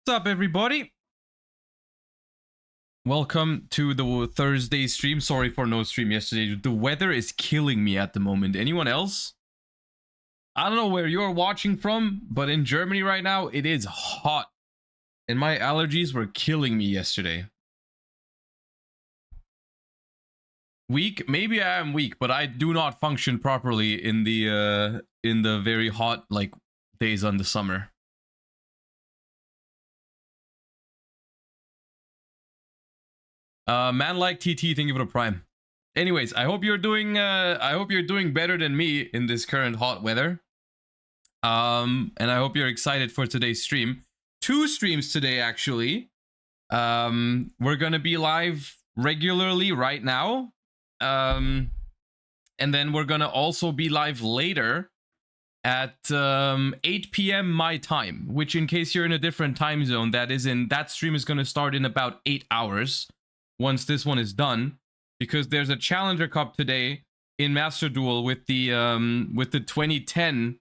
What's up, everybody? Welcome to the Thursday stream. Sorry for no stream yesterday. The weather is killing me at the moment. Anyone else? I don't know where you're watching from, but in Germany right now, it is hot. And my allergies were killing me yesterday. Weak? Maybe I am weak, but I do not function properly in the very hot days on the summer. Man like TT, thank you for the prime. Anyways, I hope you're doing better than me in this current hot weather. And I hope you're excited for today's stream. 2 streams today, actually. We're gonna be live regularly right now. And then we're gonna also be live later at 8 p.m. my time, which, in case you're in a different time zone, that stream is gonna start in about 8 hours once this one is done, because there's a Challenger Cup today in Master Duel with the 2010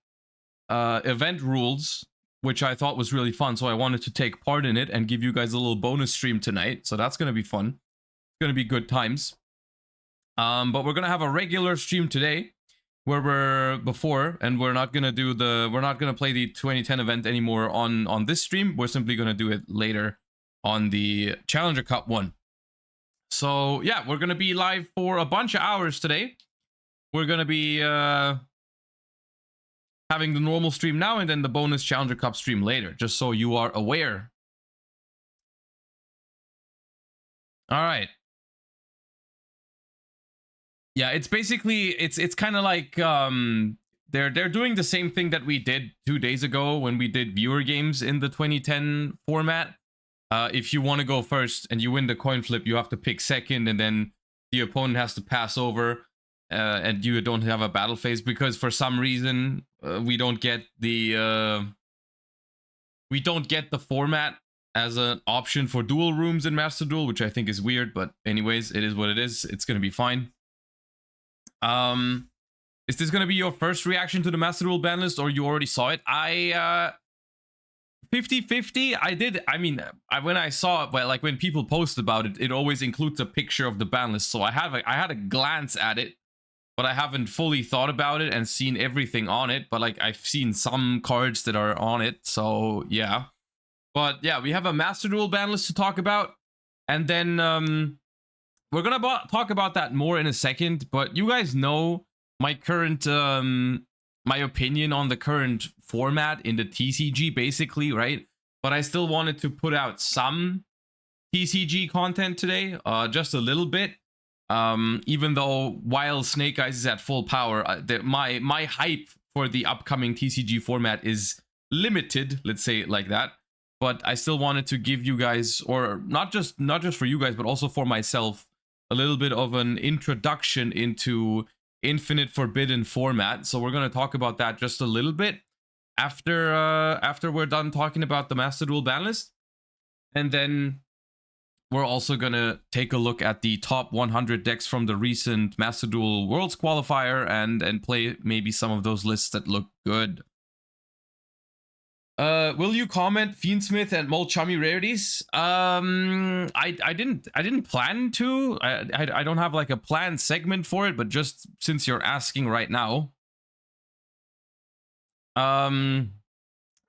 event rules, which I thought was really fun. So I wanted to take part in it and give you guys a little bonus stream tonight. So that's gonna be fun. It's gonna be good times. But we're gonna have a regular stream today where we're before, and we're not gonna play the 2010 event anymore on this stream. We're simply gonna do it later on the Challenger Cup one. So yeah, we're gonna be live for a bunch of hours today. We're gonna be having the normal stream now, and then the bonus Challenger Cup stream later, just so you are aware. All right. Yeah, it's basically it's kind of like they're doing the same thing that we did 2 days ago when we did viewer games in the 2010 format. If you want to go first and you win the coin flip, you have to pick second, and then the opponent has to pass over, and you don't have a battle phase, because for some reason we don't get the format as an option for duel rooms in Master Duel, which I think is weird. But anyways, it is what it is. It's gonna be fine. Is this gonna be your first reaction to the Master Duel ban list, or you already saw it? 50-50. When I saw it, well, like when people post about it, it always includes a picture of the ban list. So I had a glance at it, but I haven't fully thought about it and seen everything on it. But like, I've seen some cards that are on it. So yeah. But yeah, we have a Master Duel ban list to talk about, and then we're gonna talk about that more in a second. But you guys know my current my opinion on the current format in the TCG, basically, right? But I still wanted to put out some TCG content today, just a little bit. Even though while Snake Eyes is at full power, my hype for the upcoming TCG format is limited, let's say it like that. But I still wanted to give you guys, or not just for you guys, but also for myself, a little bit of an introduction into Infinite Forbidden format. So we're going to talk about that just a little bit after we're done talking about the Master Duel ban list. And then we're also going to take a look at the top 100 decks from the recent Master Duel Worlds Qualifier and play maybe some of those lists that look good. Will you comment Fiendsmith and Mole Chummy rarities? I didn't plan to. I don't have like a planned segment for it, but just since you're asking right now.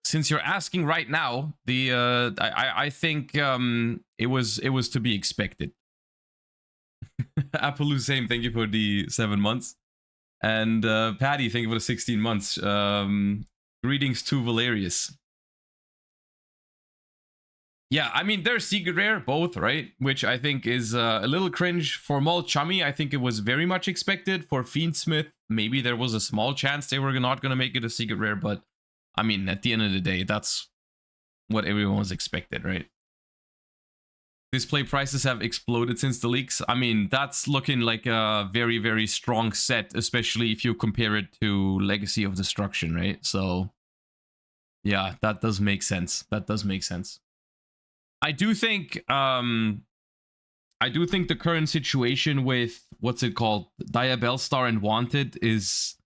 Since you're asking right now, I think it was to be expected. Apollo, same, thank you for the 7 months. And Patty, thank you for the 16 months. Greetings to Valerius. Yeah, I mean, they're secret rare, both, right? Which I think is a little cringe. For Mole Chummy, I think it was very much expected. For Fiendsmith, maybe there was a small chance they were not going to make it a secret rare. But, I mean, at the end of the day, that's what everyone was expected, right? Display prices have exploded since the leaks. I mean, that's looking like a very, very strong set, especially if you compare it to Legacy of Destruction, right? So, yeah, that does make sense. That does make sense. I do think the current situation with what's it called, Diabellstar and Wanted is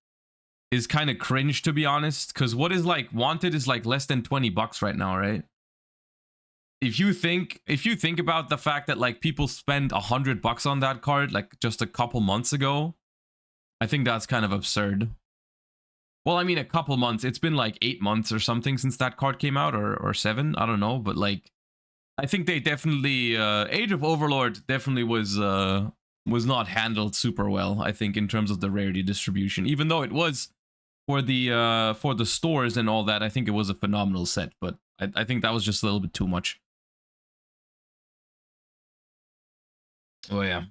kind of cringe, to be honest, because what is like Wanted is like less than $20 right now, right? if you think about the fact that like people spent $100 on that card like just a couple months ago, I think that's kind of absurd. Well, I mean, a couple months. It's been like 8 months or something since that card came out, or 7. I don't know, but like, I think they definitely Age of Overlord definitely was not handled super well. I think in terms of the rarity distribution, even though it was for the stores and all that, I think it was a phenomenal set. But I think that was just a little bit too much. Oh yeah.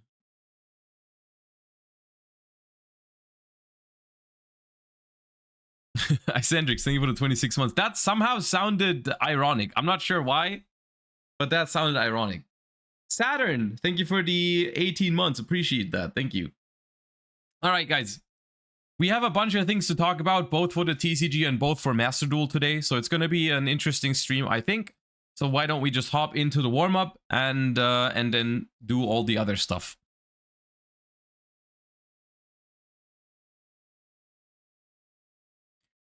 Icendrix, thank you for the 26 months. That somehow sounded ironic. I'm not sure why, but that sounded ironic. Saturn, thank you for the 18 months. Appreciate that. Thank you. All right, guys. We have a bunch of things to talk about, both for the TCG and both for Master Duel today. So it's going to be an interesting stream, I think. So why don't we just hop into the warm-up and then do all the other stuff.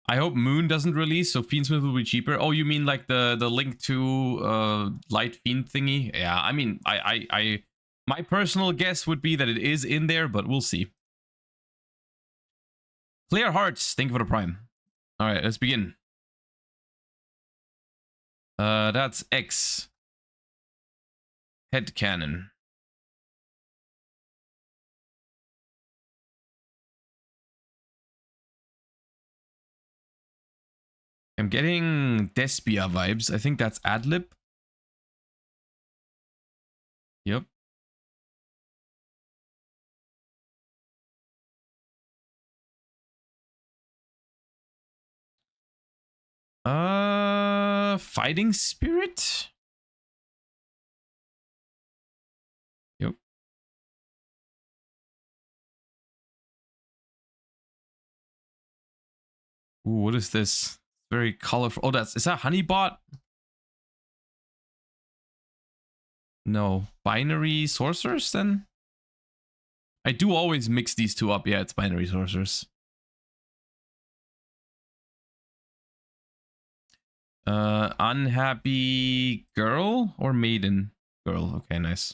I hope Moon doesn't release, so Fiendsmith will be cheaper. Oh, you mean like the link to Light Fiend thingy? Yeah, I mean, I my personal guess would be that it is in there, but we'll see. Clear Hearts, thank you for the prime. All right, let's begin. That's X. Head cannon. I'm getting Despia vibes. I think that's Adlib. Yep. Fighting Spirit? Yep. Ooh, what is this? Very colorful. Oh, is that Honeybot? No. Binary Sorcerers then? I do always mix these two up. Yeah, it's Binary Sorcerers. Unhappy Girl or Maiden? Girl. Okay, nice.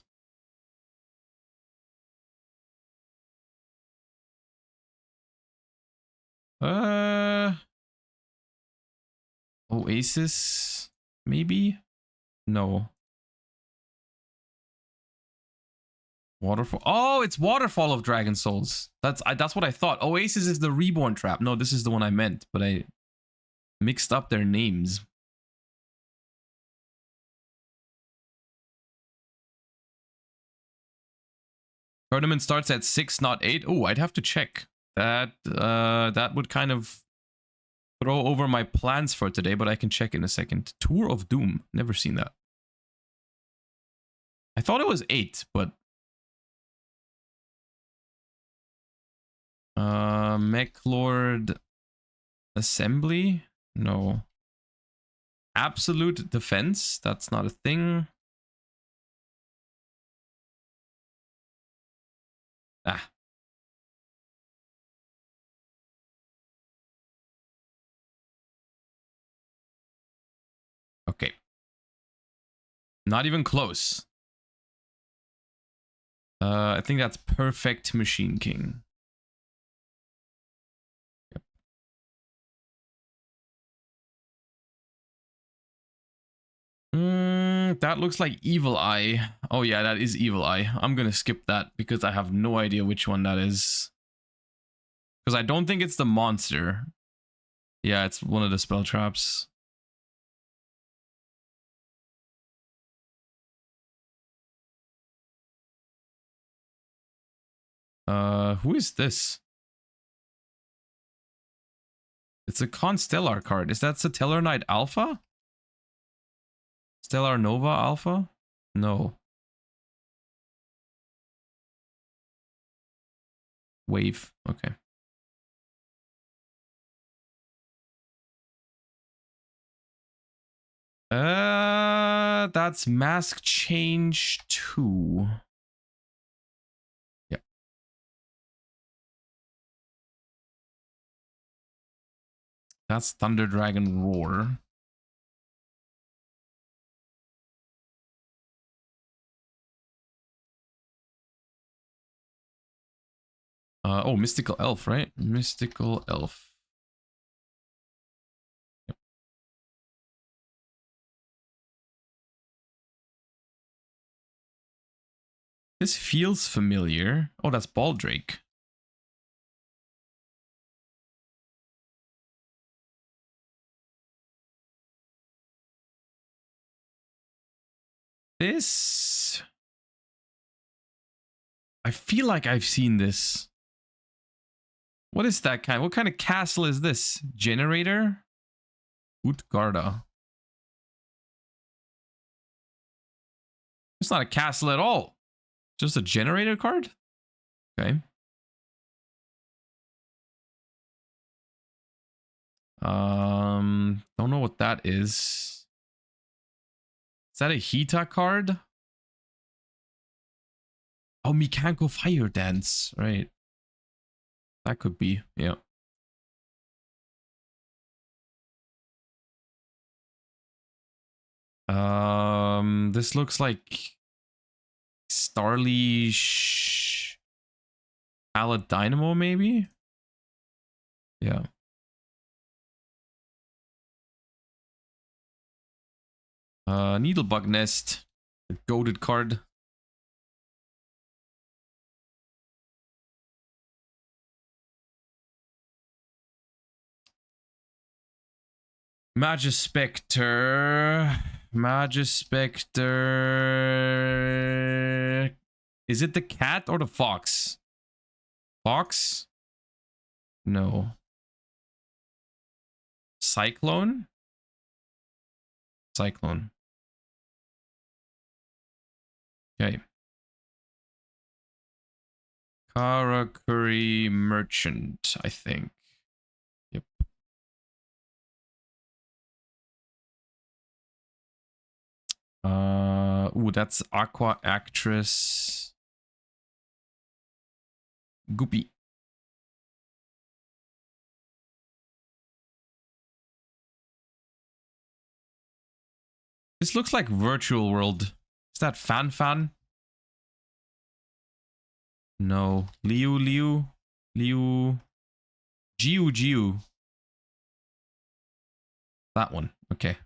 Oasis? Maybe? No. Waterfall. Oh, it's Waterfall of Dragon Souls. That's what I thought. Oasis is the Reborn Trap. No, this is the one I meant, but I mixed up their names. Tournament starts at 6, not 8. Oh, I'd have to check. That would kind of throw over my plans for today, but I can check in a second. Tour of Doom. Never seen that. I thought it was 8, but Mech Lord Assembly? No. Absolute Defense? That's not a thing. Ah. Okay. Not even close. I think that's Perfect Machine King. Yep. That looks like Evil Eye. Oh yeah, that is Evil Eye. I'm gonna skip that because I have no idea which one that is. Because I don't think it's the monster. Yeah, it's one of the spell traps. Who is this? It's a Constellar card. Is that Satellar Knight Alpha? Stellar Nova Alpha? No. Wave. Okay. That's Mask Change 2. Yep. That's Thunder Dragon Roar. Oh, mystical elf, right? Mystical elf. Yep. This feels familiar. Oh, that's Baldrake. This... I feel like I've seen this. What is that kind? What kind of castle is this? Generator? Utgarda. It's not a castle at all. Just a generator card? Okay. Don't know what that is. Is that a Hita card? Oh, Mechanical Fire Dance. Right. That could be. Yeah. This looks like Starly Pallet Dynamo, maybe? Yeah. Needlebug Nest. A goated card. Magispector. Magispector. Is it the cat or the fox? Fox? No. Cyclone? Cyclone. Okay. Karakuri Merchant, I think. Yep. Ooh, that's Aqua Actress. Goopy. This looks like Virtual World. Is that Fan? No. Liu. Giu. That one. Okay.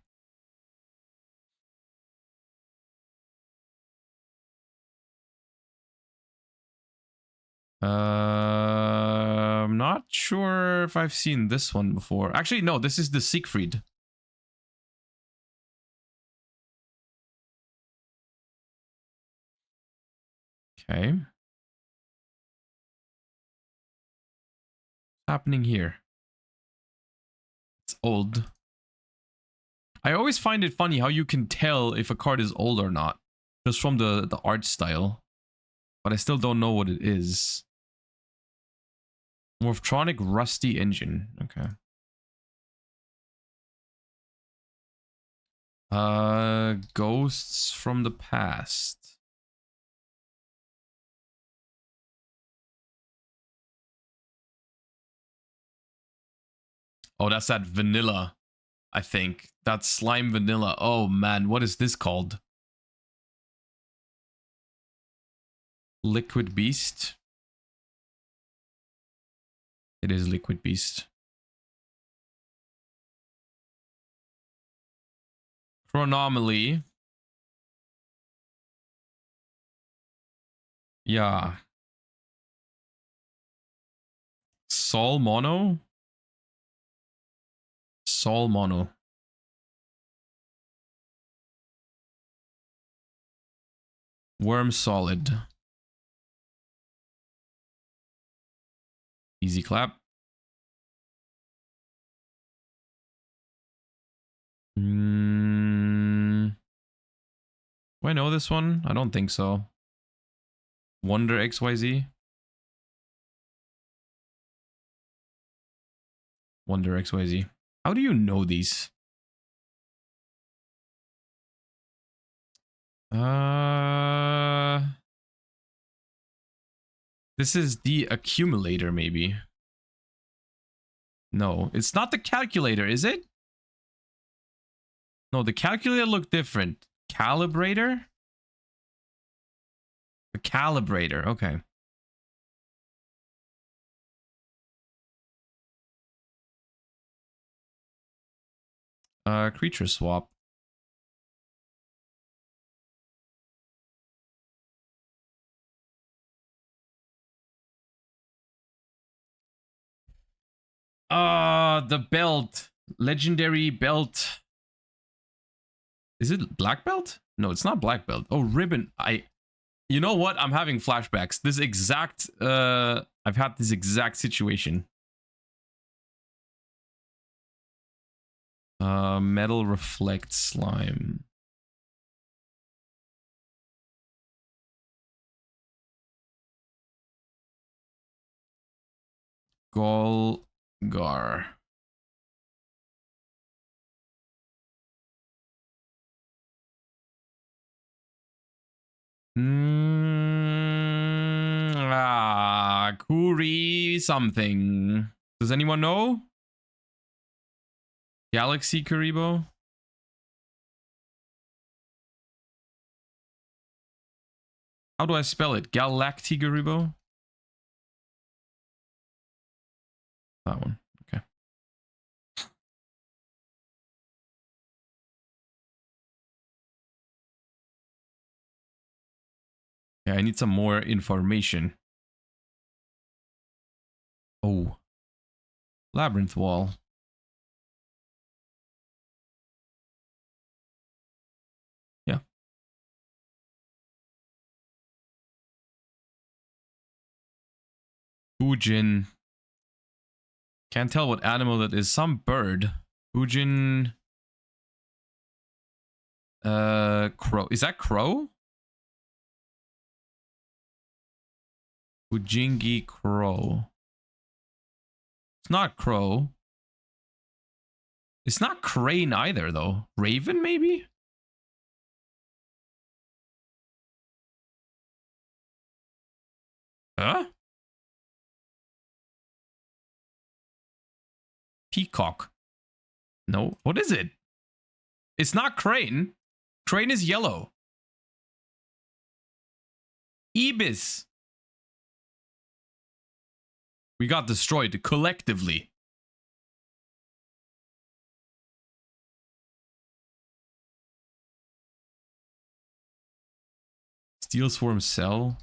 I'm not sure if I've seen this one before. Actually, no, this is the Siegfried. Okay. What's happening here? It's old. I always find it funny how you can tell if a card is old or not, just from the art style. But I still don't know what it is. Morphtronic Rusty Engine. Okay. Ghosts from the Past. Oh, that's that vanilla, I think. That's slime vanilla. Oh man, what is this called? Liquid Beast. It is Liquid Beast. Chronomaly. Yeah. Sol Mono. Worm Solid. Easy clap. Do I know this one? I don't think so. Wonder XYZ. Wonder XYZ. How do you know these? This is the accumulator, maybe. No, it's not the calculator, is it? No, the calculator looked different. Calibrator? The calibrator, okay. Creature swap. The belt. Legendary belt. Is it black belt? No, it's not black belt. Oh, ribbon. You know what? I'm having flashbacks. This exact, I've had this exact situation. Metal reflect slime. Golgar. Kuri something. Does anyone know? Galaxy Kuribo? How do I spell it? Galactigaribo? That one. Okay. Yeah, I need some more information. Oh. Labyrinth wall. Yeah. Ujin. Can't tell what animal that is. Some bird. Ujin. Crow. Is that crow? Ujingi crow. It's not crow. It's not crane either, though. Raven, maybe? Huh? Peacock. No. What is it? It's not crane. Crane is yellow. Ibis. We got destroyed collectively. Steel Swarm Cell.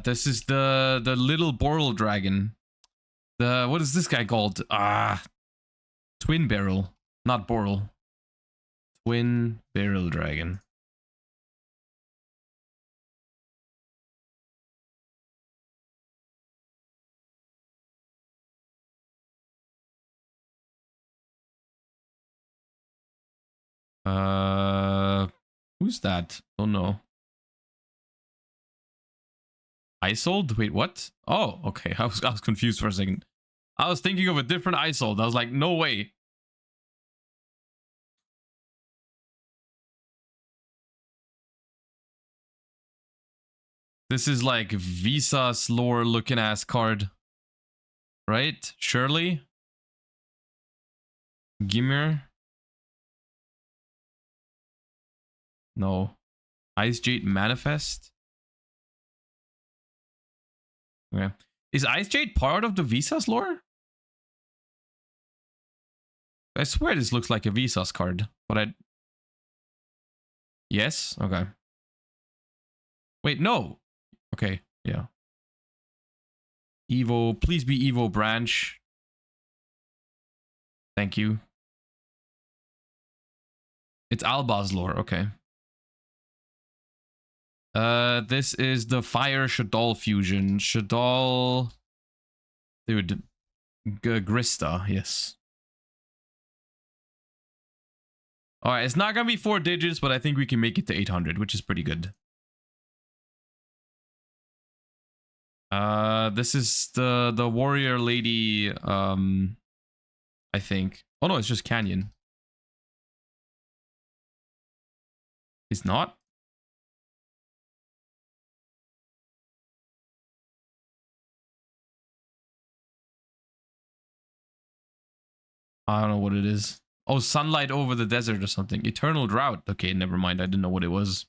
This is the little Boral dragon. What is this guy called? Twin Barrel, not Boral. Twin Barrel Dragon. Who's that? Oh no. Isold? Wait, what? Oh, okay. I was confused for a second. I was thinking of a different Isold. I was like, no way. This is like Visa's lore looking ass card. Right? Shirley? Gimmer? No. Ice Jade Manifest? Okay. Is Ice Jade part of the Visa's lore? I swear this looks like a Visa's card, but I... Yes? Okay. Wait, no. Okay, yeah. Evo, please be Evo branch. Thank you. It's Alba's lore, okay. This is the Fire Shaddoll fusion. Shaddoll... Dude. Grista, yes. Alright, it's not gonna be 4 digits, but I think we can make it to 800, which is pretty good. This is the warrior lady, I think. Oh no, it's just Canyon. It's not? I don't know what it is. Oh, sunlight over the desert or something. Eternal drought. Okay, never mind. I didn't know what it was.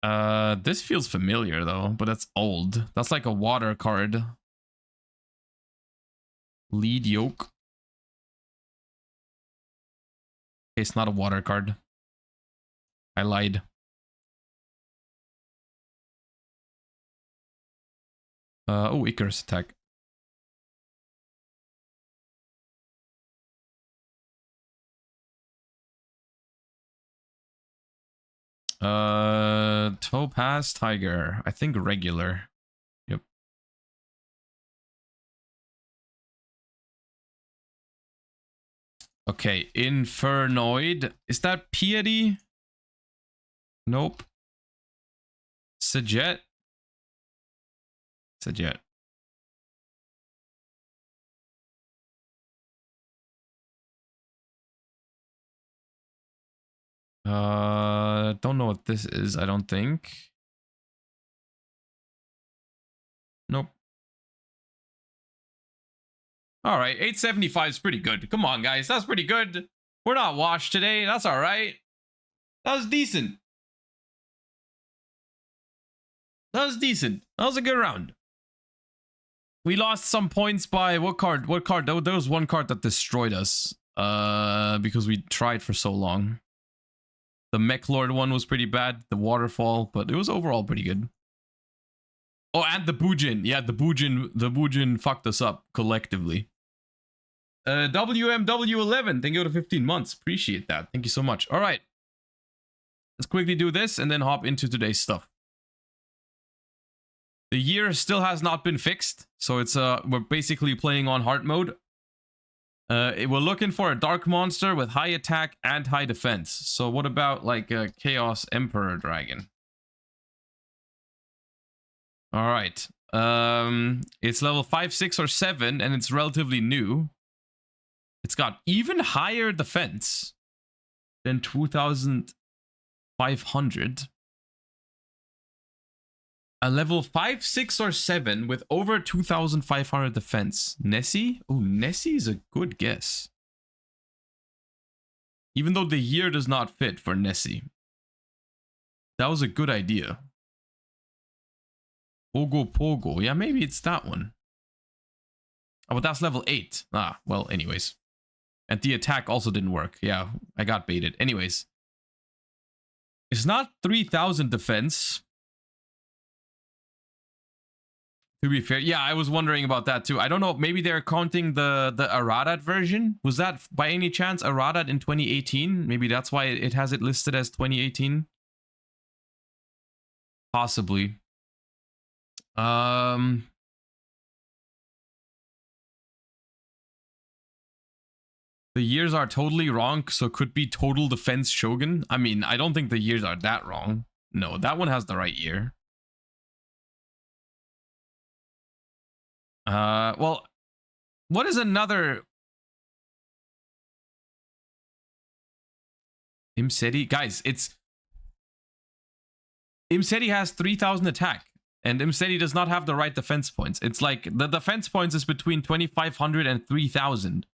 This feels familiar though, but that's old. That's like a water card. Lead yoke. Okay, it's not a water card. I lied. Oh, Icarus attack. Topaz Tiger. I think regular. Yep. Okay, Infernoid. Is that Piety? Nope. Sajet. Sajet. Don't know what this is, I don't think. Nope. All right, 875 is pretty good. Come on, guys, that's pretty good. We're not washed today. That's all right. That was decent. That was decent. That was a good round. We lost some points by what card? What card? There was one card that destroyed us. Because we tried for so long. The Mech Lord one was pretty bad. The Waterfall, but it was overall pretty good. Oh, and the Bujin. Yeah, the Bujin fucked us up collectively. WMW11, thank you for 15 months. Appreciate that. Thank you so much. All right. Let's quickly do this and then hop into today's stuff. The year still has not been fixed, so it's we're basically playing on hard mode. We're looking for a dark monster with high attack and high defense. So what about like a Chaos Emperor Dragon? All right. It's level 5, 6, or 7, and it's relatively new. It's got even higher defense than 2,500. A level 5, 6, or 7 with over 2,500 defense. Nessie? Oh, Nessie is a good guess. Even though the year does not fit for Nessie. That was a good idea. Pogo Pogo. Yeah, maybe it's that one. Oh, but that's level 8. Ah, well, anyways. And the attack also didn't work. Yeah, I got baited. Anyways. It's not 3,000 defense. To be fair, yeah, I was wondering about that too. I don't know, maybe they're counting the Aradat version. Was that by any chance Aradat in 2018? Maybe that's why it has it listed as 2018. Possibly. The years are totally wrong, so could be Total Defense Shogun. I mean, I don't think the years are that wrong. No, that one has the right year. Well, what is another Imseti? Guys, it's Imseti has 3,000 attack, and Imseti does not have the right defense points. It's like the defense points is between 2,500 and 3,000.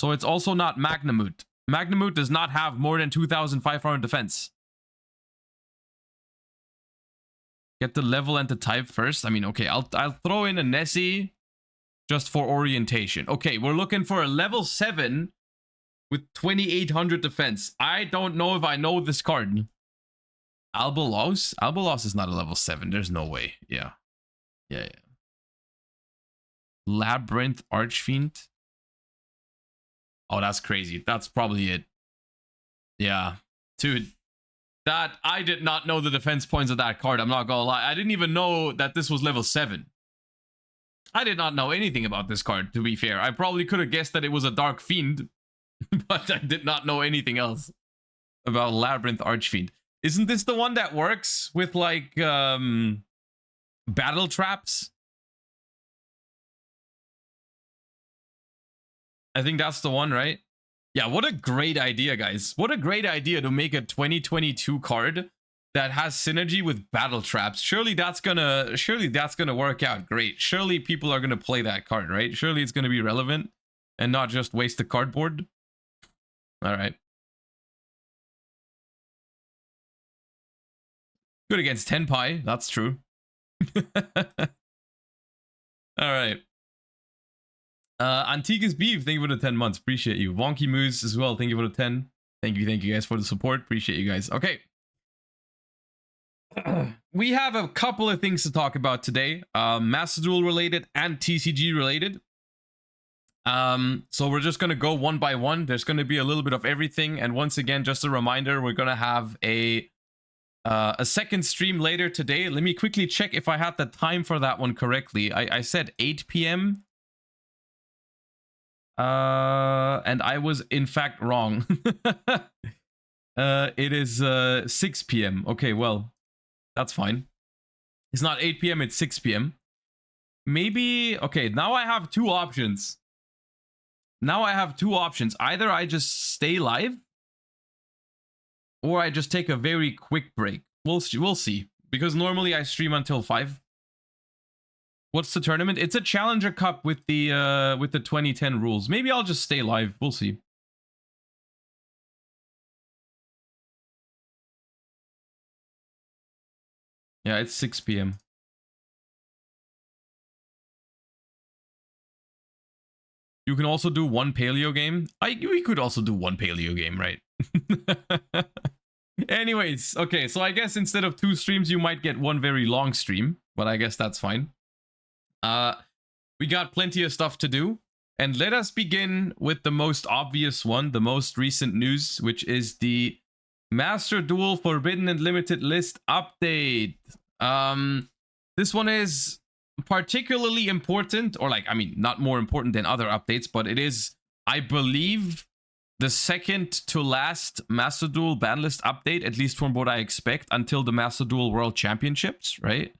So it's also not Magnamut. Magnamut does not have more than 2,500 defense. Get the level and the type first. I mean, okay, I'll throw in a Nessie just for orientation. Okay, we're looking for a level 7 with 2,800 defense. I don't know if I know this card. Albalos? Albalos is not a level 7. There's no way. Yeah. Yeah. Labyrinth Archfiend. Oh, that's crazy. That's probably it. Yeah. Dude. That, I did not know the defense points of that card. I'm not gonna lie. I didn't even know that this was level 7. I did not know anything about this card, to be fair. I probably could have guessed that it was a Dark Fiend, but I did not know anything else about Labyrinth Archfiend. Isn't this the one that works with, like, battle traps? I think that's the one, right? Yeah, what a great idea, guys. What a great idea to make a 2022 card that has synergy with battle traps. Surely that's gonna work out great. Surely people are gonna play that card, right? Surely it's gonna be relevant and not just waste the cardboard. All right. Good against Tenpai, that's true. Alright. Antiguous Beef, thank you for the 10 months. Appreciate you. Wonky Moose as well, thank you for the 10. Thank you guys for the support. Appreciate you guys. Okay. We have a couple of things to talk about today. Master Duel related and TCG related. So we're just gonna go one by one. There's gonna be a little bit of everything. And once again, just a reminder, we're gonna have a second stream later today. Let me quickly check if I had the time for that one correctly. I said 8 p.m. And I was in fact wrong. It is 6 p.m. Okay, well, that's fine. It's not 8 p.m., it's 6 p.m. Maybe, okay, now I have two options. Either I just stay live, or I just take a very quick break. We'll see. Because normally I stream until 5. What's the tournament? It's a Challenger Cup with the 2010 rules. Maybe I'll just stay live. We'll see. Yeah, it's 6 p.m. You can also do one paleo game. We could also do one paleo game, right? Anyways, okay, so I guess instead of 2 streams, you might get one very long stream, but I guess that's fine. We got plenty of stuff to do, and let us begin with the most obvious one, the most recent news, which is the Master Duel Forbidden and Limited List update. This one is particularly important, or like, I mean, not more important than other updates, but it is, I believe, the second to last Master Duel Banlist update, at least from what I expect, until the Master Duel World Championships, right?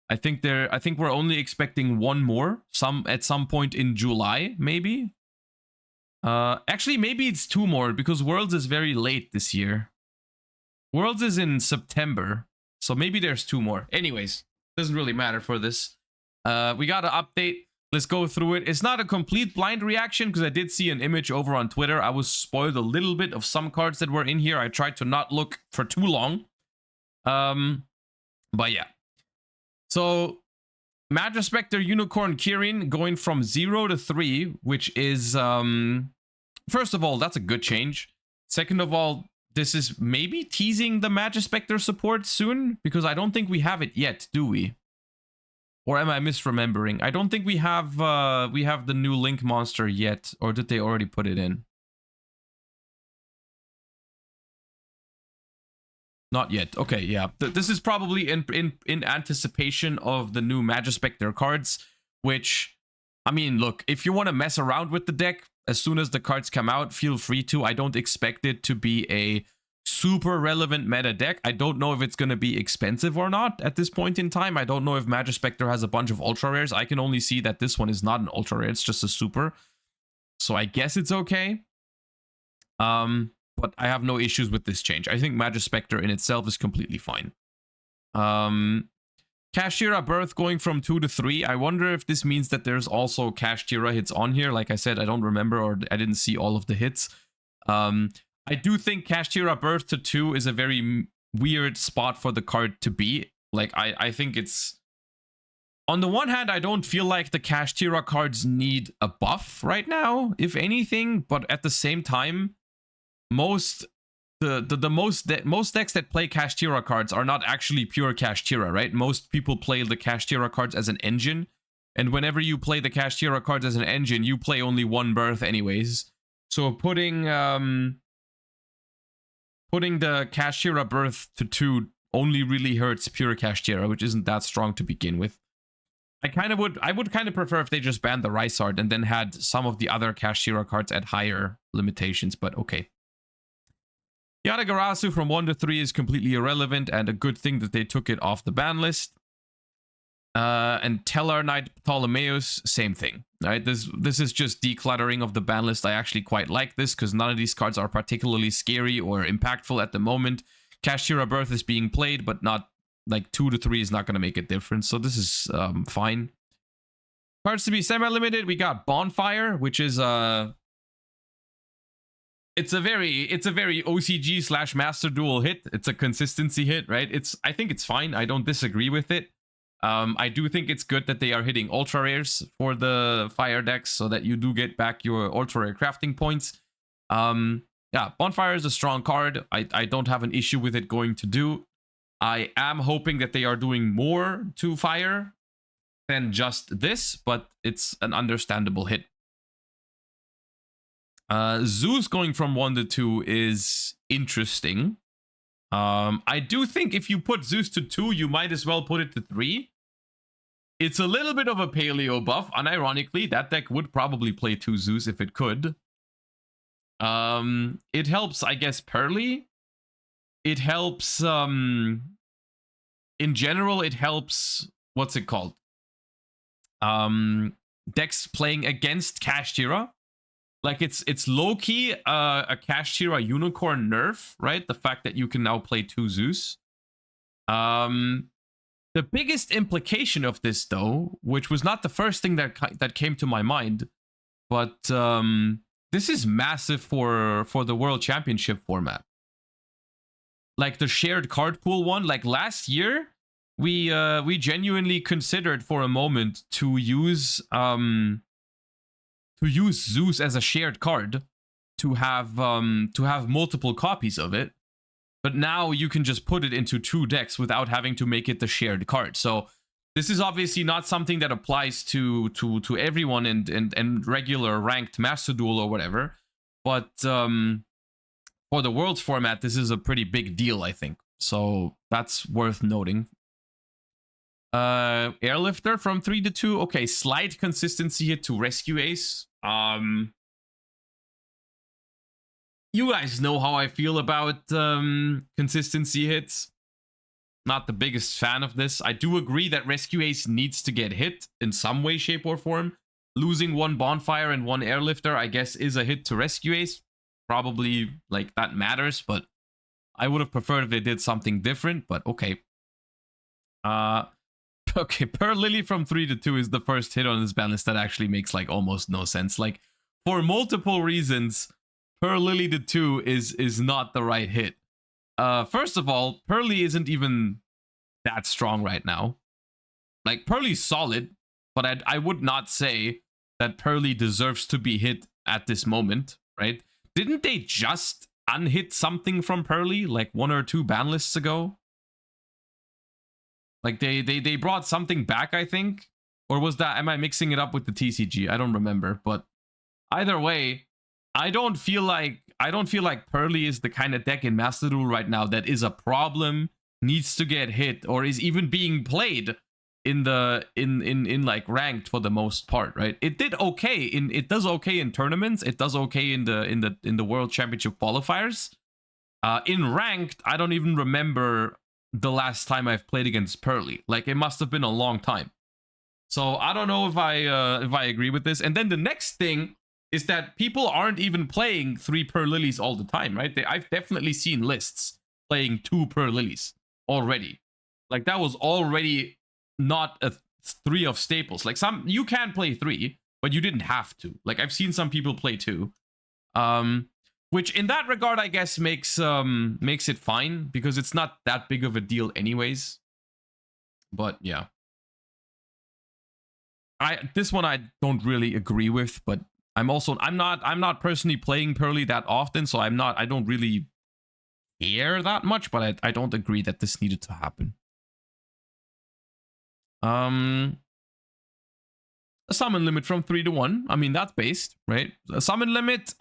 I think we're only expecting one more, at some point in July, maybe. Actually, maybe it's 2 more, because Worlds is very late this year. Worlds is in September, so maybe there's 2 more. Anyways, doesn't really matter for this. We got an update. Let's go through it. It's not a complete blind reaction, because I did see an image over on Twitter. I was spoiled a little bit of some cards that were in here. I tried to not look for too long. But yeah. So, Magic Spectre Unicorn Kirin going from 0 to 3, which is, first of all, that's a good change. Second of all, this is maybe teasing the Magic Spectre support soon, because I don't think we have it yet, do we? Or am I misremembering? I don't think we have the new Link monster yet, or did they already put it in? Not yet. Okay, yeah. This is probably in anticipation of the new Magic Spectre cards, which, I mean, look, if you want to mess around with the deck, as soon as the cards come out, feel free to. I don't expect it to be a super relevant meta deck. I don't know if it's going to be expensive or not at this point in time. I don't know if Magic Spectre has a bunch of ultra rares. I can only see that this one is not an ultra rare. It's just a super. So I guess it's okay. But I have no issues with this change. I think Magic Spectre in itself is completely fine. Kashtira Birth going from 2 to 3. I wonder if this means that there's also Kashtira hits on here. Like I said, I don't remember, or I didn't see all of the hits. I do think Kashtira Birth to 2 is a very weird spot for the card to be. Like, I think it's... On the one hand, I don't feel like the Kashtira cards need a buff right now, if anything. But at the same time, most decks that play Kashtira cards are not actually pure Kashtira, right? Most people play the Kashtira cards as an engine, and whenever you play the Kashtira cards as an engine, you play only one birth anyways. So putting the Kashtira Birth to 2 only really hurts pure Kashtira, which isn't that strong to begin with. I would kind of prefer if they just banned the Rysart and then had some of the other Kashtira cards at higher limitations, but okay. Yadagarasu from 1 to 3 is completely irrelevant, and a good thing that they took it off the ban list. And Tellar Knight Ptolemaeus, same thing. Right? This is just decluttering of the ban list. I actually quite like this, because none of these cards are particularly scary or impactful at the moment. Kashtira Birth is being played, but not like 2 to 3 is not going to make a difference. So this is fine. Cards to be semi-limited, we got Bonfire, which is it's a very OCG / Master Duel hit. It's a consistency hit, right? I think it's fine. I don't disagree with it. I do think it's good that they are hitting ultra rares for the fire decks so that you do get back your ultra rare crafting points. Yeah, Bonfire is a strong card. I don't have an issue with it going to do. I am hoping that they are doing more to fire than just this, but it's an understandable hit. Zeus going from 1 to 2 is interesting. I do think if you put Zeus to 2, you might as well put it to 3. It's a little bit of a paleo buff. Unironically, that deck would probably play 2 Zeus if it could. It helps, I guess, Pearly. It helps, in general, it helps, what's it called? Decks playing against Kashtira. Like, it's low-key a Kashtira Unicorn nerf, right? The fact that you can now play 2 Zeus. The biggest implication of this, though, which was not the first thing that came to my mind, but this is massive for the World Championship format. Like the shared card pool one, like last year, we genuinely considered for a moment to use Zeus as a shared card to have multiple copies of it. But now you can just put it into 2 decks without having to make it the shared card. So this is obviously not something that applies to everyone and regular ranked Master Duel or whatever. But for the Worlds format, this is a pretty big deal, I think. So that's worth noting. Airlifter from 3 to 2. Okay, slight consistency hit to Rescue Ace. You guys know how I feel about consistency hits. Not the biggest fan of this. I do agree that Rescue Ace needs to get hit in some way, shape, or form. Losing 1 Bonfire and 1 Airlifter, I guess, is a hit to Rescue Ace. Probably, like, that matters, but I would have preferred if they did something different, but okay. Okay, Pearl Lily from 3 to 2 is the first hit on this ban list that actually makes, like, almost no sense. Like, for multiple reasons, Pearl Lily to 2 is not the right hit. First of all, Pearly isn't even that strong right now. Like, Pearly's solid, but I would not say that Pearly deserves to be hit at this moment, right? Didn't they just unhit something from Pearly, like 1 or 2 ban lists ago? Like, they brought something back, I think? Or was that, am I mixing it up with the TCG? I don't remember, but either way, I don't feel like Pearly is the kind of deck in Master Duel right now that is a problem, needs to get hit, or is even being played in like ranked for the most part, right? It did okay it does okay in tournaments, it does okay in the World Championship qualifiers. In ranked, I don't even remember the last time I've played against Pearly. Like, it must have been a long time. So I don't know if I agree with this. And then the next thing is that people aren't even playing 3 Pearl Lilies all the time, right? I've definitely seen lists playing 2 Pearl Lilies already. Like, that was already not a 3 of staples. Like, you can play 3, but you didn't have to. Like, I've seen some people play 2. Which in that regard, I guess, makes it fine, because it's not that big of a deal anyways. But yeah. This one I don't really agree with, but I'm not personally playing Pearly that often, so I don't really care that much, but I don't agree that this needed to happen. A summon limit from 3 to 1. I mean, that's based, right? A summon limit,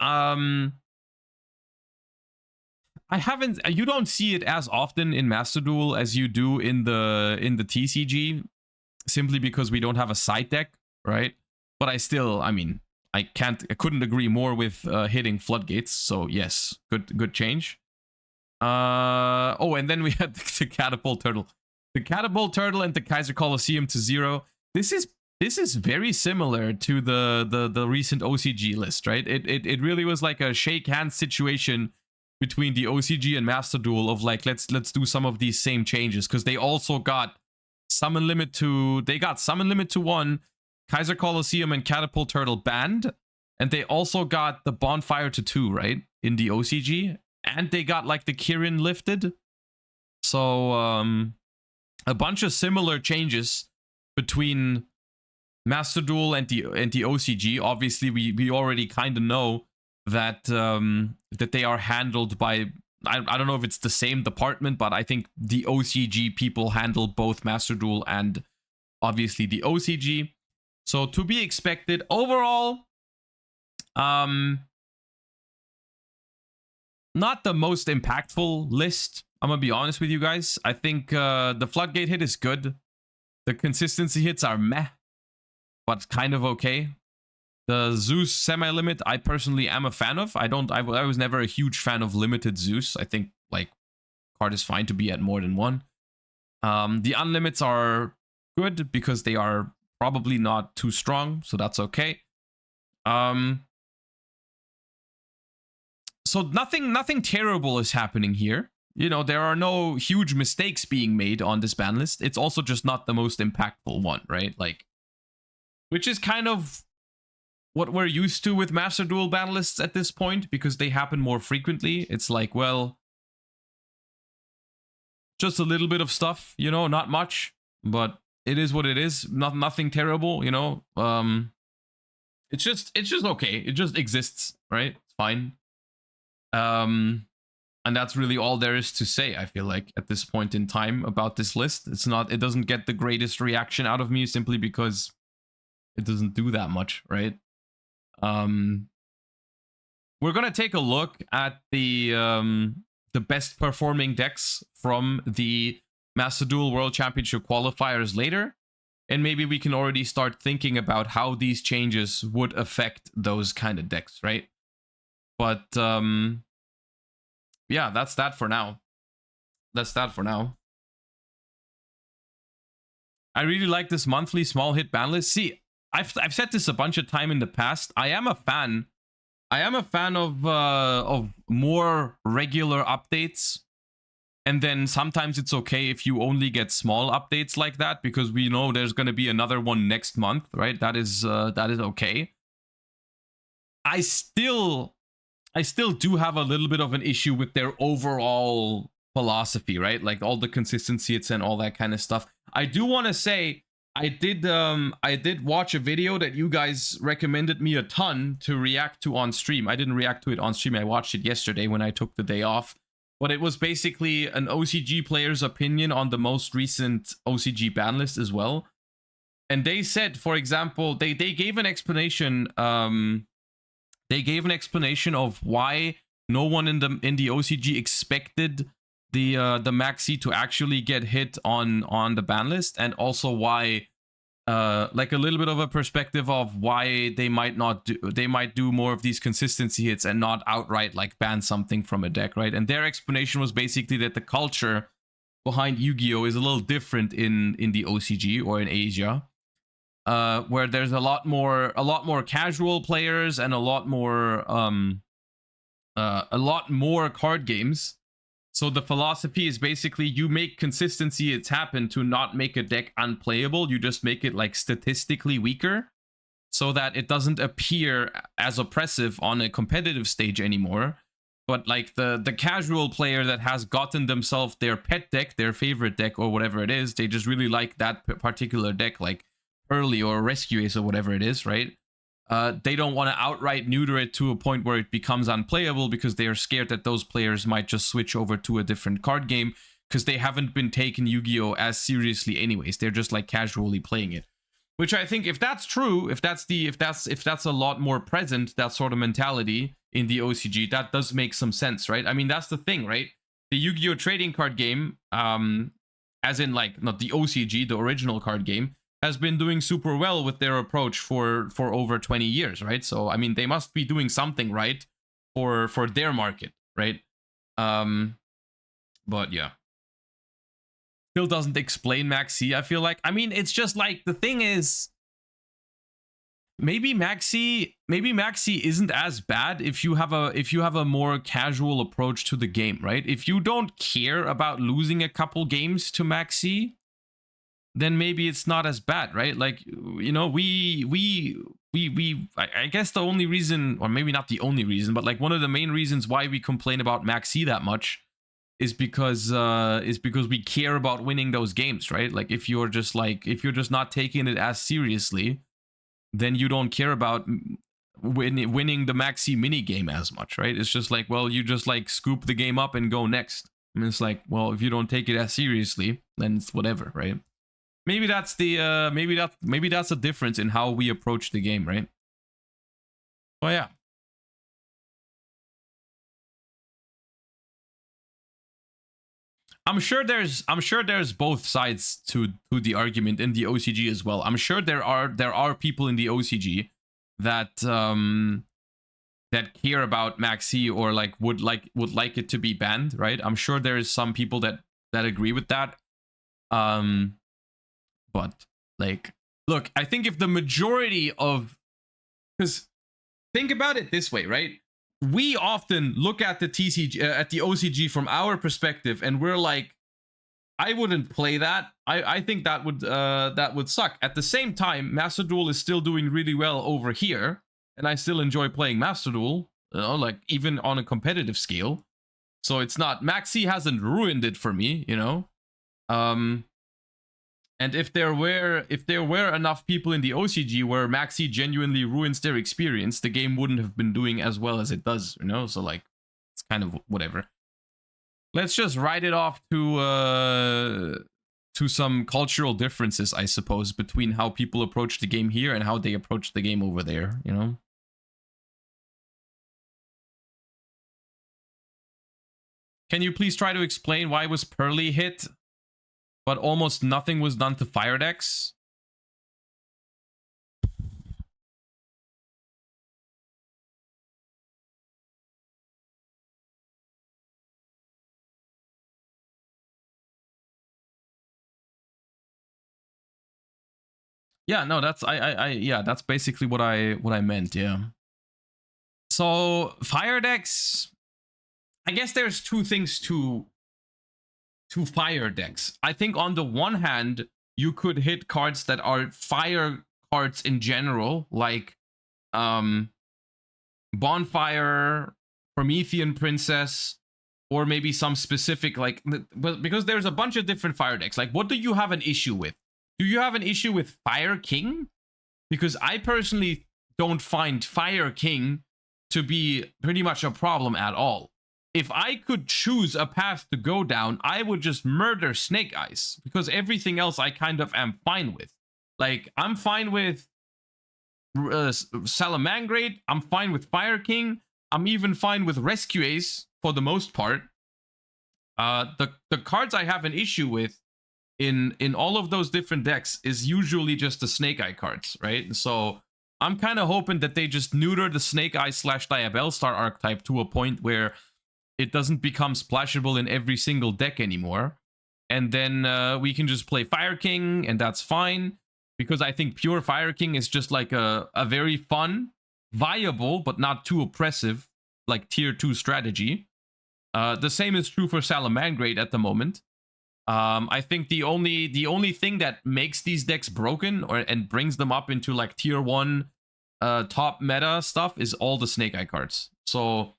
you don't see it as often in Master Duel as you do in the TCG, simply because we don't have a side deck, right? But I mean, I couldn't agree more with hitting floodgates. So yes, good change. Oh, and then we had the catapult turtle. The catapult turtle and the Kaiser Colosseum to 0. This is very similar to the recent OCG list, right? It really was like a shake hands situation between the OCG and Master Duel of like, let's do some of these same changes, because they also got summon limit to 1, Kaiser Colosseum and Catapult Turtle banned, and they also got the Bonfire to 2, right? in the OCG, and they got like the Kirin lifted. So a bunch of similar changes between Master Duel and the OCG. Obviously, we already kind of know that that they are handled by, I don't know if it's the same department, but I think the OCG people handle both Master Duel and obviously the OCG. So to be expected. Overall, not the most impactful list. I'm gonna be honest with you guys. I think the Floodgate hit is good. The consistency hits are meh, but kind of okay. The Zeus semi-limit, I personally am a fan of. I was never a huge fan of limited Zeus. I think like card is fine to be at more than one. The unlimits are good because they are probably not too strong, so that's okay. So nothing terrible is happening here. You know, there are no huge mistakes being made on this ban list. It's also just not the most impactful one, right? Like, which is kind of what we're used to with Master Duel ban lists at this point, because they happen more frequently. It's like, well, just a little bit of stuff, you know, not much, but it is what it is. Nothing terrible, you know. It's just okay. It just exists, right? It's fine. And that's really all there is to say, I feel like, at this point in time about this list. It doesn't get the greatest reaction out of me simply because it doesn't do that much, right? We're gonna take a look at the best performing decks from the Master Duel World Championship qualifiers later, and maybe we can already start thinking about how these changes would affect those kind of decks, right? But yeah, that's that for now. I really like this monthly small hit ban list. See, I've said this a bunch of time in the past. I am a fan of more regular updates. And then sometimes it's okay if you only get small updates like that, because we know there's going to be another one next month, right? That is okay. I still do have a little bit of an issue with their overall philosophy, right? Like all the consistency it's and all that kind of stuff. I do want to say I did watch a video that you guys recommended me a ton to react to on stream. I didn't react to it on stream. I watched it yesterday when I took the day off. But it was basically an OCG player's opinion on the most recent OCG ban list as well. And they said, for example, they gave an explanation. They gave an explanation of why no one in the OCG expected the maxi to actually get hit on the ban list, and also why, like a little bit of a perspective of why they might do more of these consistency hits and not outright like ban something from a deck, right? And their explanation was basically that the culture behind Yu-Gi-Oh is a little different in the OCG or in Asia. Where there's a lot more casual players and a lot more card games. So the philosophy is basically you make consistency hits happen to not make a deck unplayable. You just make it like statistically weaker so that it doesn't appear as oppressive on a competitive stage anymore. But like the casual player that has gotten themselves their pet deck, their favorite deck or whatever it is, they just really like that particular deck, like Early or Rescue Ace or whatever it is, right? They don't want to outright neuter it to a point where it becomes unplayable because they are scared that those players might just switch over to a different card game because they haven't been taking Yu-Gi-Oh as seriously anyways. They're just like casually playing it. Which I think, if that's true, if that's a lot more present, that sort of mentality in the OCG, that does make some sense, right? I mean, that's the thing, right? The Yu-Gi-Oh trading card game, as in like not the OCG, the original card game, has been doing super well with their approach for over 20 years, right? So, I mean, they must be doing something right for their market, right? But yeah. Still doesn't explain Maxi, I feel like. I mean, it's just like, the thing is, maybe Maxi isn't as bad if you have a more casual approach to the game, right? If you don't care about losing a couple games to Maxi, then maybe it's not as bad, right? Like, you know, we I guess the only reason, or maybe not the only reason, but like one of the main reasons why we complain about Maxi that much is because we care about winning those games, right? Like if you're just not taking it as seriously, then you don't care about winning the Maxi mini game as much, right? It's just like, well, you just like scoop the game up and go next. And it's like, well, if you don't take it as seriously, then it's whatever, right? Maybe that's the maybe that's a difference in how we approach the game, right? Oh yeah. I'm sure there's both sides to the argument in the OCG as well. I'm sure there are people in the OCG that that care about Maxi or like would like it to be banned, right? I'm sure there is some people that agree with that. But like, look, I think if the majority of, because think about it this way, right? We often look at the TCG, at the OCG from our perspective, and we're like, I wouldn't play that. I think that would suck. At the same time, Master Duel is still doing really well over here, and I still enjoy playing Master Duel, you know, like even on a competitive scale. So it's not, Maxi hasn't ruined it for me, you know. And if there were enough people in the OCG where Maxi genuinely ruins their experience, the game wouldn't have been doing as well as it does, you know? So like, it's kind of whatever. Let's just write it off to some cultural differences, I suppose, between how people approach the game here and how they approach the game over there, you know? Can you please try to explain why was Pearly hit, but almost nothing was done to fire decks? Yeah, no, that's yeah, that's basically what I meant, yeah. So fire decks, I guess there's two things to fire decks. I think on the one hand, you could hit cards that are fire cards in general, like Bonfire, Promethean Princess, or maybe some specific, like, well, because there's a bunch of different fire decks. Like, what do you have an issue with? Do you have an issue with Fire King? Because I personally don't find Fire King to be pretty much a problem at all. If I could choose a path to go down, I would just murder Snake Eyes, because everything else I kind of am fine with. Like, I'm fine with Salamangreat, I'm fine with Fire King, I'm even fine with Rescue Ace for the most part. The cards I have an issue with in all of those different decks is usually just the Snake Eye cards, right? So I'm kind of hoping that they just neuter the Snake Eye / Diabellstar archetype to a point where it doesn't become splashable in every single deck anymore. And then we can just play Fire King, and that's fine. Because I think pure Fire King is just like a very fun, viable, but not too oppressive, like tier 2 strategy. The same is true for Salamangreat at the moment. I think the only thing that makes these decks broken and brings them up into like tier 1 top meta stuff is all the Snake Eye cards. So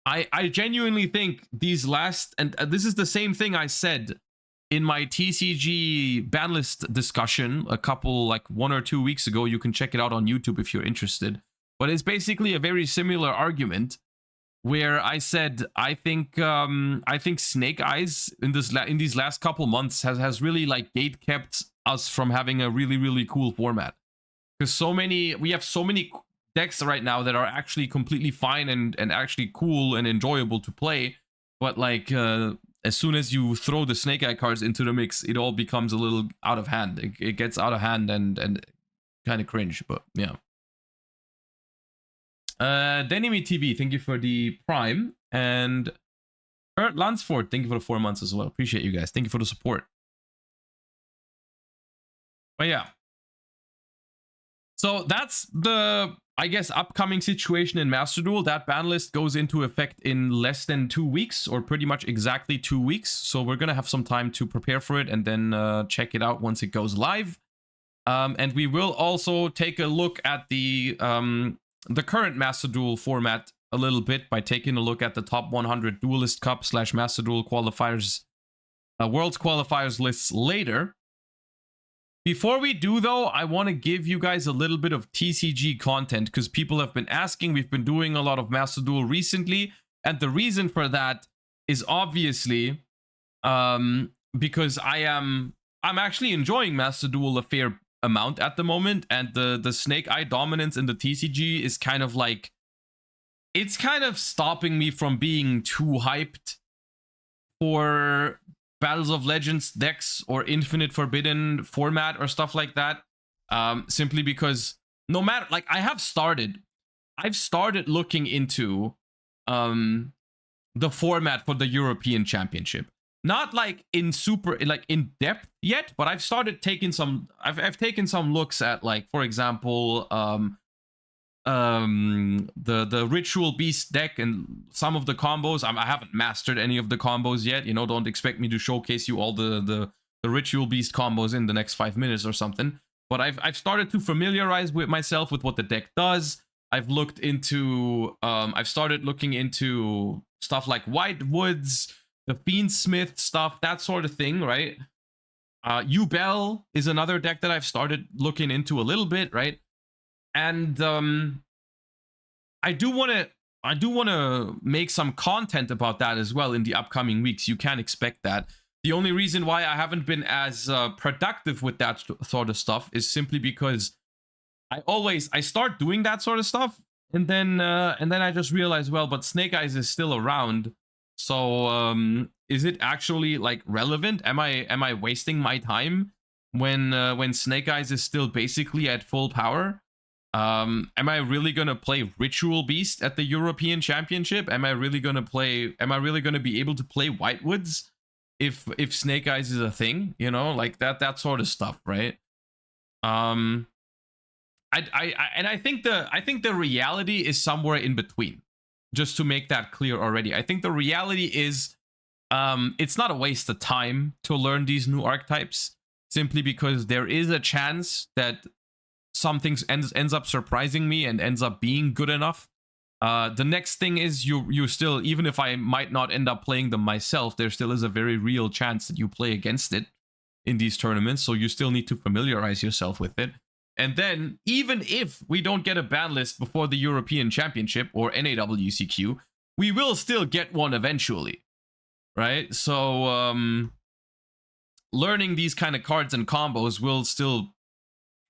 I genuinely think these last, and this is the same thing I said in my TCG Banlist discussion a couple, like 1 or 2 weeks ago. You can check it out on YouTube if you're interested. But it's basically a very similar argument where I said I think Snake Eyes in these last couple months has really like gate kept us from having a really cool format, because we have so many decks right now that are actually completely fine and actually cool and enjoyable to play, but like as soon as you throw the Snake Eye cards into the mix, it all becomes a little out of hand. It gets out of hand and kind of cringe. But yeah. Denimi TV, thank you for the Prime. And Kurt Lansford, thank you for the 4 months as well. Appreciate you guys. Thank you for the support. But yeah. So that's the, I guess, upcoming situation in Master Duel. That ban list goes into effect in less than 2 weeks, or pretty much exactly 2 weeks. So we're going to have some time to prepare for it and then check it out once it goes live. And we will also take a look at the current Master Duel format a little bit by taking a look at the top 100 Duelist Cup / Master Duel qualifiers, Worlds qualifiers lists later. Before we do, though, I want to give you guys a little bit of TCG content because people have been asking. We've been doing a lot of Master Duel recently, and the reason for that is obviously because I'm actually enjoying Master Duel a fair amount at the moment, and the Snake Eye dominance in the TCG is kind of like, it's kind of stopping me from being too hyped for Battles of Legends decks or Infinite Forbidden format or stuff like that. Simply because no matter, like, I've started looking into the format for the European Championship. Not like in depth yet, but I've started taking some, I've taken some looks at, like, for example, the Ritual Beast deck and some of the combos. I haven't mastered any of the combos yet, you know, don't expect me to showcase you all the Ritual Beast combos in the next 5 minutes or something, but I've started to familiarize with myself with what the deck does. I've looked into I've started looking into stuff like White Woods, the Fiendsmith stuff, that sort of thing, right? Yugioh is another deck that I've started looking into a little bit, right? And I do want to make some content about that as well in the upcoming weeks. You can expect that. The only reason why I haven't been as productive with that sort of stuff is simply because I start doing that sort of stuff, and then I just realize, well, but Snake Eyes is still around. So is it actually, like, relevant? Am I wasting my time when Snake Eyes is still basically at full power? Am I really gonna play Ritual Beast at the European Championship? Am I really gonna be able to play White Woods if Snake Eyes is a thing? You know, like that sort of stuff, right? I think the reality is somewhere in between. Just to make that clear already, I think the reality is it's not a waste of time to learn these new archetypes, simply because there is a chance that something ends up surprising me and ends up being good enough. The next thing is you still, even if I might not end up playing them myself, there still is a very real chance that you play against it in these tournaments, so you still need to familiarize yourself with it. And then, even if we don't get a ban list before the European Championship or NAWCQ, we will still get one eventually, right? So, learning these kind of cards and combos will still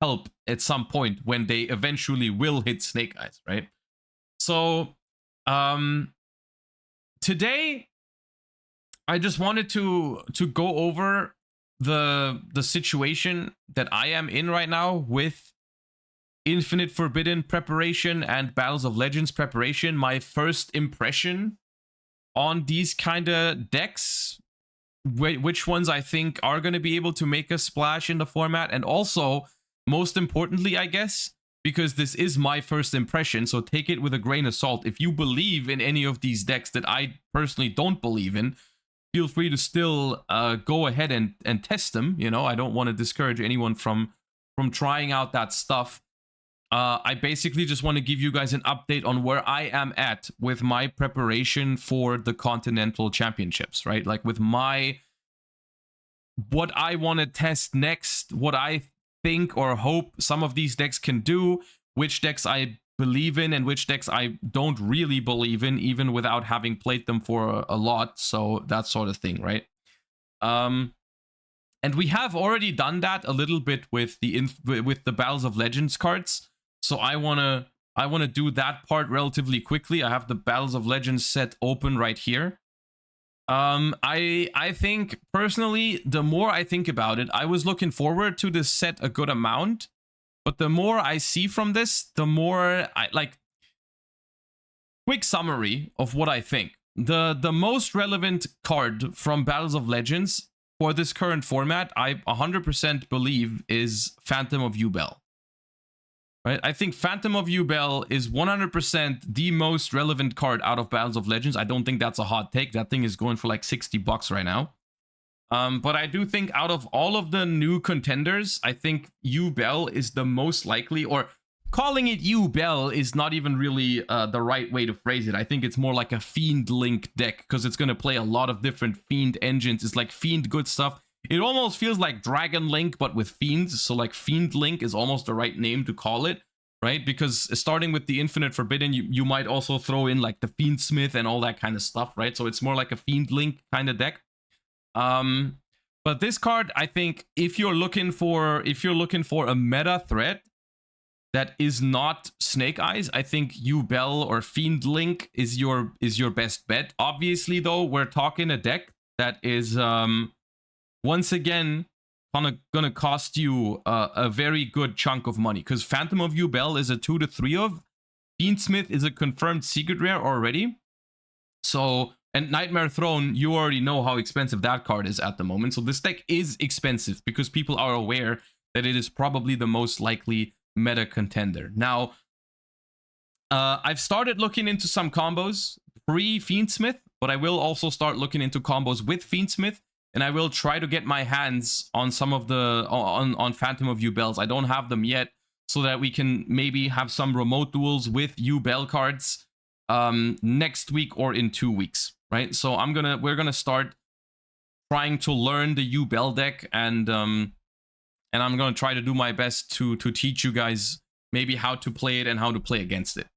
help at some point when they eventually will hit Snake Eyes, right? So, today, I just wanted to go over the situation that I am in right now with Infinite Forbidden preparation and Battles of Legends preparation. My first impression on these kind of decks, which ones I think are going to be able to make a splash in the format, and also, most importantly, I guess, because this is my first impression, so take it with a grain of salt. If you believe in any of these decks that I personally don't believe in, feel free to still go ahead and test them. You know, I don't want to discourage anyone from trying out that stuff. I basically just want to give you guys an update on where I am at with my preparation for the Continental Championships, right? Like with what I want to test next, what I think or hope some of these decks can do, which decks I believe in and which decks I don't really believe in, even without having played them for a lot. So that sort of thing, right? And we have already done that a little bit with the Battles of Legends cards. So I wanna do that part relatively quickly. I have the Battles of Legends set open right here. I think personally, the more I think about it, I was looking forward to this set a good amount. But the more I see from this, the more I like. Quick summary of what I think. The most relevant card from Battles of Legends for this current format, I 100% believe, is Phantom of Yubel. Right? I think Phantom of Yubel is 100% the most relevant card out of Battles of Legends. I don't think that's a hot take. That thing is going for like $60 right now. But I do think out of all of the new contenders, I think Yubel is the most likely, or calling it Yubel is not even really the right way to phrase it. I think it's more like a Fiend Link deck, because it's going to play a lot of different Fiend engines. It's like Fiend good stuff. It almost feels like Dragon Link, but with Fiends. So like Fiend Link is almost the right name to call it, right? Because starting with the Infinite Forbidden, you might also throw in like the Fiend Smith and all that kind of stuff, right? So it's more like a Fiend Link kind of deck. But this card, I think, if you're looking for a meta threat that is not Snake Eyes, I think Yubel or Fiend Link is your best bet. Obviously, though, we're talking a deck that is once again gonna cost you a very good chunk of money, because Phantom of Yubel is a 2 to 3 of. Fiend Smith is a confirmed secret rare already. So, and Nightmare Throne, you already know how expensive that card is at the moment. So this deck is expensive because people are aware that it is probably the most likely meta contender. Now, I've started looking into some combos pre-Fiendsmith, but I will also start looking into combos with Fiendsmith, and I will try to get my hands on some of the on Phantom of Yubels. I don't have them yet, so that we can maybe have some remote duels with Yubel cards next week or in 2 weeks, right? So we're gonna start trying to learn the Yubel deck, and I'm gonna try to do my best to teach you guys maybe how to play it and how to play against it.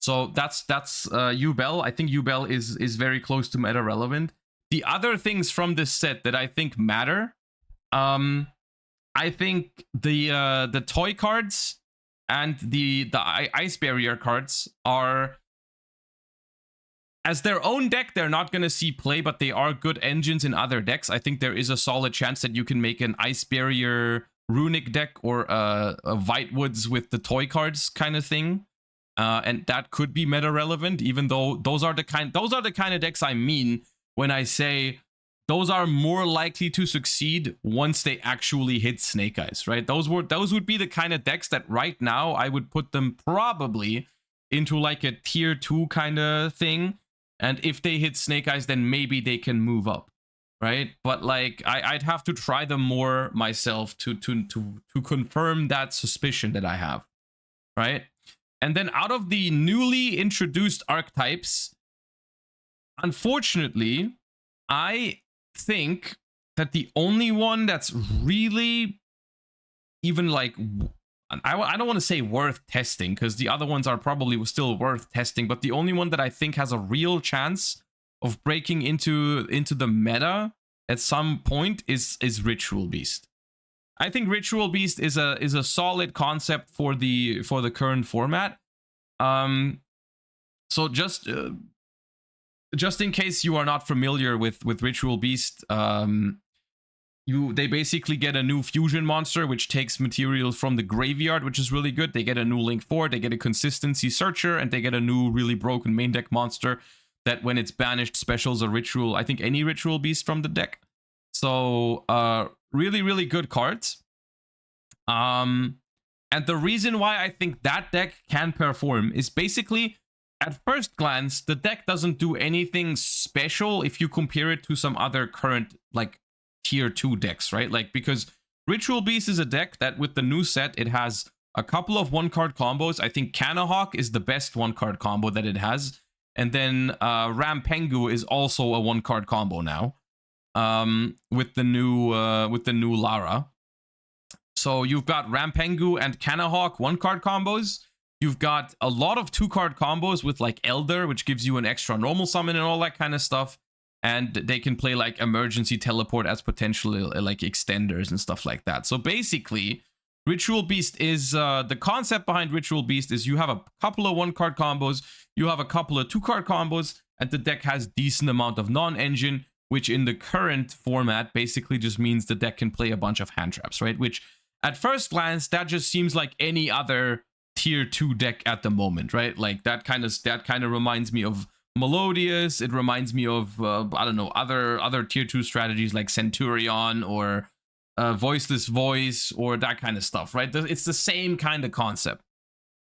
So that's Yubel. I think Yubel is very close to meta relevant. The other things from this set that I think matter, I think the toy cards and the ice barrier cards are, as their own deck, they're not going to see play, but they are good engines in other decks. I think there is a solid chance that you can make an ice barrier runic deck or a Whitewoods with the toy cards kind of thing. And that could be meta relevant, even though those are the kind of decks I mean when I say those are more likely to succeed once they actually hit Snake Eyes, right? Those would be the kind of decks that right now I would put them probably into like a tier 2 kind of thing. And if they hit Snake Eyes, then maybe they can move up, right? But like I'd have to try them more myself to confirm that suspicion that I have, right? And then out of the newly introduced archetypes, unfortunately, I think that the only one that's really even like, I don't want to say worth testing, because the other ones are probably still worth testing, but the only one that I think has a real chance of breaking into the meta at some point is Ritual Beast. I think Ritual Beast is a solid concept for the current format. So just in case you are not familiar with Ritual Beast, they basically get a new fusion monster which takes materials from the graveyard, which is really good. They get a new Link 4, they get a consistency searcher, and they get a new really broken main deck monster that when it's banished specials a ritual, I think any Ritual Beast from the deck. So really, really good cards. And the reason why I think that deck can perform is basically, at first glance, the deck doesn't do anything special if you compare it to some other current like tier 2 decks, right? Like, because Ritual Beast is a deck that with the new set, it has a couple of 1-card combos. I think Kanahawk is the best 1-card combo that it has. And then Rampengu is also a 1-card combo now, with the new Lara. So you've got Rampengu and Kanahawk 1-card combos. You've got a lot of 2-card combos with like Elder, which gives you an extra normal summon and all that kind of stuff. And they can play like emergency teleport as potentially like extenders and stuff like that. So basically, Ritual Beast is the concept behind Ritual Beast is you have a couple of 1-card combos, you have a couple of 2-card combos, and the deck has decent amount of non-engine, which in the current format basically just means the deck can play a bunch of hand traps, right? Which at first glance, that just seems like any other tier 2 deck at the moment, right? Like that kind of reminds me of Melodious. It reminds me of I don't know, other tier 2 strategies like Centurion or Voiceless Voice or that kind of stuff, right? It's the same kind of concept.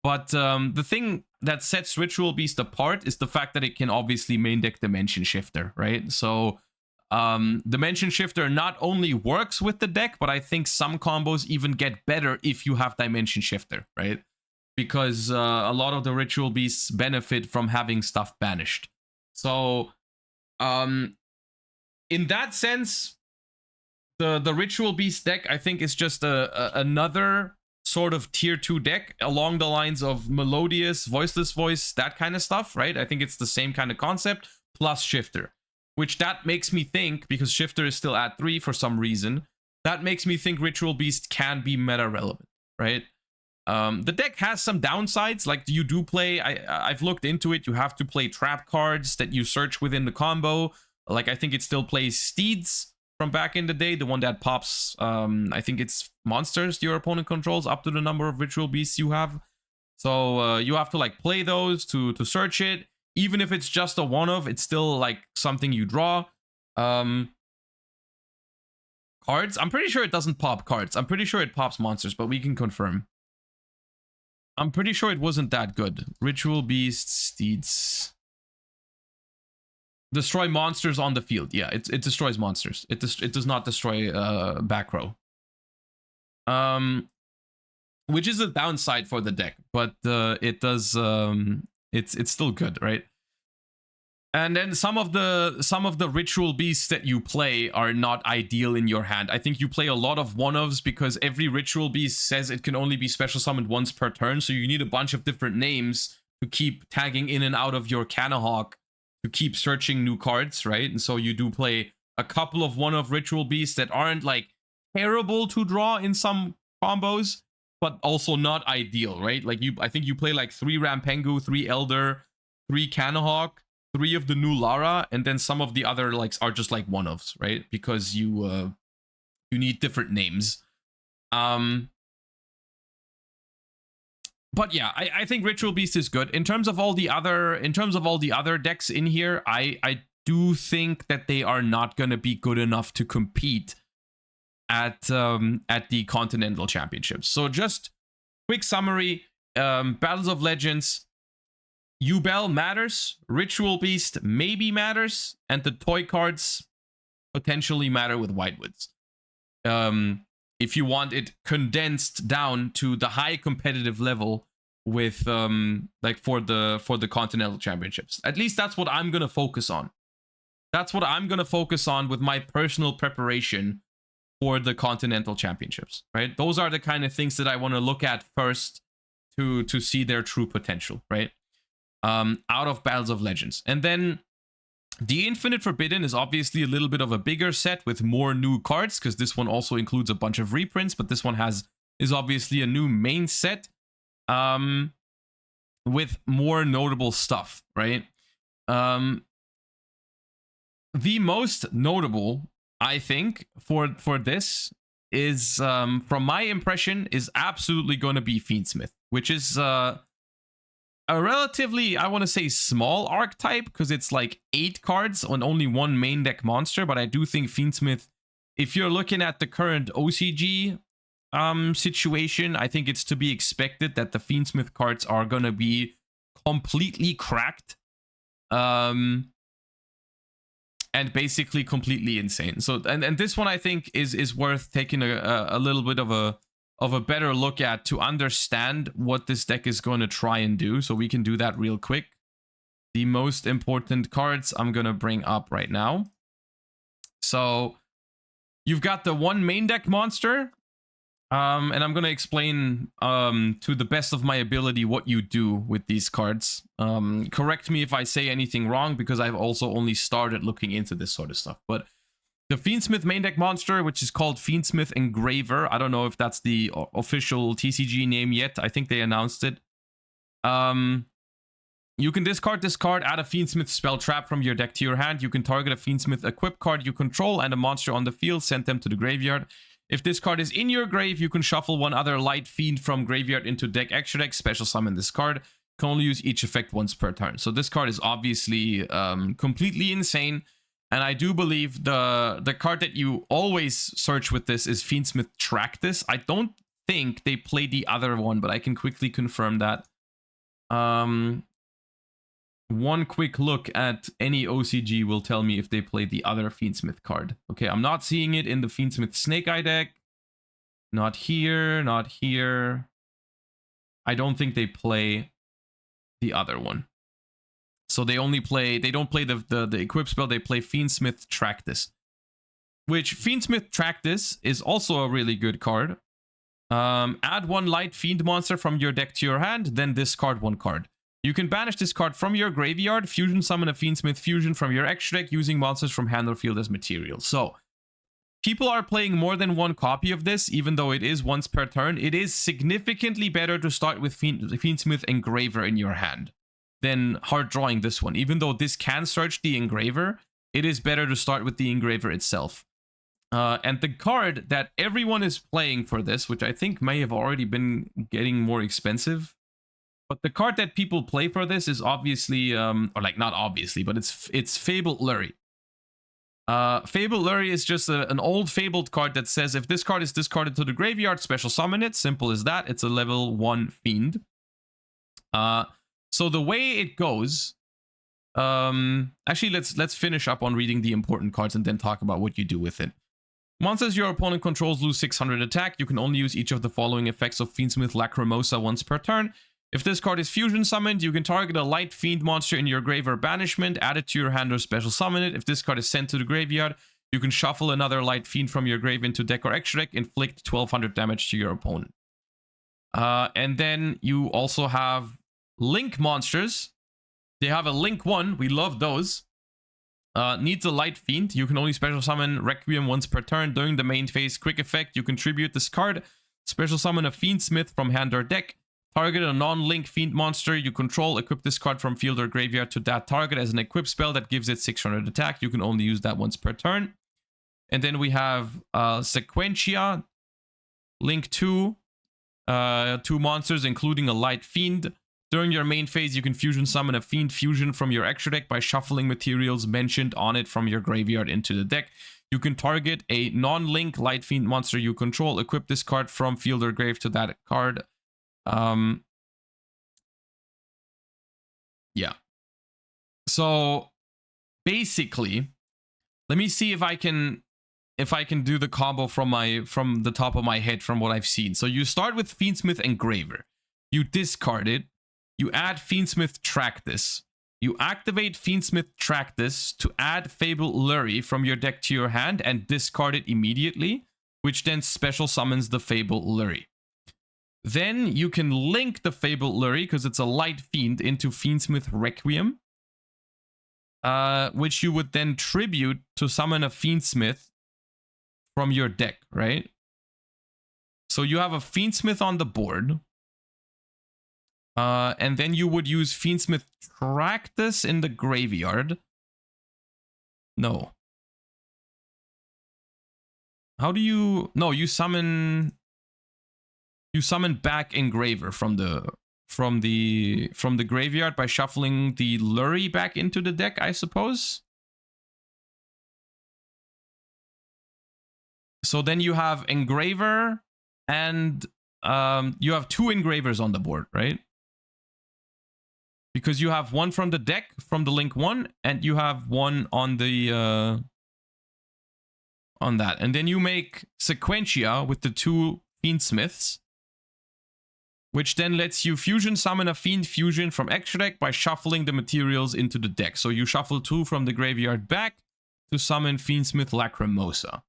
But the thing that sets Ritual Beast apart is the fact that it can obviously main deck Dimension Shifter, right? So Dimension Shifter not only works with the deck, but I think some combos even get better if you have Dimension Shifter, right? Because a lot of the Ritual Beasts benefit from having stuff banished. So, in that sense, the Ritual Beast deck, I think, is just another sort of tier 2 deck along the lines of Melodious, Voiceless Voice, that kind of stuff, right? I think it's the same kind of concept, plus Shifter. Which that makes me think, because Shifter is still at 3 for some reason, that makes me think Ritual Beast can be meta relevant, right? The deck has some downsides, like you do play, I've looked into it, you have to play trap cards that you search within the combo. Like I think it still plays Steeds from back in the day, the one that pops, I think it's monsters your opponent controls up to the number of Ritual Beasts you have. So you have to like play those to search it. Even if it's just a one-of, it's still like something you draw. Cards, I'm pretty sure it doesn't pop cards. I'm pretty sure it pops monsters, but we can confirm. I'm pretty sure it wasn't that good. Ritual Beasts, Steeds. Destroy monsters on the field. Yeah, it destroys monsters. It does not destroy back row. Which is a downside for the deck, but it does it's still good, right? And then some of the Ritual Beasts that you play are not ideal in your hand. I think you play a lot of one-ofs because every Ritual Beast says it can only be special summoned once per turn, so you need a bunch of different names to keep tagging in and out of your Canahawk to keep searching new cards, right? And so you do play a couple of one-off Ritual Beasts that aren't like terrible to draw in some combos, but also not ideal, right? Like I think you play like 3 Rampengu, 3 Elder, 3 Canahawk, 3 of the new Lara, and then some of the other likes are just like one-offs, right? Because you need different names. But yeah, I think Ritual Beast is good. In terms of all the other decks in here, I do think that they are not gonna be good enough to compete at the Continental Championships. So just quick summary, Battles of Legends, Yubel matters, Ritual Beast maybe matters, and the toy cards potentially matter with Whitewoods. If you want it condensed down to the high competitive level with like for the Continental Championships. At least that's what I'm gonna focus on. That's what I'm gonna focus on with my personal preparation for the Continental Championships, right? Those are the kind of things that I want to look at first to see their true potential, right? Out of Battles of Legends. And then the Infinite Forbidden is obviously a little bit of a bigger set with more new cards, because this one also includes a bunch of reprints, but this one is obviously a new main set with more notable stuff, right? The most notable, I think, for this is, from my impression, is absolutely going to be Fiendsmith, which is a relatively, I want to say, small archetype, because it's like 8 cards on only 1 main deck monster. But I do think Fiendsmith, if you're looking at the current OCG situation, I think it's to be expected that the Fiendsmith cards are going to be completely cracked. And basically completely insane. So, and this one I think is worth taking a little bit of a better look at to understand what this deck is going to try and do. So we can do that real quick. The most important cards I'm going to bring up right now. So you've got the 1 main deck monster. And I'm going to explain to the best of my ability what you do with these cards. Correct me if I say anything wrong, because I've also only started looking into this sort of stuff. But the Fiendsmith main deck monster, which is called Fiendsmith Engraver. I don't know if that's the official TCG name yet. I think they announced it. You can discard this card, add a Fiendsmith spell trap from your deck to your hand. You can target a Fiendsmith equip card you control and a monster on the field, send them to the graveyard. If this card is in your grave, you can shuffle 1 other Light Fiend from graveyard into deck extra deck, special summon this card. Can only use each effect once per turn. So this card is obviously completely insane. And I do believe the card that you always search with this is Fiendsmith Tractus. I don't think they play the other one, but I can quickly confirm that. one quick look at any OCG will tell me if they play the other Fiendsmith card. Okay, I'm not seeing it in the Fiendsmith Snake Eye deck. Not here, not here. I don't think they play the other one. So they don't play the equip spell, they play Fiendsmith Tractus. Which Fiendsmith Tractus is also a really good card. Add one light fiend monster from your deck to your hand, then discard one card. You can banish this card from your graveyard, fusion summon a Fiendsmith fusion from your extra deck using monsters from hand or field as material. So, people are playing more than one copy of this, even though it is once per turn. It is significantly better to start with Fiendsmith Engraver in your hand than hard drawing this one. Even though this can search the Engraver, it is better to start with the Engraver itself. And the card that everyone is playing for this, which I think may have already been getting more expensive, but the card that people play for this is obviously, or like not obviously, but it's Fabled Lurry. Fabled Lurry is just an old Fabled card that says if this card is discarded to the graveyard, special summon it. Simple as that. It's a level 1 fiend. So the way it goes, actually let's finish up on reading the important cards and then talk about what you do with it. Monsters your opponent controls lose 600 attack. You can only use each of the following effects of Fiendsmith Lacrimosa once per turn. If this card is fusion summoned, you can target a light fiend monster in your grave or banishment, add it to your hand or special summon it. If this card is sent to the graveyard, you can shuffle another light fiend from your grave into deck or extra deck, inflict 1200 damage to your opponent. And then you also have Link monsters. They have a Link 1, we love those. Needs a light fiend. You can only special summon Requiem once per turn. During the main phase, quick effect, you contribute this card. Special summon a Fiendsmith from hand or deck. Target a non-link fiend monster you control. Equip this card from field or graveyard to that target as an equip spell that gives it 600 attack. You can only use that once per turn. And then we have Sequentia. Link 2. 2 monsters, including a light fiend. During your main phase, you can fusion summon a fiend fusion from your extra deck by shuffling materials mentioned on it from your graveyard into the deck. You can target a non-link light fiend monster you control. Equip this card from field or grave to that card. Yeah. So basically, let me see if I can do the combo from the top of my head from what I've seen. So you start with Fiendsmith Engraver. You discard it. You add Fiendsmith Tractus. You activate Fiendsmith Tractus to add Fabled Lurry from your deck to your hand and discard it immediately, which then special summons the Fabled Lurry. Then you can link the Fabled Lurry, because it's a light fiend, into Fiendsmith Requiem, which you would then tribute to summon a Fiendsmith from your deck, right? So you have a Fiendsmith on the board. And then you would use Fiendsmith Tractus in the graveyard. No. How do you... No, you summon back Engraver from the graveyard by shuffling the Lurry back into the deck, I suppose. So then you have Engraver and you have 2 Engravers on the board, right? Because you have one from the deck, from the Link 1, and you have one on the on that. And then you make Sequentia with the 2 Fiendsmiths, which then lets you fusion summon a Fiend Fusion from extra deck by shuffling the materials into the deck. So you shuffle 2 from the graveyard back to summon Fiendsmith Lacrimosa,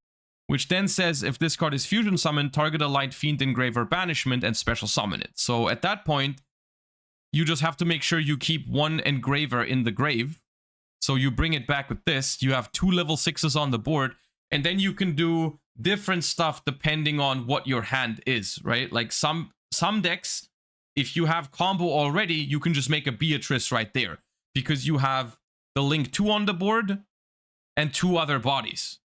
which then says if this card is fusion summoned, target a light fiend engraver banishment and special summon it. So at that point, you just have to make sure you keep 1 engraver in the grave. So you bring it back with this. You have 2 level 6s on the board, and then you can do different stuff depending on what your hand is, right? Like some decks, if you have combo already, you can just make a Beatrice right there because you have the Link 2 on the board and 2 other bodies,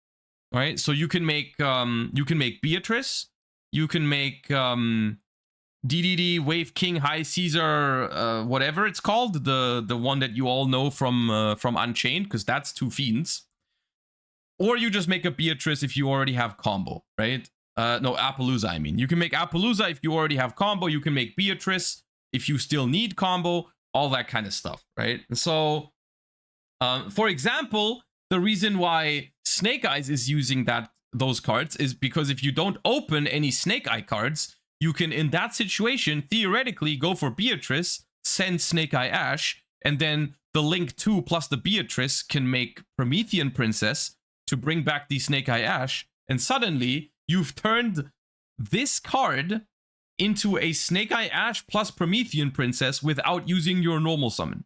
right? So you can make Beatrice, you can make DDD, Wave King, High Caesar, whatever it's called, the one that you all know from Unchained, because that's 2 fiends. Or you just make a Beatrice if you already have combo, right? No, Appaloosa, I mean. You can make Appaloosa if you already have combo. You can make Beatrice if you still need combo. all that kind of stuff, right? So, for example, the reason why Snake Eyes is using those cards is because if you don't open any Snake Eye cards, you can, in that situation, theoretically go for Beatrice, send Snake Eye Ash, and then the Link 2 plus the Beatrice can make Promethean Princess to bring back the Snake Eye Ash, and suddenly you've turned this card into a Snake Eye Ash plus Promethean Princess without using your normal summon.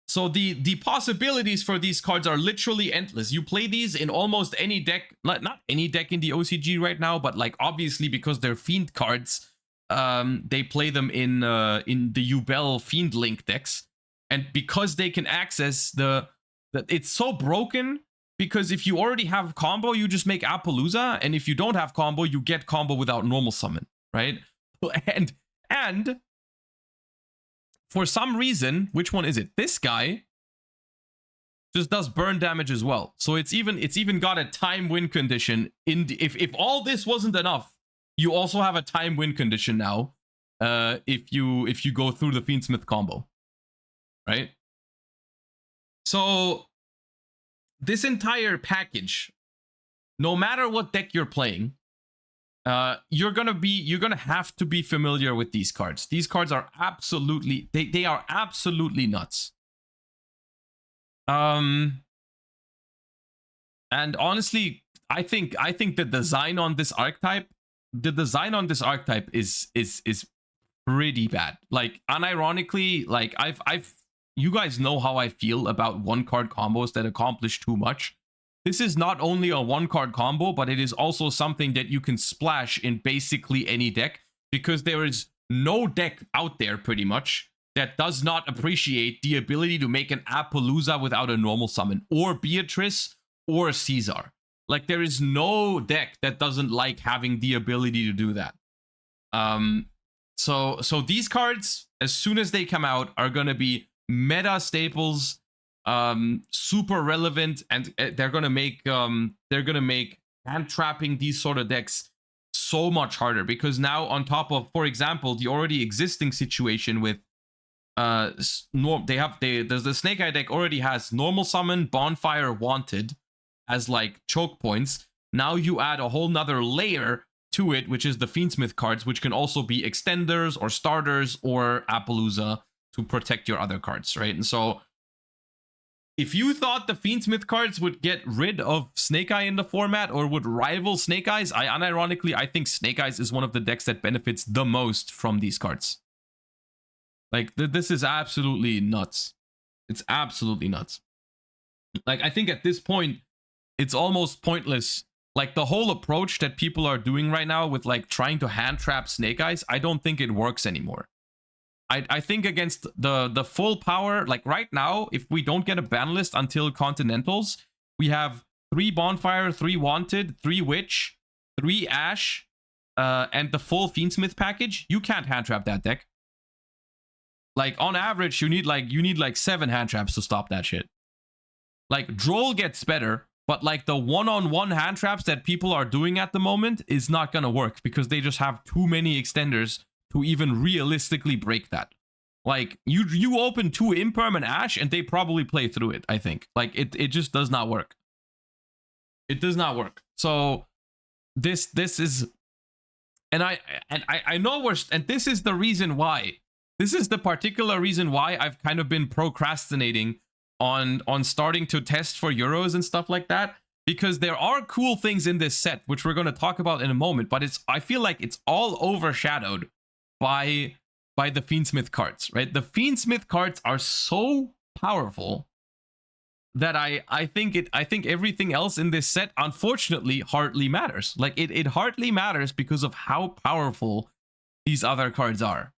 So the possibilities for these cards are literally endless. You play these in almost any deck, not any deck in the OCG right now, but like obviously because they're Fiend cards, they play them in the Yubel Fiend Link decks, and because they can access it's so broken because if you already have combo, you just make Appaloosa, and if you don't have combo, you get combo without normal summon, right? And for some reason, which one is it? This guy just does burn damage as well. So it's even got a time win condition. If all this wasn't enough, you also have a time win condition now. If you go through the Fiendsmith combo, right? So this entire package, no matter what deck you're playing, you're gonna have to be familiar with these cards. These cards are absolutely they are absolutely nuts. And honestly, I think the design on this archetype, is pretty bad. Like unironically, like you guys know how I feel about one card combos that accomplish too much. This is not only a one-card combo, but it is also something that you can splash in basically any deck, because there is no deck out there, pretty much, that does not appreciate the ability to make an Appaloosa without a normal summon, or Beatrice, or Caesar. Like, there is no deck that doesn't like having the ability to do that. So these cards, as soon as they come out, are going to be meta staples, super relevant, and they're gonna make hand trapping these sort of decks so much harder, because now, on top of, for example, the already existing situation with there's the Snake Eye deck already has normal summon, bonfire, wanted as like choke points. Now you add a whole nother layer to it, which is the Fiendsmith cards, which can also be extenders or starters or Appaloosa to protect your other cards, right? And so if you thought the Fiendsmith cards would get rid of Snake Eye in the format, or would rival Snake Eyes, unironically, I think Snake Eyes is one of the decks that benefits the most from these cards. Like, this is absolutely nuts. It's absolutely nuts. Like, I think at this point, it's almost pointless. Like, the whole approach that people are doing right now with, like, trying to hand trap Snake Eyes, I don't think it works anymore. I think against the full power, like right now, if we don't get a ban list until Continentals, we have 3 Bonfire, 3 Wanted, 3 Witch, 3 Ash, and the full Fiendsmith package. You can't hand trap that deck. Like, on average, you need like 7 hand traps to stop that shit. Like, Droll gets better, but like the one-on-one hand traps that people are doing at the moment is not gonna work, because they just have too many extenders to even realistically break that. Like, you open 2 Imperm and Ash, and they probably play through it, I think. Like, it just does not work. It does not work. So this is, and I know and this is the reason why. This is the particular reason why I've kind of been procrastinating on starting to test for Euros and stuff like that, because there are cool things in this set, which we're going to talk about in a moment, but I feel like it's all overshadowed by the Fiendsmith cards, right? The Fiendsmith cards are so powerful that I think everything else in this set, unfortunately, hardly matters. Like, it hardly matters because of how powerful these other cards are.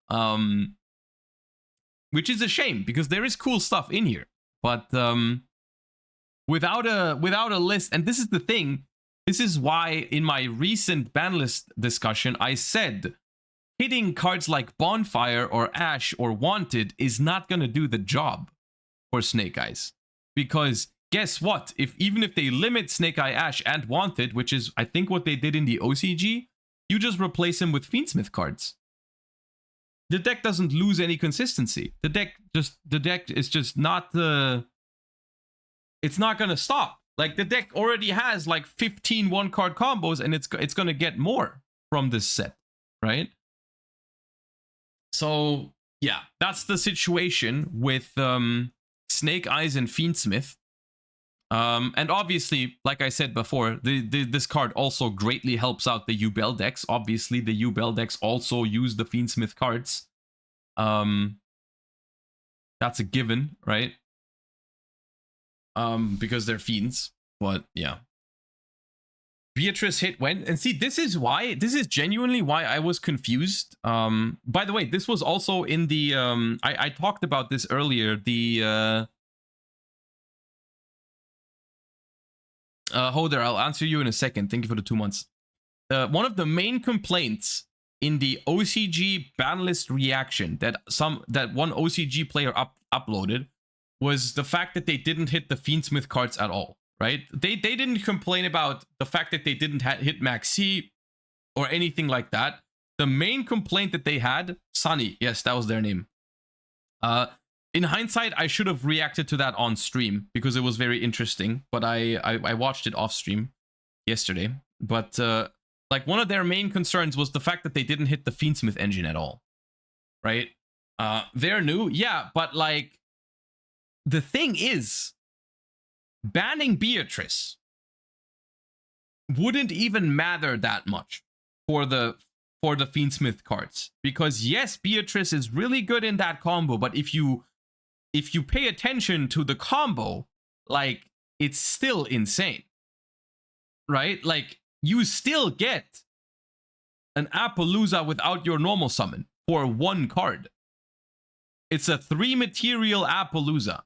Which is a shame, because there is cool stuff in here, but without a list, and this is the thing, this is why in my recent ban list discussion I said hitting cards like Bonfire or Ash or Wanted is not going to do the job for Snake Eyes. Because guess what? Even if they limit Snake Eye, Ash, and Wanted, which is I think what they did in the OCG, you just replace him with Fiendsmith cards. the deck doesn't lose any consistency. The deck is just not it's not gonna stop. Like, the deck already has like 15 one-card combos, and it's gonna get more from this set, right? So yeah, that's the situation with Snake Eyes and Fiendsmith. And obviously, like I said before, this card also greatly helps out the Yubel decks. Obviously, the Yubel decks also use the Fiendsmith cards. That's a given, right? Because they're fiends. But yeah. Beatrice hit when, and see, this is genuinely why I was confused. By the way, this was also in the I talked about this earlier, the Hoder, I'll answer you in a second. Thank you for the 2 months. One of the main complaints in the OCG Banlist reaction that one OCG player uploaded was the fact that they didn't hit the Fiendsmith cards at all, right? They didn't complain about the fact that they didn't hit Maxi or anything like that. The main complaint that they had, Sunny, yes, that was their name. In hindsight, I should have reacted to that on stream because it was very interesting, but I watched it off stream yesterday. But like, one of their main concerns was the fact that they didn't hit the Fiendsmith engine at all, right? They're new, yeah, but like, the thing is, banning Beatrice wouldn't even matter that much for the Fiendsmith cards, because yes, Beatrice is really good in that combo, but if you pay attention to the combo, like, it's still insane, right? Like, you still get an Appaloosa without your normal summon for 1 card. It's a 3 material Appaloosa.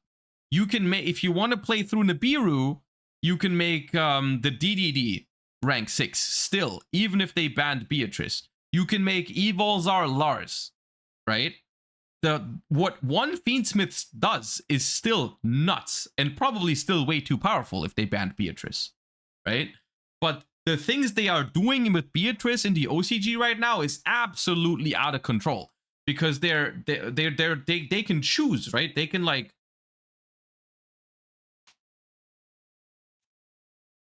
You can make, if you want to play through Nibiru, you can make the DDD rank 6 still, even if they banned Beatrice. You can make Evolzar Lars, right? What one Fiendsmith does is still nuts, and probably still way too powerful if they banned Beatrice, right? But the things they are doing with Beatrice in the OCG right now is absolutely out of control, because they can choose, right? They can, like,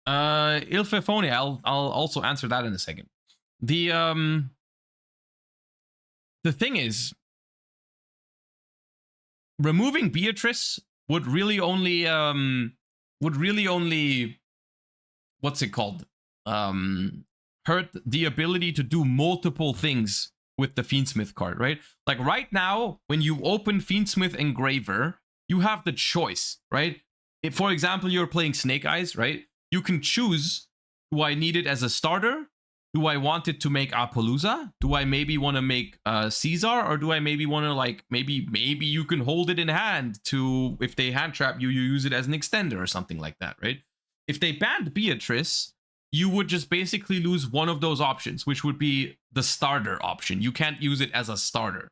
Ilfefone, I'll also answer that in a second. The thing is, removing Beatrice would really only what's it called? Hurt the ability to do multiple things with the Fiendsmith card, right? Like, right now, when you open Fiendsmith Engraver, you have the choice, right? If, for example, you're playing Snake Eyes, right? You can choose, do I need it as a starter? Do I want it to make Appaloosa? Do I maybe want to make Caesar? Or do I maybe want to, like, maybe you can hold it in hand to, if they hand trap you, you use it as an extender or something like that, right? If they banned Beatrice, you would just basically lose one of those options, which would be the starter option. You can't use it as a starter.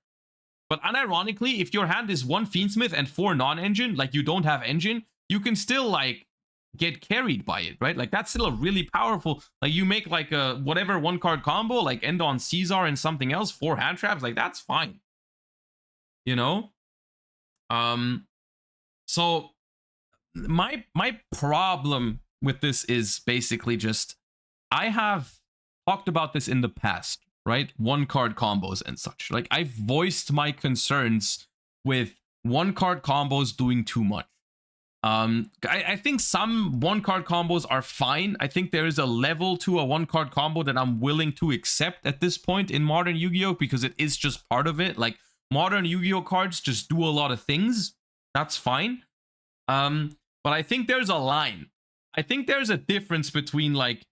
But unironically, if your hand is 1 Fiendsmith and 4 non-engine, like, you don't have engine, you can still, like, get carried by it, right? Like, that's still a really powerful, like, you make like a whatever 1-card combo, like end on Caesar and something else, 4 hand traps, like, that's fine, you know? So my problem with this is basically just, I have talked about this in the past, right? 1-card combos and such. Like, I've voiced my concerns with 1-card combos doing too much. I think some 1-card combos are fine. I think there is a level to a 1-card combo that I'm willing to accept at this point in modern Yu-Gi-Oh! Because it is just part of it. Like, modern Yu-Gi-Oh! Cards just do a lot of things. That's fine. But I think there's a line. I think there's a difference between, like,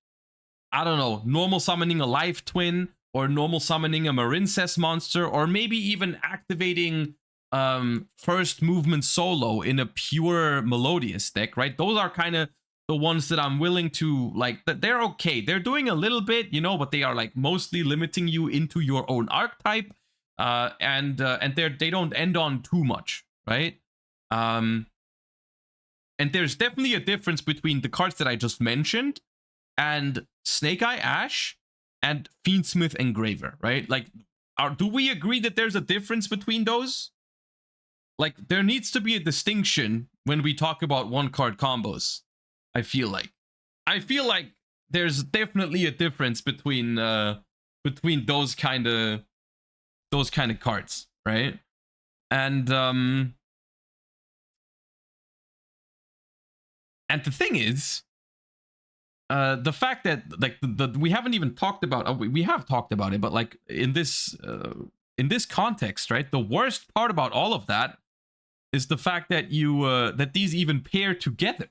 I don't know, normal summoning a Life Twin, or normal summoning a Marincess monster, or maybe even activating first movement solo in a pure Melodious deck, right? Those are kind of the ones that I'm willing to, like, that they're okay. They're doing a little bit, you know, but they are, like, mostly limiting you into your own archetype, and they don't end on too much, right? And there's definitely a difference between the cards that I just mentioned and Snake Eye Ash and Fiendsmith Engraver, right? Like, do we agree that there's a difference between those? Like, there needs to be a distinction when we talk about one card combos. I feel like there's definitely a difference between those kind of cards, right? And the thing is, the fact that like we haven't even talked about, we have talked about it, but like in this context, right? The worst part about all of that is the fact that that these even pair together.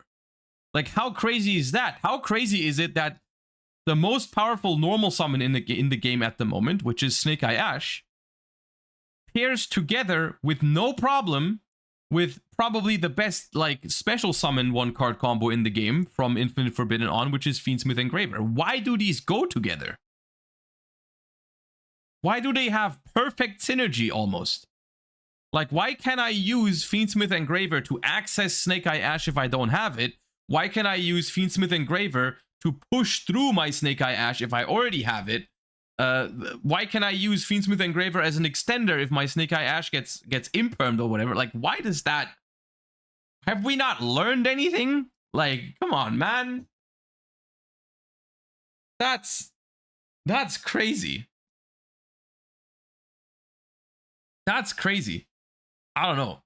Like, how crazy is that? How crazy is it that the most powerful normal summon in the game at the moment, which is Snake Eye Ash, pairs together with no problem with probably the best like special summon one card combo in the game from Infinite Forbidden on, which is Fiendsmith Engraver. Why do these go together? Why do they have perfect synergy almost? Like, why can't I use Fiendsmith Engraver to access Snake Eye Ash if I don't have it? Why can't I use Fiendsmith Engraver to push through my Snake Eye Ash if I already have it? Why can I use Fiendsmith Engraver as an extender if my Snake Eye Ash gets impermed or whatever? Like, why does that... Have we not learned anything? Like, come on, man. That's crazy. That's crazy. I don't know.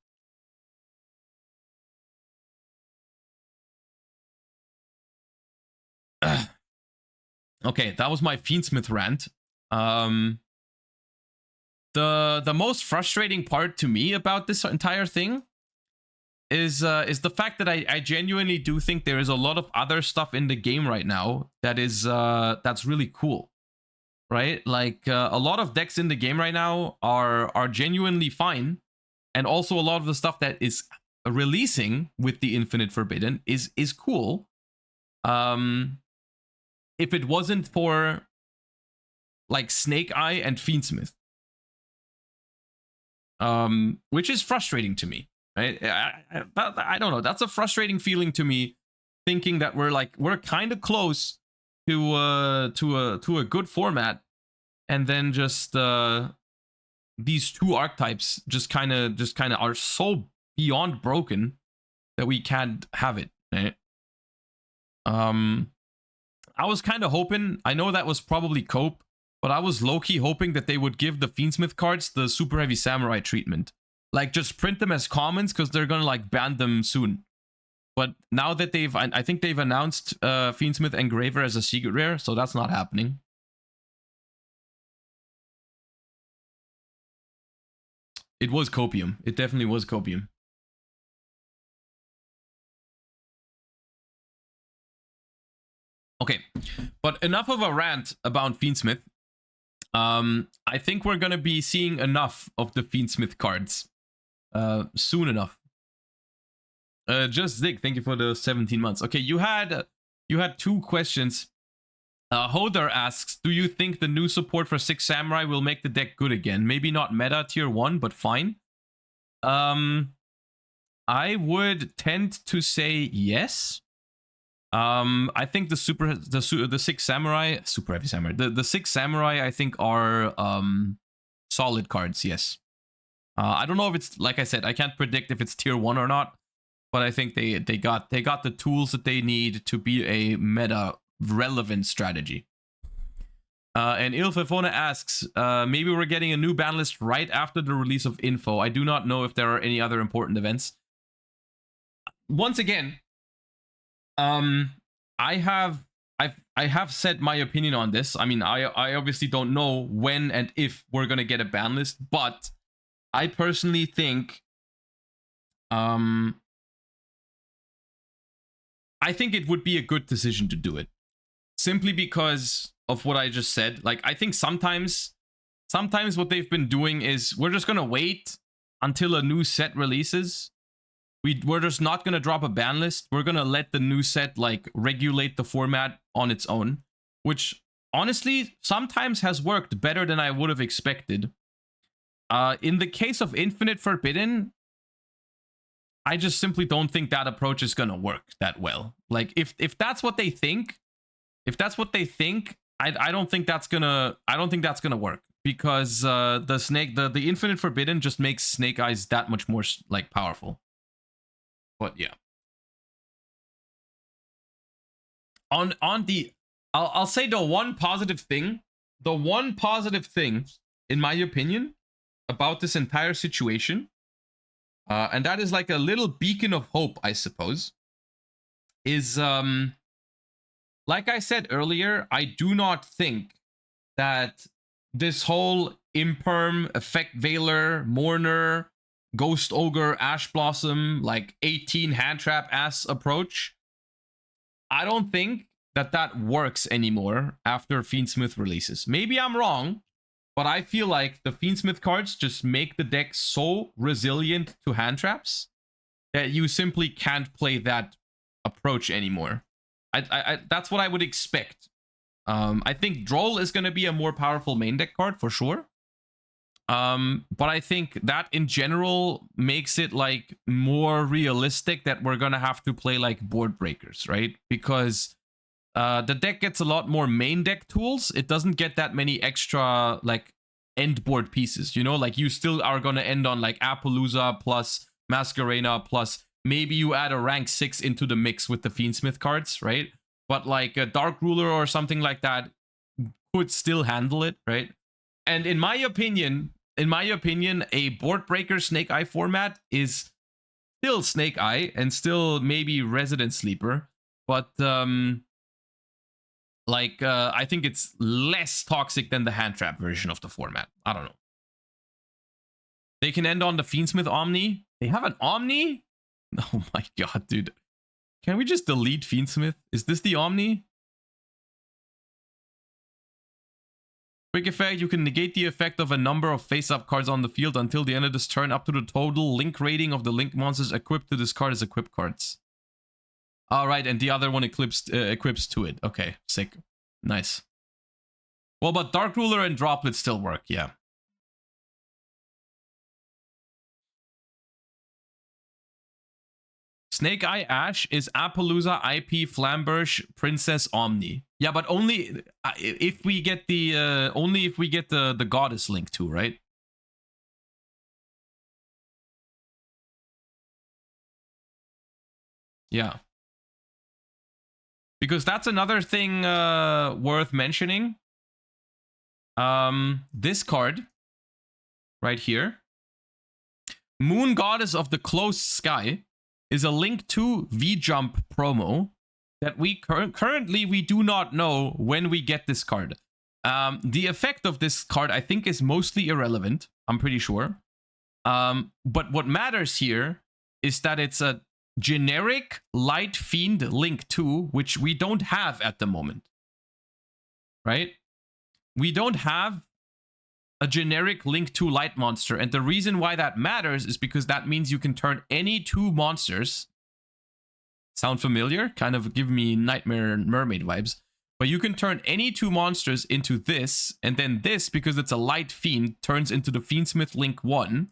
Okay, that was my Fiendsmith rant. The most frustrating part to me about this entire thing is the fact that I genuinely do think there is a lot of other stuff in the game right now that is that's really cool, right? Like a lot of decks in the game right now are genuinely fine, and also a lot of the stuff that is releasing with the Infinite Forbidden is cool. If it wasn't for like Snake Eye and Fiendsmith, which is frustrating to me, right? I don't know. That's a frustrating feeling to me, thinking that we're kind of close to a good format, and then just these two archetypes just kind of are so beyond broken that we can't have it, right? I was kind of hoping, I know that was probably cope, but I was low-key hoping that they would give the Fiendsmith cards the Super Heavy Samurai treatment. Like, just print them as commons, because they're gonna, like, ban them soon. But now that I think they've announced Fiendsmith Engraver as a secret rare, so that's not happening. It was copium. It definitely was copium. Okay, but enough of a rant about Fiendsmith. I think we're gonna be seeing enough of the Fiendsmith cards soon enough. Just Zig, thank you for the 17 months. Okay, you had two questions. Hodor asks, do you think the new support for 6 Samurai will make the deck good again? Maybe not meta tier 1, but fine. I would tend to say yes. I think the 6 Samurai, Super Heavy Samurai, the 6 Samurai I think are solid cards, yes. I don't know if it's, like I said, I can't predict if it's tier 1 or not, but I think they got the tools that they need to be a meta relevant strategy. And Ilfefona asks, maybe we're getting a new ban list right after the release of info. I do not know if there are any other important events. Once again, I have said my opinion on this. I mean, I obviously don't know when and if we're gonna get a ban list, but I personally think I think it would be a good decision to do it, simply because of what I just said. Like, I think sometimes what they've been doing is we're just gonna wait until a new set releases. We're just not gonna drop a ban list. We're gonna let the new set like regulate the format on its own, which honestly sometimes has worked better than I would have expected. In the case of Infinite Forbidden, I just simply don't think that approach is gonna work that well. Like, if that's what they think, I don't think that's gonna work. because the Infinite Forbidden just makes Snake Eyes that much more like powerful. But yeah. On the I'll say the one positive thing in my opinion about this entire situation, and that is like a little beacon of hope, I suppose, is like I said earlier, I do not think that this whole Imperm, Effect Veiler, Mourner, Ghost Ogre, Ash Blossom, like 18 hand trap ass approach, I don't think that works anymore after Fiendsmith releases. Maybe I'm wrong, but I feel like the Fiendsmith cards just make the deck so resilient to hand traps that you simply can't play that approach anymore. I that's what I would expect. I think Droll is going to be a more powerful main deck card for sure. But I think that in general makes it like more realistic that we're going to have to play like board breakers, right? Because the deck gets a lot more main deck tools. It doesn't get that many extra like end board pieces, you know? Like you still are going to end on like Appaloosa plus Masquerena plus maybe you add a rank 6 into the mix with the Fiendsmith cards, right? But like a Dark Ruler or something like that could still handle it, right? And in my opinion, a board breaker Snake Eye format is still Snake Eye and still maybe Resident Sleeper, but I think it's less toxic than the hand trap version of the format. I don't know. They can end on the Fiendsmith Omni. They have an Omni? Oh my god, dude. Can we just delete Fiendsmith? Is this the Omni? Quick effect, you can negate the effect of a number of face-up cards on the field until the end of this turn up to the total link rating of the link monsters equipped to this card as equip cards. Alright, and the other one equips to it. Okay, sick. Nice. Well, but Dark Ruler and Droplet still work, yeah. Snake Eye Ash is Appaloosa, IP, Flamberge, Princess, Omni. Yeah, but only if we get the Goddess link too, right? Yeah. Because that's another thing worth mentioning. This card right here, Moon Goddess of the Close Sky, is a Link 2 V-Jump promo that we currently we do not know when we get this card. The effect of this card I think is mostly irrelevant, I'm pretty sure. But what matters here is that it's a generic Light Fiend Link 2, which we don't have at the moment. Right? We don't have a generic Link 2 Light monster, and the reason why that matters is because that means you can turn any two monsters. Sound familiar? Kind of give me Nightmare Mermaid vibes. But you can turn any two monsters into this, and then this, because it's a Light Fiend, turns into the Fiendsmith Link 1,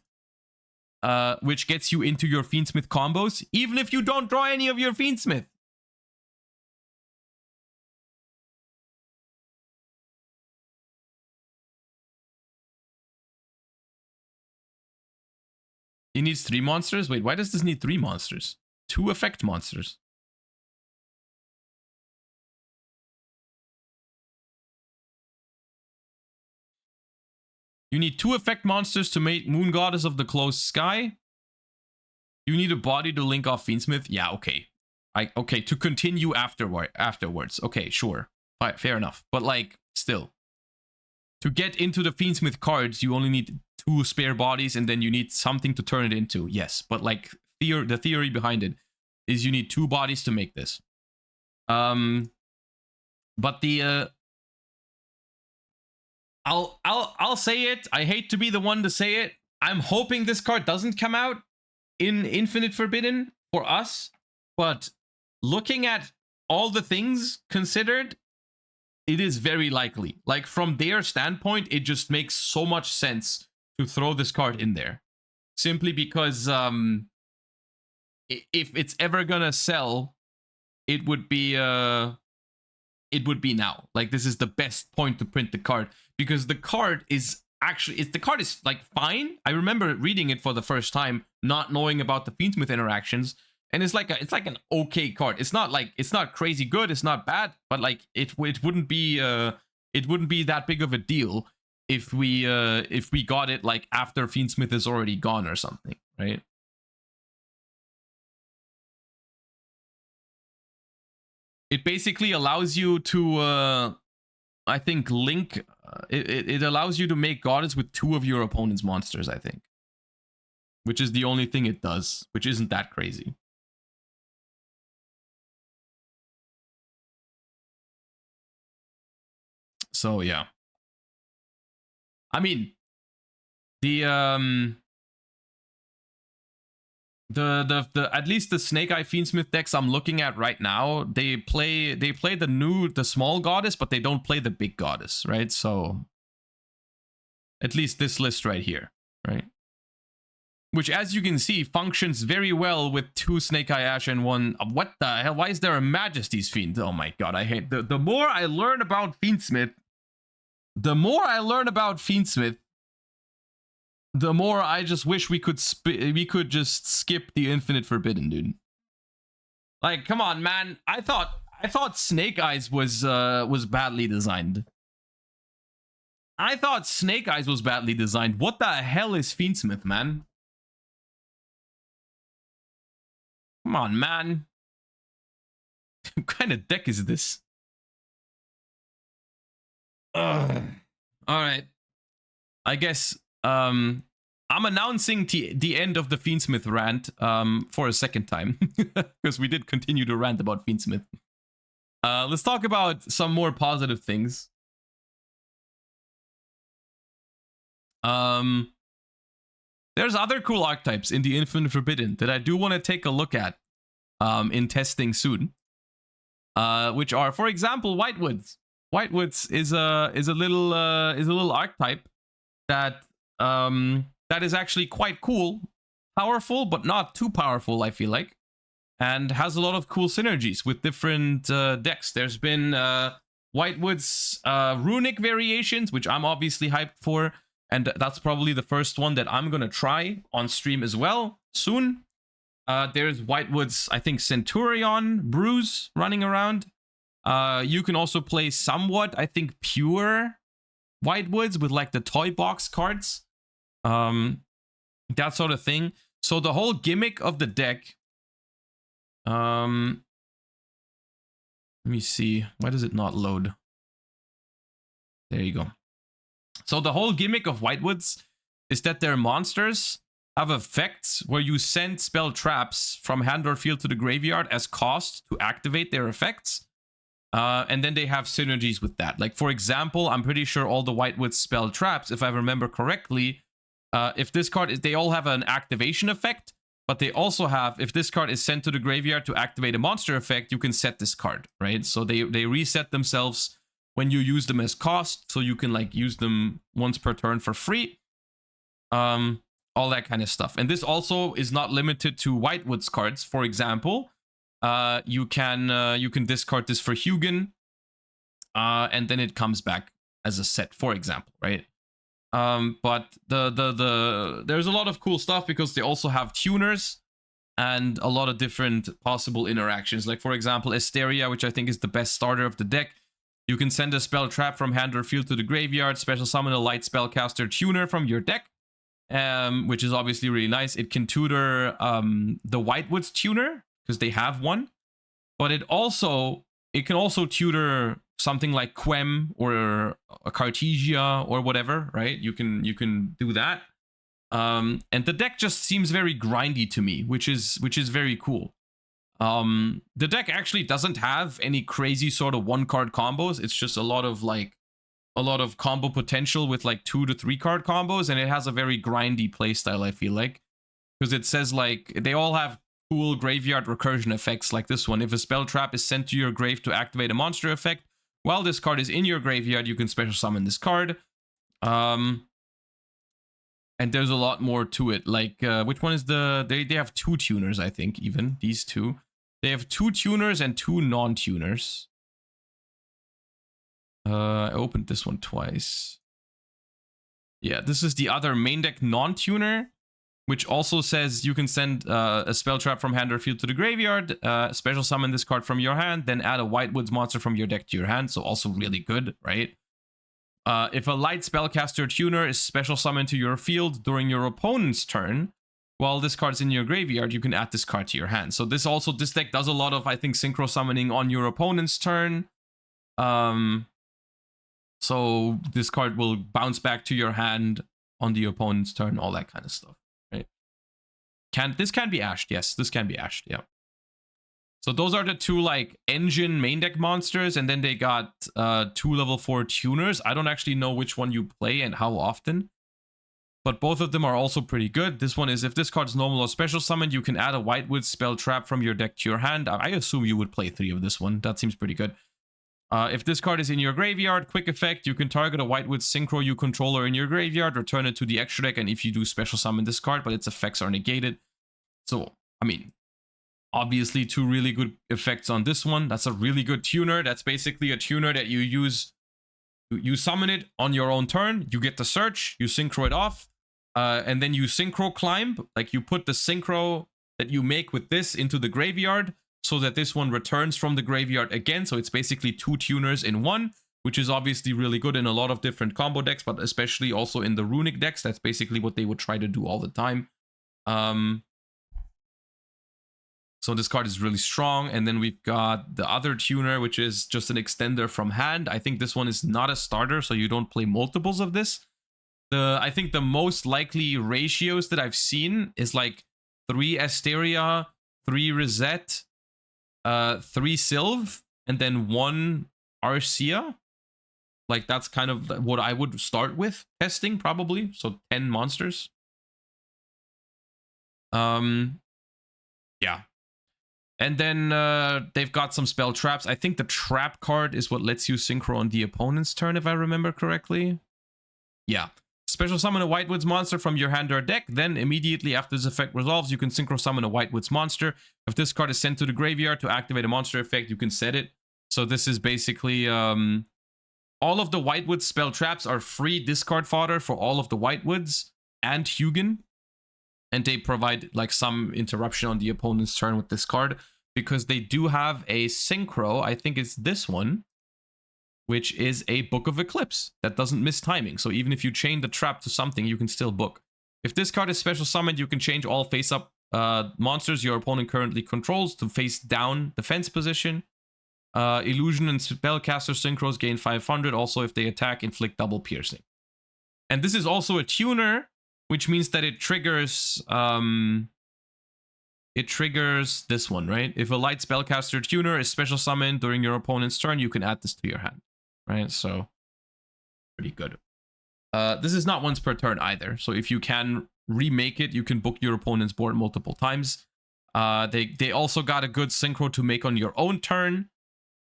which gets you into your Fiendsmith combos, even if you don't draw any of your Fiendsmith. He needs 3 monsters? Wait, why does this need 3 monsters? 2 effect monsters. You need 2 effect monsters to make Moon Goddess of the Close Sky. You need a body to link off Fiendsmith. Yeah, okay. Okay, to continue afterwards. Okay, sure. Fair enough. But like, still. To get into the Fiendsmith cards, you only need 2 spare bodies, and then you need something to turn it into. Yes, but like the theory behind it is you need 2 bodies to make this. But the I'll say it. I hate to be the one to say it. I'm hoping this card doesn't come out in Infinite Forbidden for us, but looking at all the things considered, it is very likely. Like from their standpoint, it just makes so much sense to throw this card in there. Simply because if it's ever gonna sell, it would be now. Like this is the best point to print the card, because the card is actually, the card is like fine. I remember reading it for the first time, not knowing about the Fiendsmith interactions, and it's like an okay card. It's not crazy good. It's not bad, but like it wouldn't be that big of a deal if we got it like after Fiendsmith is already gone or something, right? It basically allows you to, I think, link. It allows you to make goddess with 2 of your opponent's monsters, I think. Which is the only thing it does, which isn't that crazy. So, yeah. I mean, the at least the Snake Eye Fiendsmith decks I'm looking at right now, they play the small goddess, but they don't play the big goddess, right? So at least this list right here, right? Which, as you can see, functions very well with 2 Snake Eye Ash and 1. What the hell? Why is there a Majesty's Fiend? Oh my god, I hate the more I learn about Fiendsmith, the more I just wish we could just skip the Infinite Forbidden, dude. Like, come on, man. I thought Snake Eyes was badly designed. I thought Snake Eyes was badly designed. What the hell is Fiendsmith, man? Come on, man. What kind of deck is this? All right. I guess I'm announcing the end of the Fiendsmith rant for a second time because we did continue to rant about Fiendsmith. Let's talk about some more positive things. There's other cool archetypes in the Infinite Forbidden that I do want to take a look at in testing soon. Which are, for example, Whitewoods. Whitewoods is a little archetype that is actually quite cool, powerful, but not too powerful, I feel like, and has a lot of cool synergies with different decks. There's been Whitewoods runic variations, which I'm obviously hyped for, and that's probably the first one that I'm gonna try on stream as well soon. There's Whitewoods, I think, Centurion Bruise running around. You can also play somewhat, I think, pure Whitewoods with like the toy box cards. That sort of thing. So the whole gimmick of the deck. Let me see. Why does it not load? There you go. So the whole gimmick of Whitewoods is that their monsters have effects where you send spell traps from hand or field to the graveyard as cost to activate their effects. And then they have synergies with that. Like, for example, I'm pretty sure all the Whitewoods spell traps, if I remember correctly, if this card is, they all have an activation effect, but they also have, if this card is sent to the graveyard to activate a monster effect, you can set this card, right? So they reset themselves when you use them as cost, so you can like use them once per turn for free. All that kind of stuff. And this also is not limited to Whitewoods cards. For example, you can discard this for Hugin, and then it comes back as a set, for example, right? But there's a lot of cool stuff because they also have tuners and a lot of different possible interactions. Like, for example, Esteria, which I think is the best starter of the deck. You can send a spell trap from hand or field to the graveyard, special summon a light spellcaster tuner from your deck, which is obviously really nice. It can tutor the Whitewoods tuner because they have one, but it can also tutor something like Quem or a Cartesia or whatever, right? You can do that. And the deck just seems very grindy to me, which is very cool. The deck actually doesn't have any crazy sort of 1-card combos. It's just a lot of combo potential with like 2 to 3 card combos, and it has a very grindy playstyle, I feel like, because it says like they all have cool graveyard recursion effects like this one. If a spell trap is sent to your grave to activate a monster effect, while this card is in your graveyard, you can special summon this card. And there's a lot more to it. Like, which one is they have 2 tuners, I think, even these 2. They have 2 tuners and 2 non-tuners. I opened this one twice. Yeah, this is the other main deck non-tuner, which also says you can send a spell trap from hand or field to the graveyard, special summon this card from your hand, then add a Whitewoods monster from your deck to your hand. So also really good, right? If a light spellcaster tuner is special summoned to your field during your opponent's turn, while this card's in your graveyard, you can add this card to your hand. So this deck does a lot of, I think, synchro summoning on your opponent's turn. So this card will bounce back to your hand on the opponent's turn, all that kind of stuff, right? This can be ashed, yes, this can be ashed, yeah. So those are the two like engine main deck monsters, and then they got 2 level 4 tuners. I don't actually know which one you play and how often, but both of them are also pretty good. This one is if this card's normal or special summoned, you can add a Whitewood spell trap from your deck to your hand. I assume you would play 3 of this one. That seems pretty good. If this card is in your graveyard, quick effect, you can target a Whitewood Synchro you controller in your graveyard, return it to the extra deck, and if you do special summon this card, but its effects are negated. So, I mean, obviously 2 really good effects on this one. That's a really good tuner. That's basically a tuner that you use. You summon it on your own turn, you get the search, you synchro it off, and then you synchro climb. Like you put the synchro that you make with this into the graveyard, so that this one returns from the graveyard again. So it's basically 2 tuners in one, which is obviously really good in a lot of different combo decks, but especially also in the runic decks. That's basically what they would try to do all the time. So this card is really strong. And then we've got the other tuner, which is just an extender from hand. I think this one is not a starter, so you don't play multiples of this. I think the most likely ratios that I've seen is like 3 Asteria, 3 Reset, 3 Sylve, and then 1 Arcia. Like that's kind of what I would start with testing, probably. So 10 monsters. Yeah. And then they've got some spell traps. I think the trap card is what lets you synchro on the opponent's turn, if I remember correctly. Yeah. Special summon a Whitewoods monster from your hand or deck. Then immediately after this effect resolves, you can synchro summon a Whitewoods monster. If this card is sent to the graveyard to activate a monster effect, you can set it. So this is basically all of the Whitewoods spell traps are free discard fodder for all of the Whitewoods and Hugin. And they provide like some interruption on the opponent's turn with this card, because they do have a synchro. I think it's this one, which is a Book of Eclipse that doesn't miss timing. So even if you chain the trap to something, you can still book. If this card is special summoned, you can change all face-up monsters your opponent currently controls to face-down defense position. Illusion and Spellcaster Synchros gain 500. Also, if they attack, inflict double piercing. And this is also a tuner, which means that it triggers this one, right? If a light spellcaster tuner is special summoned during your opponent's turn, you can add this to your hand, right? So pretty good. This is not once per turn either. So if you can remake it, you can book your opponent's board multiple times. They also got a good synchro to make on your own turn,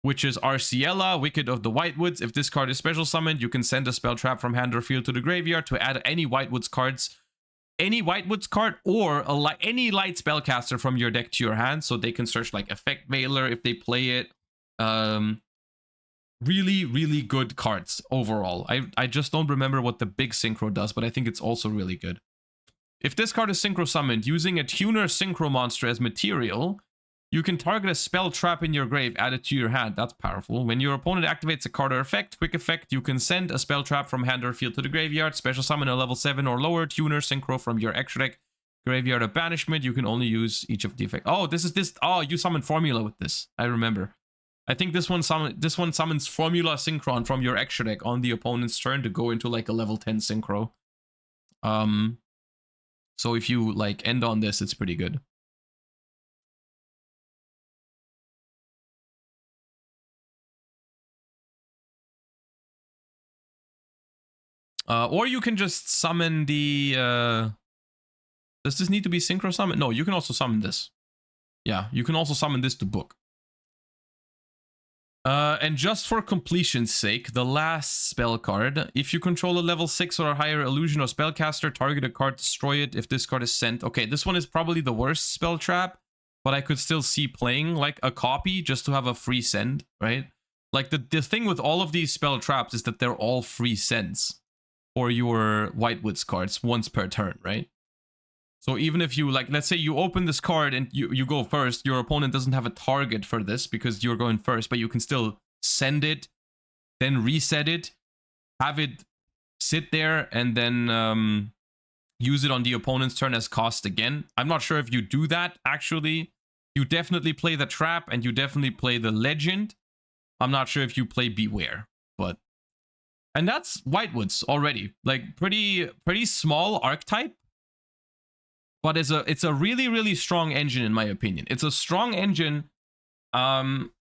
which is Arciella, Wicked of the Whitewoods. If this card is special summoned, you can send a spell trap from hand or field to the graveyard to add any Whitewoods cards, any Whitewoods card, or any light spellcaster from your deck to your hand, so they can search like Effect Veiler if they play it. Really, really good cards overall. I just don't remember what the big synchro does, but I think it's also really good. If this card is synchro summoned using a tuner synchro monster as material, you can target a spell trap in your grave, add it to your hand. That's powerful. When your opponent activates a card or effect, quick effect, you can send a spell trap from hand or field to the graveyard, special summon a level 7 or lower tuner synchro from your extra deck, graveyard of banishment. You can only use each of the effects. Oh, oh, you summon Formula with this. I remember. I think this one summons Formula Synchron from your extra deck on the opponent's turn to go into like a level 10 synchro. So if you like end on this, it's pretty good. Or you can just summon the... does this need to be synchro summon? No, you can also summon this. Yeah, you can also summon this to book. And just for completion's sake, the last spell card. If you control a level 6 or higher illusion or spellcaster, target a card, destroy it. If this card is sent... Okay, this one is probably the worst spell trap, but I could still see playing like a copy just to have a free send, right? Like the thing with all of these spell traps is that they're all free sends. for your Whitewoods cards once per turn, right? So even if you, like, let's say you open this card and you go first, your opponent doesn't have a target for this because you're going first, but you can still send it, then reset it, have it sit there, and then use it on the opponent's turn as cost again. I'm not sure if you do that, actually. You definitely play the trap, and you definitely play the legend. I'm not sure if you play Beware, but... And that's Whitewoods already. Like, pretty small archetype. But it's a really, really strong engine, in my opinion. It's a strong engine that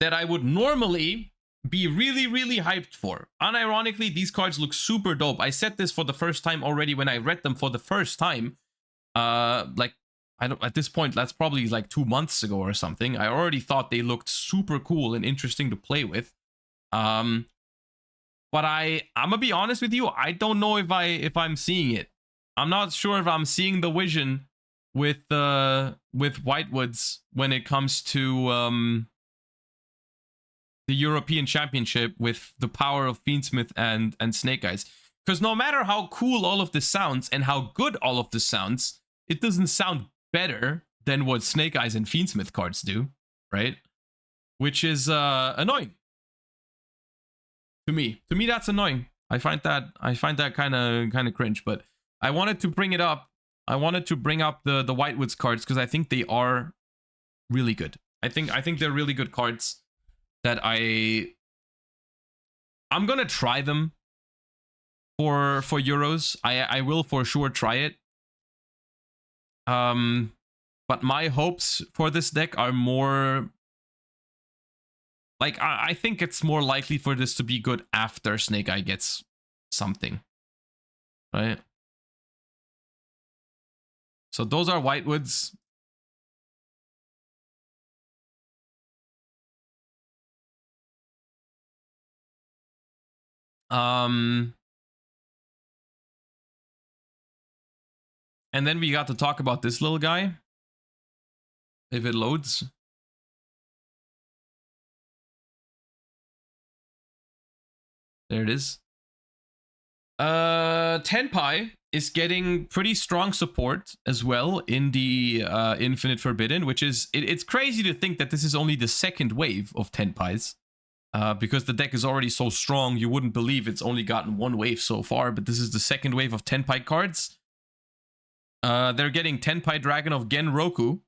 I would normally be really, really hyped for. Unironically, these cards look super dope. I said this for the first time already when I read them for the first time. Like, I don't, at this point, that's probably like 2 months ago or something. I already thought they looked super cool and interesting to play with. But I'm gonna be honest with you, I don't know if I'm seeing it. I'm not sure if I'm seeing the vision with Whitewoods when it comes to the European Championship with the power of Fiendsmith and Snake Eyes. Because no matter how cool all of this sounds and how good all of this sounds, it doesn't sound better than what Snake Eyes and Fiendsmith cards do, right? Which is annoying. To me, that's annoying. I find that kind of cringe, but I wanted to bring it up. I wanted to bring up the Whitewoods cards because I think they are really good. I think they're really good cards that I'm gonna try them for Euros. I will for sure try it. But my hopes for this deck are more like I think it's more likely for this to be good after Snake Eye gets something, right? So those are Whitewoods. And then we got to talk about this little guy. If it loads. There it is. Tenpai is getting pretty strong support as well in the Infinite Forbidden, which is... It's crazy to think that this is only the second wave of Tenpais. Because the deck is already so strong, you wouldn't believe it's only gotten one wave so far, but this is the second wave of Tenpai cards. They're getting Tenpai Dragon of Genroku,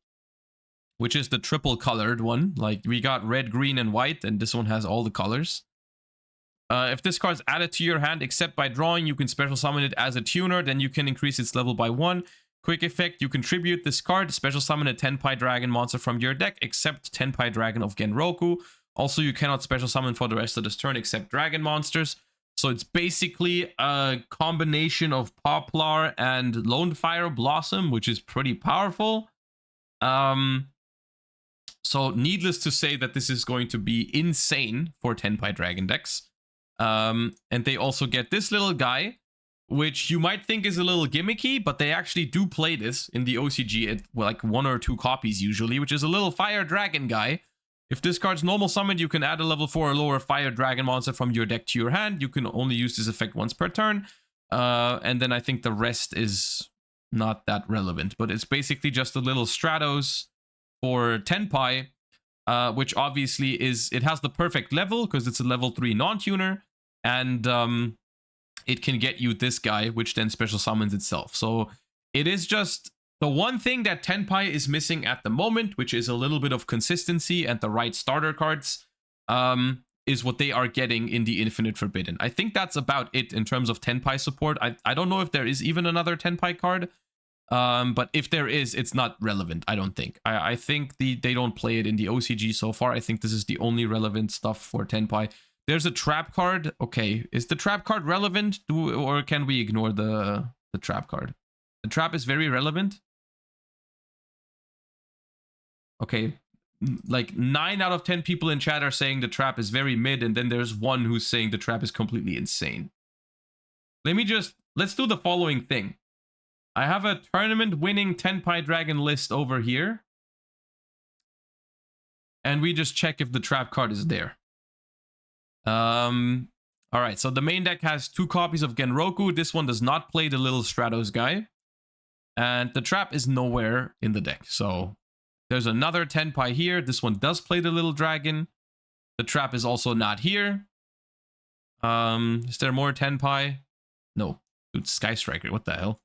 which is the triple colored one. Like, we got red, green, and white, and this one has all the colors. If this card's added to your hand, except by drawing, you can special summon it as a tuner, then you can increase its level by 1. Quick effect, you contribute this card, special summon a Tenpai Dragon monster from your deck, except Tenpai Dragon of Genroku. Also, you cannot special summon for the rest of this turn except dragon monsters. So it's basically a combination of Poplar and Lonefire Blossom, which is pretty powerful. So needless to say that this is going to be insane for Tenpai Dragon decks. And they also get this little guy, which you might think is a little gimmicky, but they actually do play this in the OCG at like 1 or 2 copies usually, which is a little fire dragon guy. If this card's normal summoned, you can add a level 4 or lower fire dragon monster from your deck to your hand. You can only use this effect once per turn. And then I think the rest is not that relevant, but it's basically just a little Stratos for Tenpai, which obviously it has the perfect level because it's a level 3 non-tuner, and it can get you this guy, which then special summons itself. So it is just the one thing that Tenpai is missing at the moment, which is a little bit of consistency and the right starter cards, is what they are getting in the Infinite Forbidden. I think that's about it in terms of Tenpai support. I don't know if there is even another Tenpai card, but if there is, it's not relevant, I don't think. I think they don't play it in the OCG so far. I think this is the only relevant stuff for Tenpai. There's a trap card. Okay, is the trap card relevant? Or can we ignore the trap card? The trap is very relevant. Okay, like 9 out of 10 people in chat are saying the trap is very mid, and then there's one who's saying the trap is completely insane. Let's do the following thing. I have a tournament winning Tenpai Dragon list over here. And we just check if the trap card is there. All right, so the main deck has 2 copies of Genroku. This one does not play the little Stratos guy. And the trap is nowhere in the deck. So there's another Tenpai here. This one does play the little dragon. The trap is also not here. Is there more Tenpai? No. Dude, Sky Striker, what the hell?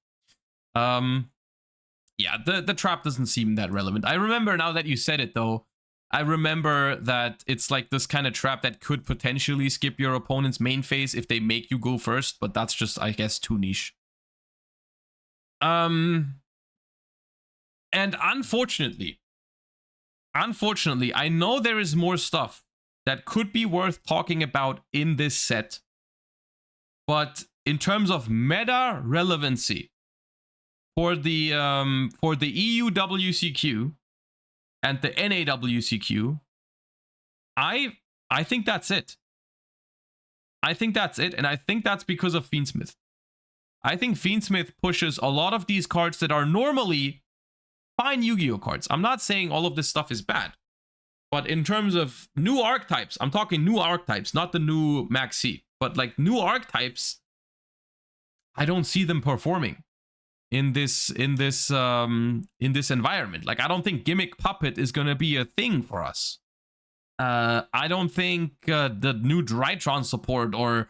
Yeah, the trap doesn't seem that relevant. I remember, now that you said it though, I remember that it's like this kind of trap that could potentially skip your opponent's main phase if they make you go first, but that's just, I guess, too niche. And unfortunately, I know there is more stuff that could be worth talking about in this set, but in terms of meta relevancy for the EU WCQ and the NA WCQ, I think that's it. I think that's it, and I think that's because of Fiendsmith. I think Fiendsmith pushes a lot of these cards that are normally fine Yu-Gi-Oh cards. I'm not saying all of this stuff is bad, but in terms of new archetypes, I'm talking new archetypes, not the new Maxi, but like new archetypes, I don't see them performing in this environment. Like, I don't think Gimmick Puppet is gonna be a thing for us. I don't think the new Drytron support or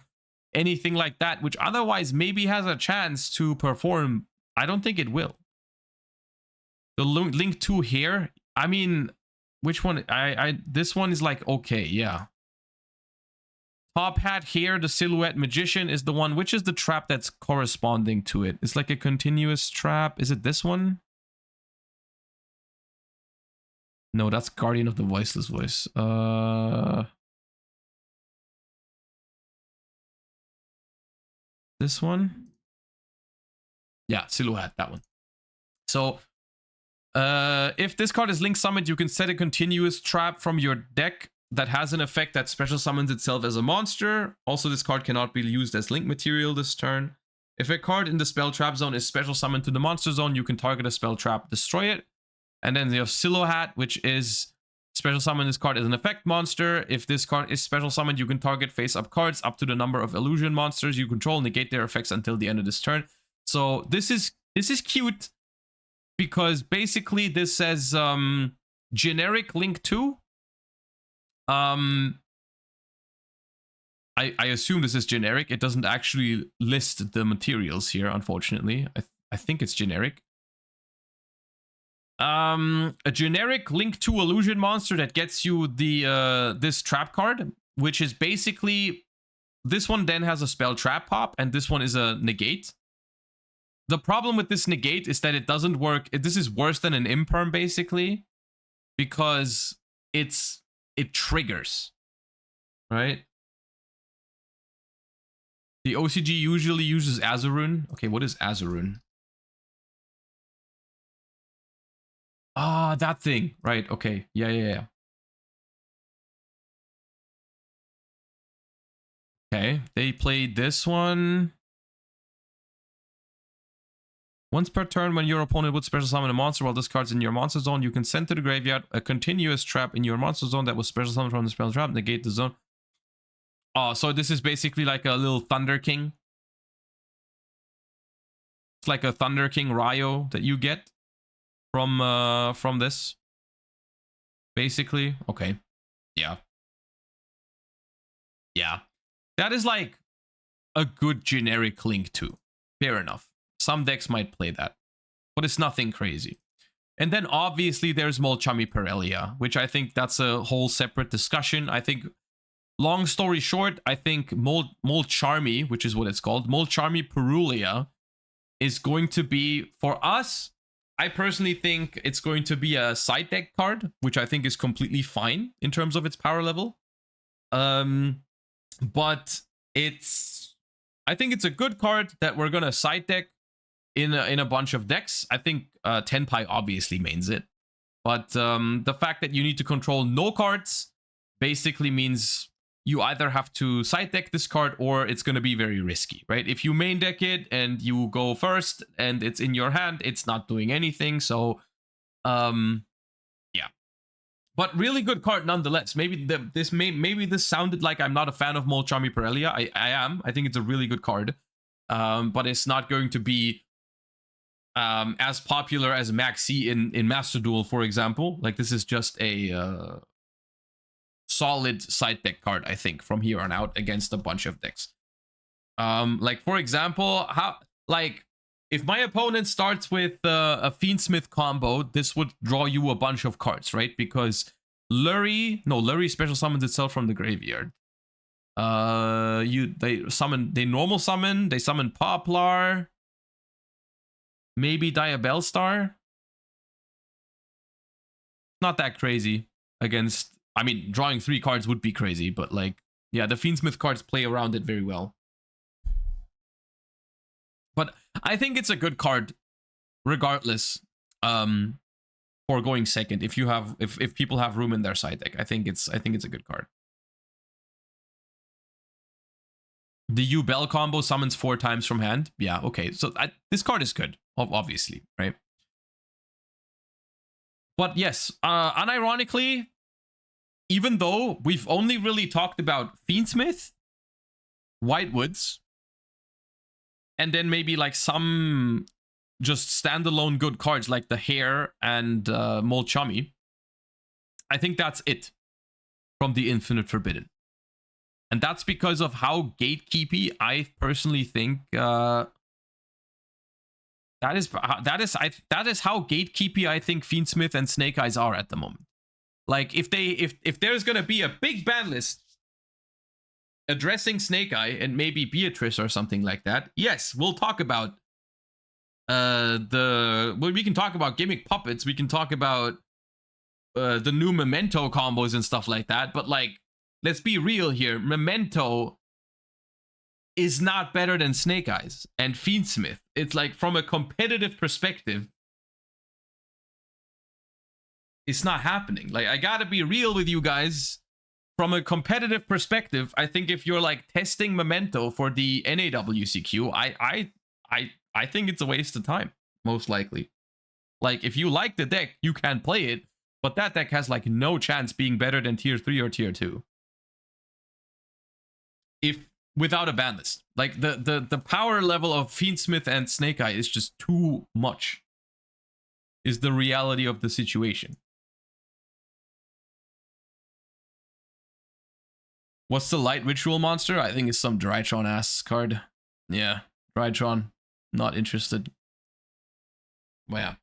anything like that, which otherwise maybe has a chance to perform, I don't think it will. The Link 2 here, I mean, which one? This one is like, okay, yeah. Top hat here, the Silhouette Magician is the one. Which is the trap that's corresponding to it? It's like a continuous trap. Is it this one? No, that's Guardian of the Voiceless Voice. This one? Yeah, Silhouette, that one. So, if this card is Link Summoned, you can set a continuous trap from your deck that has an effect that special summons itself as a monster. Also, this card cannot be used as Link material this turn. If a card in the spell trap zone is special summoned to the monster zone, you can target a spell trap, destroy it. And then you have Silhouette, which is special summon this card as an effect monster. If this card is special summoned, you can target face-up cards up to the number of illusion monsters you control, negate their effects until the end of this turn. So this is cute, because basically this says generic Link 2. I assume this is generic. It doesn't actually list the materials here, unfortunately. I think it's generic. A generic Link 2 illusion monster that gets you the this trap card, which is basically, this one then has a spell trap pop, and this one is a negate. The problem with this negate is that it doesn't work. This is worse than an imperm, basically, because it triggers, right? The OCG usually uses Azurune. Okay, what is Azurune? Ah, that thing. Right, okay. Yeah. Okay, they played this one. Once per turn, when your opponent would special summon a monster while this card's in your monster zone, you can send to the graveyard a continuous trap in your monster zone that was special summoned from the spell trap, negate the zone. Oh, so this is basically like a little Thunder King. It's like a Thunder King Ryo that you get from this. Basically. Okay. Yeah. Yeah. That is like a good generic Link 2. Fair enough. Some decks might play that, but it's nothing crazy. And then obviously there's Molchami Perelia, which I think that's a whole separate discussion. I think, long story short, I think Molcharmi, which is what it's called, Molchami Perulia, is going to be, for us, I personally think it's going to be a side deck card, which I think is completely fine in terms of its power level. But I think it's a good card that we're gonna side deck in a bunch of decks. I think Tenpai obviously mains it, but the fact that you need to control no cards basically means you either have to side deck this card or it's going to be very risky, right? If you main deck it and you go first and it's in your hand, it's not doing anything. So yeah, But really good card nonetheless. Maybe this sounded like I'm not a fan of Molchami Pirellia. I am. I think it's a really good card. But it's not going to be as popular as Maxi in Master Duel, for example. Like, this is just a solid side deck card, I think, from here on out against a bunch of decks. Like, for example, if my opponent starts with a Fiendsmith combo, this would draw you a bunch of cards, right? Because Lurie special summons itself from the graveyard. They normal summon, they summon Poplar, maybe Diabellstar. Not that crazy against, I mean, drawing 3 cards would be crazy, but like, yeah, the Fiendsmith cards play around it very well. But I think it's a good card regardless, for going second. If people have room in their side deck, I think it's a good card. The Yubel combo summons 4 times from hand. Yeah, okay. So this card is good, obviously, right? But yes, unironically, even though we've only really talked about Fiendsmith, Whitewoods, and then maybe like some just standalone good cards like the Hare and Molchami, I think that's it from the Infinite Forbidden. And that's because of how gatekeepy I personally think that is how gatekeepy I think Fiendsmith and Snake Eyes are at the moment. Like, if there's gonna be a big ban list addressing Snake Eye and maybe Beatrice or something like that, yes, we'll talk about we can talk about gimmick puppets, we can talk about the new Memento combos and stuff like that, but like, let's be real here. Memento is not better than Snake Eyes and Fiendsmith. It's like, from a competitive perspective, it's not happening. Like, I gotta be real with you guys. From a competitive perspective, I think if you're like testing Memento for the NAWCQ, I think it's a waste of time, most likely. Like, if you like the deck, you can play it, but that deck has like no chance being better than tier 3 or tier 2. If without a ban list. Like, the power level of Fiendsmith and Snake Eye is just too much, is the reality of the situation. What's the light ritual monster? I think it's some Drytron ass card. Yeah, Drytron. Not interested. Well, yeah.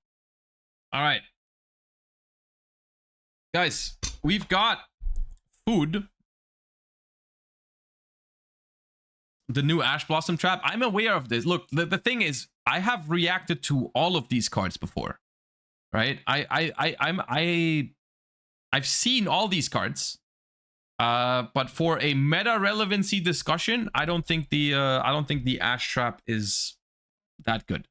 All right. Guys, we've got food. The new Ash Blossom Trap. I'm aware of this. Look, the thing is, I have reacted to all of these cards before, right? I've seen all these cards. But for a meta relevancy discussion, I don't think the Ash Trap is that good.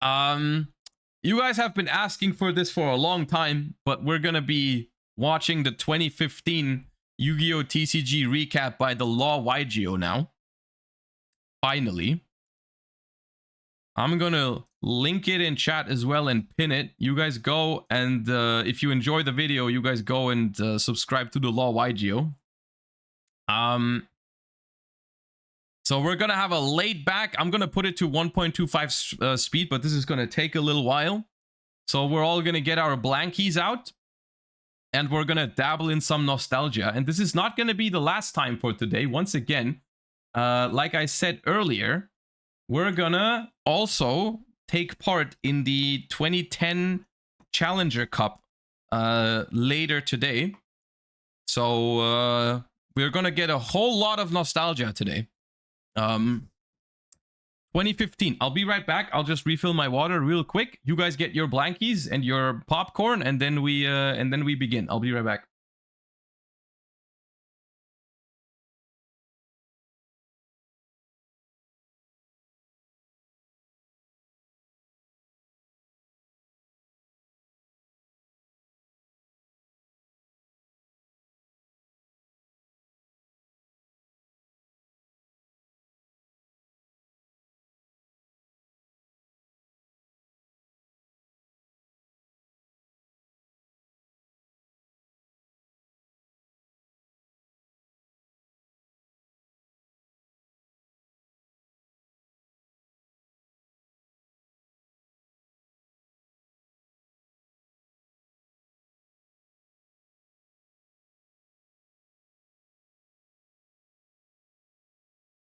You guys have been asking for this for a long time, but we're gonna be watching the 2015 Yu-Gi-Oh! TCG recap by the Law YGO now. Finally. I'm gonna link it in chat as well and pin it. You guys go and if you enjoy the video, you guys go and subscribe to the Law YGO. So we're gonna have a laid back. I'm gonna put it to 1.25 speed, but this is gonna take a little while. So we're all gonna get our blankies out, and we're gonna dabble in some nostalgia. And this is not gonna be the last time for today. Once again, like I said earlier, we're gonna also take part in the 2010 Challenger Cup later today. So we're gonna get a whole lot of nostalgia today. 2015. I'll be right back. I'll just refill my water real quick. You guys get your blankies and your popcorn, and then we begin. I'll be right back.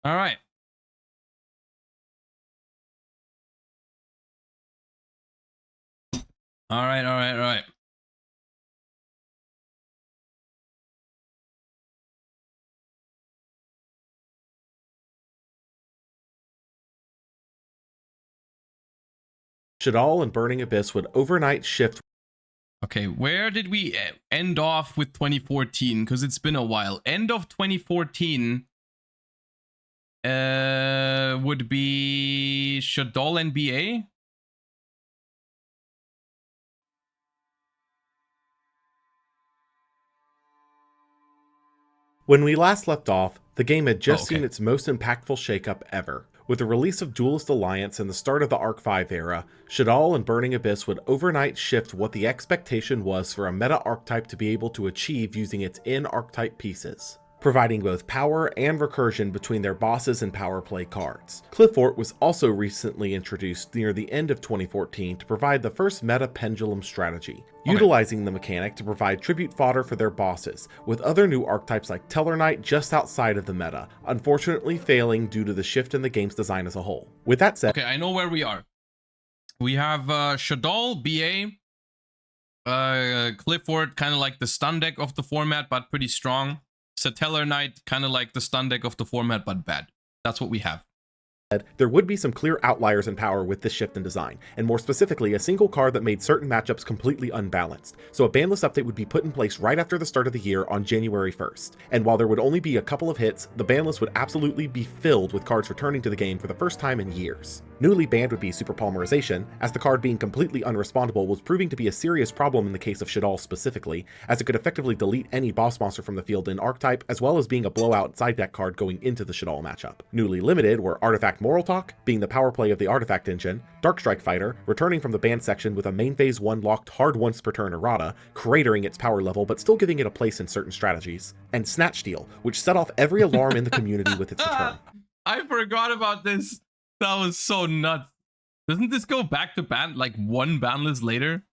All right. All right, all right, all right. Shadal and Burning Abyss would overnight shift. Okay, where did we end off with 2014? Because it's been a while. End of 2014 would be Shadal and BA. When we last left off, the game had just okay. seen its most impactful shakeup ever. With the release of Duelist Alliance and the start of the Arc 5 era, Shadal and Burning Abyss would overnight shift what the expectation was for a meta archetype to be able to achieve using its in-archetype pieces, providing both power and recursion between their bosses and power play cards. Cliffort was also recently introduced near the end of 2014 to provide the first meta pendulum strategy, utilizing the mechanic to provide tribute fodder for their bosses, with other new archetypes like Teller Knight just outside of the meta, unfortunately failing due to the shift in the game's design as a whole. With that said, Okay, I know where we are. We have Shadal, BA, Clifford, kind of like the stun deck of the format, but pretty strong. Satellar Knight, kind of like the stun deck of the format, but bad. That's what we have. there would be some clear outliers in power with this shift in design, and more specifically, a single card that made certain matchups completely unbalanced, so a Banlist update would be put in place right after the start of the year on January 1st, and while there would only be a couple of hits, the Banlist would absolutely be filled with cards returning to the game for the first time in years. Newly banned would be Super Polymerization, as the card being completely unrespondable was proving to be a serious problem in the case of Shadal specifically, as it could effectively delete any boss monster from the field in Archetype, as well as being a blowout side deck card going into the Shadal matchup. Newly limited were Artifact Moral Talk, being the power play of the Artifact engine, Darkstrike Fighter, returning from the banned section with a main phase 1 locked hard once per turn errata, cratering its power level but still giving it a place in certain strategies, and Snatch Steal, which set off every alarm in the community with its return. I forgot about this. That was so nuts. Doesn't this go back to ban, like one ban list later?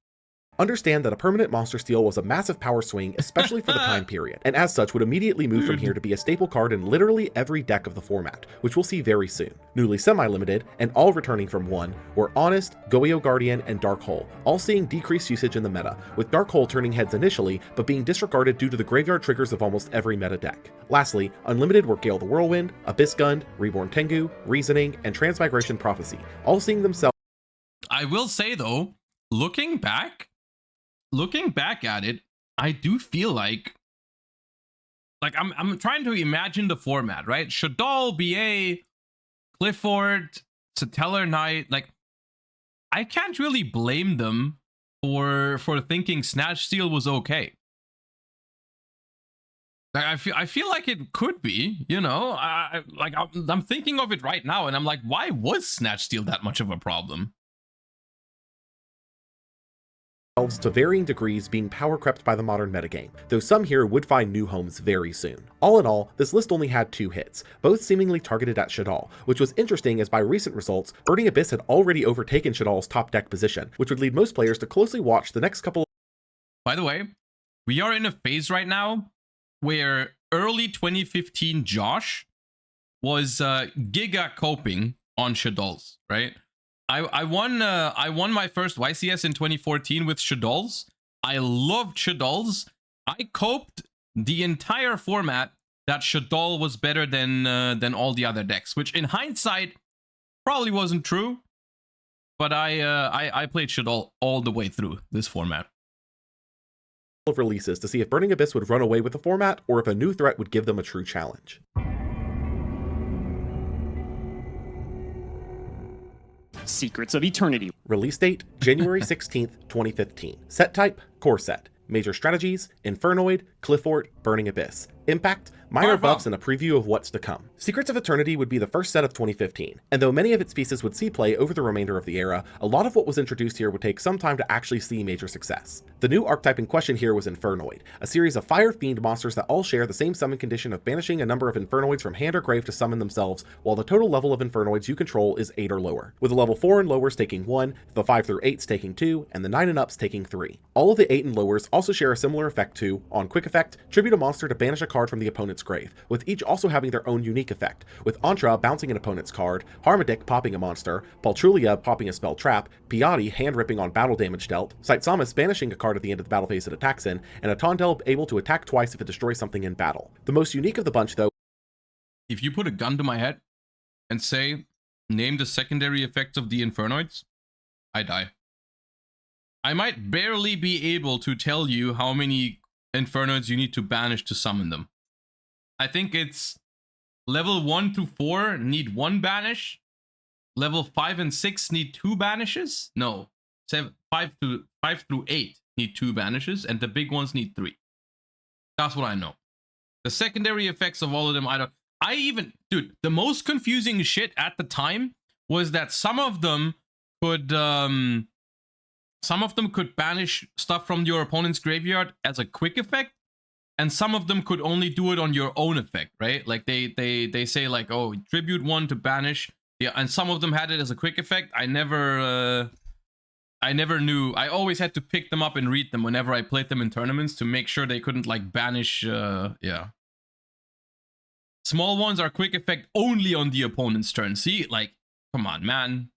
Understand that a permanent monster steal was a massive power swing, especially for the time period, and as such would immediately move from here to be a staple card in literally every deck of the format, which we'll see very soon. Newly semi-limited, and all returning from 1, were Honest, Yugioh Guardian, and Dark Hole, all seeing decreased usage in the meta, with Dark Hole turning heads initially, but being disregarded due to the graveyard triggers of almost every meta deck. Lastly, unlimited were Gale the Whirlwind, Abyss Gund, Reborn Tengu, Reasoning, and Transmigration Prophecy, all seeing themselves. I will say though, looking back at it, I do feel like I'm trying to imagine the format, right? Shadal, BA, Clifford, Satellar Knight, like I can't really blame them for thinking Snatch Steal was okay. Like, I feel like it could be, you know. I'm thinking of it right now, and I'm like, why was Snatch Steal that much of a problem? To varying degrees being power crept by the modern metagame, though some here would find new homes very soon. All in all, this list only had 2 hits, both seemingly targeted at Shadal, which was interesting as by recent results, Burning Abyss had already overtaken Shadal's top deck position, which would lead most players to closely watch the next couple. By the way, we are in a phase right now where early 2015 Josh was giga coping on Shadals, right? I won my first YCS in 2014 with Shadals. I loved Shadals. I coped the entire format that Shadal was better than all the other decks, which in hindsight probably wasn't true. But I played Shadal all the way through this format. Of releases to see if Burning Abyss would run away with the format or if a new threat would give them a true challenge. Secrets of Eternity. Release date, January 16th, 2015. Set type, core set. Major strategies, Infernoid, Cliffort, Burning Abyss. Impact, minor buffs and a preview of what's to come. Secrets of Eternity would be the first set of 2015, and though many of its pieces would see play over the remainder of the era, a lot of what was introduced here would take some time to actually see major success. The new archetype in question here was Infernoid, a series of Fire Fiend monsters that all share the same summon condition of banishing a number of Infernoids from hand or grave to summon themselves, while the total level of Infernoids you control is 8 or lower, with the level 4 and lowers taking 1, the 5 through 8s taking 2, and the 9 and ups taking 3. All of the 8 and lowers also share a similar effect to, on quick effect, tribute a monster to banish a card from the opponent's grave, with each also having their own unique effect, with Antra bouncing an opponent's card, Harmadic popping a monster, Paltrulia popping a spell trap, Piatti hand-ripping on battle damage dealt, Saitsamus banishing a card at the end of the battle phase it attacks in, and a Tondel able to attack twice if it destroys something in battle. The most unique of the bunch, though... If you put a gun to my head and say, name the secondary effects of the Infernoids, I die. I might barely be able to tell you how many Infernoids you need to banish to summon them. I think it's level 1 through 4 need 1 banish. Level 5 and 6 need 2 banishes. No, 5 through 8 need 2 banishes, and the big ones need 3. That's what I know. The secondary effects of all of them, dude, the most confusing shit at the time was that some of them could banish stuff from your opponent's graveyard as a quick effect, and some of them could only do it on your own effect, right? Like they say like, oh, tribute 1 to banish. Yeah, and some of them had it as a quick effect. I never knew. I always had to pick them up and read them whenever I played them in tournaments to make sure they couldn't like banish, yeah. Small ones are quick effect only on the opponent's turn. See, like, come on, man.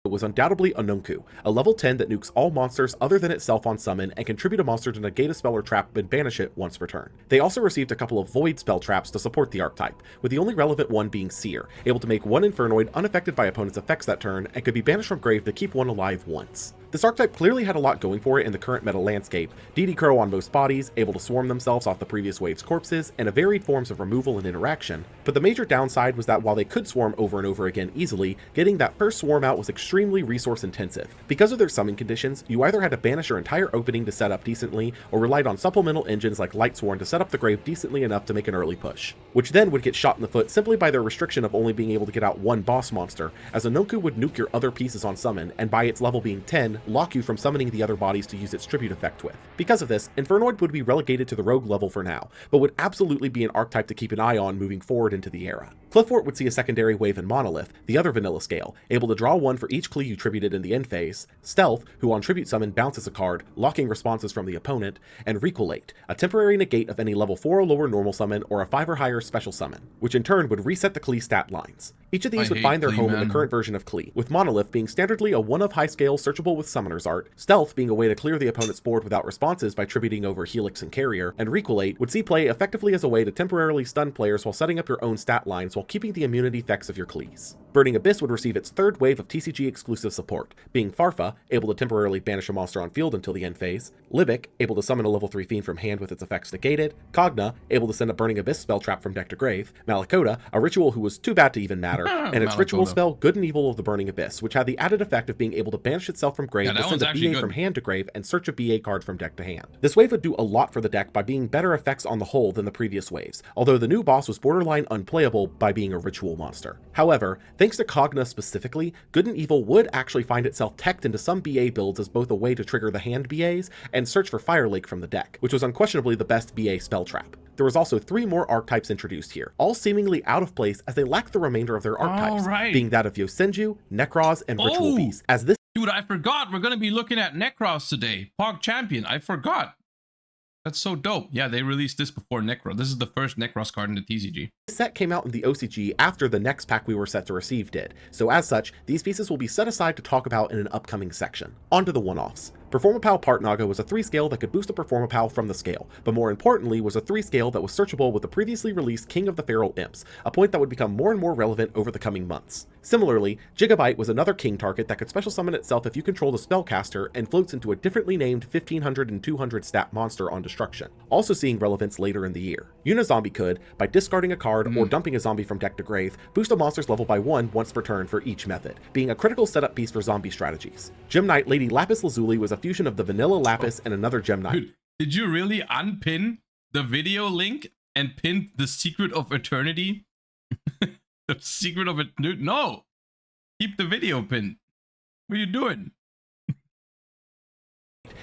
It was undoubtedly a Nonku, a level 10 that nukes all monsters other than itself on summon and contribute a monster to negate a spell or trap and banish it once per turn. They also received a couple of void spell traps to support the archetype, with the only relevant one being Seer, able to make one Infernoid unaffected by opponent's effects that turn and could be banished from grave to keep one alive once. This archetype clearly had a lot going for it in the current meta landscape, DD Crow on most bodies, able to swarm themselves off the previous wave's corpses, and a varied forms of removal and interaction, but the major downside was that while they could swarm over and over again easily, getting that first swarm out was extremely resource intensive. Because of their summon conditions, you either had to banish your entire opening to set up decently, or relied on supplemental engines like Lightsworn to set up the grave decently enough to make an early push, which then would get shot in the foot simply by their restriction of only being able to get out one boss monster, as a Nonku would nuke your other pieces on summon, and by its level being 10, lock you from summoning the other bodies to use its tribute effect with. Because of this, Infernoid would be relegated to the rogue level for now, but would absolutely be an archetype to keep an eye on moving forward into the era. Cliffort would see a secondary wave in Monolith, the other vanilla scale, able to draw 1 for each Klee you tributed in the end phase, Stealth, who on tribute summon bounces a card, locking responses from the opponent, and Requilate, a temporary negate of any level 4 or lower normal summon or a 5 or higher special summon, which in turn would reset the Klee stat lines. Each of these would find their home in the current version of Klee, with Monolith being standardly a 1 of high scale searchable with Summoner's Art, Stealth being a way to clear the opponent's board without responses by tributing over Helix and Carrier, and Requilate would see play effectively as a way to temporarily stun players while setting up your own stat lines while keeping the immunity effects of your Klees. Burning Abyss would receive its 3rd wave of TCG exclusive support, being Farfa, able to temporarily banish a monster on field until the end phase, Libic, able to summon a level 3 fiend from hand with its effects negated, Kogna, able to send a Burning Abyss spell trap from deck to grave, Malakota, a ritual who was too bad to even matter, and its ritual spell Good and Evil of the Burning Abyss, which had the added effect of being able to banish itself from grave to send a BA from hand to grave and search a BA card from deck to hand. This wave would do a lot for the deck by being better effects on the whole than the previous waves, although the new boss was borderline unplayable by being a ritual monster. However, thanks to Kogna specifically, Good and Evil would actually find itself teched into some BA builds as both a way to trigger the hand BAs and search for Fire Lake from the deck, which was unquestionably the best BA spell trap. There was also 3 more archetypes introduced here, all seemingly out of place as they lack the remainder of their archetypes, being that of Yosenju, Necros, and Ritual Beast, as this— Dude, I forgot we're gonna be looking at Necros today. Pog Champion, I forgot. That's so dope. Yeah, they released this before Necro. This is the first Necros card in the TCG. This set came out in the OCG after the next pack we were set to receive did, so as such, these pieces will be set aside to talk about in an upcoming section. On to the one-offs. Performapal Part Naga was a 3 scale that could boost a Performapal from the scale, but more importantly was a 3 scale that was searchable with the previously released King of the Feral Imps, a point that would become more and more relevant over the coming months. Similarly, Gigabyte was another king target that could special summon itself if you control the spellcaster and floats into a differently named 1500 and 200 stat monster on destruction, also seeing relevance later in the year. Unizombie could, by discarding a card or dumping a zombie from deck to grave, boost a monster's level by 1 once per turn for each method, being a critical setup piece for zombie strategies. Gem Knight Lady Lapis Lazuli was a fusion of the vanilla Lapis and another Gem Knight. Dude, did you really unpin the video link and pin the Secret of Eternity? The Secret of it? Dude, no! Keep the video pin. What are you doing?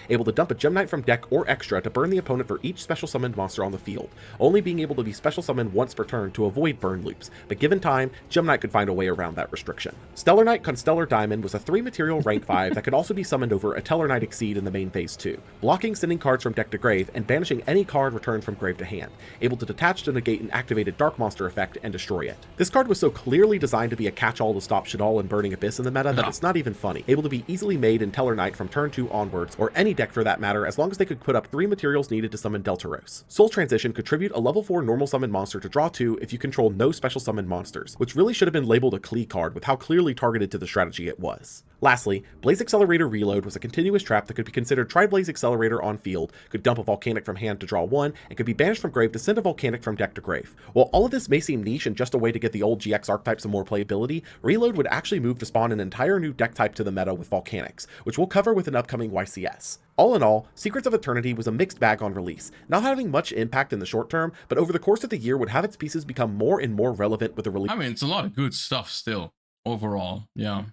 able to dump a Gem Knight from deck or extra to burn the opponent for each special summoned monster on the field, only being able to be special summoned once per turn to avoid burn loops, but given time, Gem Knight could find a way around that restriction. Stellar Knight Constellar Diamond was a 3-material rank 5 that could also be summoned over a Tellar Knight Exceed in the main phase 2, blocking sending cards from deck to grave and banishing any card returned from grave to hand, able to detach to negate an activated Dark Monster effect and destroy it. This card was so clearly designed to be a catch-all to stop Shaddoll and Burning Abyss in the meta that it's not even funny, able to be easily made in Tellar Knight from turn 2 onwards, or any deck for that matter, as long as they could put up 3 materials needed to summon Deltaros. Soul Transition could tribute a level 4 normal summon monster to draw 2 if you control no special summon monsters, which really should have been labeled a Klee card with how clearly targeted to the strategy it was. Lastly, Blaze Accelerator Reload was a continuous trap that could be considered Tri-Blaze Accelerator on field, could dump a Volcanic from hand to draw 1, and could be banished from grave to send a Volcanic from deck to grave. While all of this may seem niche and just a way to get the old GX archetype some more playability, Reload would actually move to spawn an entire new deck type to the meta with Volcanics, which we'll cover with an upcoming YCS. All in all, Secrets of Eternity was a mixed bag on release, not having much impact in the short term, but over the course of the year would have its pieces become more and more relevant with the release. I mean, it's a lot of good stuff still, overall, yeah.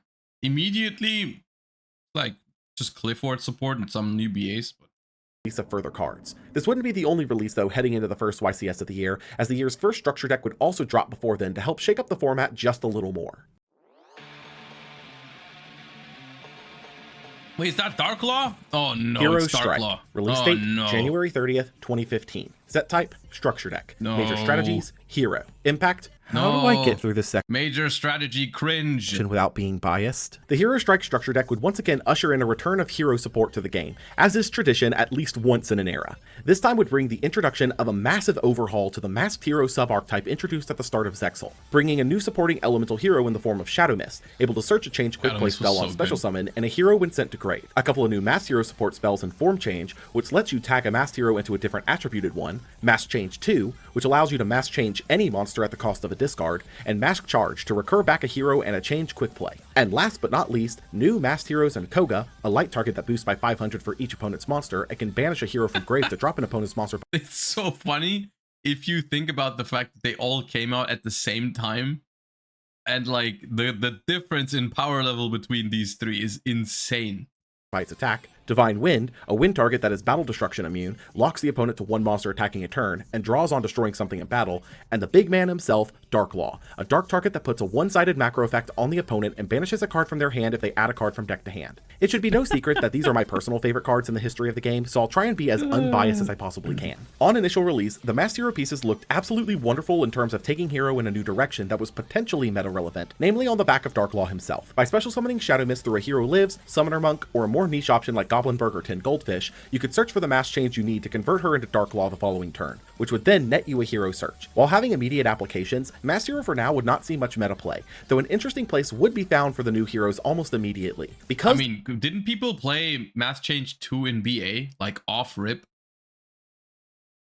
Immediately, like, just Clifford support and some new BAs, but of further cards. This wouldn't be the only release though heading into the first YCS of the year, as the year's first structure deck would also drop before then to help shake up the format just a little more. Wait, is that Dark Law? Oh no, Hero it's Dark Strike. Law. Release date January 30th, 2015. Set type structure deck. No. Major strategies hero. Impact. How do I get through this section Major strategy cringe without being biased? The Hero Strike structure deck would once again usher in a return of hero support to the game, as is tradition at least once in an era. This time would bring the introduction of a massive overhaul to the masked hero sub-archetype introduced at the start of Zexal, bringing a new supporting elemental hero in the form of Shadow Mist, able to search a change quick play spell on special summon, and a hero when sent to grave. A couple of new masked hero support spells in Form Change, which lets you tag a masked hero into a different attributed one, Mask Change 2, which allows you to mask change any monster at the cost of a discard, and Mask Charge to recur back a hero and a change quick play. And last but not least, new masked heroes and Koga, a light target that boosts by 500 for each opponent's monster and can banish a hero from grave to drop an opponent's monster. It's so funny if you think about the fact that they all came out at the same time, and like the difference in power level between these three is insane. By its attack, Divine Wind, a wind target that is battle destruction immune, locks the opponent to one monster attacking a turn, and draws on destroying something in battle, and the big man himself, Dark Law, a dark target that puts a one-sided macro effect on the opponent and banishes a card from their hand if they add a card from deck to hand. It should be no secret that these are my personal favorite cards in the history of the game, so I'll try and be as unbiased as I possibly can. On initial release, the Masked Hero pieces looked absolutely wonderful in terms of taking Hero in a new direction that was potentially meta-relevant, namely on the back of Dark Law himself. By special summoning Shadow Mist through a Hero Lives, Summoner Monk, or a more niche option like Goblinberg or 10 Goldfish, you could search for the mask change you need to convert her into Dark Law the following turn, which would then net you a hero search. While having immediate applications, Masked Hero for now would not see much meta play, though an interesting place would be found for the new heroes almost immediately. Because I mean, didn't people play Mask Change 2 in BA, like off rip?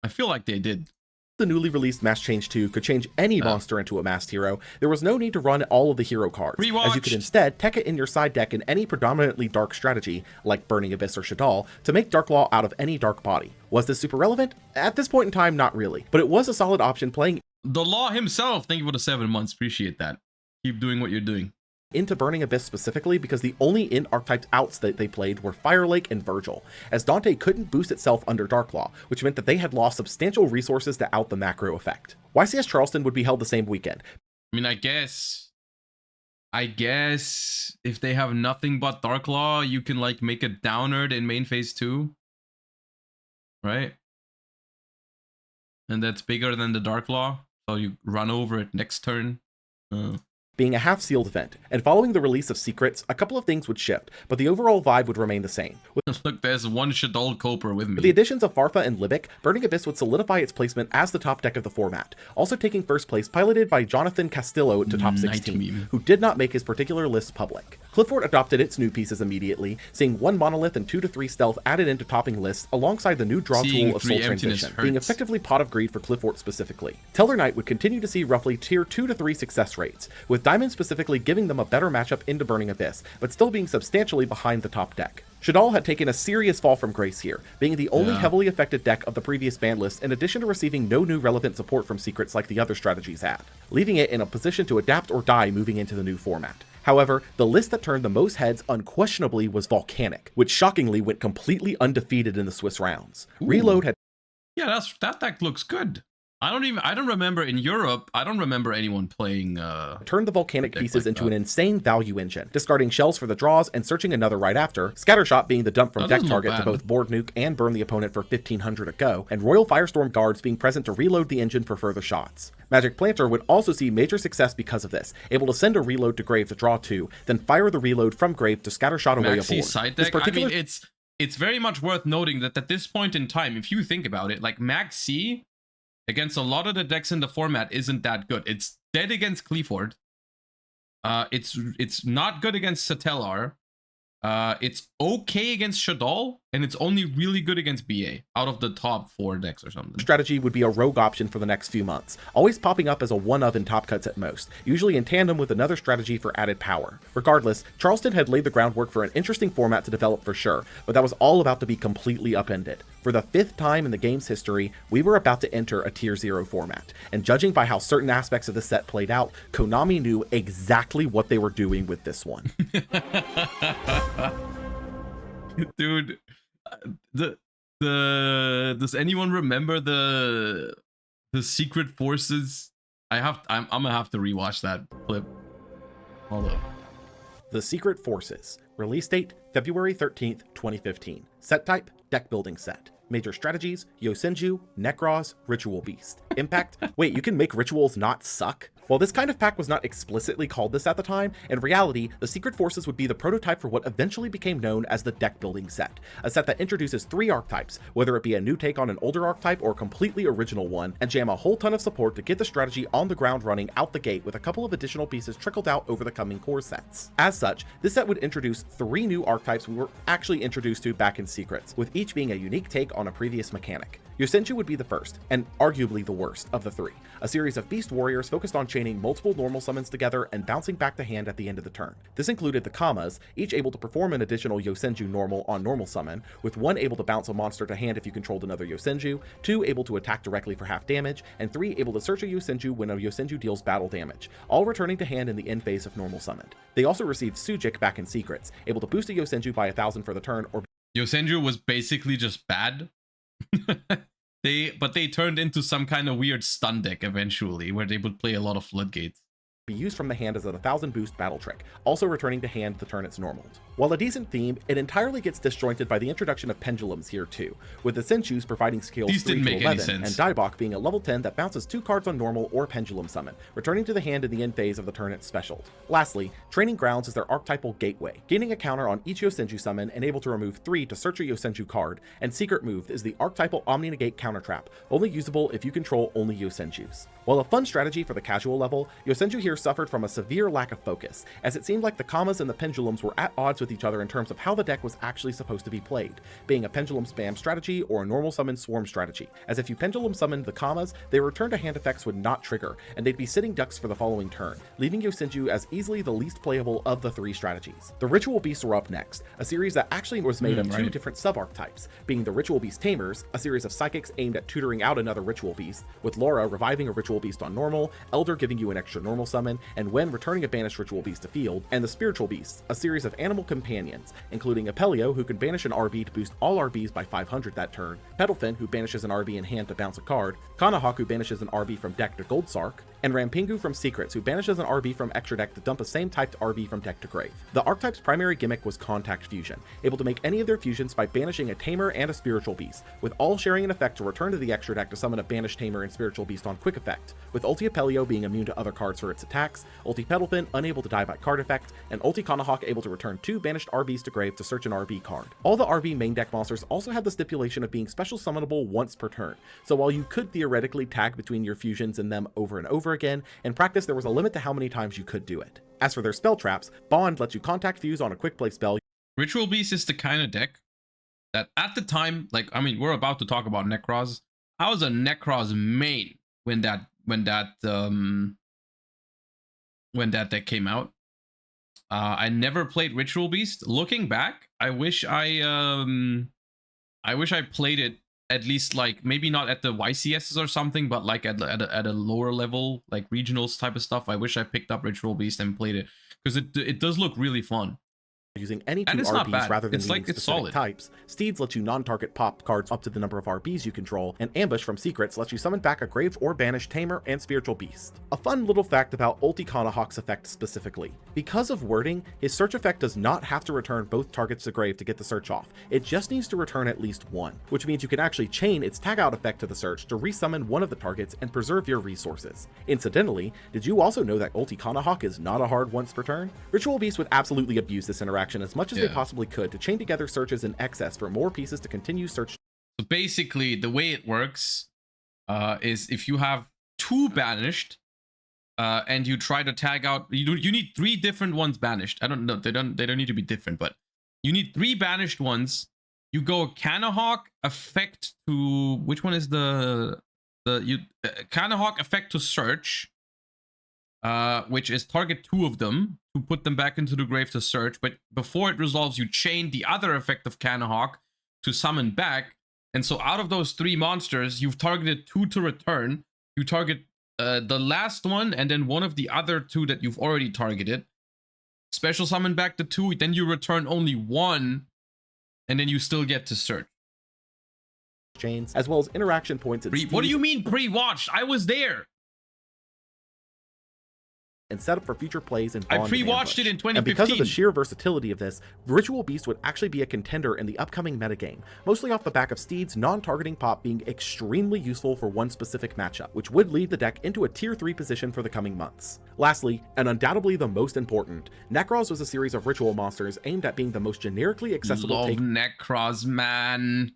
I feel like they did. The newly released Mask Change 2 could change any monster into a masked hero, there was no need to run all of the hero cards, as you could instead tech it in your side deck in any predominantly dark strategy, like Burning Abyss or Shaddoll, to make Dark Law out of any dark body. Was this super relevant? At this point in time, not really, but it was a solid option playing the Law himself. Thank you for the 7 months, appreciate that. Keep doing what you're doing. Into Burning Abyss specifically because the only int archetypes outs that they played were Fire Lake and Virgil, as Dante couldn't boost itself under Dark Law, which meant that they had lost substantial resources to out the macro effect. YCS Charleston would be held the same weekend. I mean, I guess if they have nothing but Dark Law, you can like make a downer in main phase 2, right? And that's bigger than the Dark Law, so you run over it next turn. Being a half-sealed event, and following the release of Secrets, a couple of things would shift, but the overall vibe would remain the same. Look, there's one Shaddoll Coper with me. With the additions of Farfa and Libic, Burning Abyss would solidify its placement as the top deck of the format, also taking first place piloted by Jonathan Castillo to top 16, who did not make his particular list public. Clifford adopted its new pieces immediately, seeing 1 Monolith and 2 to 3 Stealth added into topping lists alongside the new draw tool of Soul Transition, being effectively Pot of Greed for Clifford specifically. Tellar Knight would continue to see roughly tier 2 to 3 success rates, with Diamond specifically giving them a better matchup into Burning Abyss, but still being substantially behind the top deck. Shaddoll had taken a serious fall from grace here, being the only heavily affected deck of the previous ban list in addition to receiving no new relevant support from Secrets like the other strategies had, leaving it in a position to adapt or die moving into the new format. However, the list that turned the most heads unquestionably was Volcanic, which shockingly went completely undefeated in the Swiss rounds. Ooh. Reload had Yeah, that deck looks good. I don't remember in Europe, I don't remember anyone playing turned the volcanic pieces like into that. an insane value engine, discarding shells for the draws and searching another right after, Scattershot being the dump from That deck doesn't look target to bad. both board nuke and burn the opponent for 1500 a go, and Royal Firestorm guards being present to reload the engine for further shots. Magic Planter would also see major success because of this, able to send a reload to grave to draw 2, then fire the reload from grave to scattershot away a Maxi board. side This deck. particular I mean, it's very much worth noting that at this point in time, if you think about it, like Maxi against a lot of the decks in the format isn't that good. It's dead against Clifford. It's not good against Satellar. It's okay against Shadal, and it's only really good against BA out of the top 4 decks or something. strategy would be a rogue option for the next few months, always popping up as a one-of in top cuts at most, usually in tandem with another strategy for added power. Regardless, Charleston had laid the groundwork for an interesting format to develop for sure, but that was all about to be completely upended. For the 5th time in the game's history, we were about to enter a Tier 0 format, and judging by how certain aspects of the set played out, Konami knew exactly what they were doing with this one. Dude, does anyone remember the Secret Forces? I'm gonna have to rewatch that clip. Hold up. The Secret Forces. Release date, February 13th, 2015. Set type, deck building set. Major strategies, Yosenju, Necros, Ritual Beast. Impact, wait, you can make rituals not suck? While this kind of pack was not explicitly called this at the time, in reality, the Secret Forces would be the prototype for what eventually became known as the deck building set. A set that introduces 3 archetypes, whether it be a new take on an older archetype or a completely original one, and jam a whole ton of support to get the strategy on the ground running out the gate with a couple of additional pieces trickled out over the coming core sets. As such, this set would introduce 3 new archetypes we were actually introduced to back in Secrets, with each being a unique take on a previous mechanic. Yosenju would be the first, and arguably the worst, of the 3. A series of beast warriors focused on chaining multiple normal summons together and bouncing back to hand at the end of the turn. This included the Kamas, each able to perform an additional Yosenju normal on normal summon, with 1 able to bounce a monster to hand if you controlled another Yosenju, 2 able to attack directly for half damage, and 3 able to search a Yosenju when a Yosenju deals battle damage, all returning to hand in the end phase of normal summoned. They also received Sujik back in Secrets, able to boost a Yosenju by 1000 for the turn or Yosenju was basically just bad. But they turned into some kind of weird stun deck eventually, where they would play a lot of floodgates. be used from the hand as a 1000 boost battle trick, also returning to hand the turn it's normaled. While a decent theme, it entirely gets disjointed by the introduction of pendulums here too, with the Senchus providing skills These 3 didn't to make any 11, and sense. Daibok being a level 10 that bounces 2 cards on normal or pendulum summon, returning to the hand in the end phase of the turn it's specialed. Lastly, Training Grounds is their archetypal gateway, gaining a counter on each Yosenju summon and able to remove 3 to search a Yosenju card, and Secret Move is the archetypal Omni-Negate counter trap, only usable if you control only Yosenjus. While a fun strategy for the casual level, Yosenju here suffered from a severe lack of focus, as it seemed like the Kamas and the Pendulums were at odds with each other in terms of how the deck was actually supposed to be played, being a Pendulum spam strategy or a normal summon swarm strategy, as if you Pendulum summoned the Kamas, their return to hand effects would not trigger, and they'd be sitting ducks for the following turn, leaving Yosenju as easily the least playable of the 3 strategies. The Ritual Beasts were up next, a series that actually was made of 2 different sub-archetypes, being the Ritual Beast Tamers, a series of psychics aimed at tutoring out another Ritual Beast, with Laura reviving a Ritual Beast on normal, Elder giving you an extra normal summon, and Wen returning a banished Ritual Beast to field, and the Spiritual Beasts, a series of animal companions, including Apelio, who can banish an RB to boost all RBs by 500 that turn, Petalfin, who banishes an RB in hand to bounce a card, Kanahawk, who banishes an RB from deck to Gold Sark, and Rampingu from Secrets, who banishes an RB from extra deck to dump a same typed RB from deck to grave. The archetype's primary gimmick was Contact Fusion, able to make any of their fusions by banishing a Tamer and a Spiritual Beast, with all sharing an effect to return to the extra deck to summon a banished Tamer and Spiritual Beast on quick effect, with Ulti Apelio being immune to other cards for its attacks, Ulti Petalfin unable to die by card effect, and Ulti Kanahawk able to return 2 banished RBs to grave to search an RB card. All the RB main deck monsters also had the stipulation of being special summonable once per turn, so while you could theoretically tag between your fusions and them over and over again, in practice there was a limit to how many times you could do it. As for their spell traps, Bond lets you contact fuse on a quick play spell. Ritual Beast is the kind of deck that at the time, like, I mean, we're about to talk about Necros. I was a Necros main when that deck came out. I never played Ritual Beast. Looking back, I wish I played it at least, like, maybe not at the YCSs or something, but like at a lower level, like regionals type of stuff. I wish I picked up Ritual Beast and played it, because it does look really fun. Using any two And it's not RBs bad. rather than It's like, needing it's specific solid. types. Steeds lets you non-target pop cards up to the number of RBs you control, and Ambush from Secrets lets you summon back a Grave or Banish Tamer and Spiritual Beast. A fun little fact about Ulti Kanahawk's effect specifically. Because of wording, his search effect does not have to return both targets to Grave to get the search off. It just needs to return at least one, which means you can actually chain its tag out effect to the search to resummon one of the targets and preserve your resources. Incidentally, did you also know that Ulti Kanahawk is not a hard once per turn? Ritual Beast would absolutely abuse this interaction as much as they possibly could to chain together searches in excess for more pieces to continue search. So basically, the way it works is if you have 2 banished and you try to tag out, you need 3 different ones banished. I don't know, they don't need to be different, but you need 3 banished ones. You go Kanahawk effect to, which one is Kanahawk effect to search, which is target 2 of them to put them back into the grave to search. But before it resolves, you chain the other effect of Kanahawk to summon back. And so out of those 3 monsters, you've targeted 2 to return. You target the last one and then one of the other 2 that you've already targeted. Special summon back the 2, then you return only 1, and then you still get to search. Chains, as well as interaction points. What do you mean pre-watched? I was there. And set up for future plays in I Bond pre-watched it in 2015. And because of the sheer versatility of this, Ritual Beast would actually be a contender in the upcoming metagame, mostly off the back of Steed's non-targeting pop being extremely useful for one specific matchup, which would lead the deck into a tier 3 position for the coming months. Lastly, and undoubtedly the most important, Necros was a series of ritual monsters aimed at being the most generically accessible. Love Necros, man.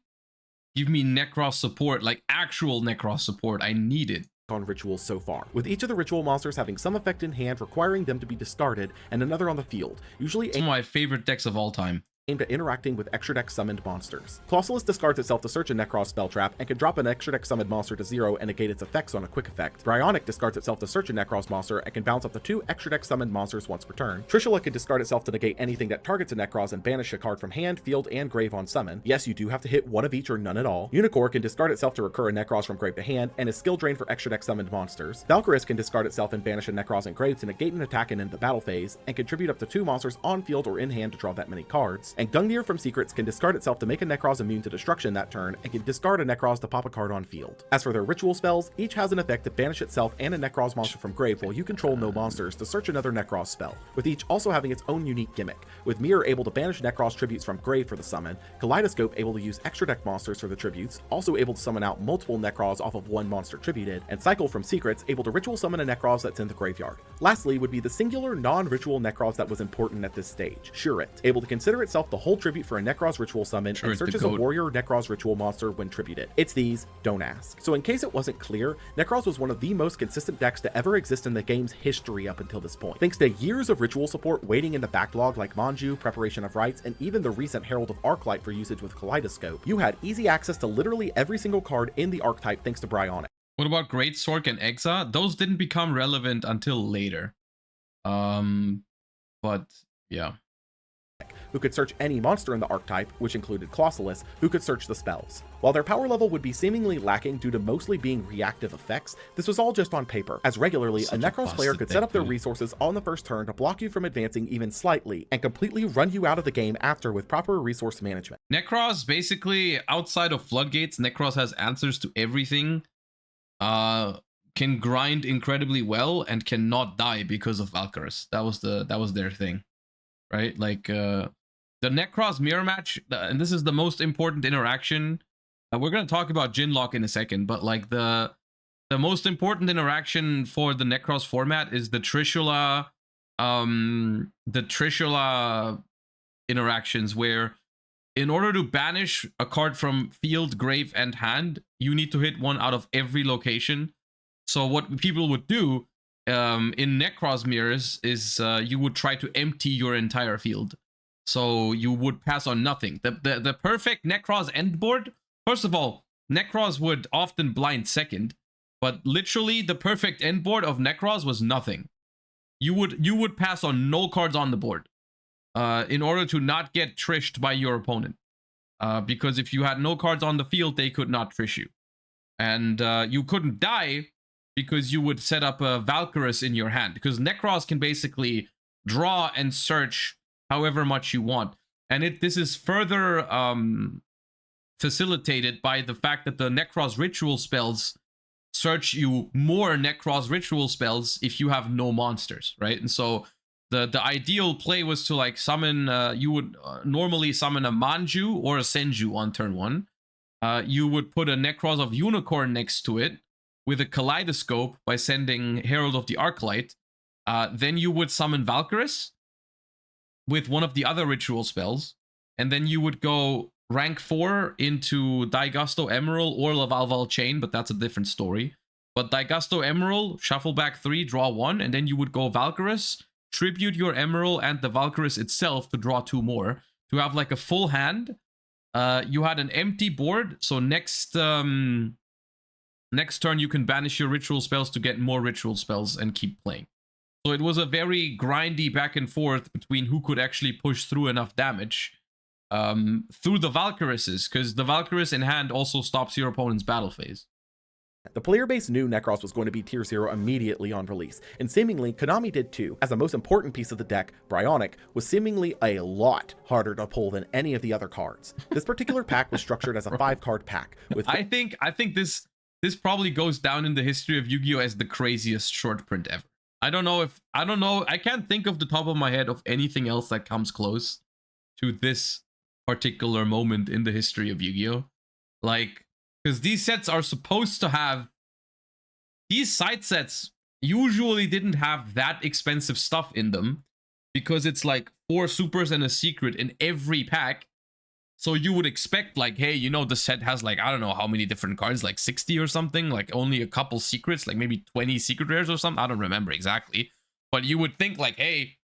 Give me Necros support, like actual Necros support. I need it. On rituals so far, with each of the ritual monsters having some effect in hand requiring them to be discarded and another on the field, usually one of my favorite decks of all time. Aimed at interacting with extra deck summoned monsters. Colossalus discards itself to search a Necros spell trap and can drop an extra deck summoned monster to 0 and negate its effects on a quick effect. Bryonic discards itself to search a Necros monster and can bounce up to 2 extra deck summoned monsters once per turn. Trishula can discard itself to negate anything that targets a Necros and banish a card from hand, field, and grave on summon. Yes, you do have to hit one of each or none at all. Unicorn can discard itself to recur a Necros from grave to hand and is skill drained for extra deck summoned monsters. Valkyris can discard itself and banish a Necros and grave to negate an attack and end the battle phase, and contribute up to 2 monsters on field or in hand to draw that many cards. And Gungnir from Secrets can discard itself to make a Necros immune to destruction that turn, and can discard a Necros to pop a card on field. As for their ritual spells, each has an effect to banish itself and a Necros monster from grave while you control no monsters to search another Necros spell, with each also having its own unique gimmick, with Mirror able to banish Necros tributes from grave for the summon, Kaleidoscope able to use extra deck monsters for the tributes, also able to summon out multiple Necros off of one monster tributed, and Cycle from Secrets able to ritual summon a Necros that's in the graveyard. Lastly would be the singular non-ritual Necros that was important at this stage, Shurit, able to consider itself the whole tribute for a Necros ritual summon and searches a warrior Necros ritual monster when tributed. It's these, don't ask. So in case it wasn't clear, Necros was one of the most consistent decks to ever exist in the game's history up until this point. Thanks to years of ritual support waiting in the backlog like Manju, Preparation of Rites, and even the recent Herald of Arclight for usage with Kaleidoscope, you had easy access to literally every single card in the archetype thanks to Bryonic. What about Great Sork and Exa? Those didn't become relevant until later. But yeah. Who could search any monster in the archetype, which included Colossalus, who could search the spells. While their power level would be seemingly lacking due to mostly being reactive effects, this was all just on paper, as regularly a Necros player could set up their resources on the first turn to block you from advancing even slightly, and completely run you out of the game after with proper resource management. Necros, basically, outside of Floodgates, Necros has answers to everything, can grind incredibly well, and cannot die because of Valkyris. That was their thing, right? Like, the Necros mirror match, and this is the most important interaction. We're going to talk about Jinlock in a second, but like the most important interaction for the Necros format is the Trishula interactions, where in order to banish a card from field, grave, and hand, you need to hit one out of every location. So what people would do in Necros mirrors is you would try to empty your entire field. So you would pass on nothing. The perfect Necros end board, first of all, Necros would often blind second, but literally the perfect end board of Necros was nothing. You would pass on no cards on the board in order to not get trished by your opponent. Because if you had no cards on the field, they could not trish you. And you couldn't die because you would set up a Valkyris in your hand. Because Necros can basically draw and search however much you want. And this is further facilitated by the fact that the Necros ritual spells search you more Necros ritual spells if you have no monsters, right? And so the ideal play was to like summon, you would normally summon a Manju or a Senju on turn 1. You would put a Necros of Unicorn next to it with a Kaleidoscope by sending Herald of the Arclight. Then you would summon Valkyris with one of the other ritual spells. And then you would go rank 4 into Daigusto Emerald or Lavalval Chain, but that's a different story. But Daigusto Emerald, shuffle back 3, draw 1, and then you would go Valkyris, tribute your Emerald and the Valkyris itself to draw 2 more, to have like a full hand. You had an empty board, so next turn you can banish your ritual spells to get more ritual spells and keep playing. So it was a very grindy back and forth between who could actually push through enough damage through the Valkyrises, because the Valkyris in hand also stops your opponent's battle phase. The player base knew Necros was going to be tier 0 immediately on release, and seemingly Konami did too, as the most important piece of the deck, Bryonic, was seemingly a lot harder to pull than any of the other cards. This particular pack was structured as a 5-card pack. With I think this probably goes down in the history of Yu-Gi-Oh! As the craziest short print ever. I don't know, I can't think of the top of my head of anything else that comes close to this particular moment in the history of Yu-Gi-Oh! Like, because these sets are supposed to have, these side sets usually didn't have that expensive stuff in them, because it's like 4 supers and a secret in every pack. So you would expect like, hey, you know, the set has like, I don't know how many different cards, like 60 or something, like only a couple secrets, like maybe 20 secret rares or something. I don't remember exactly, but you would think like, hey,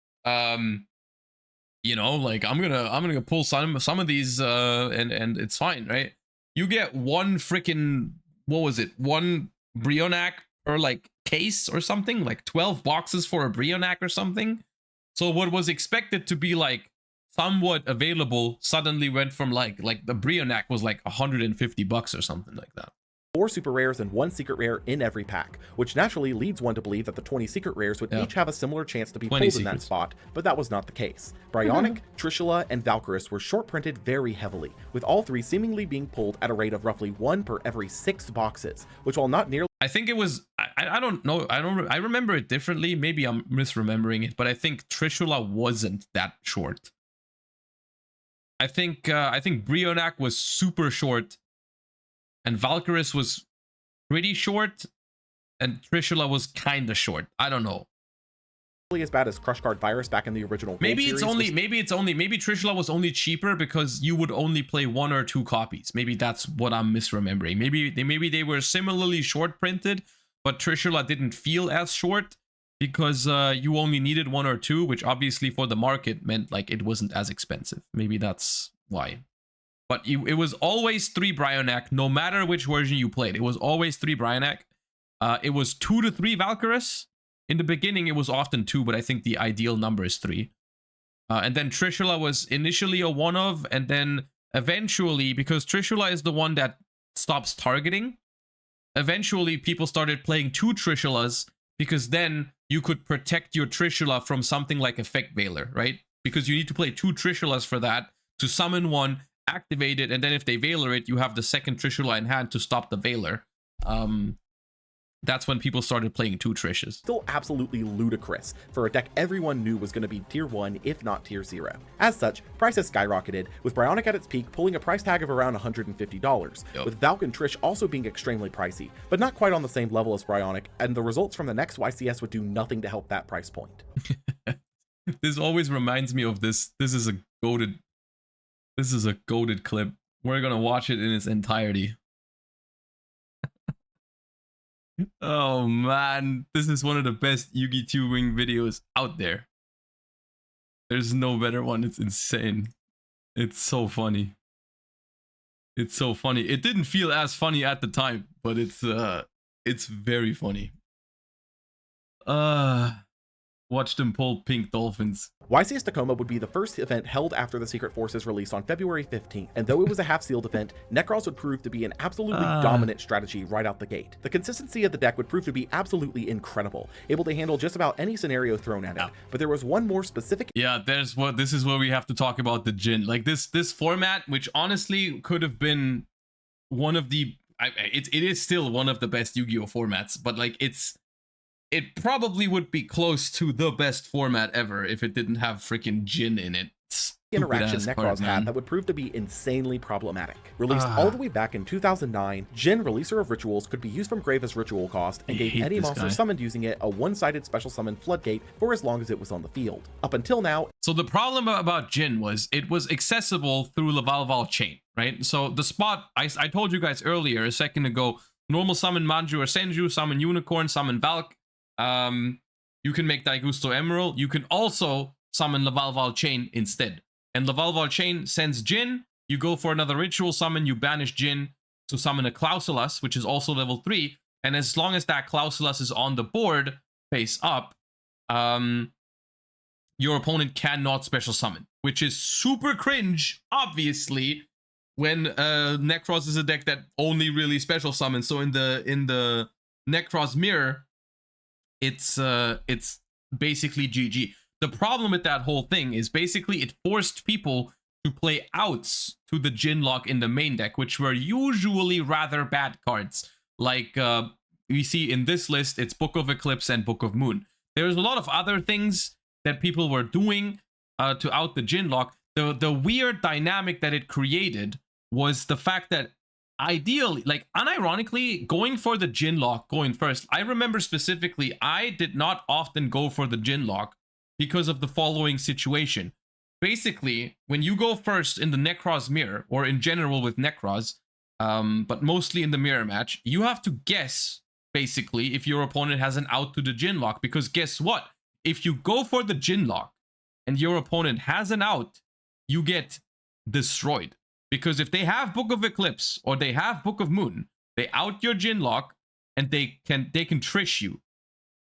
you know, like I'm gonna pull some of these and it's fine, right? You get one freaking, what was it, one Brionac or like case or something, like 12 boxes for a Brionac or something. So what was expected to be like somewhat available suddenly went from like the Brionac was like $150 or something like that. 4 super rares and 1 secret rare in every pack, which naturally leads one to believe that the 20 secret rares would each have a similar chance to be pulled in that spot, but that was not the case. Bryonic, Trishula, and Valkyris were short printed very heavily, with all 3 seemingly being pulled at a rate of roughly 1 per every 6 boxes, which while not nearly... I think it was, I don't know, I remember it differently, maybe I'm misremembering it, but I think Trishula wasn't that short. I think Brionac was super short, and Valkyris was pretty short, and Trishula was kind of short. I don't know. As bad as Crush Card Virus back in the original. Maybe Trishula was only cheaper because you would only play 1 or 2 copies. Maybe that's what I'm misremembering. Maybe they were similarly short printed, but Trishula didn't feel as short because you only needed 1 or 2, which obviously for the market meant like it wasn't as expensive. Maybe that's why. But it was always 3 Brionac, no matter which version you played. It was always 3 Brionac. It was 2 to 3 Valkyris. In the beginning, it was often 2, but I think the ideal number is 3. And then Trishula was initially a 1 of, and then eventually, because Trishula is the one that stops targeting, eventually people started playing 2 Trishulas, because then you could protect your Trishula from something like Effect Veiler, right? Because you need to play 2 Trishulas for that, to summon one, activate it, and then if they Veiler it, you have the second Trishula in hand to stop the Veiler. That's when people started playing 2 Trishes. Still absolutely ludicrous for a deck everyone knew was going to be tier 1, if not tier 0. As such, prices skyrocketed, with Bryonic at its peak pulling a price tag of around $150, with Valk and Trish also being extremely pricey, but not quite on the same level as Bryonic, and the results from the next YCS would do nothing to help that price point. This always reminds me of this. This is a goated clip. We're gonna watch it in its entirety. Oh man, this is one of the best Yu-Gi tubing videos out there. There's no better one. It's insane. It's so funny. It's so funny. It didn't feel as funny at the time, but it's very funny. Watch them pull pink dolphins. YCS Tacoma would be the first event held after the Secret Forces release on February 15th, and though it was a half-sealed event, Necros would prove to be an absolutely dominant strategy right out the gate. The consistency of the deck would prove to be absolutely incredible, able to handle just about any scenario thrown at it. But there was one more specific. Yeah, this is where we have to talk about the Jin. Like this format, which honestly could have been one of the, it is still one of the best Yu-Gi-Oh formats, but like it probably would be close to the best format ever if it didn't have freaking Jin in it. Interaction Necros had that would prove to be insanely problematic. Released all the way back in 2009, Jin, Releaser of Rituals, could be used from grave as ritual cost and gave any monster summoned using it a one-sided special summon floodgate for as long as it was on the field. Up until now. So the problem about Jin was it was accessible through Lavalval chain, right? So the spot I told you guys earlier a second ago, normal summon Manju or Senju, summon Unicorn, summon Valk. You can make Daigusto Emerald. You can also summon Lavalval chain instead. And Lavalval chain sends Jin. You go for another ritual summon. You banish Jin to summon a Clausulus, which is also level 3. And as long as that Clausulus is on the board, face up, your opponent cannot special summon, which is super cringe, obviously, when Necros is a deck that only really special summons. So in the Necros mirror, it's basically GG. The problem with that whole thing is basically it forced people to play outs to the Jin lock in the main deck, which were usually rather bad cards. Like we see in this list, it's Book of Eclipse and Book of Moon. There's a lot of other things that people were doing to out the Jin lock. The weird dynamic that it created was the fact that ideally, like unironically, going for the Jin lock, going first. I remember specifically, I did not often go for the Jin lock because of the following situation. Basically, when you go first in the Necros mirror, or in general with Necros, but mostly in the mirror match, you have to guess, basically, if your opponent has an out to the Jin lock, because guess what? If you go for the Jin lock and your opponent has an out, you get destroyed. Because if they have Book of Eclipse or they have Book of Moon, they out your Jin lock and they can trish you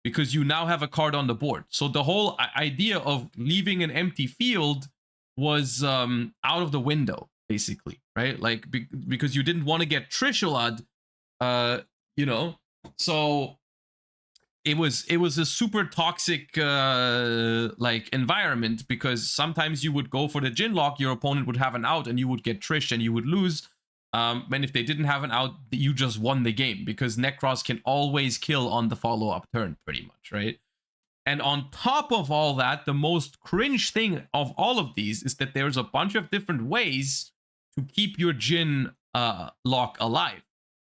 because you now have a card on the board. So the whole idea of leaving an empty field was out of the window, basically, right? Like because you didn't want to get Trishalad, you know. So it was a super toxic like environment, because sometimes you would go for the Jin lock, your opponent would have an out and you would get trished and you would lose. And if they didn't have an out, you just won the game, because Necros can always kill on the follow-up turn, pretty much, right? And on top of all that, the most cringe thing of all of these is that there's a bunch of different ways to keep your Jin lock alive.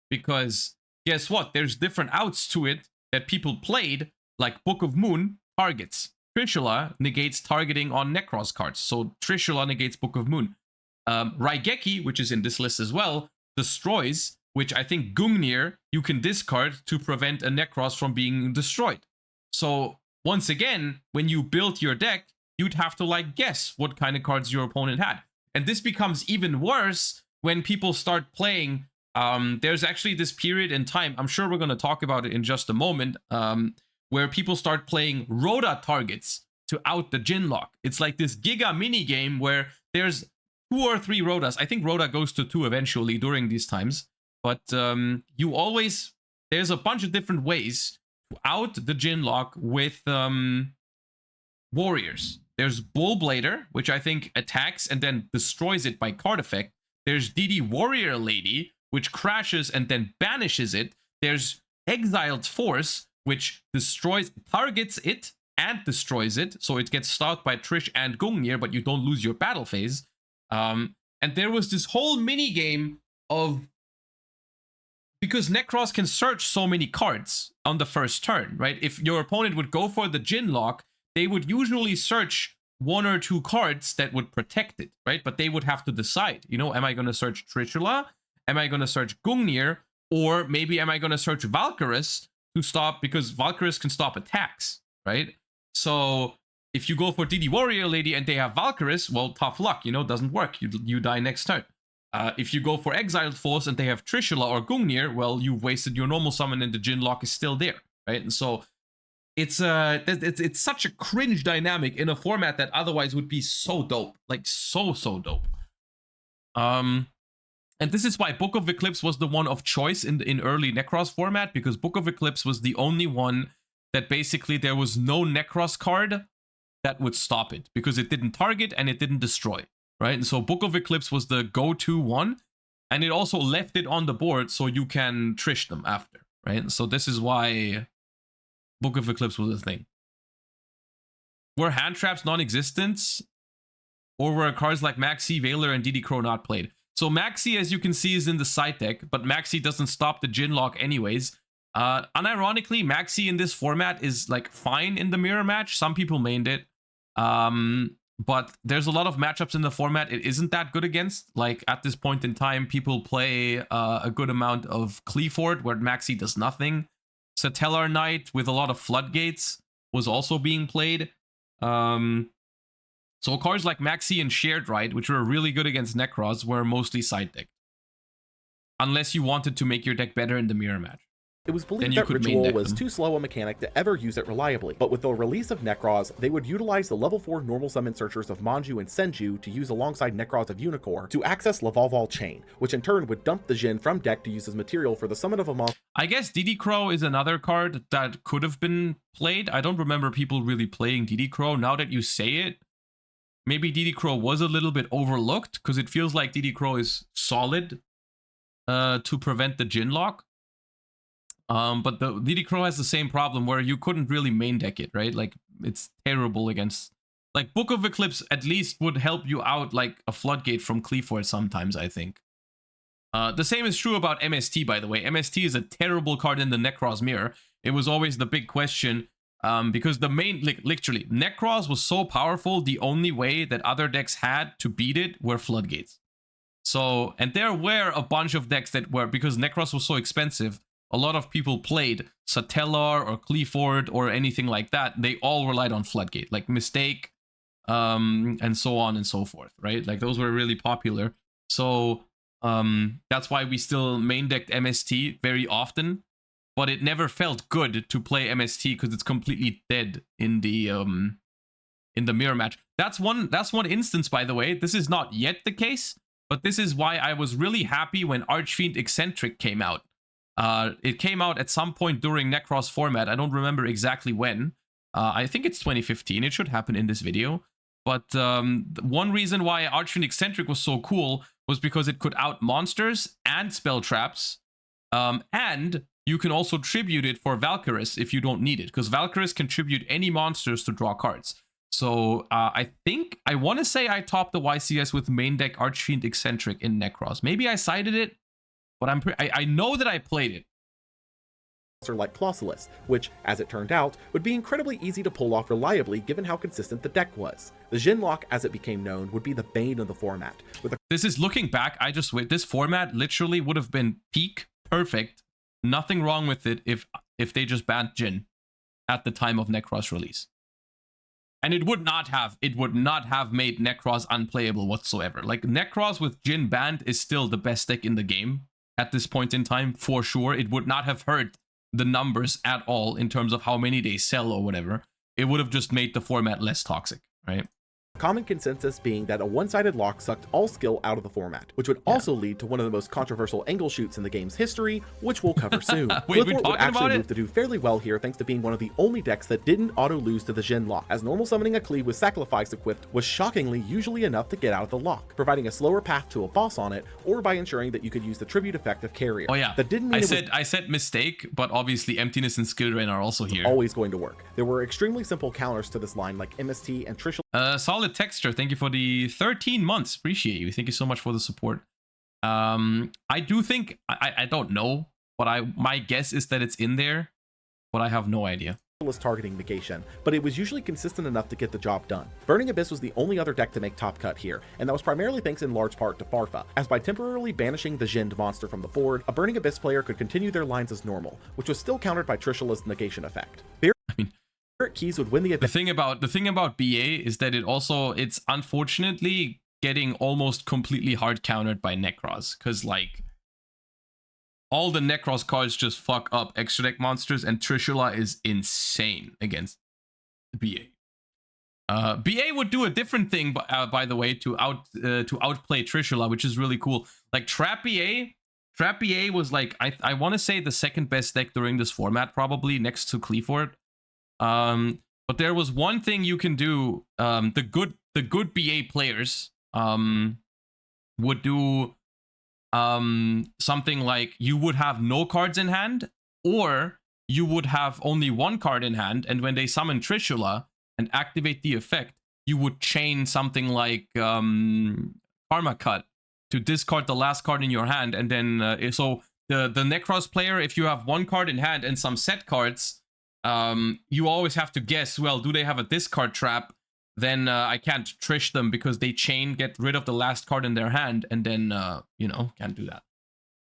Because guess what? There's different outs to it that people played, like Book of Moon targets. Trishula negates targeting on Necros cards, so Trishula negates Book of Moon. Raigeki, which is in this list as well, destroys, which I think Gungnir you can discard to prevent a Necros from being destroyed. So once again, when you built your deck, you'd have to like guess what kind of cards your opponent had. And this becomes even worse when people start playing. There's actually this period in time, I'm sure we're going to talk about it in just a moment, where people start playing Rhoda targets to out the Jin lock. It's like this Giga mini game where there's 2 or 3 Rhodas. I think Rhoda goes to 2 eventually during these times. But you always, there's a bunch of different ways to out the Jin lock with warriors. There's Bullblader, which I think attacks and then destroys it by card effect. There's DD Warrior Lady, which crashes and then banishes it. There's Exiled Force, which targets it and destroys it. So it gets stopped by Trish and Gungnir, but you don't lose your battle phase. And there was this whole mini game of, because Necros can search so many cards on the first turn, right? If your opponent would go for the Jin lock, they would usually search 1 or 2 cards that would protect it, right? But they would have to decide, you know, am I going to search Trishula? Am I going to search Gungnir? Or maybe am I going to search Valkyris to stop, because Valkyris can stop attacks, right? So if you go for DD Warrior Lady and they have Valkyris, well, tough luck, you know, doesn't work. You die next turn. If you go for Exiled Force and they have Trishula or Gungnir, well, you've wasted your normal summon and the Jin lock is still there, right? And so it's such a cringe dynamic in a format that otherwise would be so dope, like so dope. And this is why Book of Eclipse was the one of choice in early Necros format, because Book of Eclipse was the only one that basically there was no Necros card that would stop it, because it didn't target and it didn't destroy, right? And so Book of Eclipse was the go-to one, and it also left it on the board so you can trish them after, right? And so this is why Book of Eclipse was a thing. Were hand traps non-existent, or were cards like Maxi, Veiler, and DD Crow not played? So Maxi, as you can see, is in the side deck, but Maxi doesn't stop the Jin lock anyways. Unironically, Maxi in this format is like fine in the mirror match. Some people mained it. But there's a lot of matchups in the format it isn't that good against. Like at this point in time, people play a good amount of Cleaford where Maxi does nothing. Satellar Knight with a lot of Floodgates was also being played. So cards like Maxi and Shared Right, which were really good against Necros, were mostly side decked. Unless you wanted to make your deck better in the mirror match. It was believed that Ritual was too slow a mechanic to ever use it reliably, but with the release of Necros, they would utilize the level 4 normal summon searchers of Manju and Senju to use alongside Necros of Unicorn to access Lavalval Chain, which in turn would dump the Jin from deck to use as material for the summon of a monster. I guess DD Crow is another card that could have been played. I don't remember people really playing DD Crow. Now that you say it, maybe DD Crow was a little bit overlooked, because it feels like DD Crow is solid to prevent the Jin lock. But the DD Crow has the same problem where you couldn't really main deck it, right? Like, it's terrible against... Like, Book of Eclipse at least would help you out like a Floodgate from Cleaford sometimes, I think. The same is true about MST, by the way. MST is a terrible card in the Necros mirror. It was always the big question, because the main... literally, Necros was so powerful, the only way that other decks had to beat it were Floodgates. So, and there were a bunch of decks that were... Because Necros was so expensive, a lot of people played Satellar or Cleaford or anything like that. They all relied on Floodgate, like Mistake, and so on and so forth, right? Like those were really popular. So that's why we still main decked MST very often, but it never felt good to play MST because it's completely dead in the mirror match. That's one instance, by the way. This is not yet the case, but this is why I was really happy when Archfiend Eccentric came out. It came out at some point during Necros format. I don't remember exactly when. I think it's 2015. It should happen in this video. But one reason why Archfiend Eccentric was so cool was because it could out monsters and spell traps. And you can also tribute it for Valkyris if you don't need it, because Valkyris can tribute any monsters to draw cards. So I want to say I topped the YCS with main deck Archfiend Eccentric in Necros. Maybe I cited it, but I know that I played it. Like Clausulus, which, as it turned out, would be incredibly easy to pull off reliably given how consistent the deck was. The Jin lock, as it became known, would be the bane of the format. This is looking back, this format literally would have been peak perfect. Nothing wrong with it if they just banned Jin at the time of Necros release. And it would not have made Necros unplayable whatsoever. Like, Necros with Jin banned is still the best deck in the game at this point in time, for sure. It would not have hurt the numbers at all in terms of how many they sell or whatever. It would have just made the format less toxic, right? Common consensus being that a one-sided lock sucked all skill out of the format, which would also lead to one of the most controversial angle shoots in the game's history, which we'll cover soon. Wait, Clifford would actually move to do fairly well here thanks to being one of the only decks that didn't auto-lose to the Jin lock, as normal summoning a Clee with Sacrifice equipped was shockingly usually enough to get out of the lock, providing a slower path to a boss on it, or by ensuring that you could use the tribute effect of Carrier. Oh yeah, that didn't mean I said Mistake, but obviously Emptiness and Skill Drain are also here. Always going to work. There were extremely simple counters to this line like MST and Trishul. Solid Texture, thank you for the 13 months. Appreciate you. Thank you so much for the support. I do think, I don't know, but my guess is that it's in there, but I have no idea. Targeting negation, but it was usually consistent enough to get the job done. Burning Abyss was the only other deck to make top cut here, and that was primarily thanks in large part to Farfa, as by temporarily banishing the Jinned monster from the board, a Burning Abyss player could continue their lines as normal, which was still countered by Trishula's negation effect. Keys would win the thing about BA is that it's unfortunately getting almost completely hard countered by Necros, because like all the Necros cards just fuck up extra deck monsters, and Trishula is insane against BA. BA would do a different thing, by the way, to outplay Trishula, which is really cool. Like Trap BA was like I want to say the second best deck during this format, probably next to Cleaford. But there was one thing you can do. The good BA players would do something like you would have no cards in hand, or you would have only one card in hand, and when they summon Trishula and activate the effect, you would chain something like Karma Cut to discard the last card in your hand, and then so the Necros player, if you have one card in hand and some set cards, you always have to guess, well, do they have a discard trap? Then I can't Trish them because they get rid of the last card in their hand, and then, you know, can't do that.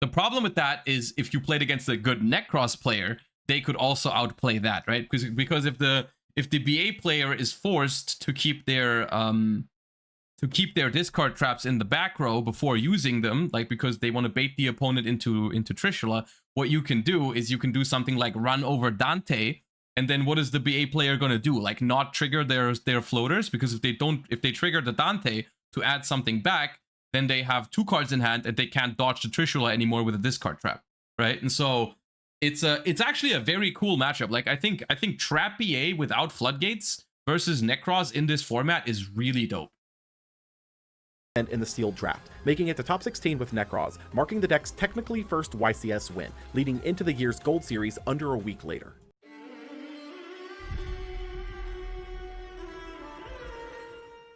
The problem with that is if you played against a good Necros player, they could also outplay that, right? Because if the BA player is forced to keep their discard traps in the back row before using them, like because they want to bait the opponent into Trishula, what you can do is you can do something like run over Dante. And then what is the BA player going to do? Like not trigger their floaters? Because if they trigger the Dante to add something back, then they have two cards in hand and they can't dodge the Trishula anymore with a discard trap, right? And so it's actually a very cool matchup. Like I think Trap BA without Floodgates versus Necros in this format is really dope. And in the sealed draft, making it to top 16 with Necros, marking the deck's technically first YCS win, leading into the year's Gold Series under a week later.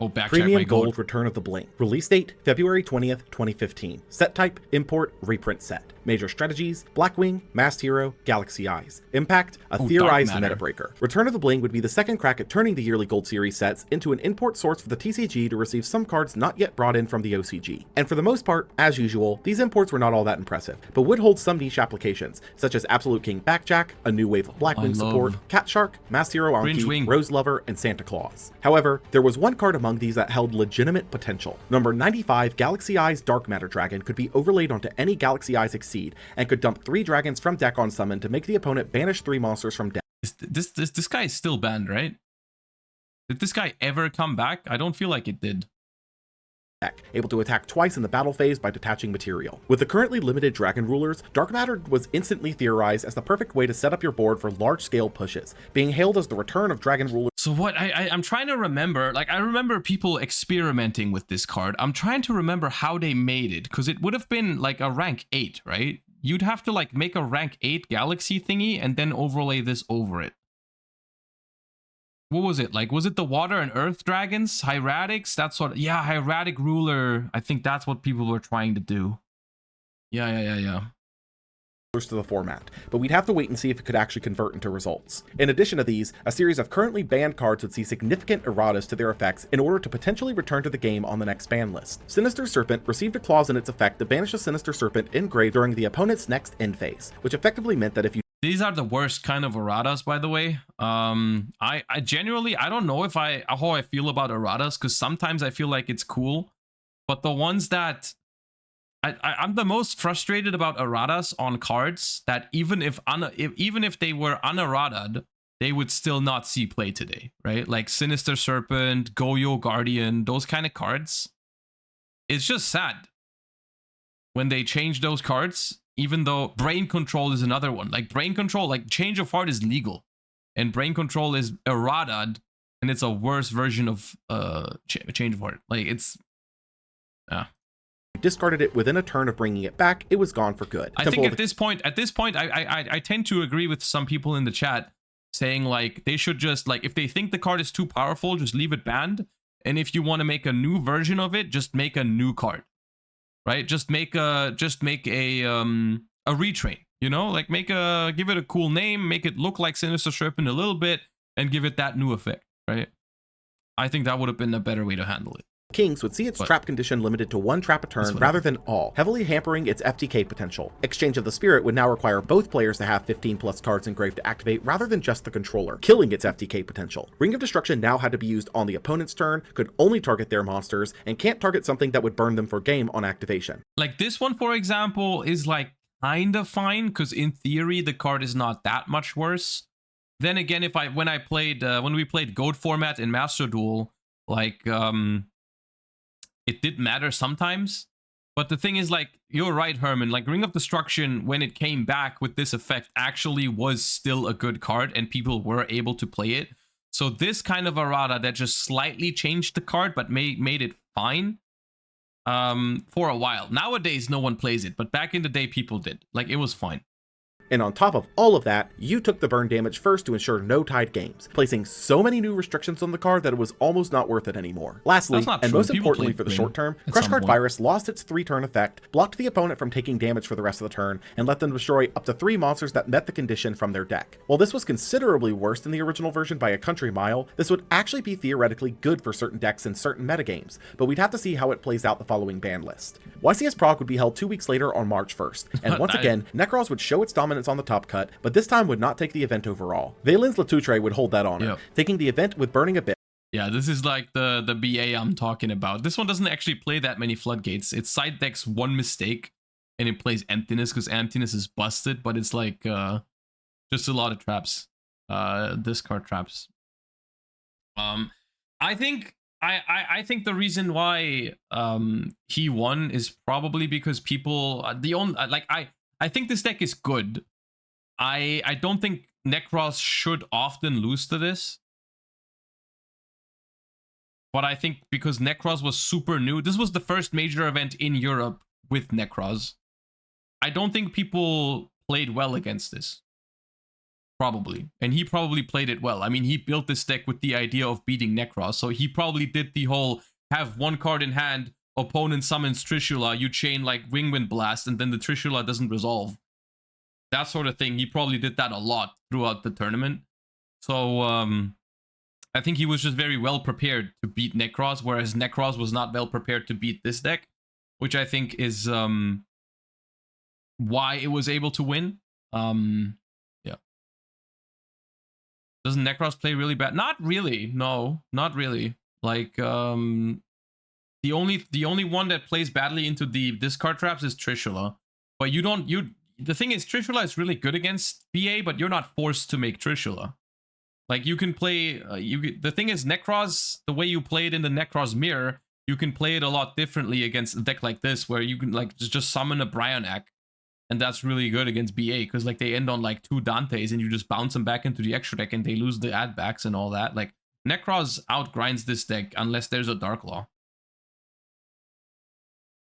Oh, backtrack Premium my Gold Return of the Bling. Release date, February 20th, 2015. Set type, import, reprint set. Major strategies, Blackwing, Masked Hero, Galaxy Eyes. Impact, a theorized meta breaker. Return of the Bling would be the second crack at turning the yearly Gold Series sets into an import source for the TCG to receive some cards not yet brought in from the OCG. And for the most part, as usual, these imports were not all that impressive, but would hold some niche applications, such as Absolute King Backjack, a new wave of Blackwing support, Cat Shark, Masked Hero Anki, Rose Lover, and Santa Claus. However, there was one card among these that held legitimate potential. Number 95 Galaxy Eyes Dark Matter Dragon could be overlaid onto any Galaxy Eyes Exceed and could dump 3 dragons from deck on summon to make the opponent banish 3 monsters from deck. This guy is still banned, right? Did this guy ever come back? I don't feel like it did. Able to attack twice in the battle phase by detaching material. With the currently limited Dragon Rulers, Dark Matter was instantly theorized as the perfect way to set up your board for large-scale pushes, being hailed as the return of Dragon Rulers. So what, I'm trying to remember, like I remember people experimenting with this card. I'm trying to remember how they made it, because it would have been like a rank 8, right? You'd have to like make a rank 8 Galaxy thingy and then overlay this over it. What was it? Like, was it the Water and Earth Dragons? Hieratics? That sort of... Yeah, Hieratic Ruler. I think that's what people were trying to do. Yeah. To the format, but we'd have to wait and see if it could actually convert into results. In addition to these, a series of currently banned cards would see significant erratas to their effects in order to potentially return to the game on the next ban list. Sinister Serpent received a clause in its effect to banish a Sinister Serpent in grave during the opponent's next end phase, which effectively meant that if you... These are the worst kind of erratas, by the way. I genuinely, I don't know how I feel about erratas, because sometimes I feel like it's cool, but the ones that I'm the most frustrated about erratas on cards that even if they were unerrata'd, they would still not see play today, right? Like Sinister Serpent, Yugioh Guardian, those kind of cards. It's just sad when they change those cards. Even though Brain Control is another one. Like Brain Control, like Change of Heart is legal. And Brain Control is errata'd. And it's a worse version of Change of Heart. Like it's... discarded it within a turn of bringing it back, it was gone for good. I think at this point, I tend to agree with some people in the chat saying like they should just like, if they think the card is too powerful, just leave it banned. And if you want to make a new version of it, just make a new card. Right? Just make a retrain, you know, like give it a cool name, make it look like Sinister Serpent a little bit, and give it that new effect, right? I think that would have been a better way to handle it. Kings would see its trap condition limited to 1 trap a turn rather than all, heavily hampering its FTK potential. Exchange of the Spirit would now require both players to have 15 plus cards engraved to activate rather than just the controller, killing its FTK potential. Ring of Destruction now had to be used on the opponent's turn, could only target their monsters, and can't target something that would burn them for game on activation. Like this one, for example, is like kind of fine, because in theory the card is not that much worse. Then again, when we played GOAT format in Master Duel, like it did matter sometimes. But the thing is, like, you're right, Herman, like Ring of Destruction, when it came back with this effect, actually was still a good card and people were able to play it. So this kind of errata that just slightly changed the card but made it fine for a while. Nowadays no one plays it, but back in the day people did. Like, it was fine. And on top of all of that, you took the burn damage first to ensure no tied games, placing so many new restrictions on the card that it was almost not worth it anymore. Lastly, and most importantly for the short term, Crush Card Virus lost its 3-turn effect, blocked the opponent from taking damage for the rest of the turn, and let them destroy up to 3 monsters that met the condition from their deck. While this was considerably worse than the original version by a country mile, this would actually be theoretically good for certain decks in certain metagames, but we'd have to see how it plays out the following ban list. YCS Prague would be held 2 weeks later on March 1st, and once again, Necros would show its dominance on the top cut, but this time would not take the event overall. Valen's Latoutre would hold that honor, taking the event with burning a bit. Yeah, this is like the BA I'm talking about. This one doesn't actually play that many floodgates. It side decks one mistake, and it plays Emptiness because Emptiness is busted, but it's like just a lot of traps, discard traps. I think the reason why he won is probably because people I think this deck is good. I don't think Necros should often lose to this. But I think because Necros was super new, this was the first major event in Europe with Necros. I don't think people played well against this. Probably. And he probably played it well. I mean, he built this deck with the idea of beating Necros. So he probably did the whole have one card in hand, opponent summons Trishula, you chain like Wind Blast, and then the Trishula doesn't resolve. That sort of thing. He probably did that a lot throughout the tournament. So I think he was just very well prepared to beat Necros, whereas Necros was not well prepared to beat this deck, which I think is why it was able to win. Yeah. Doesn't Necros play really bad? Not really. No, not really. Like the only one that plays badly into the discard traps is Trishula. But the thing is, Trishula is really good against BA, but you're not forced to make Trishula. Like, you can play, the thing is, Necros, the way you play it in the Necros mirror, you can play it a lot differently against a deck like this, where you can, like, just summon a Brionac, and that's really good against BA, because, like, they end on, like, 2 Dantes, and you just bounce them back into the extra deck, and they lose the add-backs and all that. Like, Necros outgrinds this deck, unless there's a Dark Law.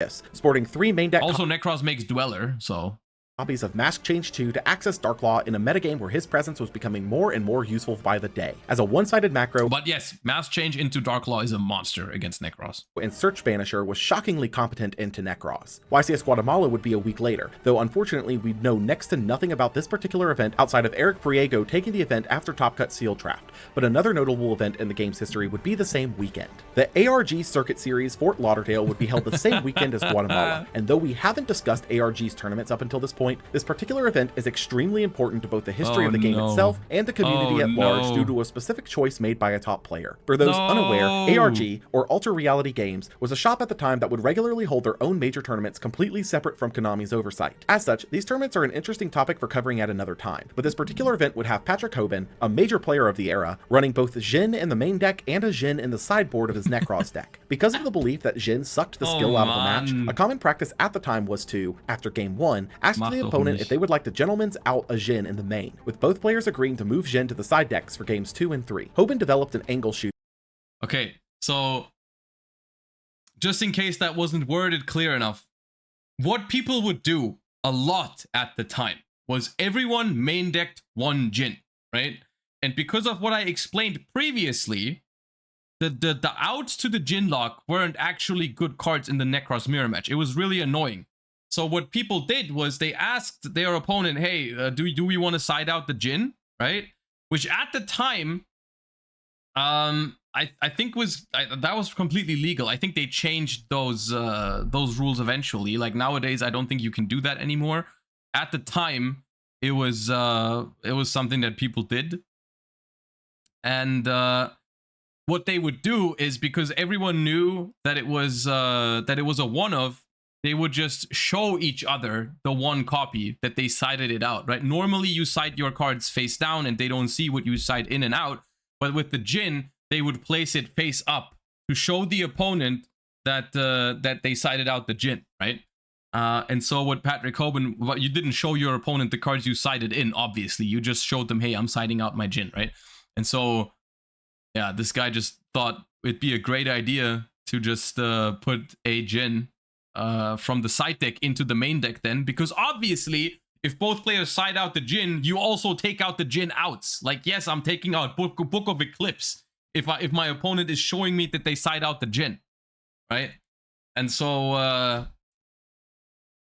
Yes, sporting 3 main deck. Also, Necros makes Dweller, so copies of Mask Change 2 to access Darklaw in a metagame where his presence was becoming more and more useful by the day. As a one-sided macro, but yes, Mask Change into Darklaw is a monster against Necros. And Search Banisher was shockingly competent into Necros. YCS Guatemala would be a week later, though unfortunately we'd know next to nothing about this particular event outside of Eric Priego taking the event after Top Cut Seal Draft. But another notable event in the game's history would be the same weekend. The ARG Circuit Series Fort Lauderdale would be held the same weekend as Guatemala, and though we haven't discussed ARG's tournaments up until this point, this particular event is extremely important to both the history of the game itself and the community at large due to a specific choice made by a top player. For those unaware, ARG, or Alter Reality Games, was a shop at the time that would regularly hold their own major tournaments completely separate from Konami's oversight. As such, these tournaments are an interesting topic for covering at another time, but this particular event would have Patrick Hoban, a major player of the era, running both Jin in the main deck and a Jin in the sideboard of his Necros deck. Because of the belief that Jin sucked the skill out of the match, a common practice at the time was to, after game 1, ask the opponent if they would like to gentleman's out a Jin in the main, with both players agreeing to move Jin to the side decks for games 2 and 3. Hoban developed an angle shoot. Okay, so just in case that wasn't worded clear enough, what people would do a lot at the time was everyone main decked one Jin, right? And because of what I explained previously, the outs to the Jin lock weren't actually good cards in the Necros mirror match. It was really annoying. So what people did was they asked their opponent, hey, do we want to side out the Jin, right? Which at the time, I think that was completely legal. I think they changed those rules eventually. Like nowadays, I don't think you can do that anymore. At the time, it was something that people did. And what they would do is, because everyone knew that it was a one of, they would just show each other the one copy that they sided it out, right? Normally you side your cards face down and they don't see what you side in and out. But with the Jin, they would place it face up to show the opponent that that they sided out the Jin, right? And so what Patrick Hoban, well, you didn't show your opponent the cards you sided in, obviously. You just showed them, hey, I'm siding out my Jin, right? And so, yeah, this guy just thought it'd be a great idea to just put a Jin from the side deck into the main deck then, because obviously, if both players side out the Jin, you also take out the Jin outs. Like, yes, I'm taking out Book of Eclipse if my opponent is showing me that they side out the Jin, right? And so,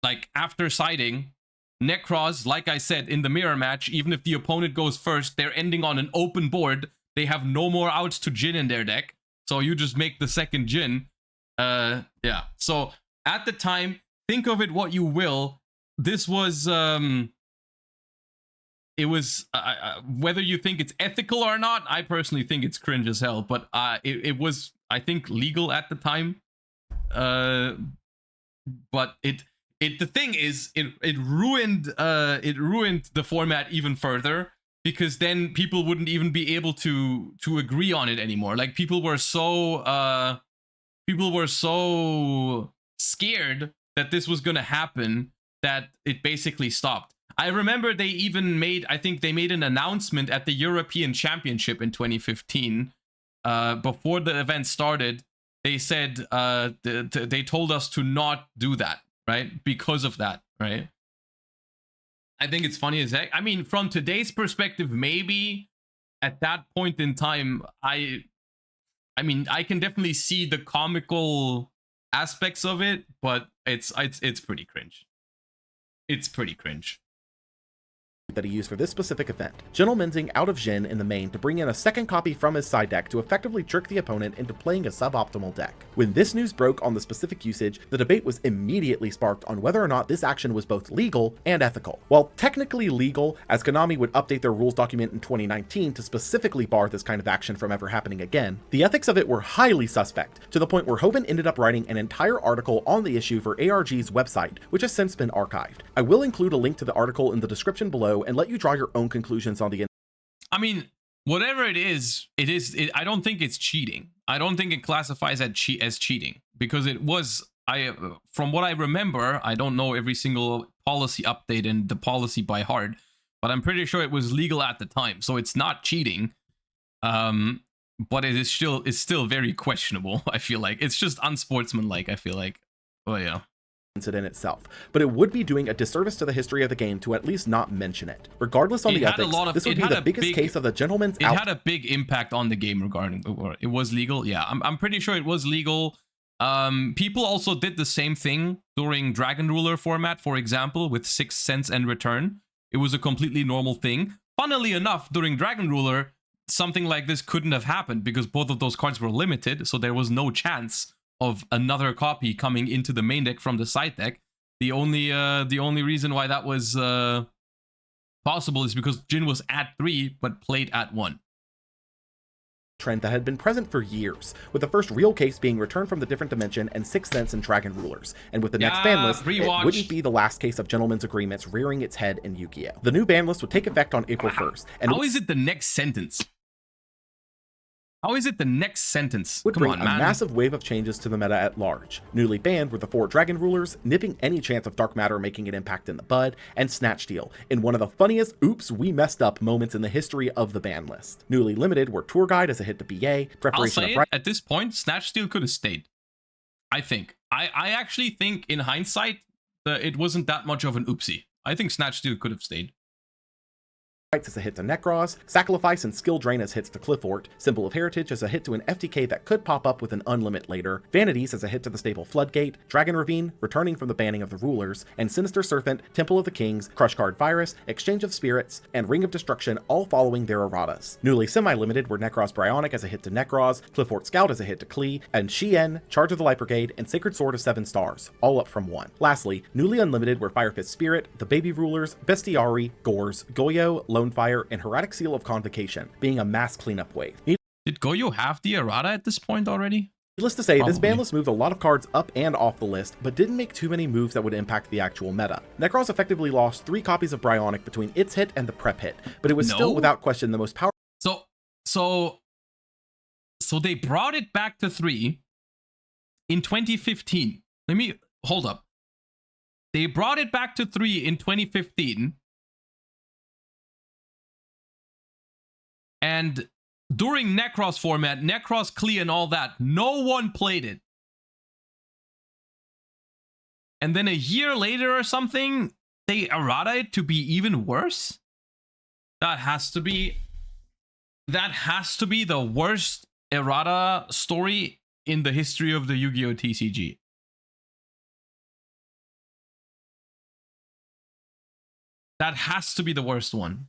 like, after siding, Necros, like I said, in the mirror match, even if the opponent goes first, they're ending on an open board. They have no more outs to Jin in their deck. So you just make the second Jin. Yeah. So at the time, think of it what you will. This was, it was, whether you think it's ethical or not, I personally think it's cringe as hell. But it was, I think, legal at the time. But the thing is, it ruined the format even further, because then people wouldn't even be able to agree on it anymore. Like, people were so scared that this was gonna happen that it basically stopped. I remember they even made, I think they made an announcement at the European Championship in 2015 before the event started. They said they told us to not do that, right? Because of that, right? I think it's funny as heck. I mean, from today's perspective, maybe at that point in time, I mean, I can definitely see the comical aspects of it, but it's pretty cringe. It's pretty cringe. That he used for this specific event, gentleman'ing out of Jin in the main to bring in a second copy from his side deck to effectively trick the opponent into playing a suboptimal deck. When this news broke on the specific usage, the debate was immediately sparked on whether or not this action was both legal and ethical. While technically legal, as Konami would update their rules document in 2019 to specifically bar this kind of action from ever happening again, the ethics of it were highly suspect, to the point where Hoban ended up writing an entire article on the issue for ARG's website, which has since been archived. I will include a link to the article in the description below and let you draw your own conclusions on the. I mean, whatever it is, I don't think it's cheating. I don't think it classifies as cheating, because it was, from what I remember, I don't know every single policy update and the policy by heart, but I'm pretty sure it was legal at the time, so it's not cheating. But it is still very questionable. I feel like it's just unsportsmanlike. I feel like, oh yeah. Incident itself, but it would be doing a disservice to the history of the game to at least not mention it. Regardless on the ethics, this would be the biggest case of the gentleman's out. It had a big impact on the game regarding it was legal. Yeah, I'm pretty sure it was legal. People also did the same thing during Dragon Ruler format, for example, with 6 cents and return. It was a completely normal thing. Funnily enough, during Dragon Ruler, something like this couldn't have happened because both of those cards were limited, so there was no chance of another copy coming into the main deck from the side deck. The only reason why that was possible is because Jin was at 3 but played at 1. Trend that had been present for years, with the first real case being Return from the Different Dimension and 6 Cents in Dragon Rulers, and with the next ban list, it wouldn't be the last case of gentlemen's agreements rearing its head in Yu-Gi-Oh! The new ban list would take effect on April 1st. And how is it the next sentence? How is it the next sentence? Would bring a massive wave of changes to the meta at large. Newly banned were the 4 Dragon Rulers, nipping any chance of Dark Matter making an impact in the bud, and Snatch Steal, in one of the funniest oops we messed up moments in the history of the ban list. Newly limited were Tour Guide as a hit to BA, preparation I'll say at this point, Snatch Steal could have stayed. I think. I actually think in hindsight that it wasn't that much of an oopsie. I think Snatch Steal could have stayed. As a hit to Necros, Sacrifice and Skill Drain as hits to Cliffort, Symbol of Heritage as a hit to an FTK that could pop up with an unlimit later, Vanities as a hit to the staple Floodgate, Dragon Ravine, returning from the banning of the Rulers, and Sinister Serpent, Temple of the Kings, Crush Card Virus, Exchange of Spirits, and Ring of Destruction all following their erratas. Newly semi-limited were Necros Bryonic as a hit to Necros, Cliffort Scout as a hit to Klee, and Shien, Charge of the Light Brigade, and Sacred Sword of 7 stars, all up from 1. Lastly, newly unlimited were Fire Fist Spirit, the Baby Rulers, Bestiari, Gores, Goyo, Fire, and Herratic Seal of Convocation, being a mass cleanup wave. Did Goyo have the errata at this point already? Needless to say, this Probably. ban list moved a lot of cards up and off the list, but didn't make too many moves that would impact the actual meta. Necros effectively lost 3 copies of Bryonic between its hit and the prep hit, but it was still without question the most powerful. So they brought it back to 3 in 2015. Let me hold up. They brought it back to 3 in 2015. And during Necros format, Necros Clee and all that, no one played it. And then a year later or something, they errata it to be even worse? That has to be the worst errata story in the history of the Yu-Gi-Oh! TCG. That has to be the worst one.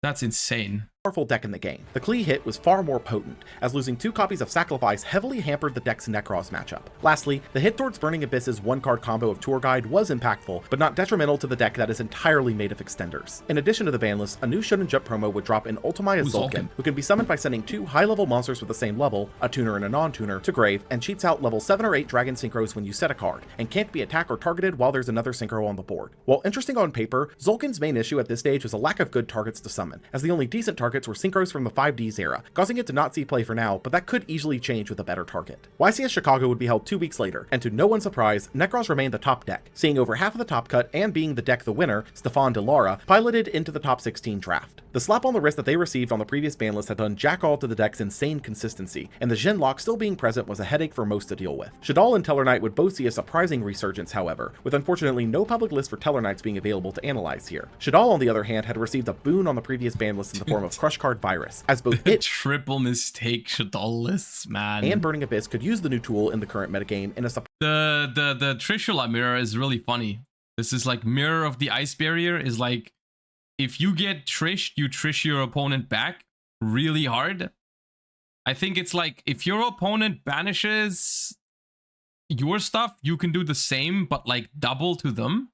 That's insane. Powerful deck in the game. The Klee hit was far more potent, as losing 2 copies of Sacrifice heavily hampered the deck's Necros matchup. Lastly, the hit towards Burning Abyss's 1-card combo of Tour Guide was impactful, but not detrimental to the deck that is entirely made of extenders. In addition to the ban list, a new Shouldn't Jump promo would drop an Ultimaya Zulkin, who can be summoned by sending 2 high-level monsters with the same level, a tuner and a non-tuner, to grave, and cheats out level 7 or 8 Dragon Synchros when you set a card, and can't be attacked or targeted while there's another Synchro on the board. While interesting on paper, Zulkin's main issue at this stage was a lack of good targets to summon, as the only decent targets were Synchros from the 5Ds era, causing it to not see play for now, but that could easily change with a better target. YCS Chicago would be held 2 weeks later, and to no one's surprise, Necros remained the top deck, seeing over half of the top cut and being the deck the winner, Stefan DeLara, piloted into the top 16 draft. The slap on the wrist that they received on the previous ban list had done jack all to the deck's insane consistency, and the Jin lock still being present was a headache for most to deal with. Shadal and Tellarknight would both see a surprising resurgence, however, with unfortunately no public list for Tellarknights being available to analyze here. Shadal, on the other hand, had received a boon on the previous ban list in the form of Crush Card Virus, as both it Triple mistake Shadal lists, man. and Burning Abyss could use the new tool in the current metagame in a The Trishula mirror is really funny. This is like Mirror of the Ice Barrier is like, if you get trished, you trish your opponent back really hard. I think it's like, if your opponent banishes your stuff, you can do the same, but like double to them.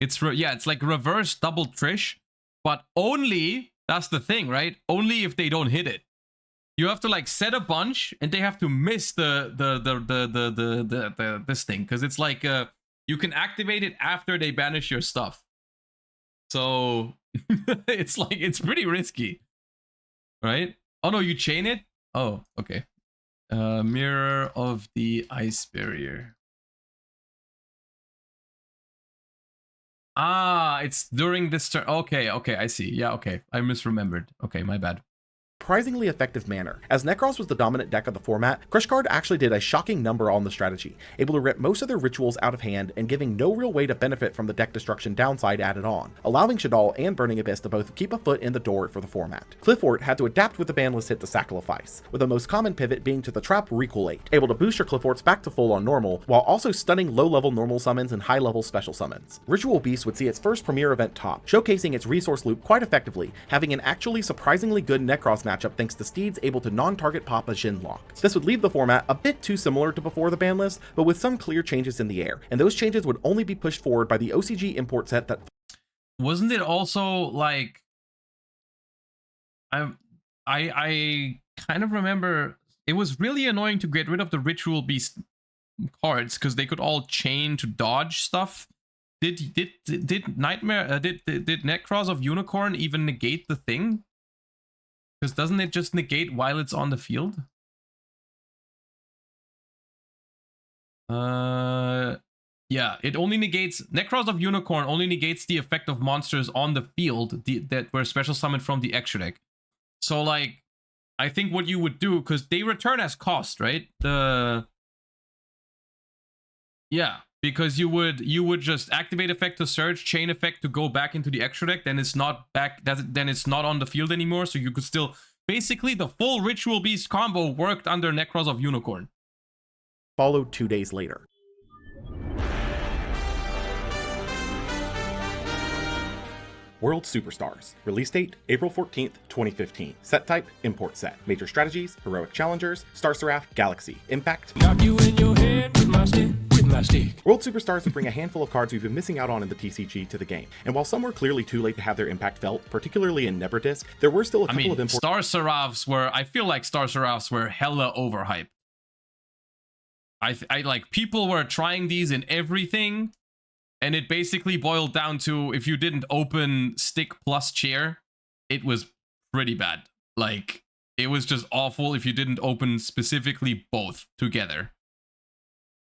It's it's like reverse double trish, but only, that's the thing, right? Only if they don't hit it. You have to like set a bunch, and they have to miss this thing, because it's like you can activate it after they banish your stuff. So it's like, it's pretty risky, right? Oh no, you chain it? Oh, okay. Mirror of the Ice Barrier. Ah, it's during this turn. Okay, I see. Yeah, okay. I misremembered. Okay, my bad. surprisingly effective manner. As Necros was the dominant deck of the format, Crush Card actually did a shocking number on the strategy, able to rip most of their rituals out of hand and giving no real way to benefit from the deck destruction downside added on, allowing Shadal and Burning Abyss to both keep a foot in the door for the format. Cliffort had to adapt with the ban list hit to Sacrifice, with the most common pivot being to the Trap Reculate, able to boost your Clifforts back to full on normal, while also stunning low-level normal summons and high-level special summons. Ritual Beast would see its first premier event top, showcasing its resource loop quite effectively, having an actually surprisingly good Necros matchup thanks to Steed's able to non-target pop a Jin lock. This would leave the format a bit too similar to before the ban list, but with some clear changes in the air, and those changes would only be pushed forward by the OCG import set that... Wasn't it also like... I kind of remember it was really annoying to get rid of the Ritual Beast cards because they could all chain to dodge stuff. Did Nightmare did Necros of Unicorn even negate the thing? Because doesn't it just negate while it's on the field? Yeah, it only negates... Necros of Unicorn only negates the effect of monsters on the field that were special summoned from the extra deck. So, like, I think what you would do, because they return as cost, right? Yeah, because you would just activate effect to search, chain effect to go back into the extra deck, then it's not back, then it's not on the field anymore, so you could still... Basically, the full Ritual Beast combo worked under Necros of Unicorn. Followed 2 days later. World Superstars. Release date, April 14th, 2015. Set type, import set. Major strategies, Heroic Challengers, Star Seraph, Galaxy. Impact. Knock you in your head with my stick, with gymnastique. World Superstars would bring a handful of cards we've been missing out on in the TCG to the game, and while some were clearly too late to have their impact felt, particularly in Never Disc, there were still a couple of important... Star Seraphs were, I feel like Star Seraphs were hella overhyped. I like, people were trying these in everything, and it basically boiled down to, if you didn't open stick plus chair, it was pretty bad. Like, it was just awful if you didn't open specifically both together.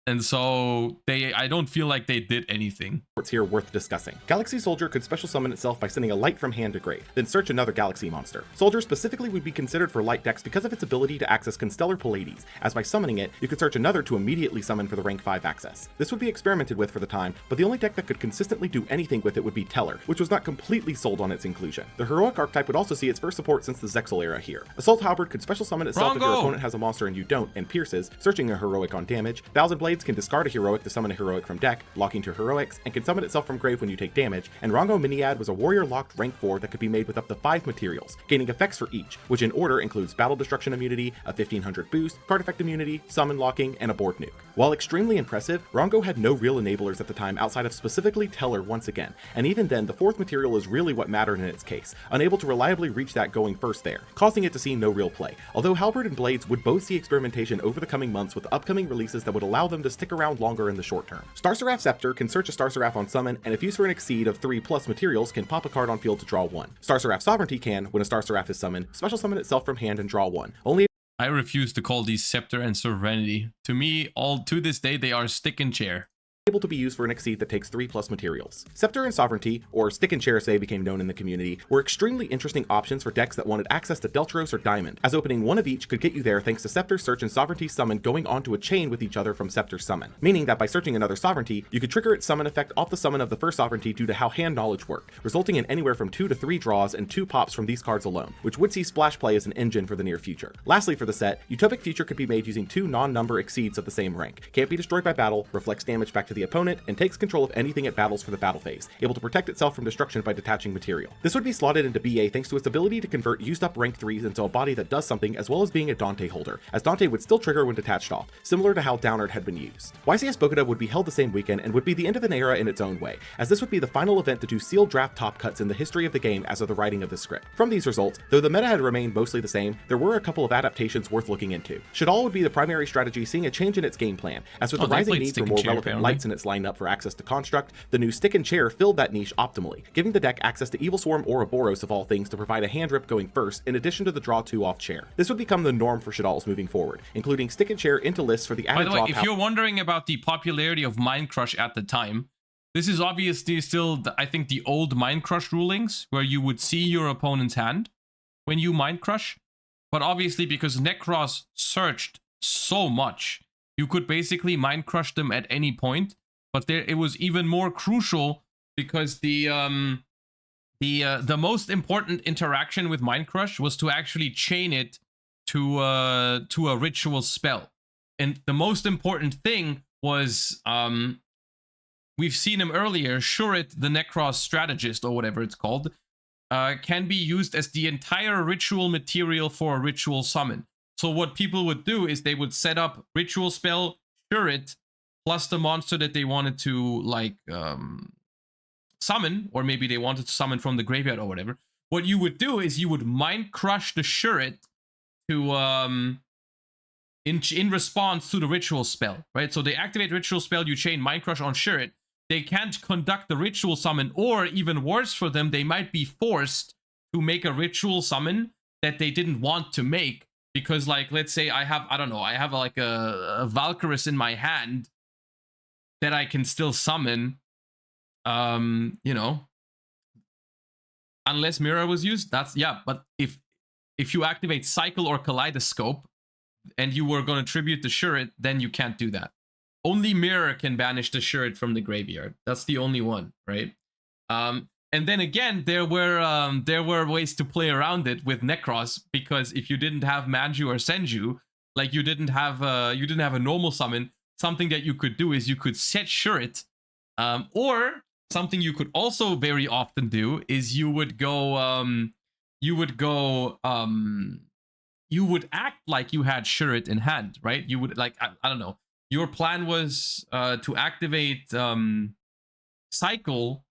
And so I don't feel like they did anything. Here worth discussing. Galaxy Soldier could special summon itself by sending a light from hand to grave, then search another Galaxy monster. Soldier specifically would be considered for light decks because of its ability to access Constellar Pleiades, as by summoning it, you could search another to immediately summon for the rank 5 access. This would be experimented with for the time, but the only deck that could consistently do anything with it would be Teller, which was not completely sold on its inclusion. The heroic archetype would also see its first support since the Zexal era here. Assault Halberd could special summon itself if your opponent has a monster and you don't, and pierces, searching a heroic on damage. Thousand Blades can discard a heroic to summon a heroic from deck, locking to heroics, and can summon itself from grave when you take damage, and Rongo Miniad was a warrior locked rank 4 that could be made with up to 5 materials, gaining effects for each, which in order includes battle destruction immunity, a 1500 boost, card effect immunity, summon locking, and a board nuke. While extremely impressive, Rongo had no real enablers at the time outside of specifically Teller once again, and even then the 4th material is really what mattered in its case, unable to reliably reach that going first there, causing it to see no real play, although Halberd and Blades would both see experimentation over the coming months with upcoming releases that would allow them to stick around longer in the short term. Star Seraph Scepter can search a Star Seraph on summon, and if used for an exceed of 3+ materials, can pop a card on field to draw 1. Star Seraph Sovereignty can, when a Star Seraph is summoned, special summon itself from hand and draw 1. Only I refuse to call these Scepter and Serenity. To me, all to this day, they are stick and chair. able to be used for an exceed that takes 3+ materials. Scepter and Sovereignty, or Stick and Chair as they became known in the community, were extremely interesting options for decks that wanted access to Deltros or Diamond, as opening one of each could get you there thanks to Scepter Search and Sovereignty Summon going onto a chain with each other from Scepter Summon, meaning that by searching another Sovereignty, you could trigger its summon effect off the summon of the first Sovereignty due to how hand knowledge worked, resulting in anywhere from 2 to 3 draws and 2 pops from these cards alone, which would see Splash play as an engine for the near future. Lastly for the set, Utopic Future could be made using 2 non-number exceeds of the same rank, can't be destroyed by battle, reflects damage back to the opponent, and takes control of anything it battles for the battle phase, able to protect itself from destruction by detaching material. This would be slotted into BA thanks to its ability to convert used up rank 3s into a body that does something, as well as being a Dante holder, as Dante would still trigger when detached off, similar to how Downard had been used. YCS Bokuda would be held the same weekend and would be the end of an era in its own way, as this would be the final event to do sealed draft top cuts in the history of the game as of the writing of the script. From these results, though the meta had remained mostly the same, there were a couple of adaptations worth looking into. Shadal would be the primary strategy, seeing a change in its game plan, as with the rising need for more relevant lights in its lineup for access to Construct, the new Stick and Chair filled that niche optimally, giving the deck access to Evil Swarm or Ouroboros of all things to provide a hand rip going first, in addition to the draw 2 off chair. This would become the norm for Shadals moving forward, including Stick and Chair into lists for the added draw. By the way, if you're wondering about the popularity of Mind Crush at the time, this is obviously still, I think, the old Mind Crush rulings, where you would see your opponent's hand when you Mind Crush, but obviously because Necros searched so much, you could basically Mind Crush them at any point. But there, it was even more crucial because the most important interaction with Mind Crush was to actually chain it to a ritual spell, and the most important thing was we've seen him earlier. Shurit, the Necros strategist or whatever it's called, can be used as the entire ritual material for a ritual summon. So what people would do is they would set up ritual spell Shurit plus the monster that they wanted to, like, summon, or maybe they wanted to summon from the graveyard or whatever. What you would do is you would Mind Crush the Shurit to, in response to the ritual spell, right? So they activate ritual spell, you chain Mind Crush on Shurit. They can't conduct the ritual summon, or even worse for them, they might be forced to make a ritual summon that they didn't want to make, because, like, let's say I have, I don't know, I have like a Valkyris in my hand that I can still summon, you know, unless Mirror was used. That's, yeah, but if you activate Cycle or Kaleidoscope and you were going to tribute the Shurit, then you can't do that. Only Mirror can banish the Shurit from the graveyard. That's the only one, right? And then again, there were ways to play around it with Necros, because if you didn't have Manju or Senju, like you didn't have a normal summon, something that you could do is you could set Shurit, or something you could also very often do is you would act like you had Shurit in hand, right? You would, like, I don't know, your plan was to activate Cycle.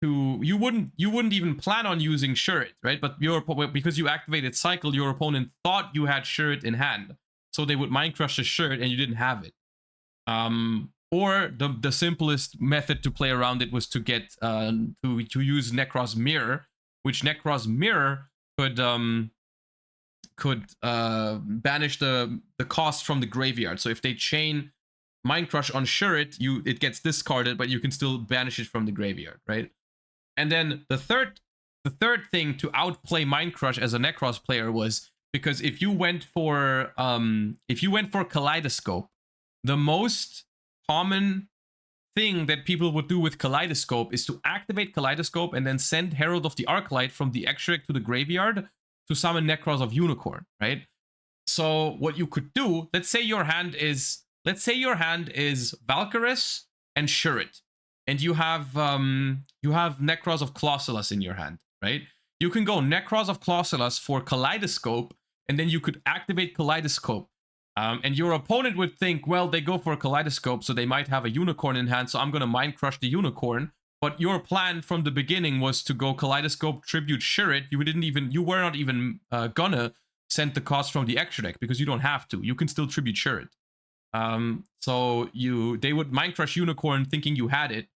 You wouldn't even plan on using Shurret, right? But because you activated Cycle, your opponent thought you had Shurret in hand, so they would mind crush the Shurret and you didn't have it. Or the simplest method to play around it was to get to use Necros Mirror, which Necros Mirror could banish the cost from the graveyard. So if they chain Mind Crush on Shurret, it gets discarded, but you can still banish it from the graveyard, right? And then the third thing to outplay Mind Crush as a Necros player was because if you went for Kaleidoscope, the most common thing that people would do with Kaleidoscope is to activate Kaleidoscope and then send Herald of the Arclight from the extra deck to the graveyard to summon Necros of Unicorn, right? So what you could do, let's say your hand is Valkyris and Shurret, and you have Necros of Clausulus in your hand, right? You can go Necros of Clausulus for Kaleidoscope, and then you could activate Kaleidoscope. And your opponent would think, well, they go for a Kaleidoscope, so they might have a Unicorn in hand, so I'm going to Mind Crush the Unicorn. But your plan from the beginning was to go Kaleidoscope, Tribute Shurret. You were not even gonna send the cost from the extra deck, because you don't have to. You can still Tribute Shurret. So they would Mind Crush Unicorn thinking you had it,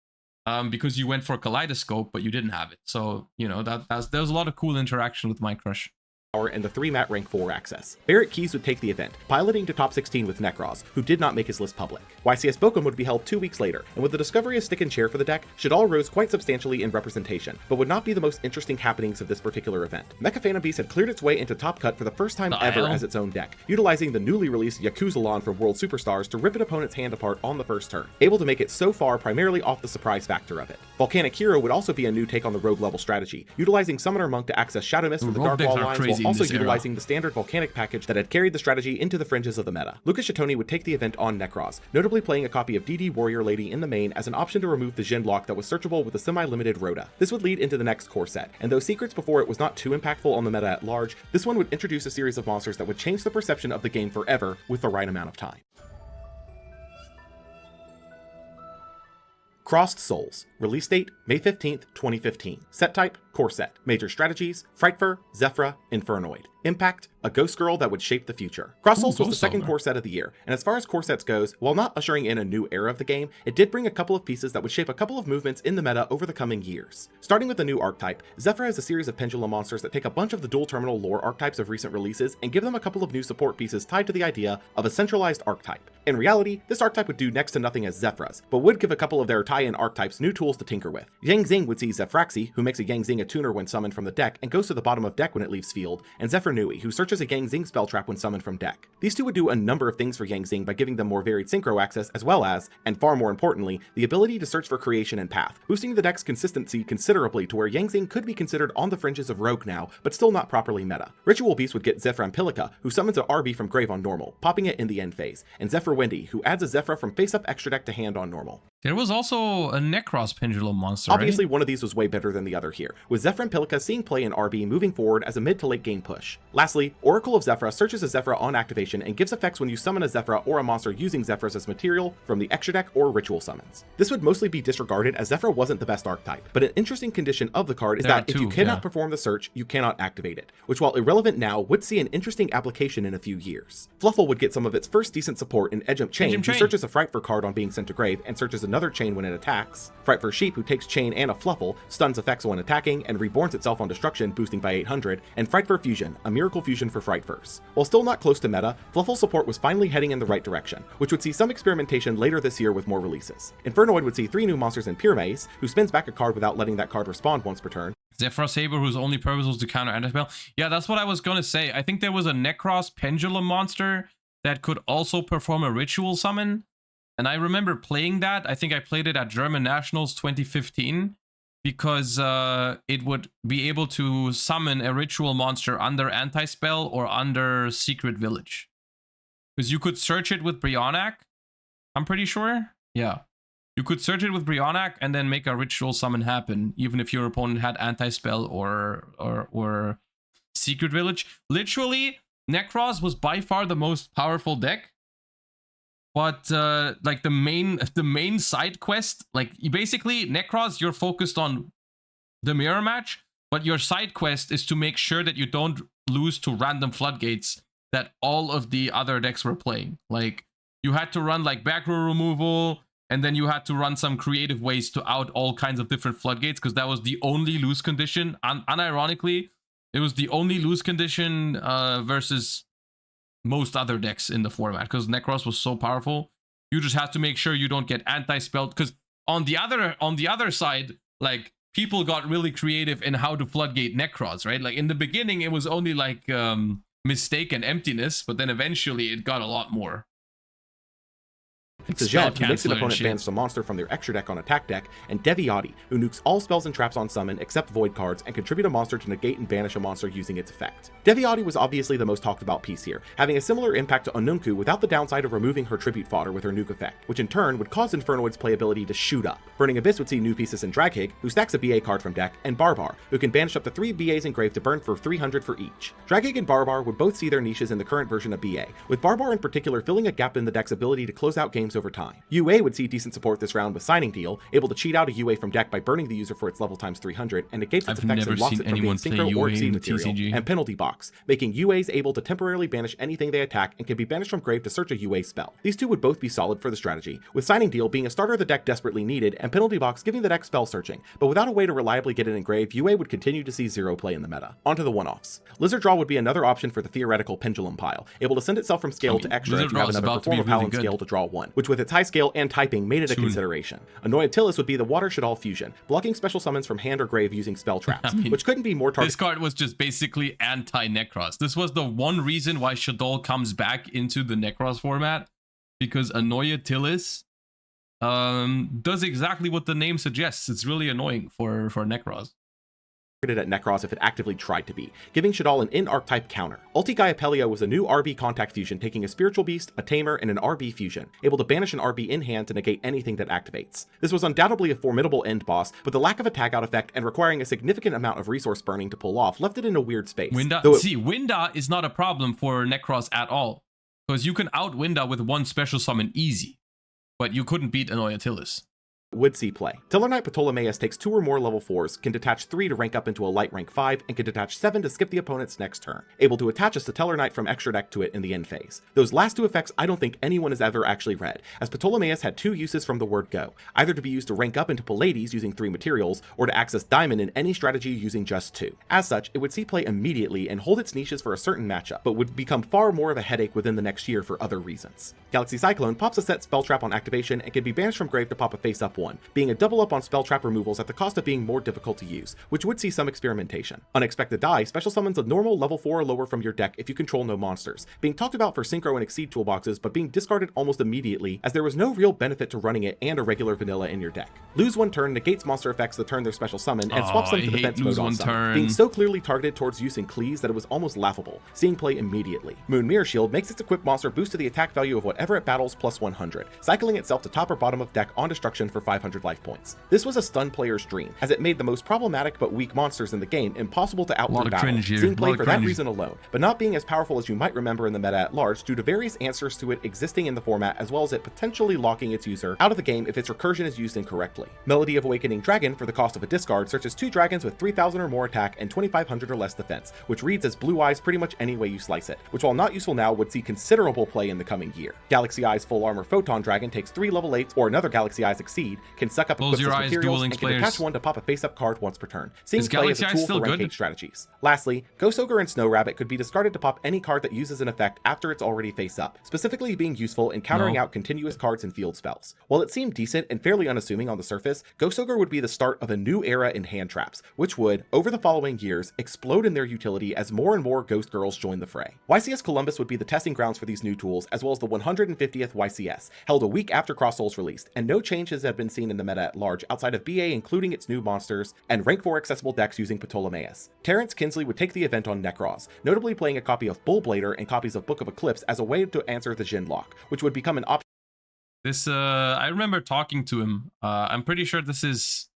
because you went for Kaleidoscope, but you didn't have it. So, you know, there was a lot of cool interaction with Mind Crush. And the 3-mat rank 4 access. Barrett Keys would take the event, piloting to top 16 with Necros, who did not make his list public. YCS Bochum would be held 2 weeks later, and with the discovery of Stick and Chair for the deck, Shadal rose quite substantially in representation, but would not be the most interesting happenings of this particular event. Mecha Phantom Beast had cleared its way into Top Cut for the first time ever as its own deck, utilizing the newly released Yakuza from World Superstars to rip an opponent's hand apart on the first turn, able to make it so far primarily off the surprise factor of it. Volcanic Hero would also be a new take on the rogue level strategy, utilizing Summoner Monk to access Shadow Mist from the Dark Wall lines while also utilizing the standard Volcanic package that had carried the strategy into the fringes of the meta. Lucas Shatoni would take the event on Necros, notably playing a copy of DD Warrior Lady in the main as an option to remove the Jin block that was searchable with a semi-limited Rhoda. This would lead into the next core set, and though Secrets before it was not too impactful on the meta at large, this one would introduce a series of monsters that would change the perception of the game forever with the right amount of time. Crossed Souls. Release date, May 15th, 2015. Set type, core set. Major strategies, Frightfur, Zephyra, Infernoid. Impact, a ghost girl that would shape the future. Crossed Souls was the second core set of the year, and as far as core sets goes, while not ushering in a new era of the game, it did bring a couple of pieces that would shape a couple of movements in the meta over the coming years. Starting with the new archetype, Zephyra is a series of pendulum monsters that take a bunch of the dual terminal lore archetypes of recent releases and give them a couple of new support pieces tied to the idea of a centralized archetype. In reality, this archetype would do next to nothing as Zephyra's, but would give a couple of their tie-in archetypes new tools to tinker with. Yang Xing would see Zephyraxi, who makes a Yang Xing a tuner when summoned from the deck and goes to the bottom of deck when it leaves field, and Zephyr Nui, who searches a Yang Xing spell trap when summoned from deck. These two would do a number of things for Yang Xing by giving them more varied synchro access as well as, and far more importantly, the ability to search for creation and path, boosting the deck's consistency considerably to where Yang Xing could be considered on the fringes of Rogue now, but still not properly meta. Ritual Beast would get Zephyr Ampilica, who summons a RB from grave on normal, popping it in the end phase, and Zephyr Wendy, who adds a Zephyr from face-up extra deck to hand on normal. There was also a Necros Pendulum monster, Obviously, right? one of these was way better than the other here, with Zephyr Ampilica seeing play in RB moving forward as a mid to late game push. Lastly, Oracle of Zephyra searches a Zephyra on activation and gives effects when you summon a Zephyra or a monster using Zephyrs as material from the extra deck or ritual summons. This would mostly be disregarded as Zephyra wasn't the best archetype, but an interesting condition of the card is that if you cannot perform the search, you cannot activate it, which while irrelevant now, would see an interesting application in a few years. Fluffle would get some of its first decent support in Edgejump Chain, who searches a Frightfur card on being sent to grave and searches another chain when it attacks. Frightfur Sheep, who takes Chain and a Fluffle, stuns effects when attacking, and reborns itself on destruction, boosting by 800, and Frightfur Fusion, a miracle fusion for Frightfurs. While still not close to meta, Fluffle support was finally heading in the right direction, which would see some experimentation later this year with more releases. Infernoid would see 3 new monsters in Pyramaze, who spins back a card without letting that card respond once per turn. Zephyr Saber, whose only purpose was to counter anti-spell. Yeah, that's what I was gonna say. I think there was a Necros Pendulum monster that could also perform a ritual summon. And I remember playing that. I think I played it at German Nationals 2015 because it would be able to summon a ritual monster under anti-spell or under Secret Village. Because you could search it with Brionac, I'm pretty sure. Yeah. You could search it with Brionac and then make a ritual summon happen, even if your opponent had anti-spell or Secret Village. Literally, Necros was by far the most powerful deck. But like the main side quest, like you basically Necros, you're focused on the mirror match, but your side quest is to make sure that you don't lose to random floodgates that all of the other decks were playing. Like you had to run like back row removal, and then you had to run some creative ways to out all kinds of different floodgates, because that was the only lose condition. Unironically, it was the only lose condition versus most other decks in the format, because Necros was so powerful. You just have to make sure you don't get anti-spelled, because on the other side, like people got really creative in how to floodgate Necros, right? Like in the beginning, it was only like mistake and emptiness, but then eventually it got a lot more. Zed, who makes an opponent ban some monster from their extra deck on attack deck, and Deviati, who nukes all spells and traps on summon except void cards and contribute a monster to negate and banish a monster using its effect. Deviati was obviously the most talked about piece here, having a similar impact to Onunku without the downside of removing her tribute fodder with her nuke effect, which in turn would cause Infernoid's playability to shoot up. Burning Abyss would see new pieces in Draghig, who stacks a BA card from deck, and Barbar, who can banish up to 3 BAs engraved to burn for 300 for each. Draghig and Barbar would both see their niches in the current version of BA, with Barbar in particular filling a gap in the deck's ability to close out games over time. UA would see decent support this round with Signing Deal, able to cheat out a UA from deck by burning the user for its level times 300, and negates its effects and locks it from being synchro or exceed material, and Penalty Box, making UAs able to temporarily banish anything they attack and can be banished from grave to search a UA spell. These two would both be solid for the strategy, with Signing Deal being a starter the deck desperately needed, and Penalty Box giving the deck spell searching, but without a way to reliably get it engraved, UA would continue to see zero play in the meta. Onto the one-offs. Lizard Draw would be another option for the theoretical pendulum pile, able to send itself from scale to extra if you have another performer pile and scale to draw one, which with its high scale and typing made it a consideration. Annoyantillis would be the Water Shadal fusion, blocking special summons from hand or grave using spell traps, which couldn't be more targeted. This card was just basically anti-Necros. This was the one reason why Shadal comes back into the Necros format, because Annoyantillis does exactly what the name suggests. It's really annoying for Necros. At Necros if it actively tried to be, giving Shadal an in-archetype counter. Ulti Gaia was a new RB contact fusion taking a Spiritual Beast, a Tamer, and an RB fusion, able to banish an RB in hand to negate anything that activates. This was undoubtedly a formidable end boss, but the lack of a tag out effect and requiring a significant amount of resource burning to pull off left it in a weird space. Winda is not a problem for Necros at all, because you can out Winda with one special summon easy, but you couldn't beat Annoyantillis. Would see play. Tellarknight Ptolemaeus takes 2 or more level 4s, can detach 3 to rank up into a light rank 5, and can detach 7 to skip the opponent's next turn, able to attach a Stellar Knight from extra deck to it in the end phase. Those last 2 effects I don't think anyone has ever actually read, as Ptolemaeus had 2 uses from the word go, either to be used to rank up into Pallades using 3 materials, or to access Diamond in any strategy using just 2. As such, it would see play immediately and hold its niches for a certain matchup, but would become far more of a headache within the next year for other reasons. Galaxy Cyclone pops a set spell trap on activation and can be banished from grave to pop a face up 1, being a double up on spell trap removals at the cost of being more difficult to use, which would see some experimentation. Unexpected Die special summons a normal level 4 or lower from your deck if you control no monsters, being talked about for synchro and exceed toolboxes, but being discarded almost immediately as there was no real benefit to running it and a regular vanilla in your deck. Lose one turn negates monster effects the turn their special summon and swaps them to defense mode on summon, being so clearly targeted towards using Cleese that it was almost laughable, seeing play immediately. Moon Mirror Shield makes its equipped monster boost to the attack value of whatever it battles plus 100, cycling itself to top or bottom of deck on destruction for 500 life points. This was a stun player's dream, as it made the most problematic but weak monsters in the game impossible to out through battle, seeing play for that reason alone, but not being as powerful as you might remember in the meta at large due to various answers to it existing in the format, as well as it potentially locking its user out of the game if its recursion is used incorrectly. Melody of Awakening Dragon, for the cost of a discard, searches 2 dragons with 3000 or more attack and 2500 or less defense, which reads as Blue Eyes pretty much any way you slice it, which while not useful now would see considerable play in the coming year. Galaxy Eyes Full Armor Photon Dragon takes 3 level 8s or another Galaxy Eyes Exceed, can suck up equips as materials, and can attach one to pop a face-up card once per turn, seeing play as a tool for rank 8 strategies. Lastly, Ghost Ogre and Snow Rabbit could be discarded to pop any card that uses an effect after it's already face-up, specifically being useful in countering out continuous cards and field spells. While it seemed decent and fairly unassuming on the surface, Ghost Ogre would be the start of a new era in hand traps, which would, over the following years, explode in their utility as more and more Ghost Girls join the fray. YCS Columbus would be the testing grounds for these new tools, as well as the 150th YCS, held a week after Cross Souls released, and no changes have been seen in the meta at large outside of BA including its new monsters and rank 4 accessible decks using Ptolemaeus. Terrence Kinsley would take the event on Necros, notably playing a copy of Bullblader and copies of Book of Eclipse as a way to answer the Jin lock, which would become an option. This I remember talking to him. I'm pretty sure this is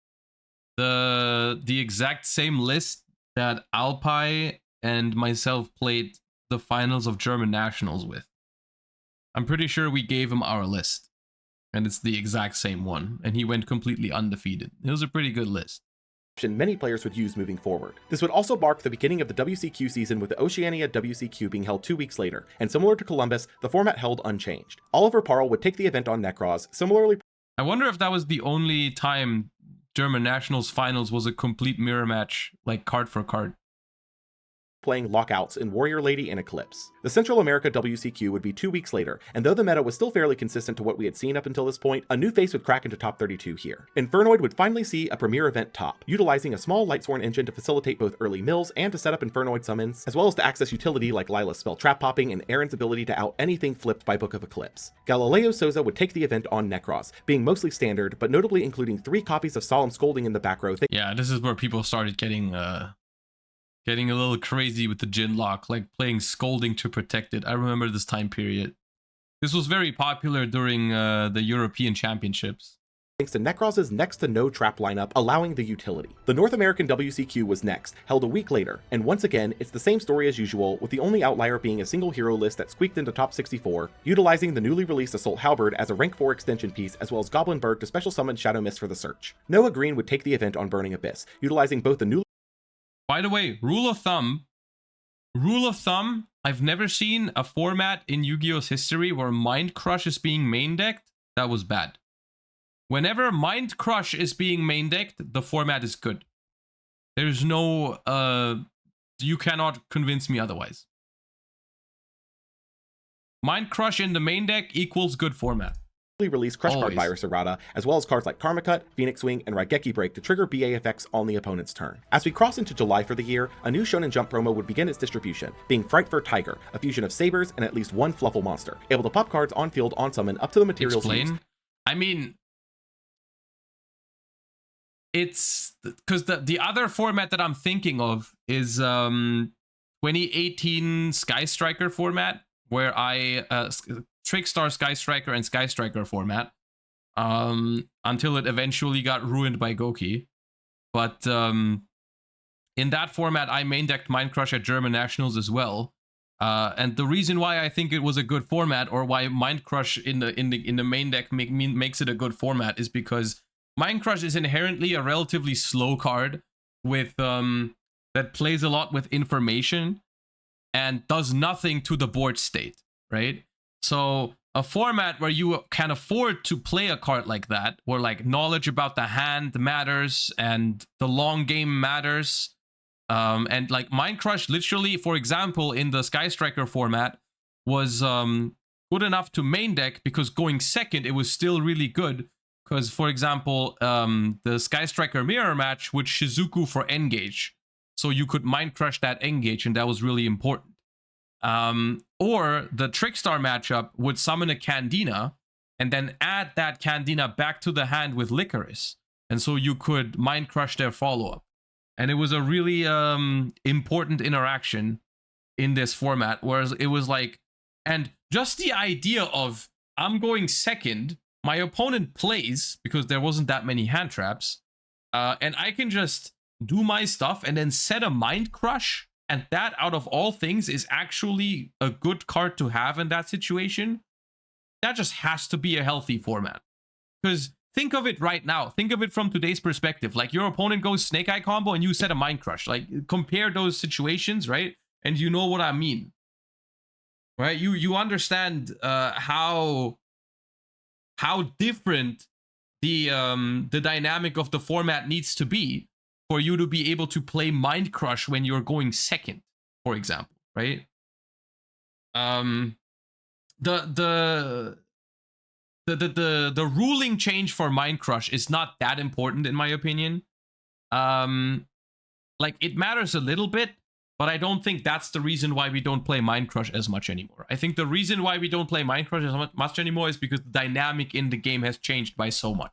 the exact same list that Alpi and myself played the finals of German Nationals with. I'm pretty sure we gave him our list. And it's the exact same one. And he went completely undefeated. It was a pretty good list. Many players would use moving forward. This would also mark the beginning of the WCQ season, with the Oceania WCQ being held 2 weeks later, and similar to Columbus, the format held unchanged. Oliver Parle would take the event on Necros, similarly. I wonder if that was the only time German Nationals finals was a complete mirror match, like card for card. Playing lockouts in Warrior Lady and Eclipse. The Central America WCQ would be 2 weeks later, and though the meta was still fairly consistent to what we had seen up until this point, a new face would crack into top 32 here. Infernoid would finally see a premier event top, utilizing a small Lightsworn engine to facilitate both early mills and to set up Infernoid summons, as well as to access utility like Lila's spell trap popping and Aaron's ability to out anything flipped by Book of Eclipse. Galileo Souza would take the event on Necros, being mostly standard, but notably including 3 copies of Solemn Scolding in the back row. Yeah, this is where people started getting a little crazy with the Jin lock, like playing Scolding to protect it. I remember this time period. This was very popular during the European Championships. Thanks to Necros' next to no trap lineup, allowing the utility. The North American WCQ was next, held a week later, and once again, it's the same story as usual, with the only outlier being a single hero list that squeaked into top 64, utilizing the newly released Assault Halberd as a rank 4 extension piece, as well as Goblinberg to special summon Shadow Mist for the search. Noah Green would take the event on Burning Abyss, utilizing both the newly. By the way, rule of thumb, I've never seen a format in Yu-Gi-Oh's history where Mind Crush is being main decked. That was bad. Whenever Mind Crush is being main decked, the format is good. There's no, you cannot convince me otherwise. Mind Crush in the main deck equals good format. Release Crush Card Virus Errata, as well as cards like Karma Cut, Phoenix Wing, and Raigeki Break to trigger BA effects on the opponent's turn. As we cross into July for the year, a new Shonen Jump promo would begin its distribution, being Frightfur Tiger, a fusion of sabers and at least one Fluffle monster, able to pop cards on field on summon up to the materials used. I mean, it's because the other format that I'm thinking of is 2018 Sky Striker format, where Trickstar Sky Striker and Sky Striker format, until it eventually got ruined by Goki. But in that format, I main decked Mind Crush at German Nationals as well. And the reason why I think it was a good format, or why Mind Crush in the main deck makes it a good format, is because Mind Crush is inherently a relatively slow card with that plays a lot with information and does nothing to the board state, right? So a format where you can afford to play a card like that, where like knowledge about the hand matters and the long game matters, and like Mind Crush literally, for example, in the Sky Striker format was good enough to main deck because going second, it was still really good. Because, for example, the Sky Striker mirror match with Shizuku for Engage. So you could Mind Crush that Engage, and that was really important. Or the Trickstar matchup would summon a Candina and then add that Candina back to the hand with Licorice. And so you could Mind Crush their follow-up. And it was a really important interaction in this format, whereas it was like, and just the idea of, I'm going second, my opponent plays, because there wasn't that many hand traps, and I can just do my stuff and then set a Mind Crush, and that, out of all things, is actually a good card to have in that situation. That just has to be a healthy format. Because think of it right now. Think of it from today's perspective. Like, your opponent goes Snake Eye combo and you set a Mind Crush. Like, compare those situations, right? And you know what I mean. Right? You understand how different the dynamic of the format needs to be for you to be able to play Mind Crush when you're going second, for example, right? The ruling change for Mind Crush is not that important in my opinion. Like, it matters a little bit, but I don't think that's the reason why we don't play Mind Crush as much anymore. I think the reason why we don't play Mind Crush as much anymore is because the dynamic in the game has changed by so much,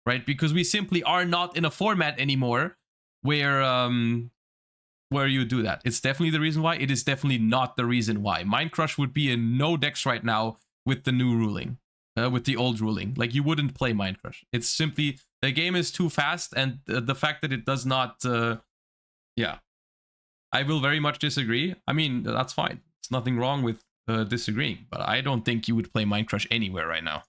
right? Because we simply are not in a format anymore where you do that. It's definitely the reason why. It is definitely not the reason why. Mind Crush would be in no decks right now with the new ruling, with the old ruling. Like, you wouldn't play Mind Crush. It's simply, the game is too fast, and the fact that it does not, yeah. I will very much disagree. I mean, that's fine. It's nothing wrong with disagreeing, but I don't think you would play Mind Crush anywhere right now.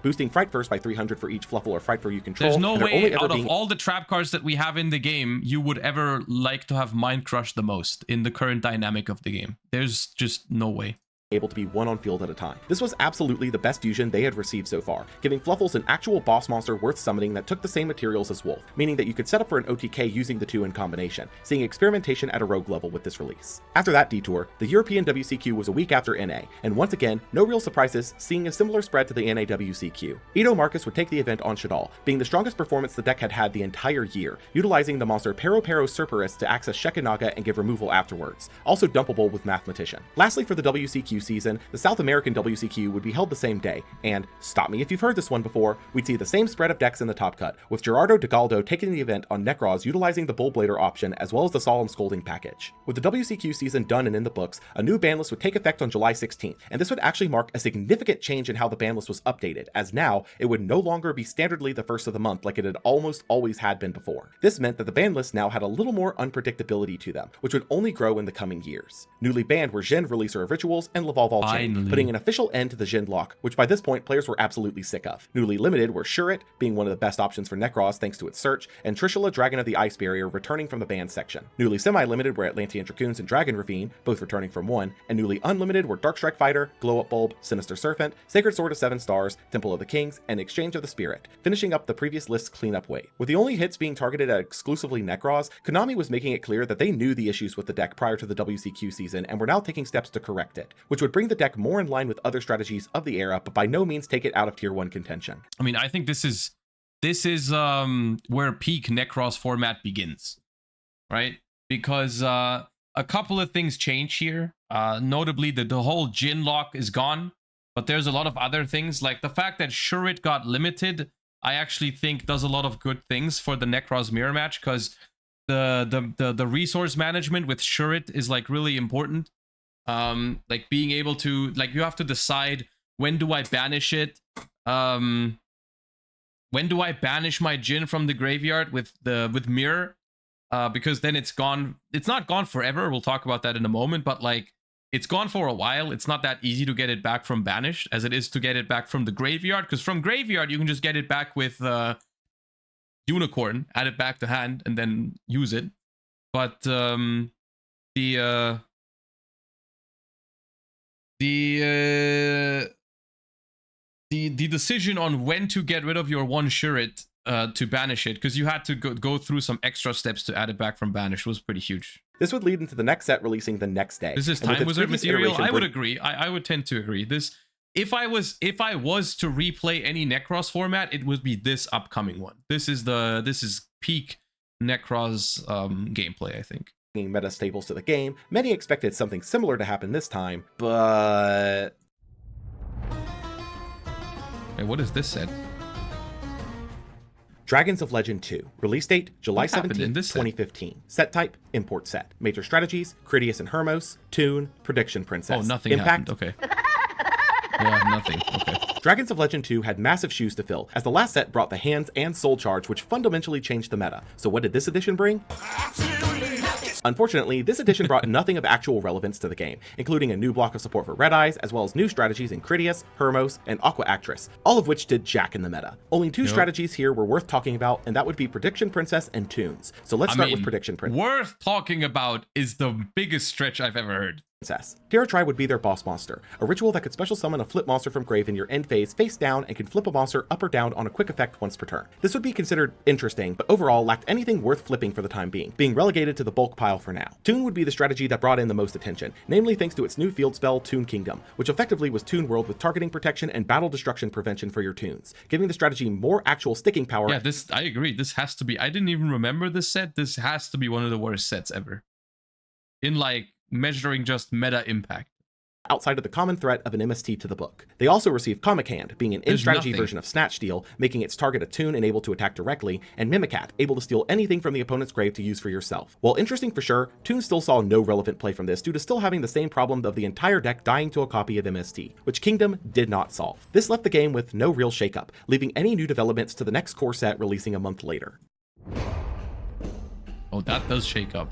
boosting Fright First by 300 for each Fluffle or Frightful you control. There's no way out of all the trap cards that we have in the game, you would ever like to have Mind Crush the most in the current dynamic of the game. There's just no way. Able to be one on field at a time. This was absolutely the best fusion they had received so far, giving Fluffles an actual boss monster worth summoning that took the same materials as Wolf, meaning that you could set up for an OTK using the two in combination, seeing experimentation at a rogue level with this release. After that detour, the European WCQ was a week after NA, and once again, no real surprises, seeing a similar spread to the NA WCQ. Ito Marcus would take the event on Shadal, being the strongest performance the deck had had the entire year, utilizing the monster Pero Cerberus to access Shekinaga and give removal afterwards, also dumpable with Mathematician. Lastly, for the WCQ season, the South American WCQ would be held the same day, and, stop me if you've heard this one before, we'd see the same spread of decks in the top cut, with Gerardo de Galdo taking the event on Necros utilizing the Bullblader option as well as the Solemn Scolding package. With the WCQ season done and in the books, a new ban list would take effect on July 16th, and this would actually mark a significant change in how the ban list was updated, as now it would no longer be standardly the first of the month like it had almost always had been before. This meant that the ban lists now had a little more unpredictability to them, which would only grow in the coming years. Newly banned were Jin, Releaser of Rituals, and Laval Chain, putting an official end to the Jin lock, which by this point players were absolutely sick of. Newly limited were Shurit, being one of the best options for Necros thanks to its search, and Trishula, Dragon of the Ice Barrier, returning from the banned section. Newly semi-limited were Atlantean Dracoons and Dragon Ravine, both returning from 1, and newly unlimited were Darkstrike Fighter, Glow Up Bulb, Sinister Serpent, Sacred Sword of 7 Stars, Temple of the Kings, and Exchange of the Spirit, finishing up the previous list's cleanup wave. With the only hits being targeted at exclusively Necros, Konami was making it clear that they knew the issues with the deck prior to the WCQ season and were now taking steps to correct it, which would bring the deck more in line with other strategies of the era, but by no means take it out of tier 1 contention. I mean, I think this is where peak Necros format begins, right? Because a couple of things change here. Notably, the whole Jin lock is gone, but there's a lot of other things, like the fact that Shurit got limited, I actually think does a lot of good things for the Necros mirror match, because the resource management with Shurit is like really important. Like being able to, like, you have to decide, when do I banish it? When do I banish my Jin from the graveyard with mirror? Because then it's gone. It's not gone forever. We'll talk about that in a moment, but like, it's gone for a while. It's not that easy to get it back from banished as it is to get it back from the graveyard, because from graveyard you can just get it back with Unicorn, add it back to hand, and then use it. But the decision on when to get rid of your one Shurit to banish it, because you had to go through some extra steps to add it back from banish, was pretty huge. This would lead into the next set releasing the next day. This is Time Wizard material. I would agree. I would tend to agree. This, if I was to replay any Necros format, it would be this upcoming one. This is peak Necros gameplay, I think. Meta staples to the game. Many expected something similar to happen this time, but... Hey, what is this set? Dragons of Legend 2. Release date, July 17th, 2015. Set type, import set. Major strategies, Critias and Hermos. Tune, Prediction Princess. Oh, nothing Impact. happened. Okay. Yeah, nothing. Okay. Dragons of Legend 2 had massive shoes to fill, as the last set brought the Hands and Soul Charge, which fundamentally changed the meta. So what did this edition bring? Unfortunately, this edition brought nothing of actual relevance to the game, including a new block of support for Red Eyes, as well as new strategies in Critias, Hermos, and Aqua Actress, all of which did jack in the meta. Only two strategies here were worth talking about, and that would be Prediction Princess and Tunes. So let's start with Prediction Princess. Worth talking about is the biggest stretch I've ever heard. Terra Tri would be their boss monster, a ritual that could special summon a flip monster from grave in your end phase face down and can flip a monster up or down on a quick effect once per turn. This would be considered interesting, but overall lacked anything worth flipping for the time being relegated to the bulk pile for now. Tune would be the strategy that brought in the most attention, namely thanks to its new field spell, Tune Kingdom, which effectively was Tune World with targeting protection and battle destruction prevention for your tunes, giving the strategy more actual sticking power. Yeah, I agree. This has to be, I didn't even remember this set. This has to be one of the worst sets ever. In like, measuring just meta impact. Outside of the common threat of an MST to the book. They also received Comic Hand, being an in-strategy version of Snatch Steal, making its target a tune and able to attack directly, and Mimicat, able to steal anything from the opponent's grave to use for yourself. While interesting for sure, Tune still saw no relevant play from this due to still having the same problem of the entire deck dying to a copy of MST, which Kingdom did not solve. This left the game with no real shakeup, leaving any new developments to the next core set releasing a month later. Oh, that does shake up.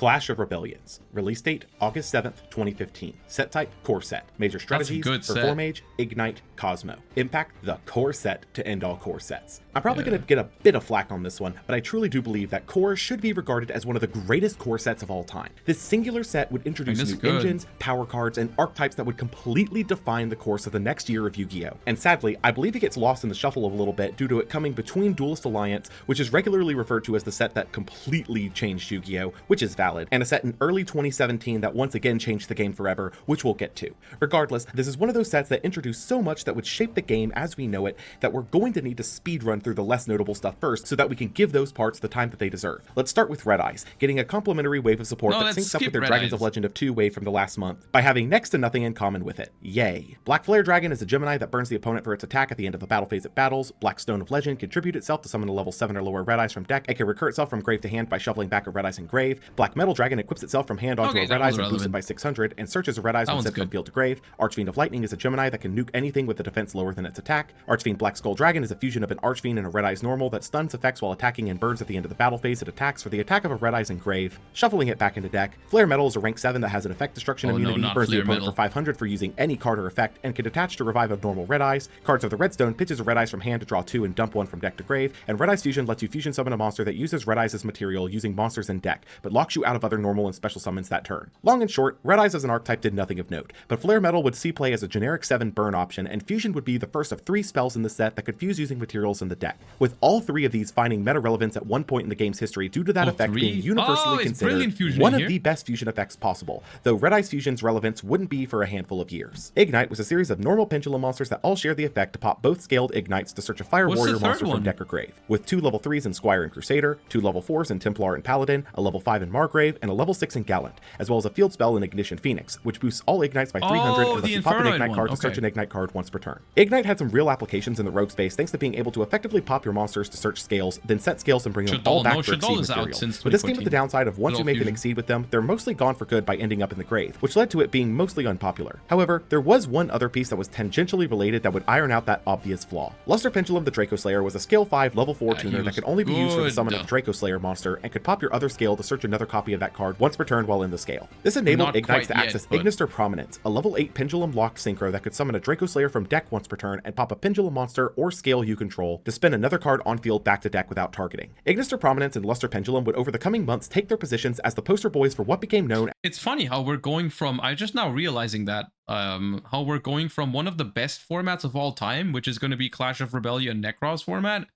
Clash of Rebellions. Release date August 7th, 2015. Set type Core Set. Major strategies Perform Age, Ignite, Cosmo. Impact the core set to end all core sets. I'm probably going to get a bit of flack on this one, but I truly do believe that Core should be regarded as one of the greatest core sets of all time. This singular set would introduce new engines, power cards, and archetypes that would completely define the course of the next year of Yu-Gi-Oh! And sadly, I believe it gets lost in the shuffle a little bit due to it coming between Duelist Alliance, which is regularly referred to as the set that completely changed Yu-Gi-Oh!, which is valid, and a set in early 2017 that once again changed the game forever, which we'll get to. Regardless, this is one of those sets that introduced so much that would shape the game as we know it that we're going to need to speedrun through the less notable stuff first so that we can give those parts the time that they deserve. Let's start with Red Eyes, getting a complimentary wave of support that syncs up with their Dragons of Legend of 2 wave from the last month by having next to nothing in common with it. Yay. Black Flare Dragon is a Gemini that burns the opponent for its attack at the end of the battle phase it battles. Black Stone of Legend contribute itself to summon a level 7 or lower Red Eyes from deck and can recur itself from grave to hand by shuffling back a Red Eyes in grave. Black Metal Dragon equips itself from hand onto a Red Eyes and boosts it by 600 and searches a Red Eyes when sent from field to grave. Archfiend of Lightning is a Gemini that can nuke anything with a defense lower than its attack. Archfiend Black Skull Dragon is a fusion of an Archfiend and a Red Eyes normal that stuns effects while attacking and burns at the end of the battle phase it attacks for the attack of a Red Eyes in grave, shuffling it back into deck. Flare Metal is a rank 7 that has an effect destruction immunity, burns the opponent for 500 for using any card or effect, and can detach to revive a normal Red Eyes. Cards of the Redstone pitches a Red Eyes from hand to draw 2 and dump 1 from deck to grave, and Red Eyes Fusion lets you fusion summon a monster that uses Red Eyes as material using monsters in deck, but locks you out of other normal and special summons that turn. Long and short, Red Eyes as an archetype did nothing of note, but Flare Metal would see play as a generic 7 burn option, and Fusion would be the first of 3 spells in the set that could fuse using materials in the deck, with all 3 of these finding meta relevance at one point in the game's history due to that effect being universally considered one of the best fusion effects possible, though Red Eyes Fusion's relevance wouldn't be for a handful of years. Ignite was a series of normal pendulum monsters that all share the effect to pop both scaled Ignites to search a Fire Warrior monster from deck or grave, with 2 level 3s in Squire and Crusader, 2 level 4s in Templar and Paladin, a level 5 in Margrave, and a level 6 in Gallant, as well as a field spell in Ignition Phoenix, which boosts all Ignites by 300 and lets you pop an Ignite card to search an Ignite card once per turn. Ignite had some real applications in the rogue space thanks to being able to effectively pop your monsters to search scales, then set scales and bring them all back for Exceed material. But this came with the downside of once you make an Exceed with them, they're mostly gone for good by ending up in the grave, which led to it being mostly unpopular. However, there was one other piece that was tangentially related that would iron out that obvious flaw. Luster Pendulum the Draco Slayer was a scale 5 level 4 tuner that could only be used for the summon of a Draco Slayer monster and could pop your other scale to search another copy of that card once per turn while in the scale. This enabled Ignites to access Ignister Prominence, a level 8 pendulum locked synchro that could summon a Draco Slayer from deck once per turn and pop a pendulum monster or scale you control to spin another card on field back to deck without targeting. Ignister Prominence and Luster Pendulum would over the coming months take their positions as the poster boys for what became known. It's funny how we're going from, I just now realizing that, how we're going from one of the best formats of all time, which is going to be Clash of Rebellion Necros format,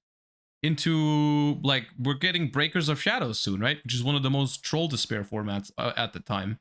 into, like, we're getting Breakers of Shadows soon, right? Which is one of the most troll despair formats at the time.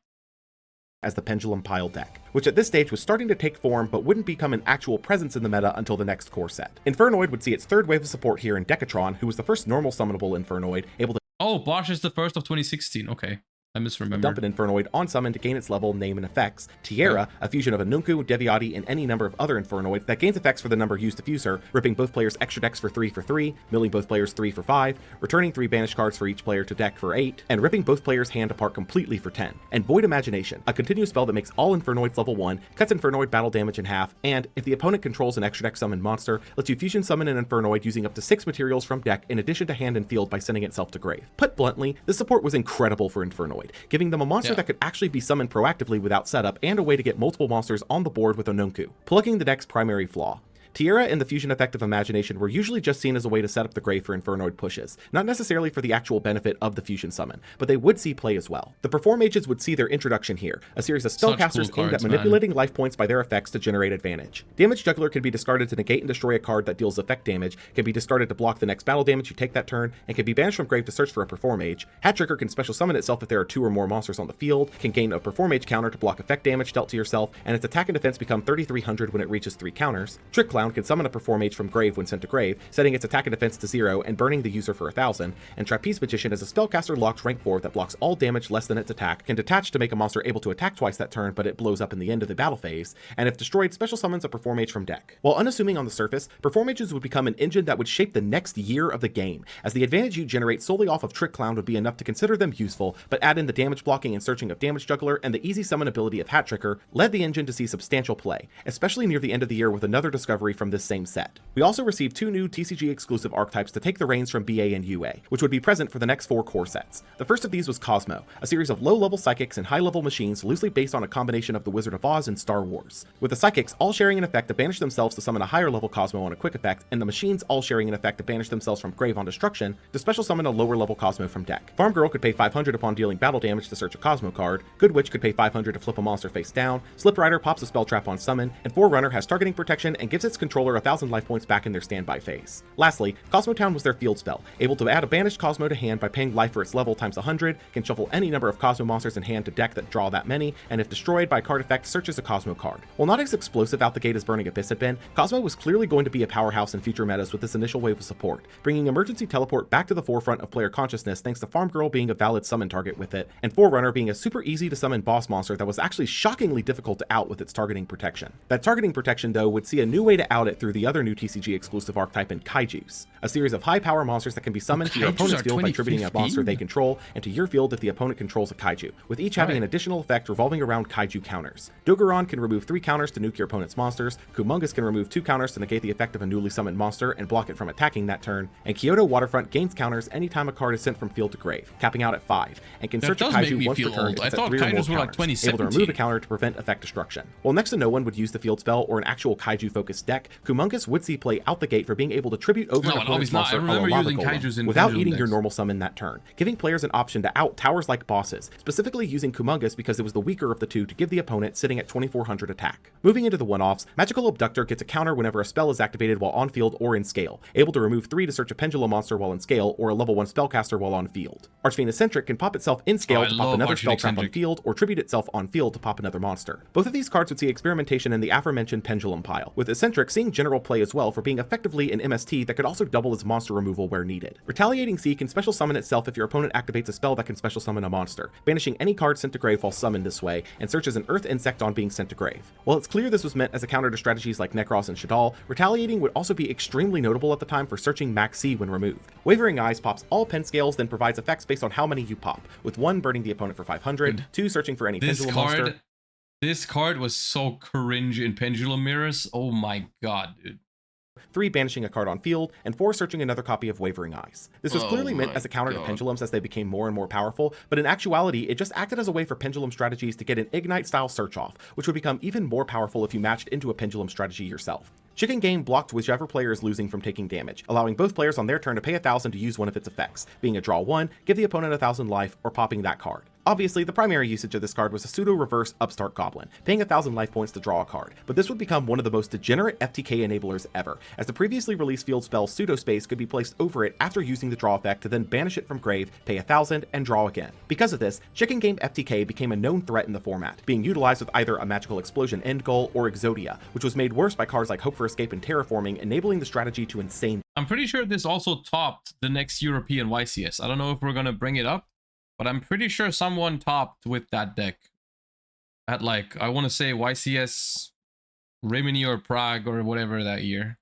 As the Pendulum Pile deck, which at this stage was starting to take form but wouldn't become an actual presence in the meta until the next core set. Infernoid would see its 3rd wave of support here in Decatron, who was the first normal summonable Infernoid, able to Bosch is the first of 2016, okay. I misremembered. Dump an Infernoid on summon to gain its level, name, and effects. Tierra, a fusion of a Nunku, Deviati, and any number of other Infernoids that gains effects for the number used to fuse her, ripping both players extra decks for 3, milling both players 3 for 5, returning 3 banished cards for each player to deck for 8, and ripping both players' hand apart completely for 10. And Void Imagination, a continuous spell that makes all Infernoids level 1, cuts Infernoid battle damage in half, and, if the opponent controls an extra deck summoned monster, lets you fusion summon an Infernoid using up to 6 materials from deck in addition to hand and field by sending itself to grave. Put bluntly, this support was incredible for Infernoid, giving them a monster that could actually be summoned proactively without setup and a way to get multiple monsters on the board with a Nunku, plugging the deck's primary flaw. Tierra and the fusion effect of Imagination were usually just seen as a way to set up the grave for Infernoid pushes, not necessarily for the actual benefit of the fusion summon, but they would see play as well. The Perform Mages would see their introduction here, a series of spellcasters aimed at manipulating life points by their effects to generate advantage. Damage Juggler can be discarded to negate and destroy a card that deals effect damage, can be discarded to block the next battle damage you take that turn, and can be banished from grave to search for a Perform Mage. Hat Tricker can special summon itself if there are 2 or more monsters on the field, can gain a Perform Mage counter to block effect damage dealt to yourself, and its attack and defense become 3300 when it reaches 3 counters. Trick Clown can summon a Perform Mage from grave when sent to grave, setting its attack and defense to 0 and burning the user for 1000, and Trapeze Magician is a spellcaster locked rank 4 that blocks all damage less than its attack, can detach to make a monster able to attack twice that turn but it blows up in the end of the battle phase, and if destroyed special summons a Perform Mage from deck. While unassuming on the surface, Perform Mages would become an engine that would shape the next year of the game, as the advantage you generate solely off of Trick Clown would be enough to consider them useful, but add in the damage blocking and searching of Damage Juggler and the easy summon ability of Hat Tricker led the engine to see substantial play, especially near the end of the year with another discovery from this same set. We also received 2 new TCG exclusive archetypes to take the reins from BA and UA, which would be present for the next 4 core sets. The first of these was Cosmo, a series of low-level psychics and high-level machines loosely based on a combination of the Wizard of Oz and Star Wars, with the psychics all sharing an effect to banish themselves to summon a higher level Cosmo on a quick effect, and the machines all sharing an effect to banish themselves from grave on destruction to special summon a lower level Cosmo from deck. Farm Girl could pay 500 upon dealing battle damage to search a Cosmo card, Good Witch could pay 500 to flip a monster face down, Slip Rider pops a spell trap on summon, and Forerunner has targeting protection and gives its controller 1000 life points back in their standby phase. Lastly, Cosmo Town was their field spell, able to add a banished Cosmo to hand by paying life for its level times 100, can shuffle any number of Cosmo monsters in hand to deck that draw that many, and if destroyed by card effect, searches a Cosmo card. While not as explosive out the gate as Burning Abyss had been, Cosmo was clearly going to be a powerhouse in future metas with this initial wave of support, bringing Emergency Teleport back to the forefront of player consciousness thanks to Farm Girl being a valid summon target with it, and Forerunner being a super easy to summon boss monster that was actually shockingly difficult to out with its targeting protection. That targeting protection though would see a new way to out it through the other new TCG exclusive archetype in Kaijus, a series of high power monsters that can be summoned to your opponent's field by attributing a monster they control, and to your field if the opponent controls a Kaiju, with each having an additional effect revolving around Kaiju counters. Dogoron can remove 3 counters to nuke your opponent's monsters, Kumongus can remove 2 counters to negate the effect of a newly summoned monster and block it from attacking that turn, and Kyoto Waterfront gains counters anytime a card is sent from field to grave, capping out at 5, and can search a Kaiju once per turn if it's at 3 or more counters, able to remove a counter to prevent effect destruction. While next to no one would use the field spell or an actual Kaiju focused deck, Kumongus would see play out the gate for being able to tribute over an opponent's monster without eating your normal summon that turn, giving players an option to out towers like bosses, specifically using Kumongus because it was the weaker of the two to give the opponent sitting at 2400 attack. Moving into the one-offs, Magical Abductor gets a counter whenever a spell is activated while on field or in scale, able to remove 3 to search a Pendulum monster while in scale or a level 1 spellcaster while on field. Archfiend Eccentric can pop itself in scale to pop another spell trap on field or tribute itself on field to pop another monster. Both of these cards would see experimentation in the aforementioned Pendulum pile, with Eccentric seeing general play as well for being effectively an MST that could also double as monster removal where needed. Retaliating Sea can special summon itself if your opponent activates a spell that can special summon a monster, banishing any card sent to grave while summoned this way, and searches an Earth Insect on being sent to grave. While it's clear this was meant as a counter to strategies like Necros and Shadal, Retaliating would also be extremely notable at the time for searching Max C when removed. Wavering Eyes pops all pen scales, then provides effects based on how many you pop, with 1 burning the opponent for 500, 2 searching for any Pendulum monster. This card was so cringe in Pendulum Mirrors. Oh my god, dude. 3 banishing a card on field, and 4 searching another copy of Wavering Eyes. This was clearly meant as a counter to Pendulums as they became more and more powerful, but in actuality, it just acted as a way for Pendulum strategies to get an Ignite-style search off, which would become even more powerful if you matched into a Pendulum strategy yourself. Chicken Game blocked whichever player is losing from taking damage, allowing both players on their turn to pay 1000 to use one of its effects, being a draw 1, give the opponent 1000 life, or popping that card. Obviously, the primary usage of this card was a pseudo-reverse Upstart Goblin, paying 1000 life points to draw a card, but this would become one of the most degenerate FTK enablers ever, as the previously released field spell Pseudo Space could be placed over it after using the draw effect to then banish it from grave, pay 1000, and draw again. Because of this, Chicken Game FTK became a known threat in the format, being utilized with either a Magical Explosion end goal or Exodia, which was made worse by cards like Hope for Escape and Terraforming, enabling the strategy to insane. I'm pretty sure this also topped the next European YCS. I don't know if we're gonna bring it up, but I'm pretty sure someone topped with that deck at, like, I want to say YCS Rimini or Prague or whatever that year.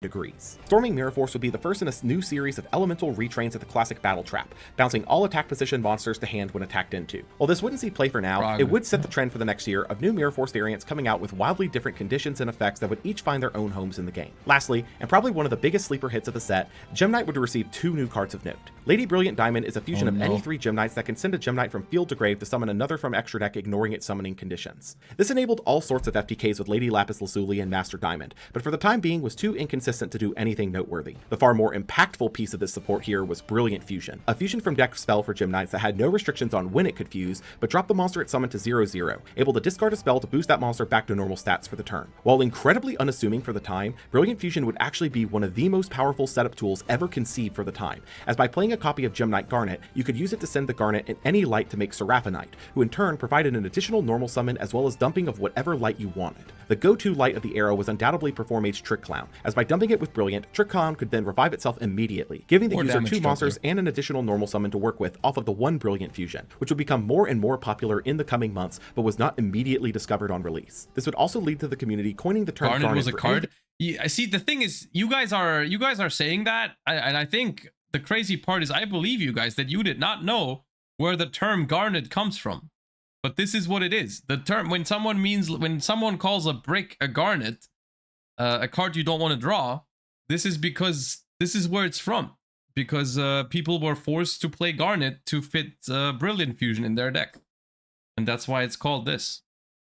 Degrees. Storming Mirror Force would be the first in a new series of elemental retrains at the classic Battle Trap, bouncing all attack position monsters to hand when attacked into. While this wouldn't see play for now, it would set the trend for the next year of new Mirror Force variants coming out with wildly different conditions and effects that would each find their own homes in the game. Lastly, and probably one of the biggest sleeper hits of the set, Gem Knight would receive 2 new cards of note. Lady Brilliant Diamond is a fusion of any 3 Gem Knights that can send a Gem Knight from field to grave to summon another from extra deck, ignoring its summoning conditions. This enabled all sorts of FTKs with Lady Lapis Lazuli and Master Diamond, but for the time being was too inconsistent to do anything noteworthy. The far more impactful piece of this support here was Brilliant Fusion, a fusion from deck spell for Gem Knights that had no restrictions on when it could fuse, but dropped the monster it summoned to 0/0, able to discard a spell to boost that monster back to normal stats for the turn. While incredibly unassuming for the time, Brilliant Fusion would actually be one of the most powerful setup tools ever conceived for the time, as by playing a copy of Gem Knight Garnet, you could use it to send the Garnet in any light to make Seraphonite, who in turn provided an additional normal summon as well as dumping of whatever light you wanted. The go-to light of the era was undoubtedly Perform Age Trick Clown, as by dumping it with Brilliant, Trick Clown could then revive itself immediately, giving the user 2 monsters and an additional normal summon to work with off of the 1 Brilliant Fusion, which would become more and more popular in the coming months, but was not immediately discovered on release. This would also lead to the community coining the term Garnet was a card. Yeah, I see. The thing is, you guys are saying that, and I think the crazy part is I believe you guys that you did not know where the term Garnet comes from. But this is what it is. The term, when someone calls a brick a garnet, a card you don't want to draw, this is because this is where it's from. Because people were forced to play Garnet to fit Brilliant Fusion in their deck. And that's why it's called this.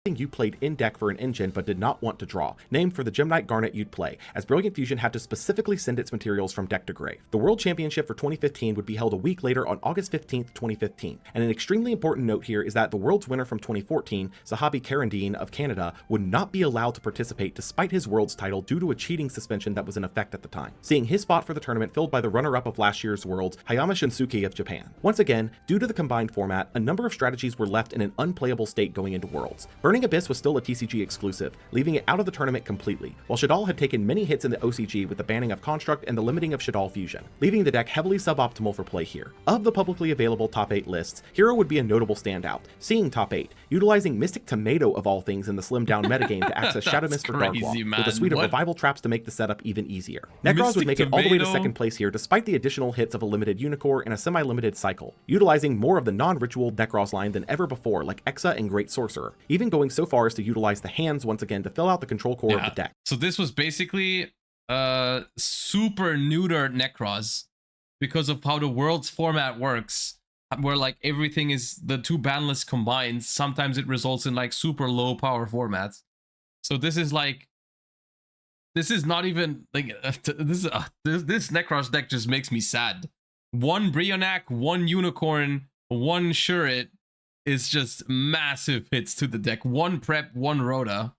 You played in deck for an engine but did not want to draw, named for the Gemnite Garnet you'd play, as Brilliant Fusion had to specifically send its materials from deck to grave. The World Championship for 2015 would be held a week later on August 15th, 2015, and an extremely important note here is that the World's winner from 2014, Sahabi Karandine of Canada, would not be allowed to participate despite his World's title due to a cheating suspension that was in effect at the time, seeing his spot for the tournament filled by the runner-up of last year's Worlds, Hayama Shunsuke of Japan. Once again, due to the combined format, a number of strategies were left in an unplayable state going into Worlds. Burning Abyss was still a TCG exclusive, leaving it out of the tournament completely, while Shadal had taken many hits in the OCG with the banning of Construct and the limiting of Shadal Fusion, leaving the deck heavily suboptimal for play here. Of the publicly available top 8 lists, Hero would be a notable standout, seeing top 8, utilizing Mystic Tomato of all things in the slimmed down metagame to access Shadow Mist for Darklaw, with a suite of revival traps to make the setup even easier. Necros would make it all the way to second place here despite the additional hits of a limited Unicorn and a semi-limited Cycle, utilizing more of the non-ritual Necros line than ever before like Exa and Great Sorcerer, even going so far as to utilize the hands once again to fill out the control core of the deck. So this was basically super neuter Necros because of how the World's format works, where like everything is the two banlists combined. Sometimes it results in like super low power formats. So this is like, this is not even like this Necros deck just makes me sad. One Brionac, one Unicorn, one Shurit is just massive hits to the deck. One Prep, one Rhoda.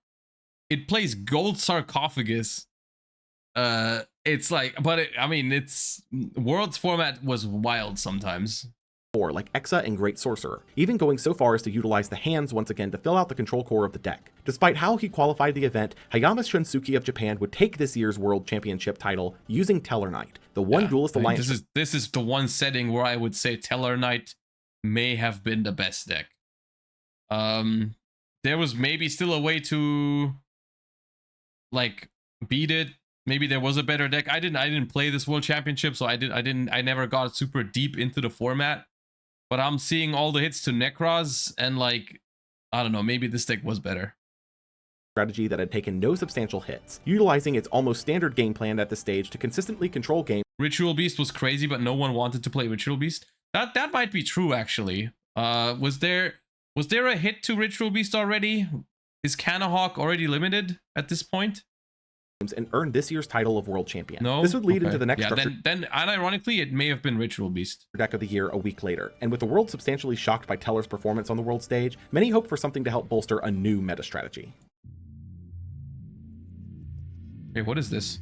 It plays Gold Sarcophagus. It's like, but I mean, it's World's format was wild sometimes. Like Exa and Great Sorcerer, even going so far as to utilize the hands once again to fill out the control core of the deck. Despite how he qualified the event, Hayama Shunsuke of Japan would take this year's World Championship title using Teller Knight, the one Duelist Alliance. This is the one setting where I would say Teller Knight may have been the best deck. There was maybe still a way to like beat it. Maybe there was a better deck. I didn't play this World Championship, so I never got super deep into the format. But I'm seeing all the hits to Necros, and like, I don't know, maybe this deck was better. Strategy that had taken no substantial hits, utilizing its almost standard game plan at this stage to consistently control game. Ritual Beast was crazy, but no one wanted to play Ritual Beast. That might be true actually. Was there a hit to Ritual Beast already? Is Canahawk already limited at this point? And earned this year's title of World Champion. No? This would lead into the next structure. Then unironically, it may have been Ritual Beast. Deck of the year a week later. And with the world substantially shocked by Teller's performance on the world stage, many hope for something to help bolster a new meta strategy. Okay, what is this?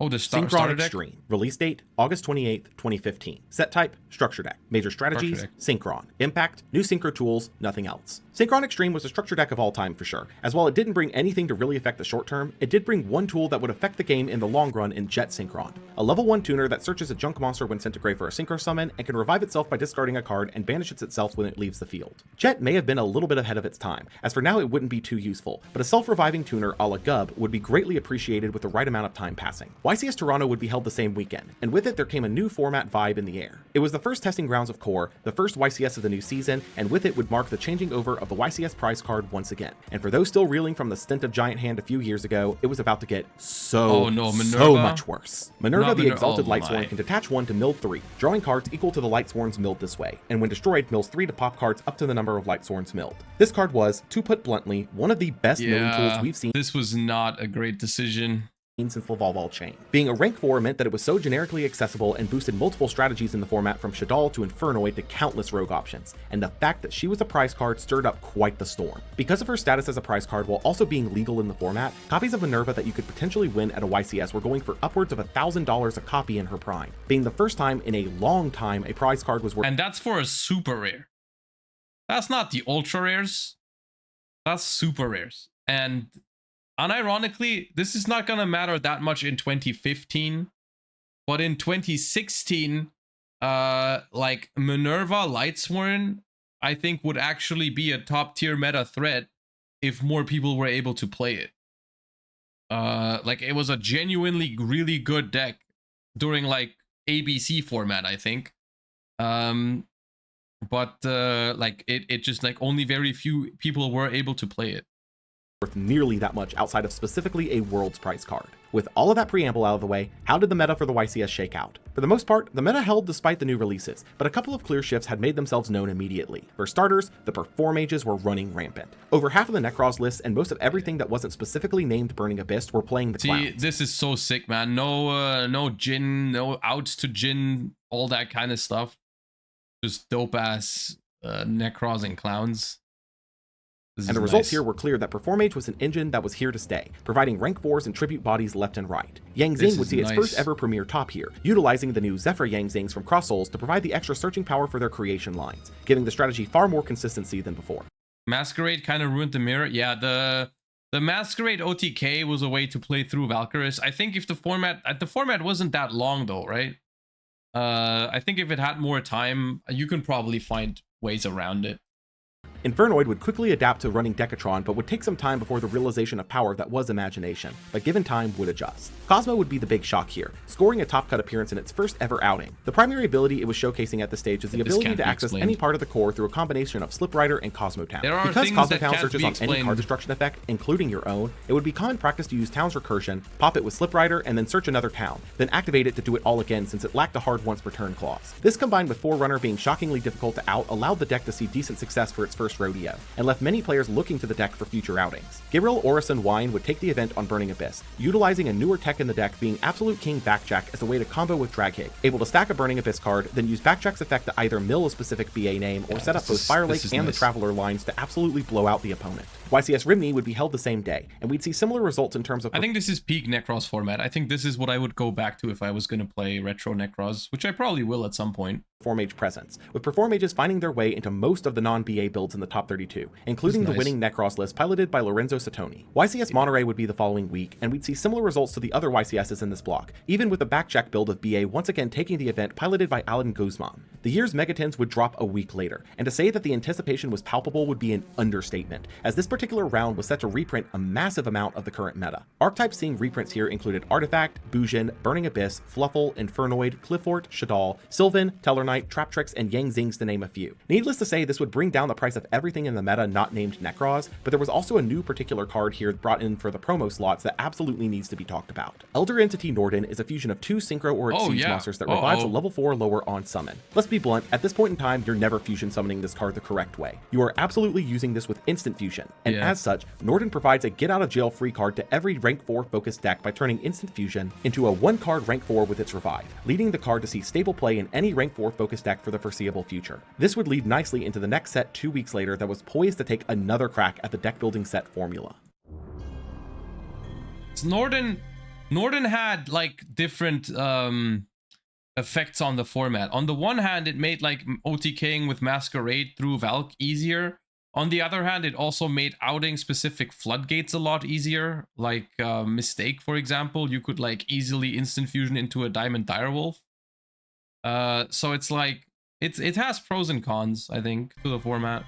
Oh, the Synchron starter deck? Extreme. Release date, August 28th, 2015. Set type, Structure Deck. Major strategies, Synchron. Impact, new Synchro tools, nothing else. Synchron Extreme was a structure deck of all time for sure, as while it didn't bring anything to really affect the short term, it did bring one tool that would affect the game in the long run in Jet Synchron. A level 1 tuner that searches a junk monster when sent to grave for a Synchro summon, and can revive itself by discarding a card and banishes itself when it leaves the field. Jet may have been a little bit ahead of its time, as for now it wouldn't be too useful, but a self-reviving tuner a la Gub would be greatly appreciated with the right amount of time passing. YCS Toronto would be held the same weekend, and with it there came a new format vibe in the air. It was the first testing grounds of Core, the first YCS of the new season, and with it would mark the changing over of the YCS prize card once again. And for those still reeling from the stint of Giant Hand a few years ago, it was about to get so much worse. Minerva the Exalted Lightsworn can detach 1 to mill 3, drawing cards equal to the Lightsworns milled this way, and when destroyed mills 3 to pop cards up to the number of Lightsworns milled. This card was, to put bluntly, one of the best milling tools we've seen. This was not a great decision since Lavalval Chain. Being a rank 4 meant that it was so generically accessible and boosted multiple strategies in the format from Shadal to Infernoid to countless rogue options, and the fact that she was a prize card stirred up quite the storm. Because of her status as a prize card while also being legal in the format, copies of Minerva that you could potentially win at a YCS were going for upwards of $1,000 a copy in her prime, being the first time in a long time a prize card was worth. And that's for a super rare. That's not the ultra rares. That's super rares. And unironically, this is not gonna matter that much in 2015, but in 2016, like Minerva Lightsworn, I think would actually be a top tier meta threat if more people were able to play it. Like it was a genuinely really good deck during like ABC format, I think. But like it just like only very few people were able to play it. worth nearly that much outside of specifically a World's Prize card. With all of that preamble out of the way, how did the meta for the YCS shake out? For the most part, the meta held despite the new releases, but a couple of clear shifts had made themselves known immediately. For starters, the Perform Mages were running rampant. Over half of the Necros lists and most of everything that wasn't specifically named Burning Abyss were playing the clowns. See, this is so sick, man. No Jin, no outs to Jin, all that kind of stuff. Just dope ass Necros and clowns. And the results here were clear that Perform Mage was an engine that was here to stay, providing rank 4s and tribute bodies left and right. Yang Zing would see its first ever premier top here, utilizing the new Zephyr Yang Zings from Cross Souls to provide the extra searching power for their creation lines, giving the strategy far more consistency than before. Masquerade kind of ruined the mirror. Yeah, the Masquerade OTK was a way to play through Valkyries. I think if the format wasn't that long though, right? I think if it had more time, you can probably find ways around it. Infernoid would quickly adapt to running Decatron, but would take some time before the realization of power that was Imagination, but given time would adjust. Cosmo would be the big shock here, scoring a top cut appearance in its first ever outing. The primary ability it was showcasing at the stage is the ability to access any part of the core through a combination of Slip Rider and Cosmo Town. Because Cosmo Town searches on any card destruction effect, including your own, it would be common practice to use Town's recursion, pop it with Slip Rider, and then search another town, then activate it to do it all again since it lacked a hard once per turn clause. This combined with Forerunner being shockingly difficult to out allowed the deck to see decent success for its first rodeo, and left many players looking to the deck for future outings. Gabriel Orison Wine would take the event on Burning Abyss, utilizing a newer tech in the deck being Absolute King Backjack as a way to combo with Draghig, able to stack a Burning Abyss card, then use Backjack's effect to either mill a specific BA name or set up both Fire Lake and the Traveler lines to absolutely blow out the opponent. YCS Rimney would be held the same day, and we'd see similar results in terms of... I think this is peak Necros format. I think this is what I would go back to if I was going to play retro Necros, which I probably will at some point. Perform Mage presence, with Perform Mages finding their way into most of the non-BA builds in the top 32, including the winning Necros list piloted by Lorenzo Satoni. YCS Monterey would be the following week, and we'd see similar results to the other YCSs in this block, even with the backjack build of BA once again taking the event piloted by Alan Guzman. The year's Megatins would drop a week later, and to say that the anticipation was palpable would be an understatement, as this particular round was set to reprint a massive amount of the current meta. Archetypes seeing reprints here included Artifact, Bujin, Burning Abyss, Fluffle, Infernoid, Cliffort, Shadal, Sylvan, Tellarknight, Traptrix, and Yang Zings to name a few. Needless to say, this would bring down the price of everything in the meta not named Necros, but there was also a new particular card here brought in for the promo slots that absolutely needs to be talked about. Elder Entity Norden is a fusion of two Synchro or Exceeds monsters that revives a level 4 lower on summon. Let's be blunt, at this point in time, you're never fusion summoning this card the correct way. You are absolutely using this with instant fusion, and as such, Norden provides a get out of jail free card to every rank 4 focused deck by turning instant fusion into a 1-card rank 4 with its revive, leading the card to see stable play in any rank 4 focused deck for the foreseeable future. This would lead nicely into the next set 2 weeks later that was poised to take another crack at the deck building set formula. Norden had like different effects on the format. On the one hand, it made like OTKing with Masquerade through Valk easier. On the other hand, it also made outing specific floodgates a lot easier. Like Mistake, for example, you could like easily instant fusion into a Diamond Direwolf. So it's like it has pros and cons, I think, to the format.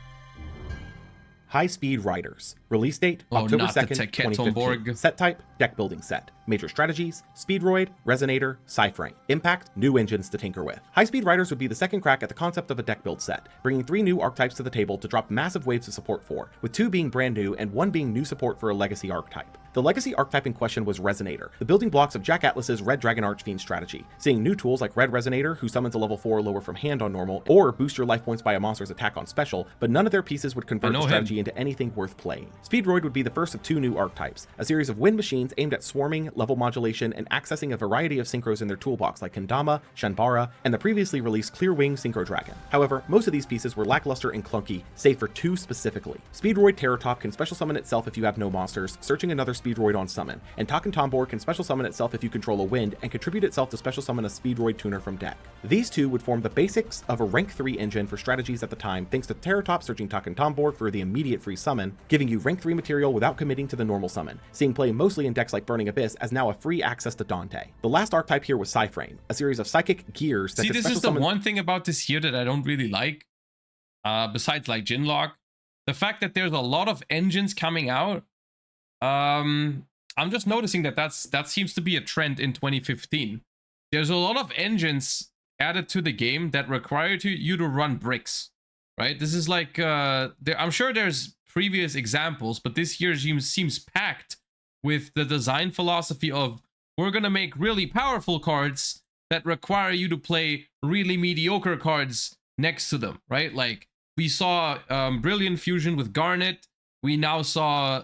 High Speed Riders. Release date, October 2nd, 2015. Set type, deck building set. Major strategies, Speedroid, Resonator, Cyframe. Impact, new engines to tinker with. High Speed Riders would be the second crack at the concept of a deck build set, bringing 3 new archetypes to the table to drop massive waves of support for, with 2 being brand new and 1 being new support for a legacy archetype. The legacy archetype in question was Resonator, the building blocks of Jack Atlas's Red Dragon Archfiend strategy, seeing new tools like Red Resonator, who summons a level 4 lower from hand on normal, or boost your life points by a monster's attack on special, but none of their pieces would convert the strategy into anything worth playing. Speedroid would be the first of 2 new archetypes, a series of wind machines aimed at swarming, level modulation, and accessing a variety of synchros in their toolbox like Kendama, Shanbara, and the previously released Clearwing Synchro Dragon. However, most of these pieces were lackluster and clunky, save for 2 specifically. Speedroid Terratop can special summon itself if you have no monsters, searching another Speedroid on summon, and Taken Tombor can special summon itself if you control a wind and contribute itself to special summon a Speedroid tuner from deck. These 2 would form the basics of a rank 3 engine for strategies at the time, thanks to Terratop searching Taken Tombor for the immediate free summon, giving you rank 3 material without committing to the normal summon, seeing play mostly in decks like Burning Abyss as now a free access to Dante. The last archetype here was Cyframe, a series of psychic gears that this is the one thing about this here that I don't really like, besides like Jinlock, the fact that there's a lot of engines coming out. I'm just noticing that seems to be a trend in 2015. There's a lot of engines added to the game that require you to run bricks, right? This is like I'm sure there's previous examples, but this year seems packed with the design philosophy of we're gonna make really powerful cards that require you to play really mediocre cards next to them, right? Like we saw Brilliant Fusion with Garnet. We now saw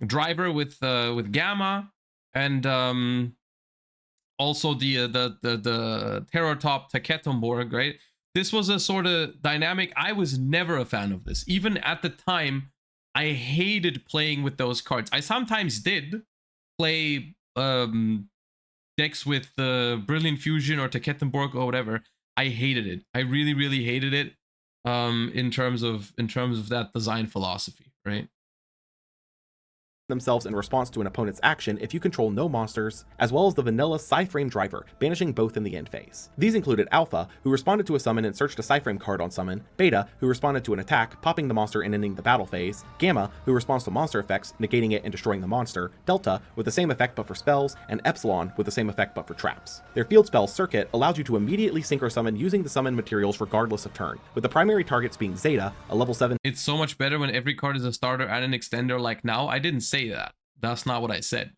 Driver with Gamma, and also the Terror Top Taketomborg, right? This was a sort of dynamic. I was never a fan of this. Even at the time, I hated playing with those cards. I sometimes did play decks with the Brilliant Fusion or Taketomborg or whatever. I hated it. I really, really hated it. In terms of that design philosophy, right? Themselves in response to an opponent's action if you control no monsters, as well as the vanilla Psyframe Driver, banishing both in the end phase. These included Alpha, who responded to a summon and searched a Psyframe card on summon, Beta, who responded to an attack, popping the monster and ending the battle phase, Gamma, who responds to monster effects, negating it and destroying the monster, Delta, with the same effect but for spells, and Epsilon, with the same effect but for traps. Their field spell Circuit allows you to immediately synchro summon using the summon materials regardless of turn, with the primary targets being Zeta, a level 7. It's so much better when every card is a starter and an extender like now. I didn't say that. That's not what I said.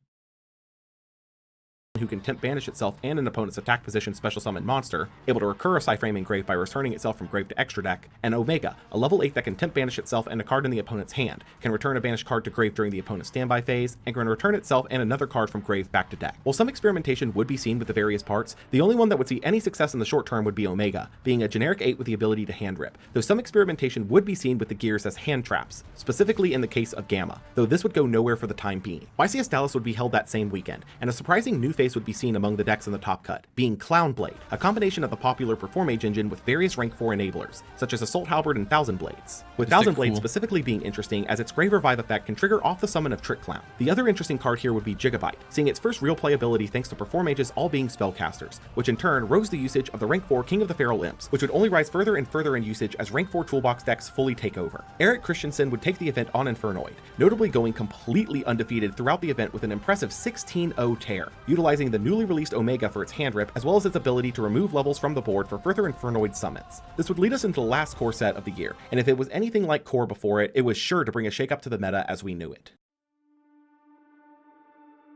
Who can tempt banish itself and an opponent's attack position special summon monster, able to recur a Psyframe in grave by returning itself from grave to extra deck, and Omega, a level 8 that can tempt banish itself and a card in the opponent's hand, can return a banished card to grave during the opponent's standby phase, and can return itself and another card from grave back to deck. While some experimentation would be seen with the various parts, the only one that would see any success in the short term would be Omega, being a generic 8 with the ability to hand rip, though some experimentation would be seen with the gears as hand traps, specifically in the case of Gamma, though this would go nowhere for the time being. YCS Dallas would be held that same weekend, and a surprising new face would be seen among the decks in the top cut, being Clown Blade, a combination of the popular Performage engine with various rank 4 enablers, such as Assault Halberd and Thousand Blades, with Thousand Blades specifically being interesting as its Grave Revive effect can trigger off the summon of Trick Clown. The other interesting card here would be Gigabyte, seeing its first real playability thanks to Performages all being spellcasters, which in turn rose the usage of the rank 4 King of the Feral Imps, which would only rise further and further in usage as rank 4 toolbox decks fully take over. Eric Christensen would take the event on Infernoid, notably going completely undefeated throughout the event with an impressive 16-0 tear, utilizing the newly released Omega for its hand rip, as well as its ability to remove levels from the board for further Infernoid summons. This would lead us into the last core set of the year, and if it was anything like core before it, it was sure to bring a shakeup to the meta as we knew it.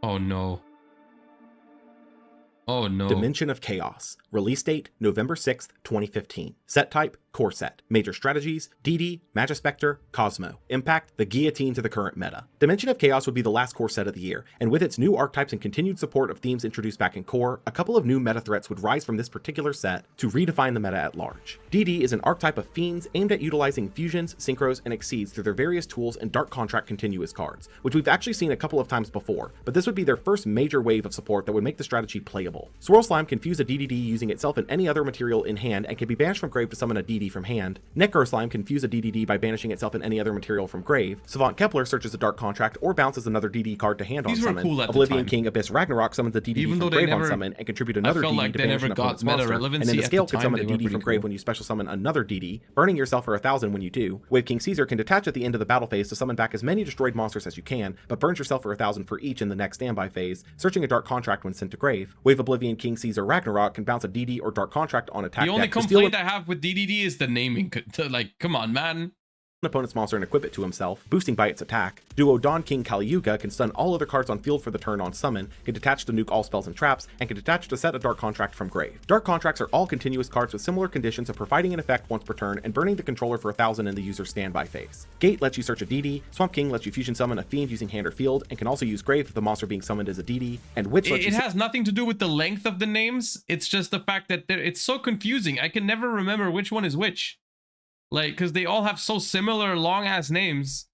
Oh no. Oh no. Dimension of Chaos. Release date, November 6th, 2015. Set type, core set. Major strategies, DD, Magispector, Cosmo. Impact, the guillotine to the current meta. Dimension of Chaos would be the last core set of the year, and with its new archetypes and continued support of themes introduced back in core, a couple of new meta threats would rise from this particular set to redefine the meta at large. DD is an archetype of fiends aimed at utilizing fusions, synchros, and exceeds through their various tools and Dark Contract continuous cards, which we've actually seen a couple of times before, but this would be their first major wave of support that would make the strategy playable. Swirl Slime can fuse a DDD using itself and any other material in hand and can be banished from grave to summon a DD from hand. Necro Slime can fuse a DDD by banishing itself and any other material from grave. Savant Kepler searches a Dark Contract or bounces another DD card to hand on summon. Cool at Oblivion King Abyss Ragnarok summons a DDD from grave on summon and contribute another DD to banish an opponent's monster. And then the Scale can summon a DD from grave when you special summon another DD, burning yourself for 1,000 when you do. Wave King Caesar can detach at the end of the battle phase to summon back as many destroyed monsters as you can, but burns yourself for 1,000 for each in the next standby phase, searching a Dark Contract when sent to grave. Wave Oblivion King Caesar Ragnarok can bounce a DD or Dark Contract on attack. The only complaint I have with DDD is the naming. Like, come on, man. An opponent's monster and equip it to himself, boosting by its attack. Duo Dawn King Kali Yuga can stun all other cards on field for the turn on summon, can detach to nuke all spells and traps, and can detach to set a Dark Contract from grave. Dark Contracts are all continuous cards with similar conditions of providing an effect once per turn and burning the controller for 1,000 in the user's standby phase. Gate lets you search a DD, Swamp King lets you fusion summon a fiend using hand or field, and can also use grave if the monster being summoned is a DD, and Witch lets it has nothing to do with the length of the names, it's just the fact that it's so confusing. I can never remember which one is which. Like, because they all have so similar long-ass names.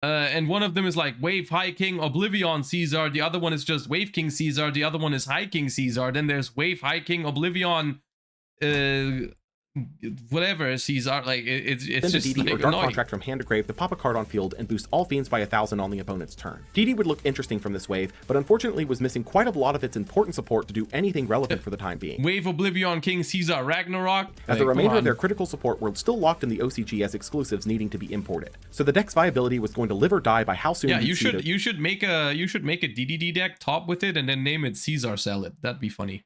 And one of them is like Wave High King Oblivion Caesar. The other one is just Wave King Caesar. The other one is High King Caesar. Then there's Wave High King Oblivion whatever Caesar. Like, it's just DD like or Dark annoying. Contract from hand to grave to pop a card on field and boost all fiends by 1,000 on the opponent's turn. DD would look interesting from this wave, but unfortunately was missing quite a lot of its important support to do anything relevant for the time being. Wave Oblivion King Caesar Ragnarok. As the remainder of their critical support were still locked in the OCG as exclusives needing to be imported. So the deck's viability was going to live or die by how soon. Yeah, you should make a DDD deck, top with it, and then name it Caesar. Sell it. That'd be funny.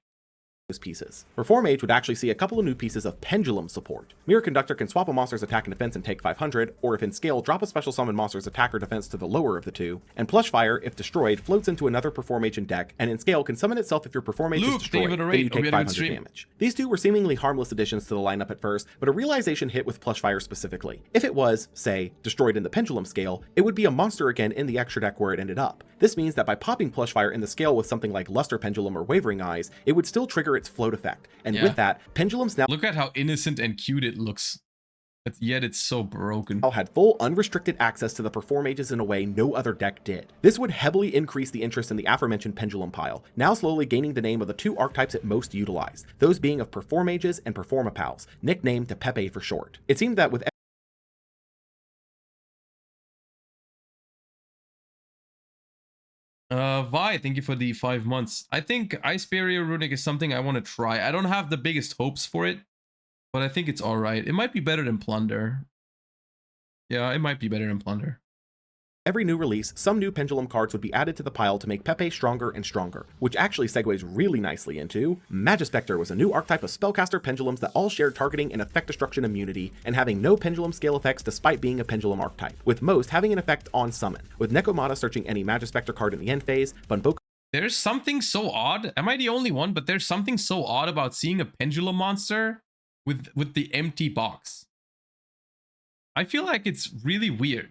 pieces. Reform Age would actually see a couple of new pieces of pendulum support. Mirror Conductor can swap a monster's attack and defense and take 500, or if in scale, drop a special summon monster's attack or defense to the lower of the two. And Plushfire, if destroyed, floats into another Perform Agent deck, and in scale can summon itself if your Perform Age is destroyed, then you take 500 damage. These two were seemingly harmless additions to the lineup at first, but a realization hit with Plushfire specifically. If it was, say, destroyed in the pendulum scale, it would be a monster again in the extra deck where it ended up. This means that by popping Plushfire in the scale with something like Luster Pendulum or Wavering Eyes, it would still trigger its float effect. And with that, Pendulums now look at how innocent and cute it looks. But yet it's so broken. Had full unrestricted access to the Perform Mages in a way no other deck did. This would heavily increase the interest in the aforementioned Pendulum pile, now slowly gaining the name of the two archetypes it most utilized, those being of Perform Mages and Performapals, nicknamed to Pepe for short. It seemed that with Vi, thank you for the 5 months. I think Ice Barrier Runic is something I want to try. I don't have the biggest hopes for it, but I think it's alright. It might be better than Plunder. Yeah, it might be better than Plunder. every new release, some new Pendulum cards would be added to the pile to make Pepe stronger and stronger, which actually segues really nicely into Magispector was a new archetype of spellcaster pendulums that all shared targeting and effect destruction immunity, and having no pendulum scale effects despite being a pendulum archetype, with most having an effect on summon, with Nekomata searching any Magispector card in the end phase, Bunboku There's something so odd. Am I the only one? But there's something so odd about seeing a pendulum monster with the empty box. I feel like it's really weird.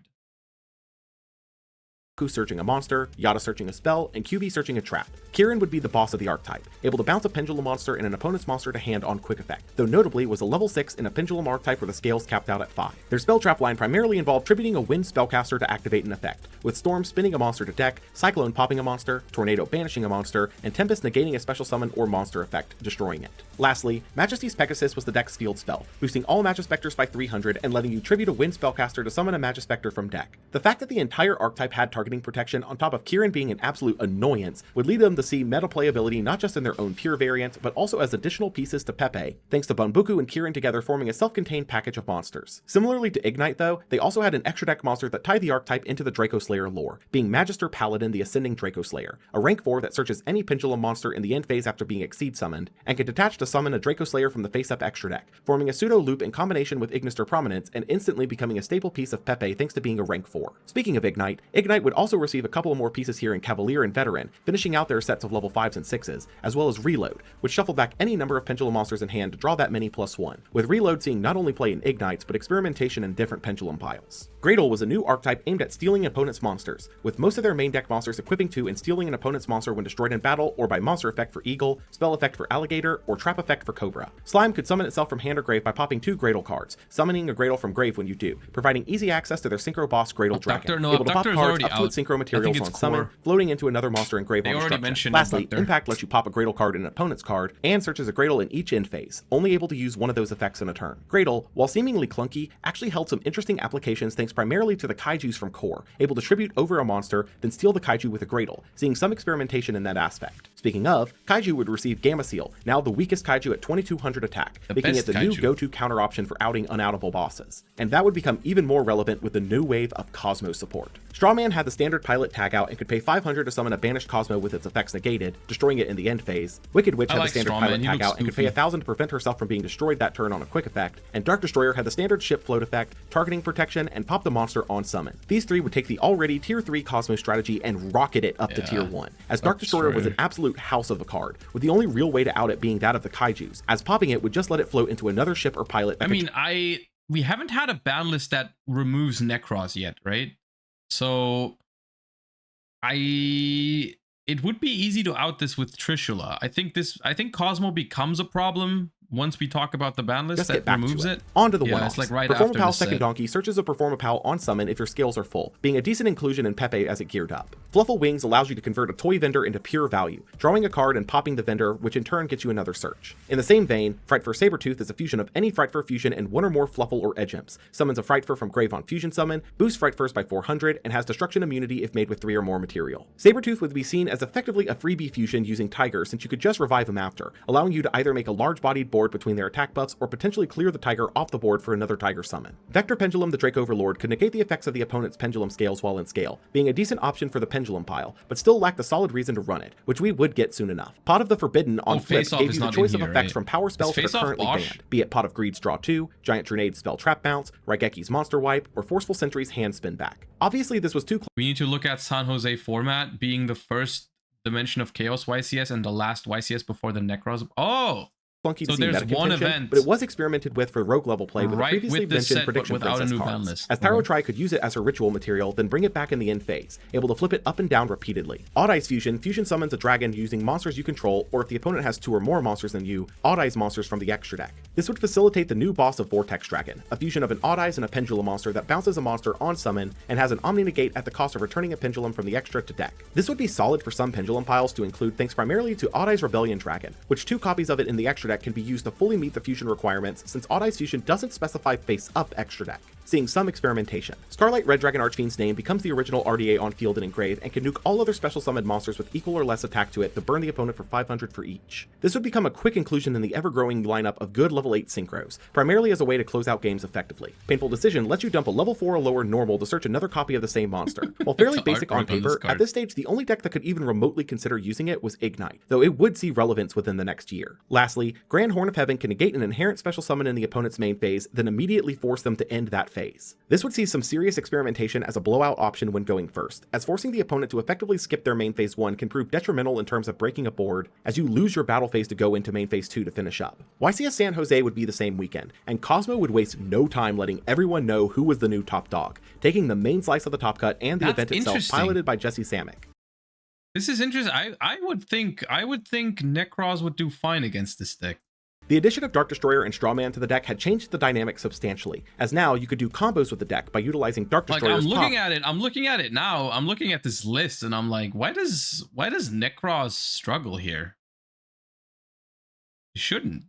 searching a monster, Yada searching a spell, and QB searching a trap. Kieran would be the boss of the archetype, able to bounce a pendulum monster and an opponent's monster to hand on quick effect, though notably was a level 6 in a pendulum archetype where the scales capped out at 5. Their spell trap line primarily involved tributing a wind spellcaster to activate an effect, with Storm spinning a monster to deck, Cyclone popping a monster, Tornado banishing a monster, and Tempest negating a special summon or monster effect, destroying it. Lastly, Majesty's Pegasus was the deck's field spell, boosting all Magispectors by 300 and letting you tribute a wind spellcaster to summon a Magispector from deck. The fact that the entire archetype had targeting protection on top of Kieran being an absolute annoyance would lead them to see meta playability not just in their own pure variant, but also as additional pieces to Pepe, thanks to Bunboku and Kieran together forming a self-contained package of monsters. Similarly to Ignite though, they also had an extra deck monster that tied the archetype into the Draco Slayer lore, being Magister Paladin the Ascending Draco Slayer, a rank 4 that searches any pendulum monster in the end phase after being Exceed summoned, and can detach to summon a Draco Slayer from the face-up extra deck, forming a pseudo loop in combination with Ignister Prominence and instantly becoming a staple piece of Pepe thanks to being a rank 4. Speaking of Ignite, Ignite would also receive a couple more pieces here in Cavalier and Veteran, finishing out their sets of level 5s and 6s, as well as Reload, which shuffled back any number of pendulum monsters in hand to draw that many +1, with Reload seeing not only play in Ignites, but experimentation in different pendulum piles. Gradle was a new archetype aimed at stealing opponents' monsters, with most of their main deck monsters equipping to and stealing an opponent's monster when destroyed in battle, or by monster effect for Eagle, spell effect for Alligator, or trap effect for Cobra. Slime could summon itself from hand or grave by popping 2 Gradle cards, summoning a Gradle from grave when you do, providing easy access to their Synchro Boss Gradle Dragon, able to pop cards up to its Synchro materials on summon, floating into another monster in grave on destruction. Lastly, Impact lets you pop a Gradle card in an opponent's card, and searches a Gradle in each end phase, only able to use one of those effects in a turn. Gradle, while seemingly clunky, actually held some interesting applications thanks primarily to the Kaijus from Core, able to tribute over a monster, then steal the Kaiju with a Gradle, seeing some experimentation in that aspect. Speaking of, Kaiju would receive Gamma Seal, now the weakest Kaiju at 2200 attack, making it the new go-to counter option for outing unoutable bosses. And that would become even more relevant with the new wave of Cosmo support. Strawman had the standard pilot tag out and could pay 500 to summon a banished Cosmo with its effects negated, destroying it in the end phase. Wicked Witch had the standard pilot tag out and could pay 1000 to prevent herself from being destroyed that turn on a quick effect, and Dark Destroyer had the standard ship float effect, targeting protection, and pop the monster on summon. These three would take the already tier 3 Cosmo strategy and rocket it up to tier 1, as Dark Destroyer was an absolute house of a card, with the only real way to out it being that of the Kaijus, as popping it would just let it float into another ship or pilot that we haven't had a ban list that removes Necros yet, right? So it would be easy to out this with Trishula. I think Cosmo becomes a problem once we talk about the ban list that removes it. On to the one-offs. Like right Performapal after Second Donkey searches a Performapal on summon if your scales are full, being a decent inclusion in Pepe as it geared up. Fluffle Wings allows you to convert a toy vendor into pure value, drawing a card and popping the vendor, which in turn gets you another search. In the same vein, Frightfur Sabretooth is a fusion of any Frightfur fusion and one or more Fluffle or Edge Imps, summons a Frightfur from grave on fusion summon, boosts Frightfurs by 400, and has destruction immunity if made with 3 or more material. Sabretooth would be seen as effectively a freebie fusion using Tiger since you could just revive him after, allowing you to either make a large-bodied board between their attack buffs or potentially clear the Tiger off the board for another Tiger summon. Vector Pendulum the Drake Overlord could negate the effects of the opponent's Pendulum scales while in scale, being a decent option for the Pendulum pile, but still lacked a solid reason to run it, which we would get soon enough. Pot of the Forbidden on flip gave you the choice of effects from power spells that are currently banned, be it Pot of Greed's Draw 2, Giant Drenade's Spell Trap Bounce, Raigeki's Monster Wipe, or Forceful Sentry's Hand Spin Back. Obviously this was too close. We need to look at San Jose format being the first Dimension of Chaos YCS and the last YCS before the Necros. Oh! Funky So there's one event, but it was experimented with for rogue level play with the previously mentioned prediction without princess a new cards. Banlist. As Tyrotry could use it as her ritual material, then bring it back in the end phase, able to flip it up and down repeatedly. Odd Eyes Fusion summons a dragon using monsters you control, or if the opponent has 2 or more monsters than you, Odd Eyes monsters from the extra deck. This would facilitate the new boss of Vortex Dragon, a fusion of an Odd Eyes and a Pendulum monster that bounces a monster on summon and has an Omni Negate at the cost of returning a Pendulum from the extra to deck. This would be solid for some Pendulum piles to include thanks primarily to Odd Eyes Rebellion Dragon, which 2 copies of it in the extra deck can be used to fully meet the fusion requirements since Odd Eyes Fusion doesn't specify face-up extra deck, seeing some experimentation. Starlight Red Dragon Archfiend's name becomes the original RDA on field and engrave and can nuke all other special summoned monsters with equal or less attack to it to burn the opponent for 500 for each. This would become a quick inclusion in the ever-growing lineup of good level 8 synchros, primarily as a way to close out games effectively. Painful Decision lets you dump a level 4 or lower normal to search another copy of the same monster. While fairly basic on paper, at this stage the only deck that could even remotely consider using it was Ignite, though it would see relevance within the next year. Lastly, Grand Horn of Heaven can negate an inherent special summon in the opponent's main phase, then immediately force them to end that phase. This would see some serious experimentation as a blowout option when going first, as forcing the opponent to effectively skip their main phase 1 can prove detrimental in terms of breaking a board, as you lose your battle phase to go into main phase 2 to finish up. YCS San Jose would be the same weekend, and Cosmo would waste no time letting everyone know who was the new top dog, taking the main slice of the top cut and the event itself piloted by Jesse Samick. This is interesting. I would think Necros would do fine against this deck. The addition of Dark Destroyer and Strawman to the deck had changed the dynamic substantially, as now you could do combos with the deck by utilizing Dark Destroyer's I'm looking at it now. I'm looking at this list and I'm like, why does Necros struggle here? It shouldn't.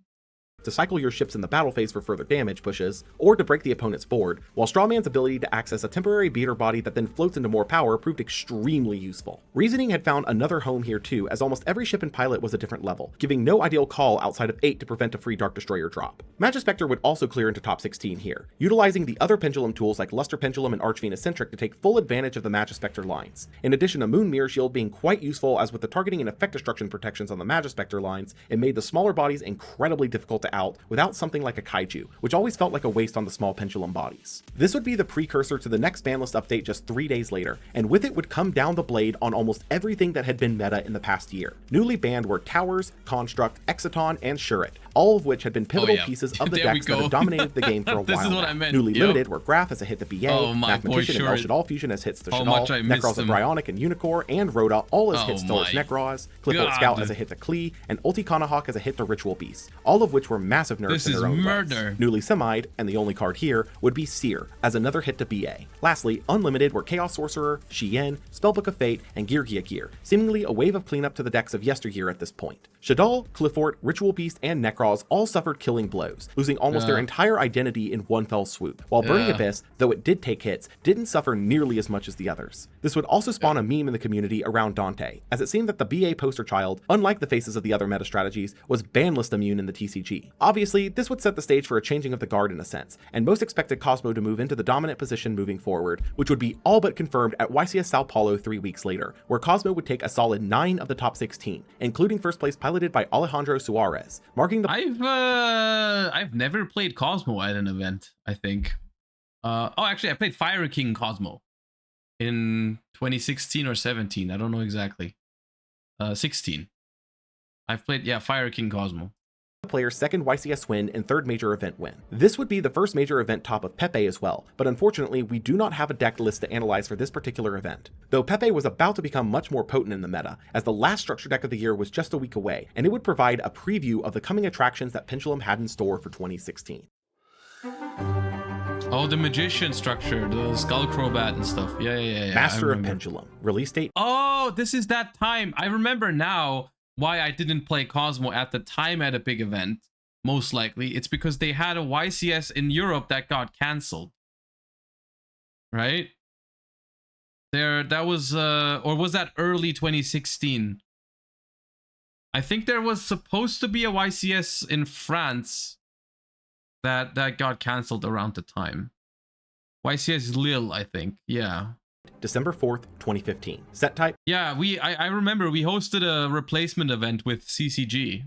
To cycle your ships in the battle phase for further damage pushes, or to break the opponent's board, while Strawman's ability to access a temporary beater body that then floats into more power proved extremely useful. Reasoning had found another home here too, as almost every ship in Pilot was a different level, giving no ideal call outside of 8 to prevent a free Dark Destroyer drop. Magispector would also clear into top 16 here, utilizing the other Pendulum tools like Luster Pendulum and Archfiend Eccentric to take full advantage of the Magispector lines, in addition to Moon Mirror Shield being quite useful, as with the targeting and effect destruction protections on the Magispector lines, it made the smaller bodies incredibly difficult to out without something like a Kaiju, which always felt like a waste on the small Pendulum bodies. This would be the precursor to the next Banlist update just 3 days later, and with it would come down the blade on almost everything that had been meta in the past year. Newly banned were Towers, Construct, Exciton, and Shuret, all of which had been pivotal pieces of the decks that had dominated the game for a This while is what now. I meant. Newly limited were Graph as a hit to BA, Mathematician and El Shaddoll Fusion as hits to Shaddoll, Necros of Bryonic and Unicorn, and Rhoda all as hits to Necros, Clipboard Scout as a hit to Klee, and Ulti Kanahawk as a hit to Ritual Beast, all of which were massive nerfs in their own ways. Newly semied, and the only card here, would be Seer, as another hit to BA. Lastly, unlimited were Chaos Sorcerer, Shien, Spellbook of Fate, and Gear, seemingly a wave of cleanup to the decks of yesteryear at this point. Shaddoll, Clifford, Ritual Beast, and Necros all suffered killing blows, losing almost their entire identity in one fell swoop, while Burning Abyss, though it did take hits, didn't suffer nearly as much as the others. This would also spawn a meme in the community around Dante, as it seemed that the BA poster child, unlike the faces of the other meta strategies, was Banlist immune in the TCG. Obviously, this would set the stage for a changing of the guard in a sense, and most expected Cosmo to move into the dominant position moving forward, which would be all but confirmed at YCS Sao Paulo 3 weeks later, where Cosmo would take a solid 9 of the top 16, including first place piloted by Alejandro Suarez, marking the— I've never played Cosmo at an event, I think. Actually, I played Fire King Cosmo in 2016 or 17. I don't know exactly. 16. I've played, Fire King Cosmo. Player's second YCS win and third major event win. This would be the first major event top of Pepe as well, but unfortunately we do not have a deck list to analyze for this particular event. Though Pepe was about to become much more potent in the meta, as the last structure deck of the year was just a week away, and it would provide a preview of the coming attractions that Pendulum had in store for 2016. Oh, the Magician structure, the Skull Crobat and stuff. Yeah. Master of Pendulum. Release date. Oh, this is that time. I remember now why I didn't play Cosmo at the time at a big event. Most likely, it's because they had a YCS in Europe that got cancelled. Right? That was, or was that early 2016? I think there was supposed to be a YCS in France that got cancelled around the time. YCS Lille, I think. Yeah. December 4th, 2015. Set type? Yeah, I remember we hosted a replacement event with CCG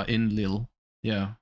in Lille. Yeah.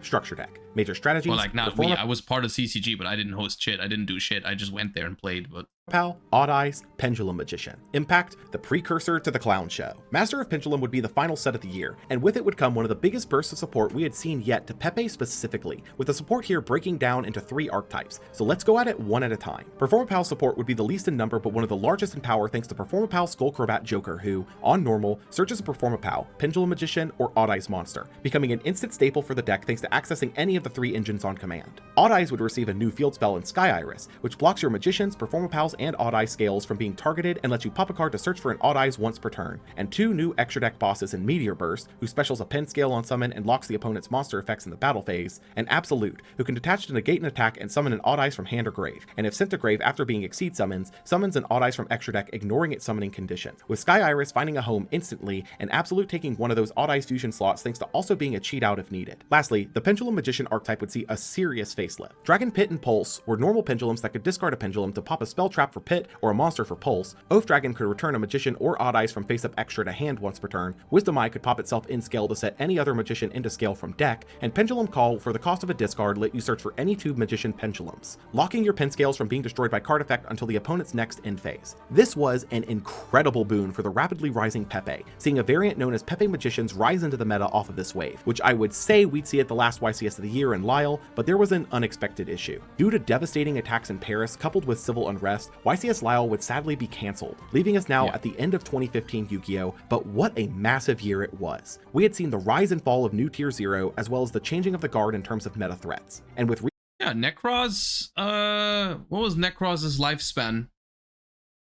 Structure deck. Major strategies. Well, like not we. I was part of CCG, but I didn't host shit. I didn't do shit. I just went there and played. But Pal, Odd Eyes, Pendulum Magician. Impact, the precursor to the Clown Show. Master of Pendulum would be the final set of the year, and with it would come one of the biggest bursts of support we had seen yet to Pepe specifically, with the support here breaking down into 3 archetypes. So let's go at it one at a time. Performapal support would be the least in number, but one of the largest in power thanks to Performapal Skullcrobat Joker, who, on normal, searches a Performapal, Pendulum Magician, or Odd Eyes monster, becoming an instant staple for the deck thanks to accessing any of the 3 engines on command. Odd Eyes would receive a new field spell in Sky Iris, which blocks your Magicians, Performapals, and Odd Eye scales from being targeted and lets you pop a card to search for an Odd Eyes once per turn, and 2 new extra deck bosses in Meteor Burst, who specials a pen scale on summon and locks the opponent's monster effects in the battle phase, and Absolute, who can detach to negate an attack and summon an Odd Eyes from hand or grave, and if sent to grave after being Exceed summons an Odd Eyes from extra deck ignoring its summoning condition, with Sky Iris finding a home instantly, and Absolute taking one of those Odd Eyes fusion slots thanks to also being a cheat out if needed. Lastly, the Pendulum Magician archetype would see a serious facelift. Dragon Pit and Pulse were normal pendulums that could discard a pendulum to pop a spell trap for Pit or a monster for Pulse. Oath Dragon could return a Magician or Odd Eyes from face up extra to hand once per turn. Wisdom Eye could pop itself in scale to set any other Magician into scale from deck, and Pendulum Call, for the cost of a discard, let you search for any 2 Magician pendulums, locking your pen scales from being destroyed by card effect until the opponent's next end phase. This was an incredible boon for the rapidly rising Pepe, seeing a variant known as Pepe Magicians rise into the meta off of this wave, which I would say we'd see at the last YCS of the year in Lyle, but there was an unexpected issue. Due to devastating attacks in Paris coupled with civil unrest, YCS Lyle would sadly be cancelled, leaving us now at the end of 2015 Yu-Gi-Oh! But what a massive year it was. We had seen the rise and fall of new Tier 0, as well as the changing of the guard in terms of meta threats. And with yeah, Necros, what was Necros's lifespan?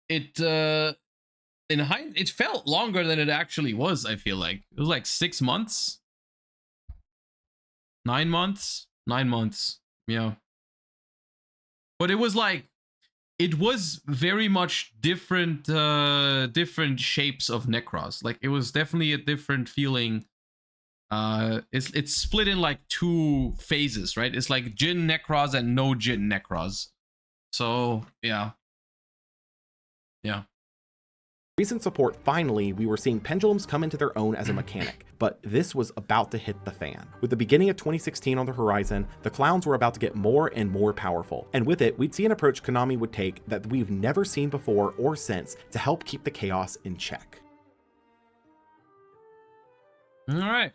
It it felt longer than it actually was, I feel like. It was like 6 months. 9 months? 9 months. Yeah. But it was like, it was very much different different shapes of Necros. Like it was definitely a different feeling. It's split in like 2 phases, right? It's like Jin Necros and no Jin Necros. So yeah. recent support, finally, we were seeing pendulums come into their own as a mechanic, but this was about to hit the fan. With the beginning of 2016 on the horizon, the clowns were about to get more and more powerful, and with it, we'd see an approach Konami would take that we've never seen before or since to help keep the chaos in check. All right.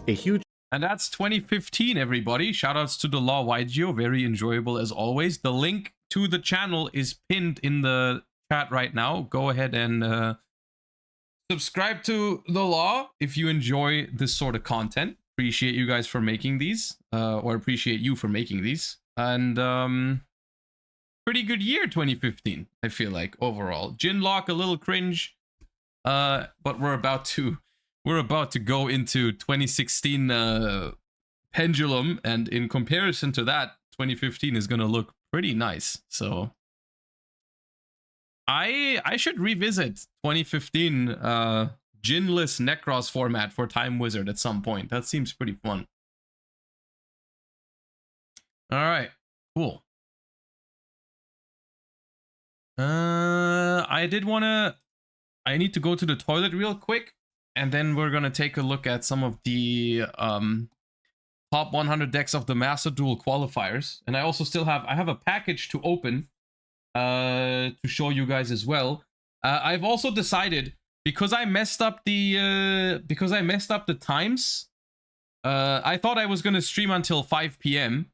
A huge And that's 2015, everybody. Shoutouts to the Law yugioh. Very enjoyable as always. The link to the channel is pinned in the chat right now. Go ahead and subscribe to the Law if you enjoy this sort of content. Appreciate you guys for making these, or appreciate you for making these. And pretty good year 2015, I feel like, overall. Jinlock, a little cringe, but we're about to go into 2016 Pendulum, and in comparison to that, 2015 is gonna look pretty nice. So I should revisit 2015 Jinless Necros format for Time Wizard at some point. That seems pretty fun. All right, cool. I need to go to the toilet real quick, and then we're gonna take a look at some of the top 100 decks of the Master Duel qualifiers. And I also still have a package to open to show you guys as well. I've also decided, because I messed up the times, I thought I was gonna stream until 5 p.m.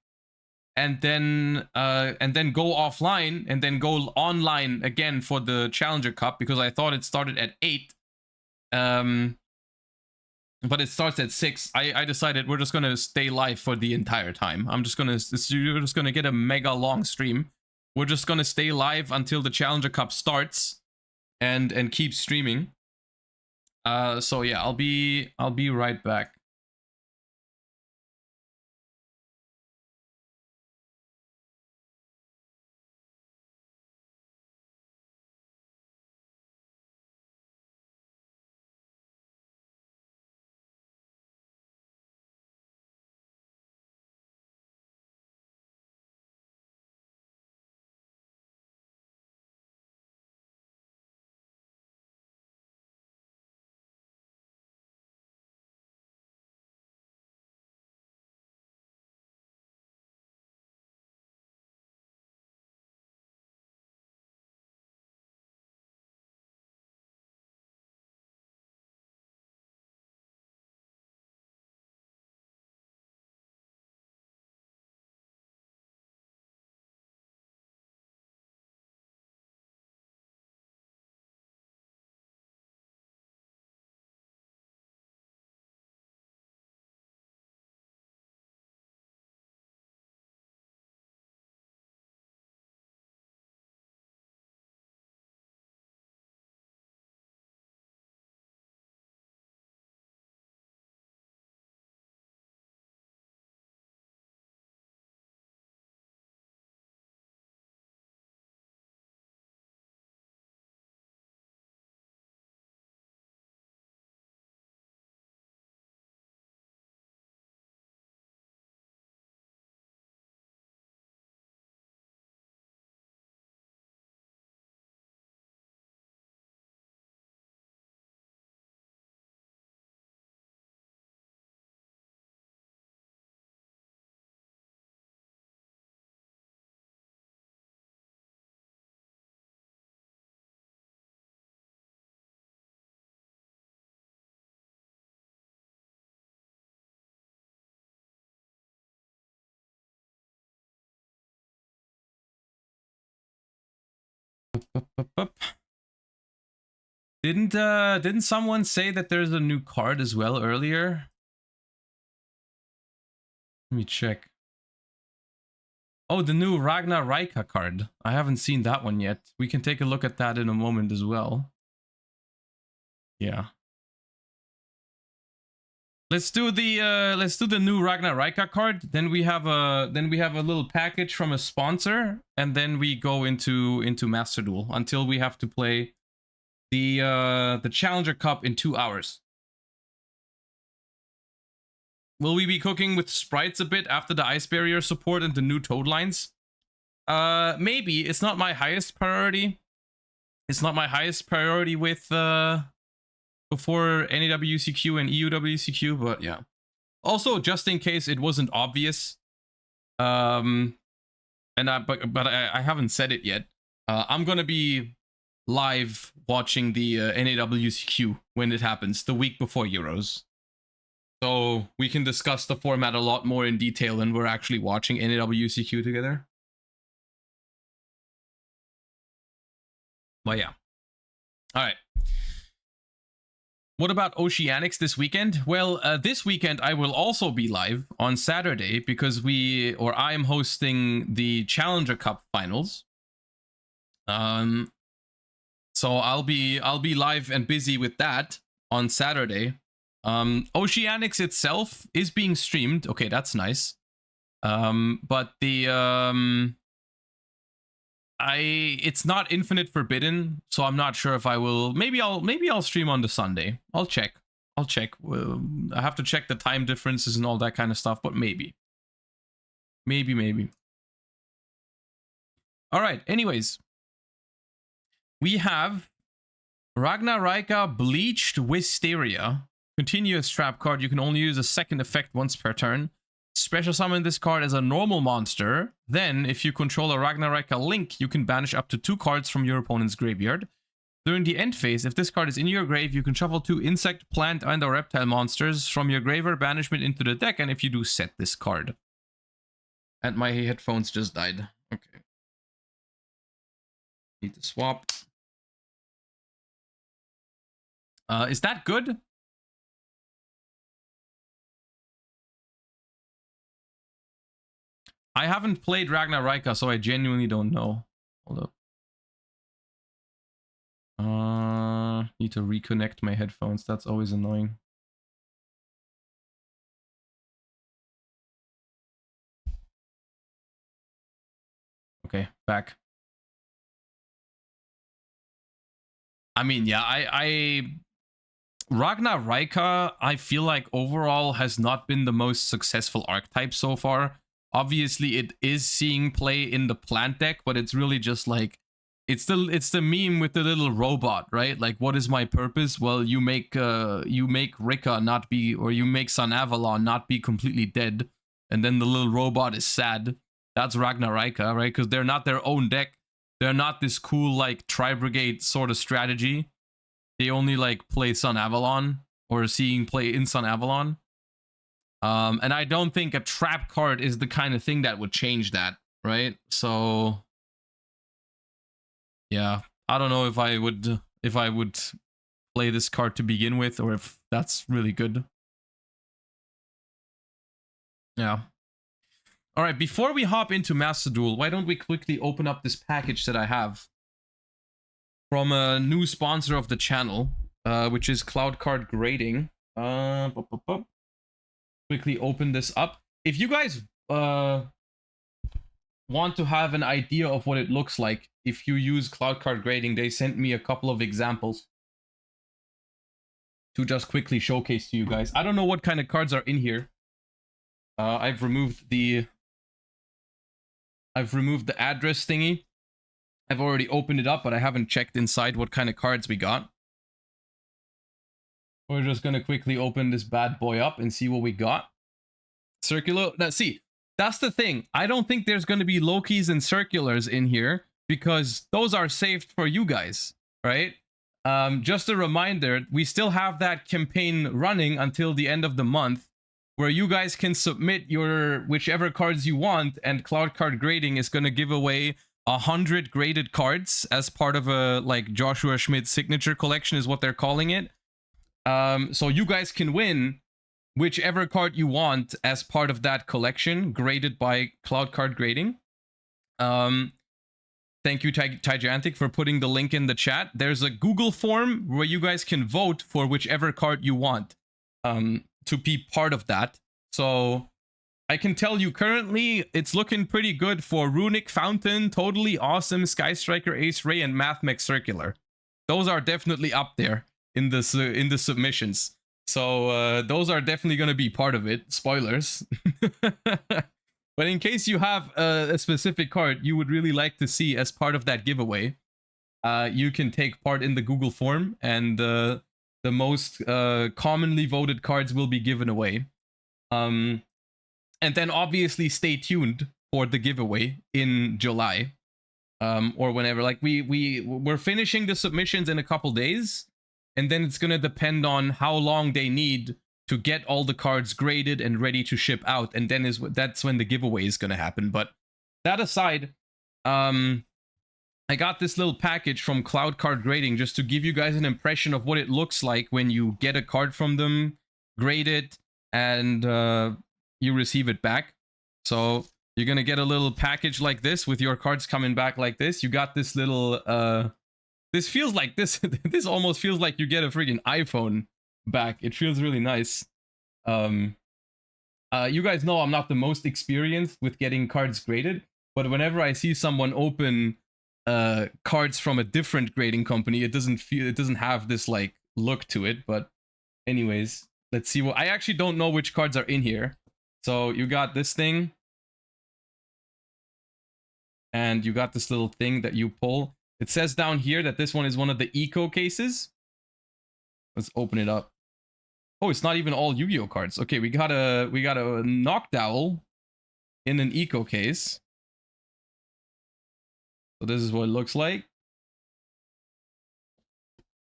and then go offline and then go online again for the Challenger Cup, because I thought it started at 8. But it starts at 6. I decided we're just gonna stay live for the entire time. You're just gonna get a mega long stream. We're just gonna stay live until the Challenger Cup starts, and keep streaming. So yeah, I'll be right back. Didn't someone say that there's a new card as well earlier? Let me check. Oh, the new Ragnar Raika card. I haven't seen that one yet. We can take a look at that in a moment as well. Yeah. Let's do the new Ragnar Raika card. Then we have a little package from a sponsor, and then we go into Master Duel until we have to play the Challenger Cup in 2 hours. Will we be cooking with sprites a bit after the ice barrier support and the new toad lines? Maybe. It's not my highest priority. It's not my highest priority with before NAWCQ and EUWCQ, but yeah. Also, just in case it wasn't obvious, but I haven't said it yet. I'm gonna be live watching the NAWCQ when it happens, the week before Euros. So we can discuss the format a lot more in detail when we're actually watching NAWCQ together. But yeah. All right. What about Oceanics this weekend? Well, this weekend I will also be live on Saturday because I am hosting the Challenger Cup finals. So I'll be live and busy with that on Saturday. Oceanics itself is being streamed. Okay, that's nice. But it's not Infinite Forbidden, so I'm not sure if I will. Maybe I'll stream on the Sunday. I'll check. I have to check the time differences and all that kind of stuff, but maybe. All right. Anyways, we have Ragnar Raika Bleached Wisteria. Continuous trap card. You can only use a second effect once per turn. Special summon this card as a normal monster. Then, if you control a Ragnar Raika Link, you can banish up to 2 cards from your opponent's graveyard. During the end phase, if this card is in your grave, you can shuffle 2 insect, plant, and or reptile monsters from your graveyard banishment into the deck, and if you do, set this card. And my headphones just died. Okay. Need to swap. Is that good? I haven't played Ragnar Raika, so I genuinely don't know. Hold up. Need to reconnect my headphones. That's always annoying. Okay, back. I mean, yeah, Ragnar Raika, I feel like overall has not been the most successful archetype so far. Obviously, it is seeing play in the plant deck, but it's really just like it's the meme with the little robot, right? Like, what is my purpose? Well, you make Rika not be, or you make Sun Avalon not be completely dead, and then the little robot is sad. That's Ragnar Raika, right? Because they're not their own deck. They're not this cool like Tri-Brigade sort of strategy. They only like play Sun Avalon or seeing play in Sun Avalon. And I don't think a trap card is the kind of thing that would change that, right? So yeah, I don't know if I would play this card to begin with, or if that's really good. Yeah. All right, before we hop into Master Duel, why don't we quickly open up this package that I have from a new sponsor of the channel, which is Cloud Card Grading. Quickly open this up. If you guys want to have an idea of what it looks like if you use Cloud Card Grading, they sent me a couple of examples to just quickly showcase to you guys. I don't know what kind of cards are in here. I've removed the address thingy. I've already opened it up, but I haven't checked inside what kind of cards we got. We're just gonna quickly open this bad boy up and see what we got. Circular. Now, see, that's the thing. I don't think there's gonna be Lokis and circulars in here because those are saved for you guys, right? Just a reminder, we still have that campaign running until the end of the month, where you guys can submit your whichever cards you want, and Cloud Card Grading is gonna give away 100 graded cards as part of a like Joshua Schmidt signature collection is what they're calling it. So you guys can win whichever card you want as part of that collection, graded by Cloud Card Grading. Thank you, Tygantic, for putting the link in the chat. There's a Google form where you guys can vote for whichever card you want to be part of that. So I can tell you currently it's looking pretty good for Runic Fountain, Totally Awesome, Sky Striker, Ace Ray, and Mathmech Circular. Those are definitely up there in the submissions. So those are definitely going to be part of it. Spoilers. But in case you have a specific card you would really like to see as part of that giveaway, you can take part in the Google form, and the most commonly voted cards will be given away. And then obviously stay tuned for the giveaway in July, or whenever. Like we're finishing the submissions in a couple days, and then it's gonna depend on how long they need to get all the cards graded and ready to ship out, and then that's when the giveaway is gonna happen. But that aside, I got this little package from Cloud Card Grading just to give you guys an impression of what it looks like when you get a card from them, grade it, and you receive it back. So you're gonna get a little package like this with your cards coming back like this. You got this little this feels like this this almost feels like you get a freaking iPhone back. It feels really nice. You guys know I'm not the most experienced with getting cards graded, but whenever I see someone open cards from a different grading company, it doesn't have this like look to it. But anyways, let's see what I actually don't know which cards are in here. So you got this thing, and you got this little thing that you pull. It says down here that this one is one of the eco cases. Let's open it up. Oh, it's not even all Yu-Gi-Oh cards. Okay, we got a Knockdown in an eco case. So this is what it looks like.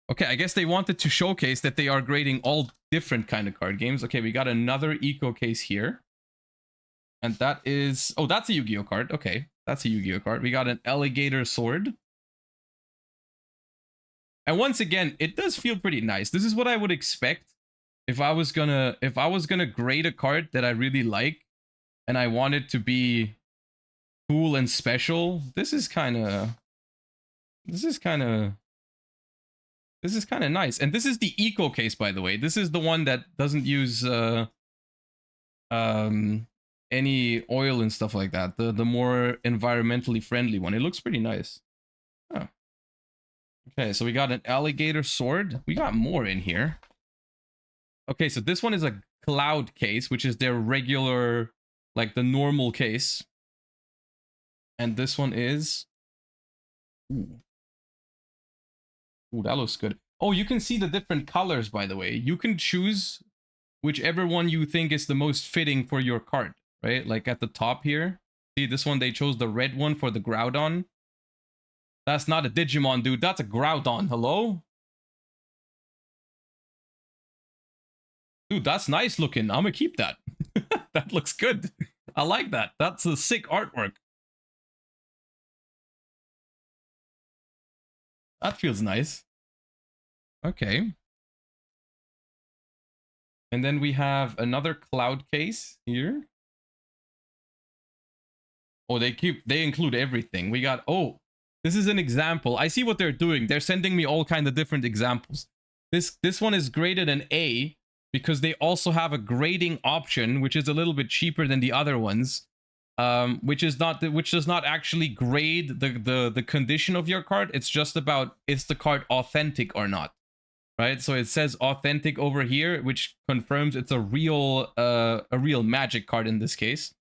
Okay, I guess they wanted to showcase that they are grading all different kind of card games. Okay, we got another eco case here. And that is... Oh, that's a Yu-Gi-Oh card. Okay, that's a Yu-Gi-Oh card. We got an Alligator Sword. And once again, it does feel pretty nice. This is what I would expect if I was gonna grade a card that I really like and I want it to be cool and special. This is kind of nice. And this is the eco case, by the way. This is the one that doesn't use any oil and stuff like that. The more environmentally friendly one. It looks pretty nice. Oh. Okay, so we got an Alligator Sword. We got more in here. Okay, so this one is a Cloud case, which is their regular, like the normal case. And this one is... Ooh, that looks good. Oh, you can see the different colors, by the way. You can choose whichever one you think is the most fitting for your card, right? Like at the top here. See, this one, they chose the red one for the Groudon. That's not a Digimon, dude. That's a Groudon. Hello? Dude, that's nice looking. I'm gonna keep that. That looks good. I like that. That's a sick artwork. That feels nice. Okay. And then we have another Cloud case here. Oh, they include everything. We got... Oh, this is an example. I see what they're doing. They're sending me all kind of different examples. This one is graded an A because they also have a grading option, which is a little bit cheaper than the other ones, which does not actually grade the condition of your card. It's just about, is the card authentic or not, right? So it says authentic over here, which confirms it's a real Magic card in this case.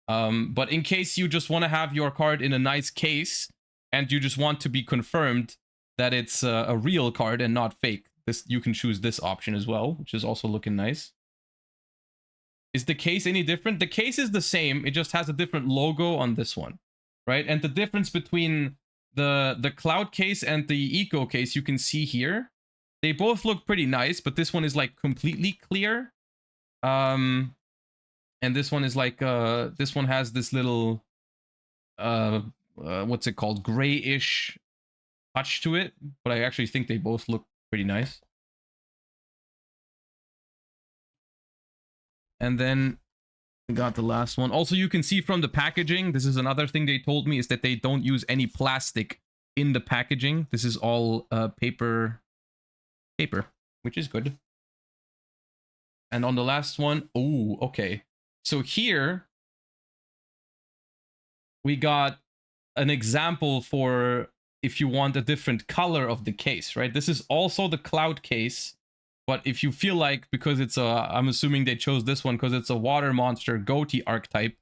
But in case you just want to have your card in a nice case and you just want to be confirmed that it's a real card and not fake, you can choose this option as well, which is also looking nice. Is the case any different? The case is the same. It just has a different logo on this one, right? And the difference between the Cloud case and the Eco case, you can see here. They both look pretty nice, but this one is like completely clear. And this one is like this one has this little what's it called, grayish touch to it, but I actually think they both look pretty nice. And then we got the last one. Also, you can see from the packaging, this is another thing they told me, is that they don't use any plastic in the packaging. This is all paper, which is good. And on the last one, oh, okay. So here we got an example for if you want a different color of the case, right? This is also the cloud case, but if you feel like, because it's a, I'm assuming they chose this one because it's a water monster goatee archetype,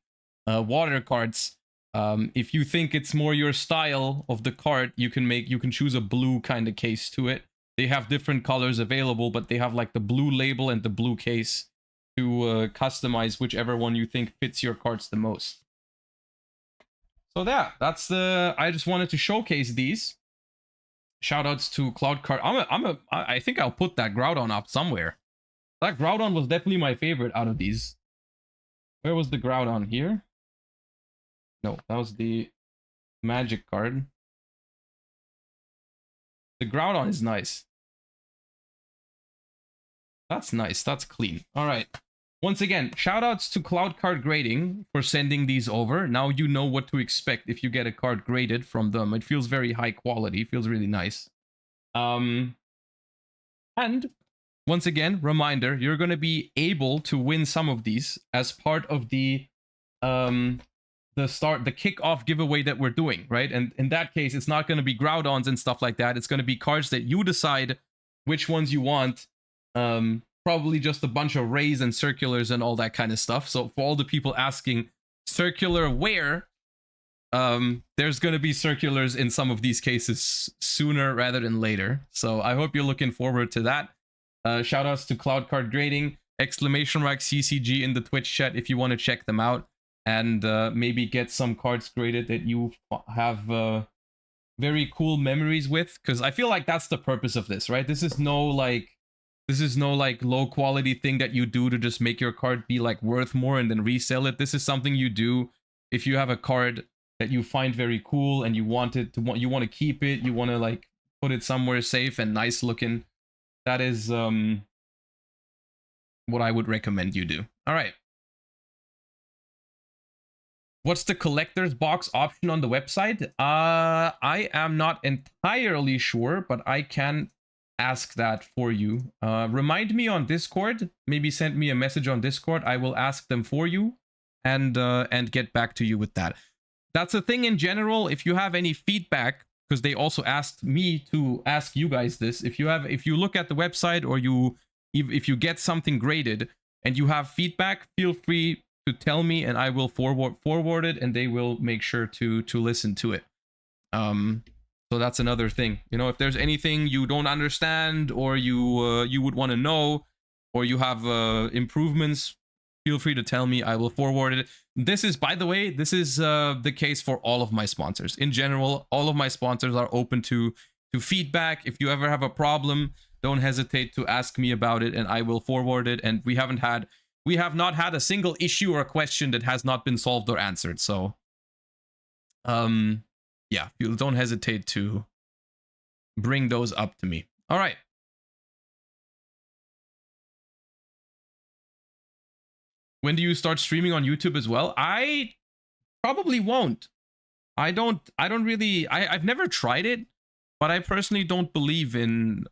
water cards. If you think it's more your style of the card, you can choose a blue kind of case to it. They have different colors available, but they have like the blue label and the blue case to customize whichever one you think fits your cards the most. So yeah, that's the, I just wanted to showcase these. Shoutouts to Cloud Card. I think I'll put that Groudon up somewhere. That Groudon was definitely my favorite out of these. Where was the Groudon? Here? No, that was the magic card. The Groudon is nice. That's nice. That's clean. All right. Once again, shoutouts to Cloud Card Grading for sending these over. Now you know what to expect if you get a card graded from them. It feels very high quality. It feels really nice. And once again, reminder, you're going to be able to win some of these as part of the kickoff giveaway that we're doing, right? And in that case, it's not going to be Groudons and stuff like that. It's going to be cards that you decide which ones you want. Probably just a bunch of rays and circulars and all that kind of stuff. So for all the people asking circular where, there's going to be circulars in some of these cases sooner rather than later. So I hope you're looking forward to that. Shout outs to Cloud Card Grading, !CCG in the Twitch chat if you want to check them out and maybe get some cards graded that you have very cool memories with, because I feel like that's the purpose of this, right? This is no like low quality thing that you do to just make your card be like worth more and then resell it. This is something you do if you have a card that you find very cool and you want to keep it, you want to like put it somewhere safe and nice looking. That is what I would recommend you do. All right. What's the collector's box option on the website? I am not entirely sure, but I can ask that for you. Remind me on Discord. Maybe send me a message on Discord. I will ask them for you and get back to you with that. That's a thing in general. If you have any feedback, because they also asked me to ask you guys this. If you look at the website or if you get something graded and you have feedback, feel free to tell me and I will forward it and they will make sure to listen to it. So that's another thing. You know, if there's anything you don't understand or you would want to know or you have improvements, feel free to tell me. I will forward it. This is, by the way, this is the case for all of my sponsors. In general, all of my sponsors are open to feedback. If you ever have a problem, don't hesitate to ask me about it and I will forward it. And we have not had a single issue or a question that has not been solved or answered. So, yeah, you don't hesitate to bring those up to me. All right. When do you start streaming on YouTube as well? I probably won't. I've never tried it, but I personally don't believe in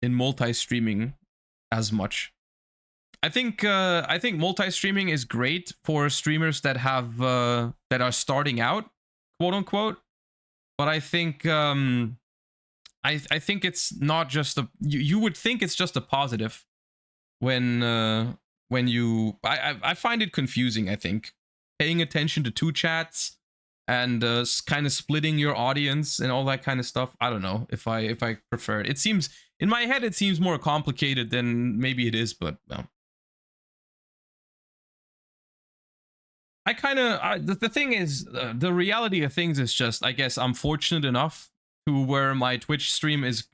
multi-streaming as much. I think multi-streaming is great for streamers that have that are starting out, quote unquote. But I think I think it's not just a you would think it's just a positive when you I find it confusing. I think paying attention to two chats and kind of splitting your audience and all that kind of stuff. I don't know if I prefer it. It seems in my head it seems more complicated than maybe it is, but no. I kind of the thing is the reality of things is just, I guess I'm fortunate enough to where my Twitch stream is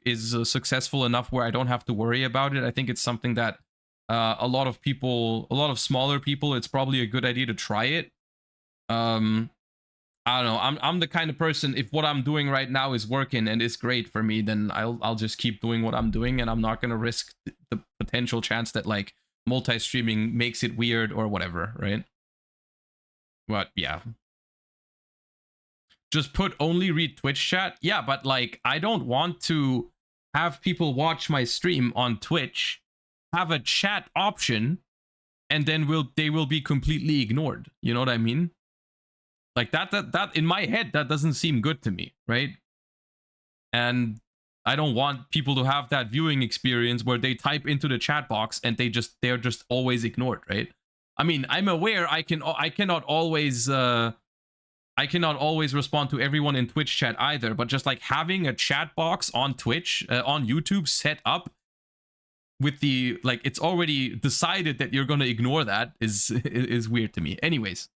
successful enough where I don't have to worry about it. I think it's something that a lot of smaller people, it's probably a good idea to try it. I don't know. I'm the kind of person, if what I'm doing right now is working and is great for me, then I'll just keep doing what I'm doing, and I'm not gonna risk the potential chance that like multi-streaming makes it weird or whatever, right? But yeah. Just put only read Twitch chat. Yeah, but like I don't want to have people watch my stream on Twitch, have a chat option, and then they will be completely ignored. You know what I mean? Like that in my head, that doesn't seem good to me, right? And I don't want people to have that viewing experience where they type into the chat box and they're just always ignored, right? I mean, I'm aware I cannot always respond to everyone in Twitch chat either, but just like having a chat box on Twitch, on YouTube set up with the, like, it's already decided that you're going to ignore that is weird to me. Anyways,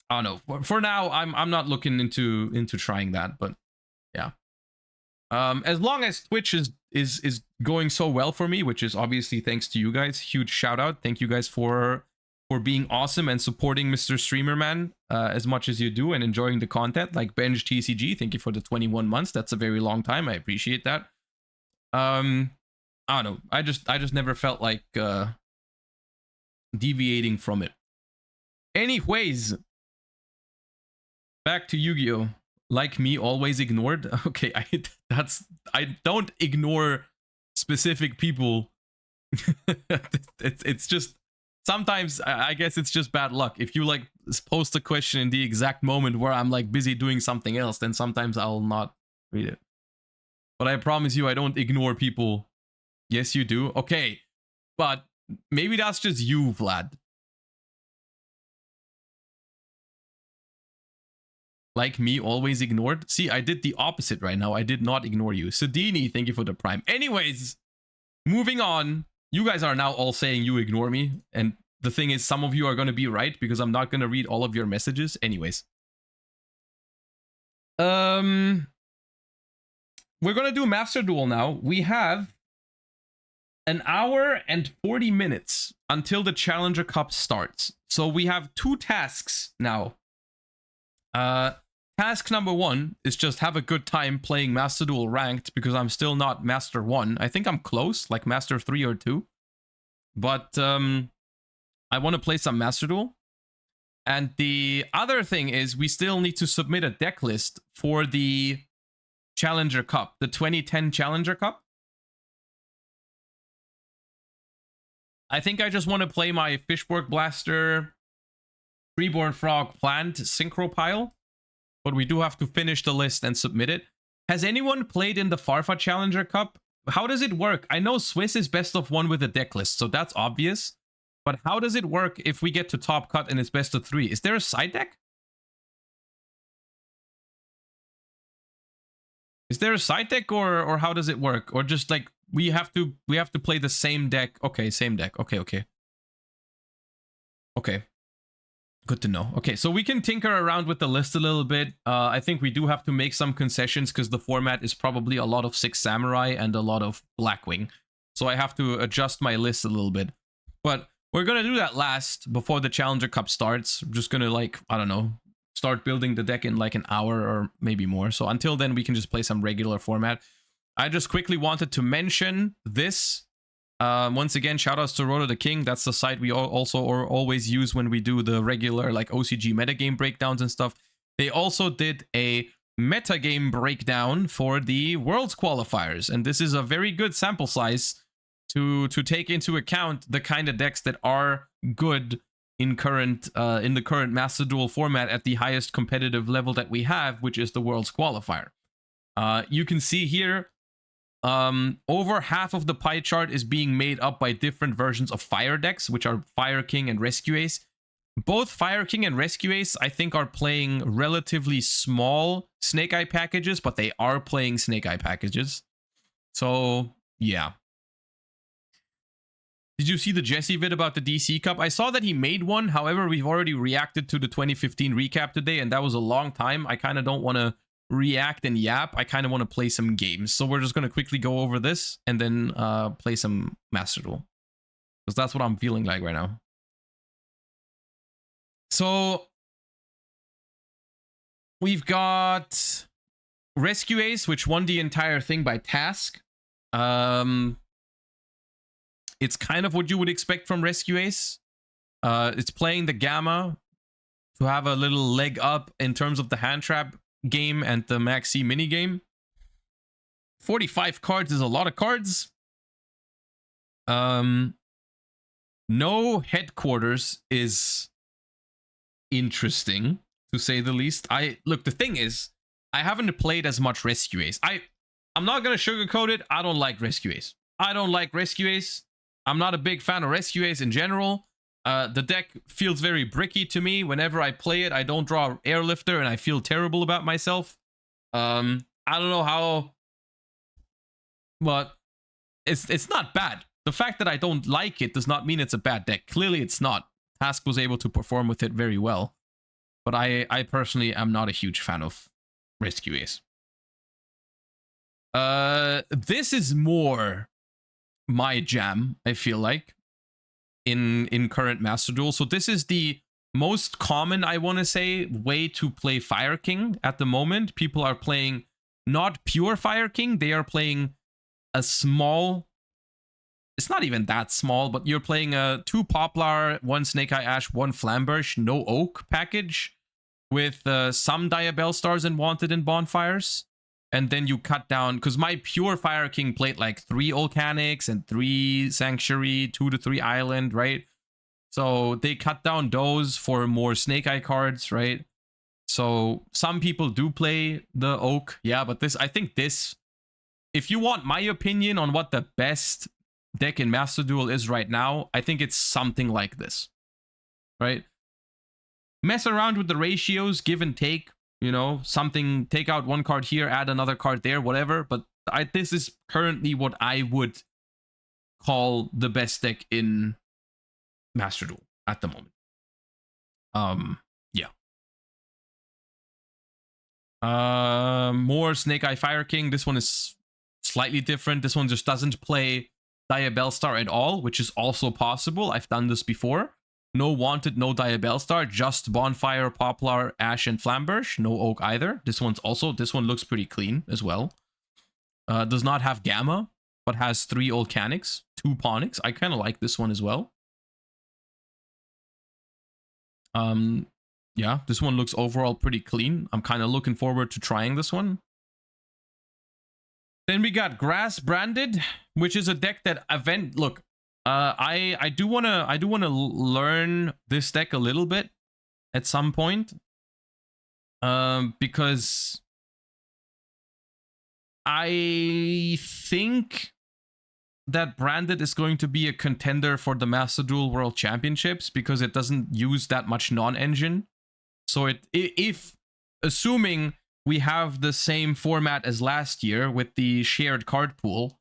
I don't know. For now, I'm not looking into trying that, but yeah. As long as Twitch is going so well for me, which is obviously thanks to you guys. Huge shout out. Thank you guys for being awesome and supporting Mr. Streamer Man as much as you do and enjoying the content. Like Benj TCG, thank you for the 21 months. That's a very long time. I appreciate that. I don't know. I just never felt like deviating from it. Anyways, back to Yu-Gi-Oh! Like me, always ignored. Okay, I don't ignore specific people. it's just sometimes I guess it's just bad luck. If you like post a question in the exact moment where I'm like busy doing something else, then sometimes I'll not read it. But I promise you, I don't ignore people. Yes, you do. Okay, but maybe that's just you, Vlad. Like me, always ignored. See, I did the opposite right now. I did not ignore you. Sadini, thank you for the prime. Anyways, moving on. You guys are now all saying you ignore me. And the thing is, some of you are going to be right because I'm not going to read all of your messages. Anyways. We're going to do Master Duel now. We have an hour and 40 minutes until the Challenger Cup starts. So we have 2 tasks now. Task number 1 is just have a good time playing Master Duel ranked because I'm still not Master 1. I think I'm close, like Master 3 or 2. But I want to play some Master Duel. And the other thing is we still need to submit a deck list for the Challenger Cup, the 2010 Challenger Cup. I think I just want to play my Fishborg Blaster, Reborn Frog Plant Synchro Pile. But we do have to finish the list and submit it. Has anyone played in the Farfa Challenger Cup? How does it work? I know Swiss is best of 1 with a deck list, so that's obvious. But how does it work if we get to top cut and it's best of 3? Is there a side deck? Is there a side deck or how does it work? Or just like we have to play the same deck? Okay, same deck. Okay. Okay. Good to know. Okay, so we can tinker around with the list a little bit. I think we do have to make some concessions because the format is probably a lot of 6 Samurai and a lot of Blackwing. So I have to adjust my list a little bit. But we're going to do that last before the Challenger Cup starts. I'm just going to, like, I don't know, start building the deck in like an hour or maybe more. So until then, we can just play some regular format. I just quickly wanted to mention this. Once again, shoutouts to Roto the King. That's the site we also always use when we do the regular like OCG metagame breakdowns and stuff. They also did a metagame breakdown for the Worlds qualifiers, and this is a very good sample size to take into account the kind of decks that are good in the current Master Duel format at the highest competitive level that we have, which is the Worlds qualifier. You can see here. Over half of the pie chart is being made up by different versions of Fire decks, which are Fire King and Rescue Ace. Both Fire King and Rescue Ace, I think, are playing relatively small Snake Eye packages, but they are playing Snake Eye packages. So, yeah. Did you see the Jesse vid about the DC Cup? I saw that he made one. However, we've already reacted to the 2015 recap today, and that was a long time. I kind of don't want to react and yap. I kind of want to play some games. So we're just going to quickly go over this and then play some Master Duel. Because that's what I'm feeling like right now. So We've got Rescue Ace, which won the entire thing by task. It's kind of what you would expect from Rescue Ace. It's playing the Gamma to have a little leg up in terms of the hand trap game and the Maxi mini game. 45 cards is a lot of cards. No headquarters is interesting, to say the least. Look, the thing is, I haven't played as much Rescue Ace. I'm not gonna sugarcoat it. I don't like Rescue Ace. I don't like Rescue Ace. I'm not a big fan of Rescue Ace in general. The deck feels very bricky to me. Whenever I play it, I don't draw Airlifter and I feel terrible about myself. I don't know how, but it's not bad. The fact that I don't like it does not mean it's a bad deck. Clearly it's not. Task was able to perform with it very well. But I personally am not a huge fan of Rescue Ace. This is more my jam, I feel like, in current Master Duel. So this is the most common, I want to say, way to play Fire King at the moment. People are playing not pure Fire King. They are playing a small... It's not even that small, but you're playing a 2 Poplar, 1 Snake Eye Ash, 1 Flamberge, no Oak package with some Diabell Stars and Wanted and Bonfires. And then you cut down, because my pure Fire King played like 3 Volcanics and 3 Sanctuary, 2 to 3 Island, right? So they cut down those for more Snake Eye cards, right? So some people do play the Oak, yeah, but this, I think this, if you want my opinion on what the best deck in Master Duel is right now, I think it's something like this, right? Mess around with the ratios, give and take, you know, something, take out 1 card here, add another card there, whatever. But this is currently what I would call the best deck in Master Duel at the moment. Yeah. More Snake Eye Fire King. This one is slightly different. This one just doesn't play Diabell Star at all, which is also possible. I've done this before. No Wanted, no Diabell Star, just Bonfire, Poplar, Ash, and Flamberge. No Oak either. This one looks pretty clean as well. Does not have Gamma, but has 3 Volcanics, 2 Ponics. I kind of like this one as well. Yeah, this one looks overall pretty clean. I'm kind of looking forward to trying this one. Then we got Grass Branded, which is a deck that look, I do wanna learn this deck a little bit at some point. Because I think that Branded is going to be a contender for the Master Duel World Championships because it doesn't use that much non-engine. So if assuming we have the same format as last year with the shared card pool,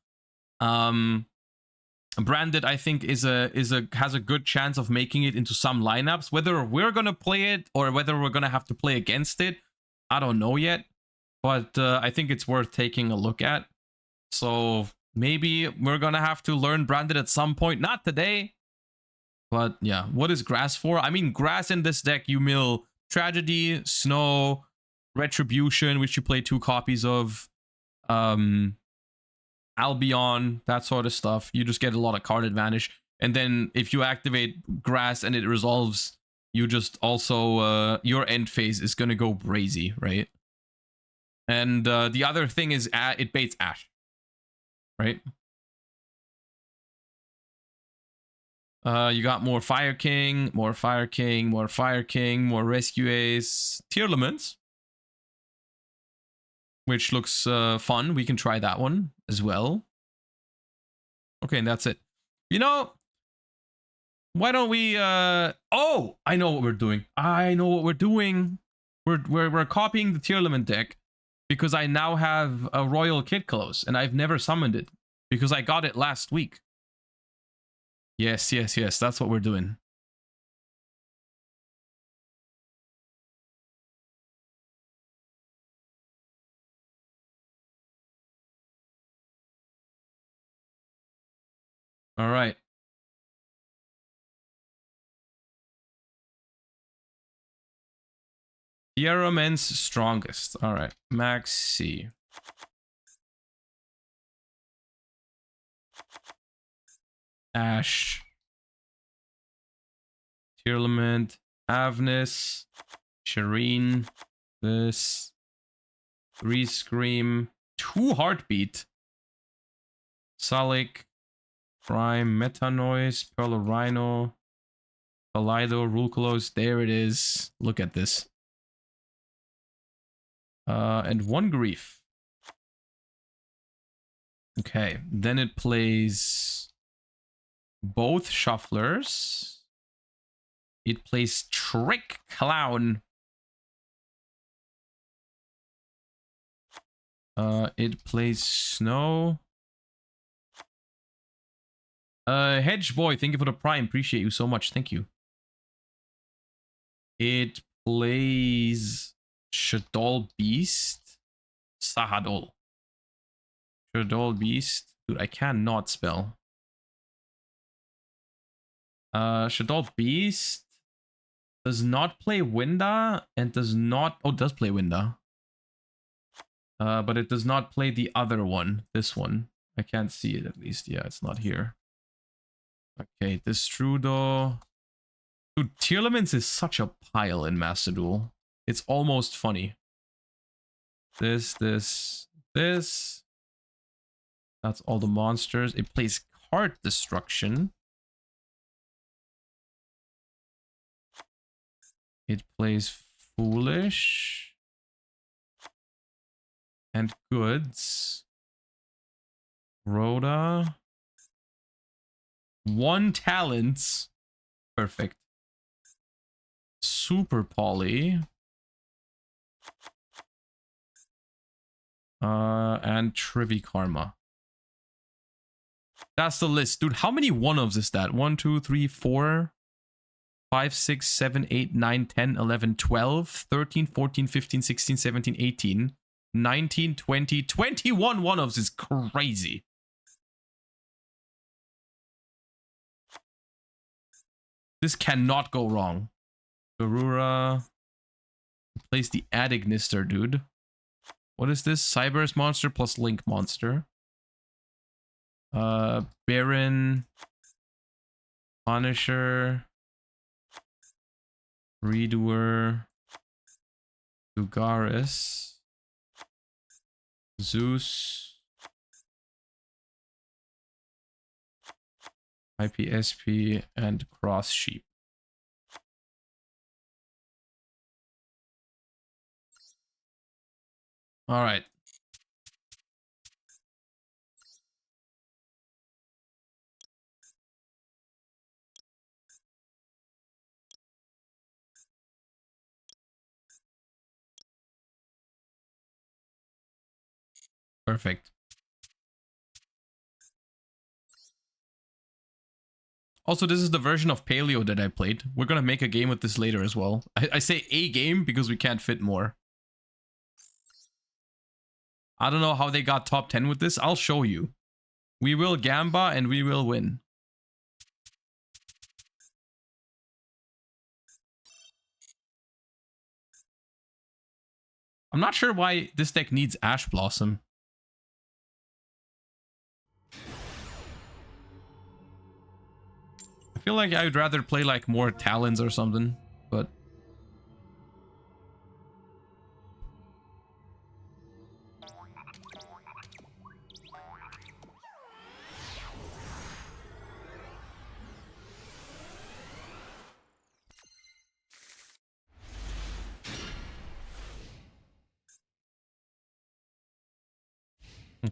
Branded, I think, has a good chance of making it into some lineups. Whether we're gonna play it or whether we're gonna have to play against it, I don't know yet. But I think it's worth taking a look at. So maybe we're gonna have to learn Branded at some point. Not today, but yeah. What is Grass for? I mean, Grass in this deck, you mill Tragedy, Snow, Retribution, which you play 2 copies of, Albion, that sort of stuff. You just get a lot of card advantage. And then if you activate Grass and it resolves, you just also, your end phase is going to go brazy, right? And the other thing is it baits Ash, right? You got more Fire King, more Fire King, more Fire King, more Rescue Ace, Tearlaments, which looks fun. We can try that one as well. Okay, and that's it. You know, why don't we... Oh, I know what we're doing. I know what we're doing. We're copying the Tearlament deck because I now have a Royal Kit Close, and I've never summoned it because I got it last week. Yes, yes, yes. That's what we're doing. All right. Thieramen's strongest. All right, Max C. Ash. Tearlament. Avnis. Shireen. This. 3 Scream. 2 Heartbeat. Salik. Prime. Metanoise. Pearl of Rhino. Kaleido. Rulcolos. There it is. Look at this. And 1 Grief. Okay, then it plays both Shufflers. It plays Trick Clown. It plays Snow. Hedge Boy, thank you for the Prime. Appreciate you so much. Thank you. It plays Shadow Beast. Sahadol. Shadow Beast. Dude, I cannot spell. Shadow Beast does not play Winda and does not... Oh, it does play Winda. But it does not play the other one. This one. I can't see it at least. Yeah, it's not here. Okay, this Trudeau. Dude, Tearlaments is such a pile in Master Duel. It's almost funny. This. That's all the monsters. It plays Card Destruction. It plays Foolish. And Goods. Rhoda. 1 Talents. Perfect. Super Poly. And Trivi Karma. That's the list. Dude, how many one-ofs is that? 1, 2, 3, 4, 5, 6, 7, 8, 9, 10, 11, 12, 13, 14, 15, 16, 17, 18, 19, 20, 21 one-ofs is crazy. This cannot go wrong. Garura plays the Adignister, dude. What is this? Cyberus monster plus Link monster. Baron. Punisher. Redoer. Lugaris. Zeus. IPSP and Cross Sheep. All right. Perfect. Also, this is the version of Paleo that I played. We're gonna make a game with this later as well. I say a game because we can't fit more. I don't know how they got top 10 with this. I'll show you. We will Gamba and we will win. I'm not sure why this deck needs Ash Blossom. I feel like I would rather play like more Talons or something, but...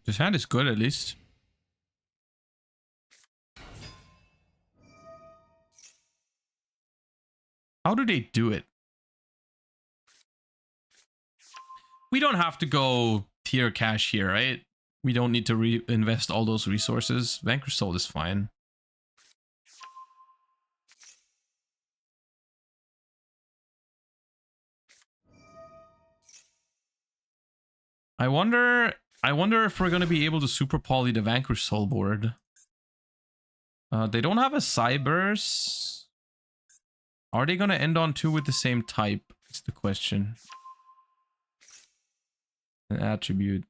This hand is good at least. How do they do it? We don't have to go tier cash here, right? We don't need to reinvest all those resources. Vanquish Soul is fine. I wonder if we're gonna be able to super poly the Vanquish Soul board. They don't have a Cybers. Are they gonna end on 2 with the same type? It's the question. An attribute.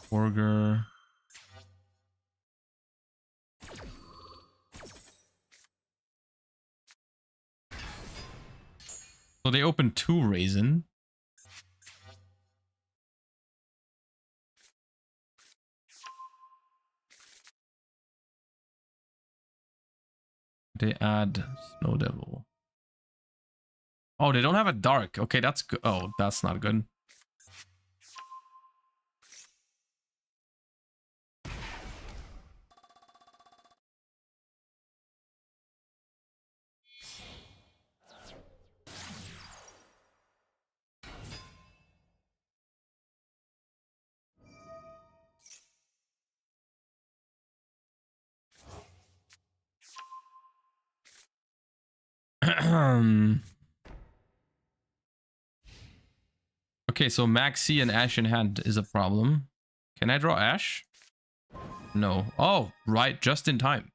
Burger. So they opened 2 raisin. They add Snow Devil. Oh, they don't have a dark. Okay, that's good. Oh, that's not good. Okay, so Maxi and Ash in hand is a problem. Can I draw Ash? No. Oh, right, just in time.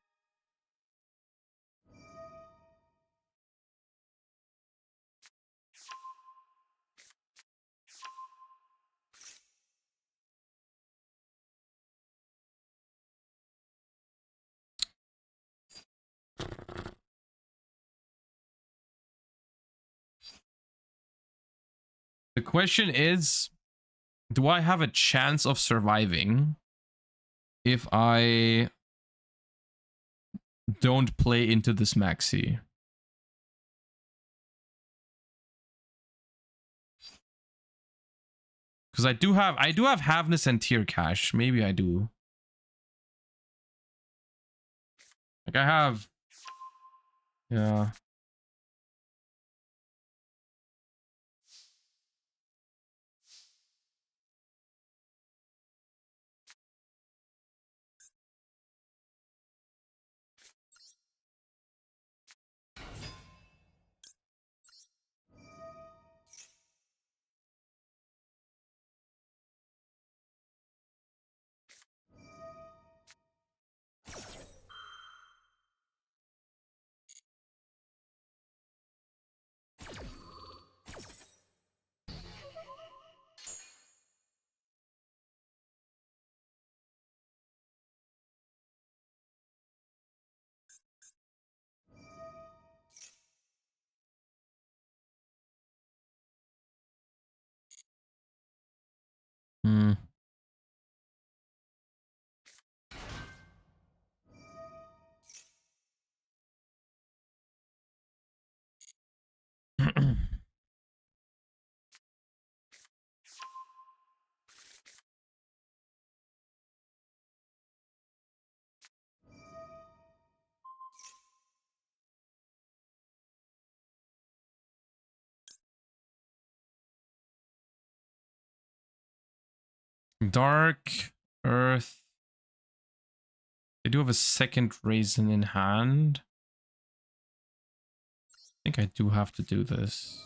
The question is, do I have a chance of surviving if I don't play into this Maxi? Because I do have Havness and Tier Cash. Maybe I do. Like I have, yeah. Hmm. Dark Earth. They do have a second raisin in hand. I think I do have to do this.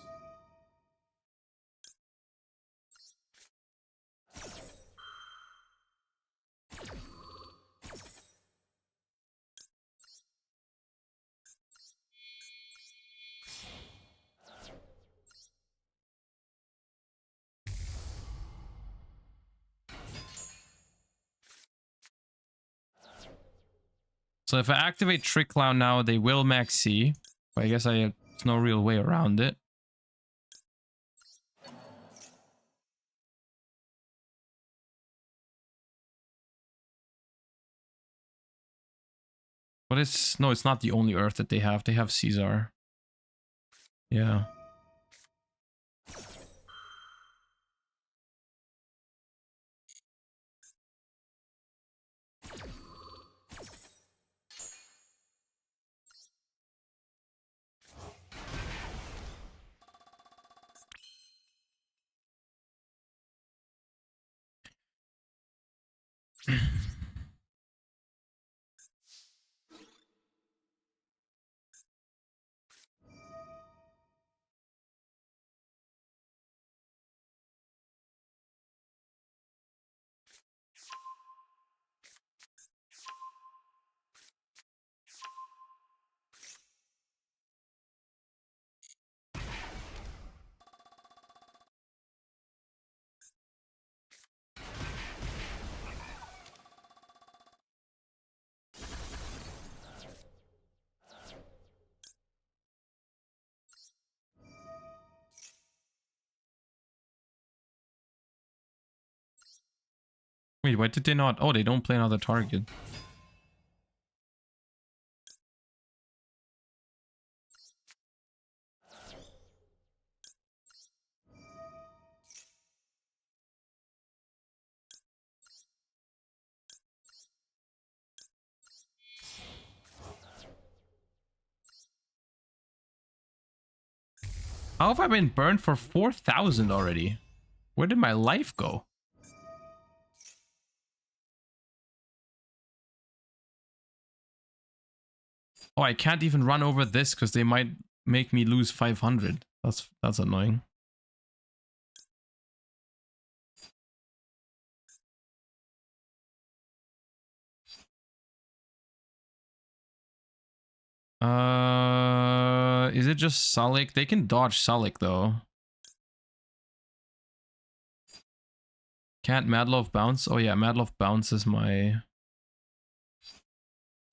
So if I activate Trick Clown now, they will max C. But I guess there's no real way around it. But it's... No, it's not the only Earth that they have. They have Caesar. Yeah. Wait, why did they not? Oh, they don't play another target. How have I been burned for 4,000 already? Where did my life go? Oh, I can't even run over this because they might make me lose 500. That's annoying. Is it just Salik? They can dodge Salik though. Can't Madlove bounce? Oh yeah, Madlove bounce is my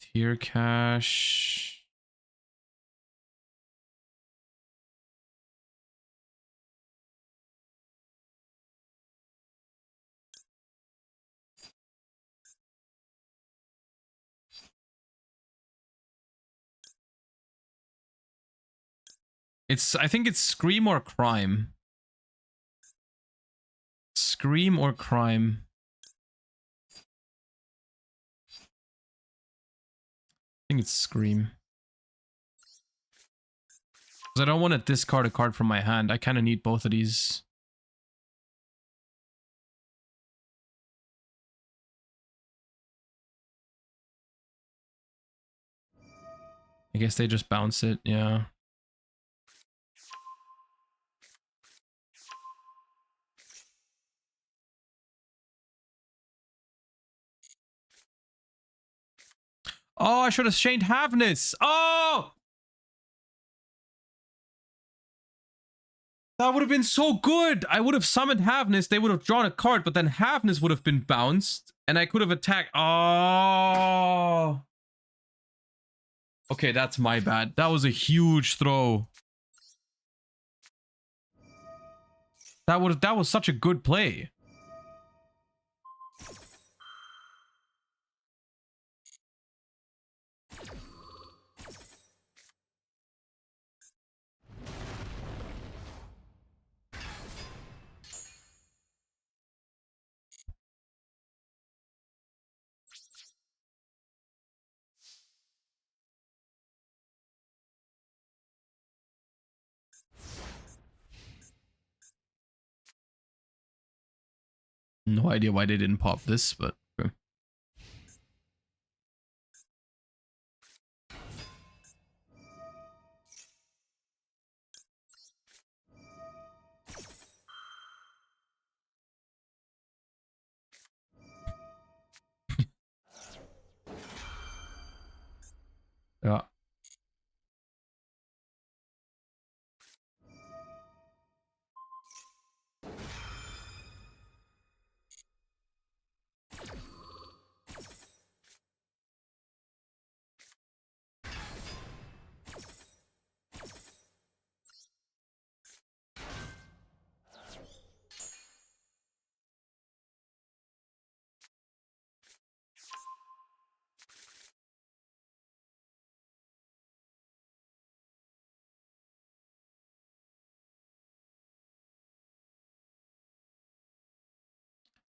tier cash. I think it's Scream or Crime. Scream or Crime. I think it's Scream. Because I don't want to discard a card from my hand. I kind of need both of these. I guess they just bounce it, yeah. Oh, I should have chained Havness. Oh! That would have been so good. I would have summoned Havness. They would have drawn a card, but then Havness would have been bounced. And I could have attacked. Oh. Okay, that's my bad. That was a huge throw. That was such a good play. No idea why they didn't pop this, but okay. Yeah.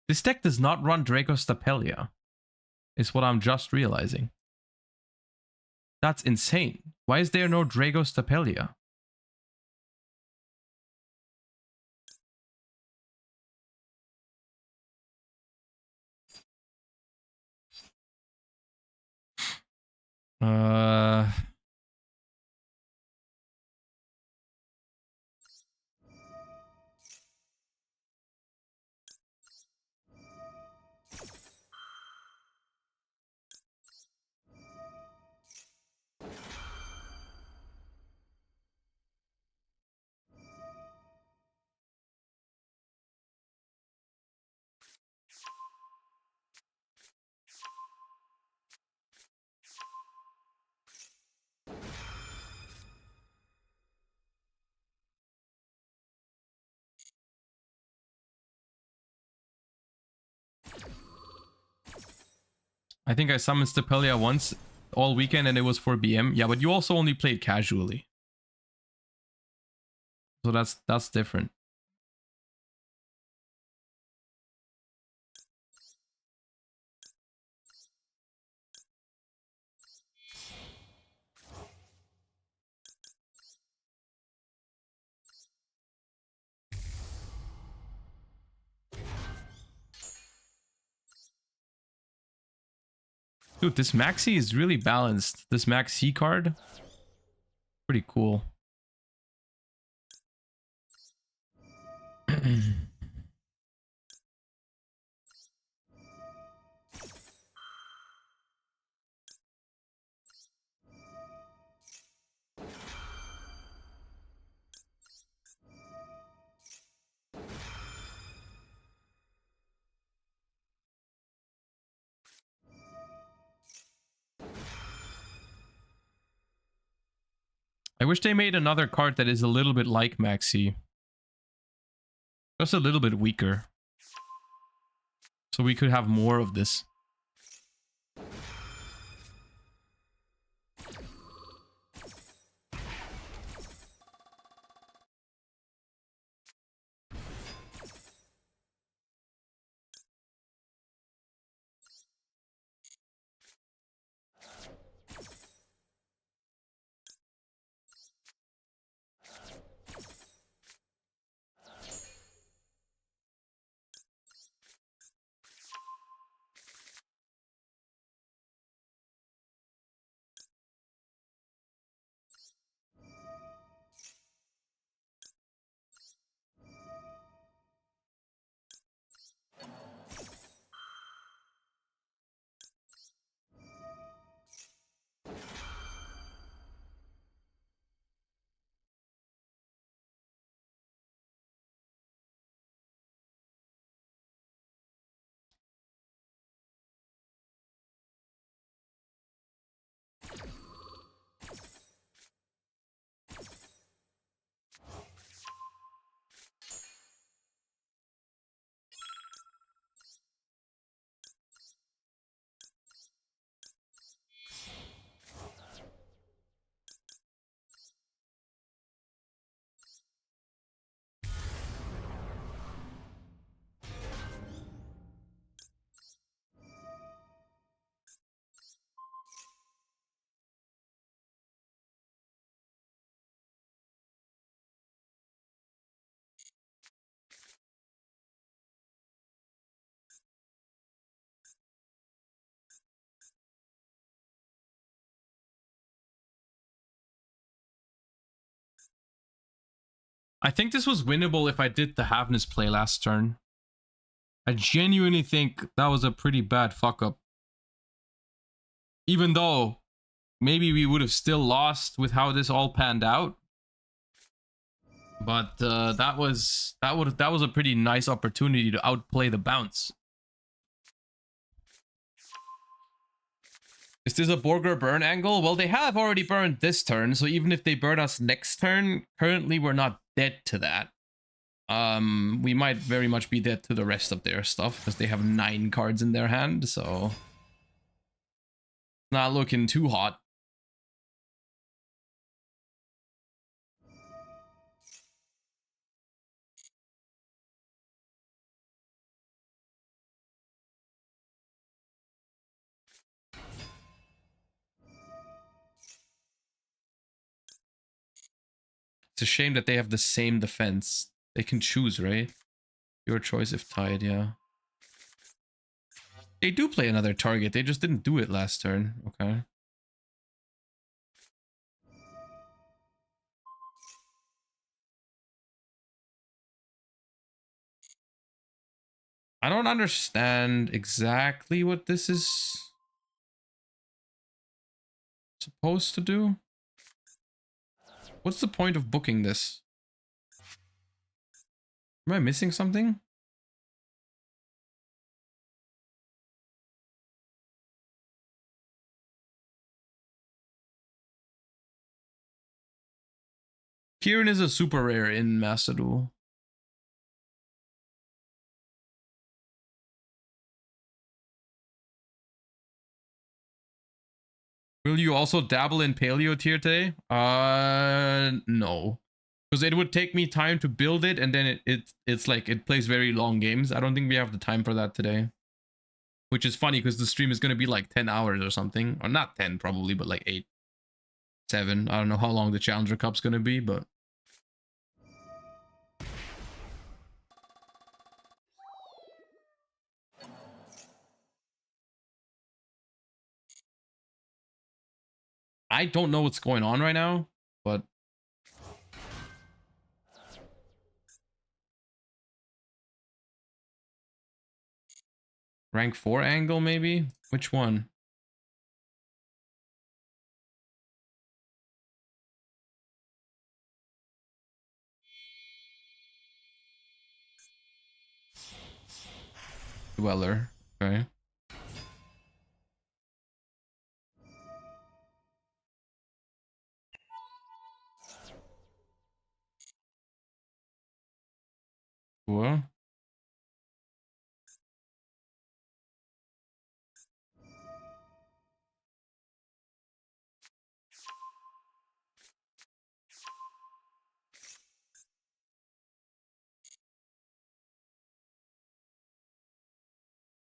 This deck does not run Draco Stapelia, is what I'm just realizing. That's insane. Why is there no Draco Stapelia? Uh... I think I summoned Stapelia once all weekend and it was for BM. Yeah, but you also only played casually. So that's different. Dude, this Maxi is really balanced. This Maxi card, pretty cool. I wish they made another card that is a little bit like Maxi. Just a little bit weaker. So we could have more of this. I think this was winnable if I did the Havness play last turn. I genuinely think that was a pretty bad fuck up. Even though maybe we would have still lost with how this all panned out. But that was a pretty nice opportunity to outplay the bounce. Is this a Borger burn angle? Well, they have already burned this turn, so even if they burn us next turn, currently we're not dead to that. We might very much be dead to the rest of their stuff because they have 9 cards in their hand, so not looking too hot. It's a shame that they have the same defense. They can choose, right? Your choice if tied, yeah. They do play another target. They just didn't do it last turn. Okay. I don't understand exactly what this is supposed to do. What's the point of booking this? Am I missing something? Kieran is a super rare in Master Duel. Will you also dabble in paleo tier today? No. Because it would take me time to build it, and then it's like it plays very long games. I don't think we have the time for that today. Which is funny because the stream is going to be like 10 hours or something. Or not 10 probably, but like 8, 7. I don't know how long the Challenger Cup's going to be, but... I don't know what's going on right now, but... Rank 4 angle, maybe? Which one? Dweller. Okay. What?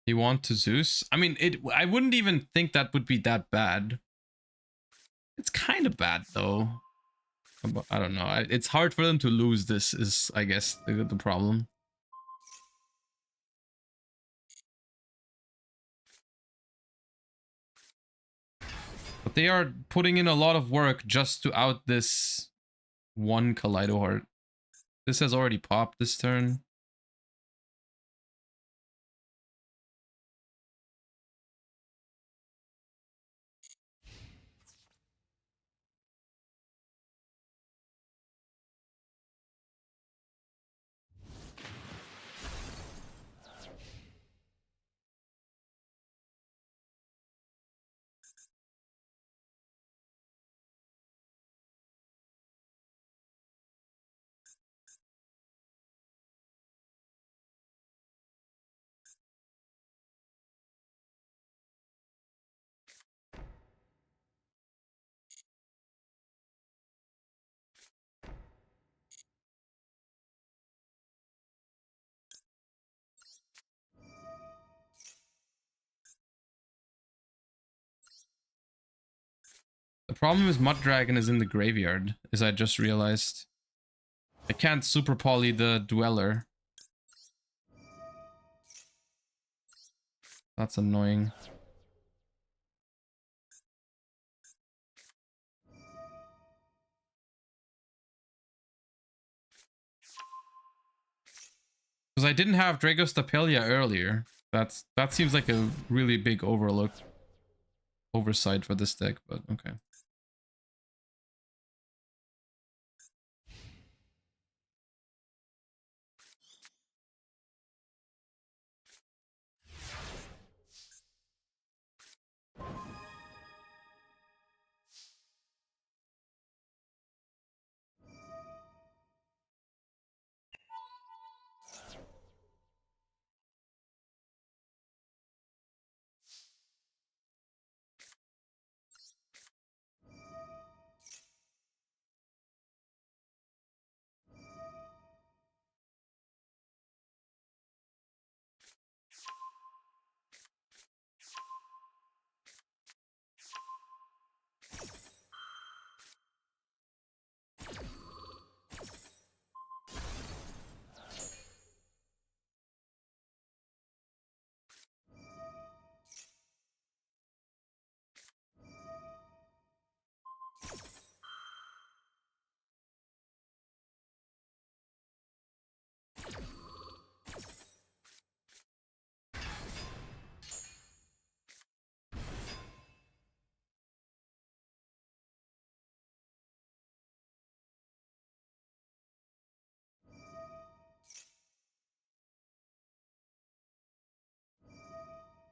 You want to Zeus? I mean, I wouldn't even think that would be that bad. It's kind of bad, though. I don't know. It's hard for them to lose this, is, I guess, the problem. But they are putting in a lot of work just to out this one Kaleido Heart. This has already popped this turn. The problem is Mud Dragon is in the graveyard, as I just realized. I can't super poly the Dweller. That's annoying. Because I didn't have Dragostapelia earlier. That seems like a really big oversight for this deck, but okay.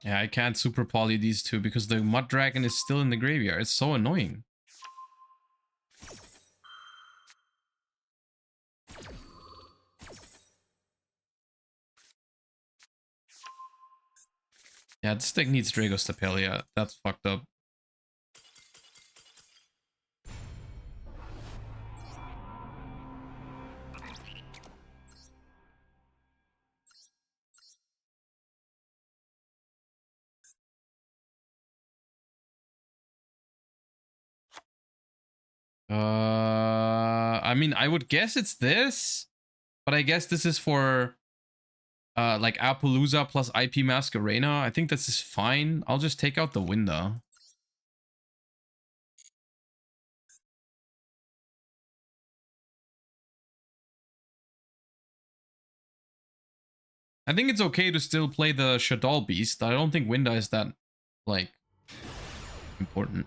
Yeah, I can't super poly these two because the Mud Dragon is still in the graveyard. It's so annoying. Yeah, this deck needs Dragostapelia. That's fucked up. I mean, I would guess it's this, but I guess this is for like Appaloosa plus IP Masquerena. I think this is fine. I'll just take out the window. I think it's okay to still play the Shadal Beast. I don't think Winda is that, like, important.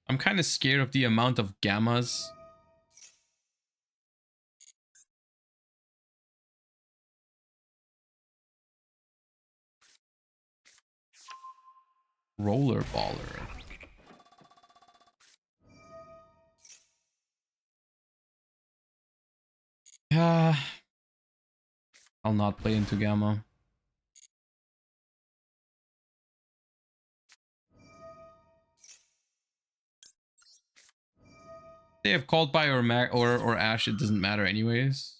I'm kind of scared of the amount of gammas. Roller baller. Yeah. I'll not play into gamma. They have called by or Ash, it doesn't matter anyways.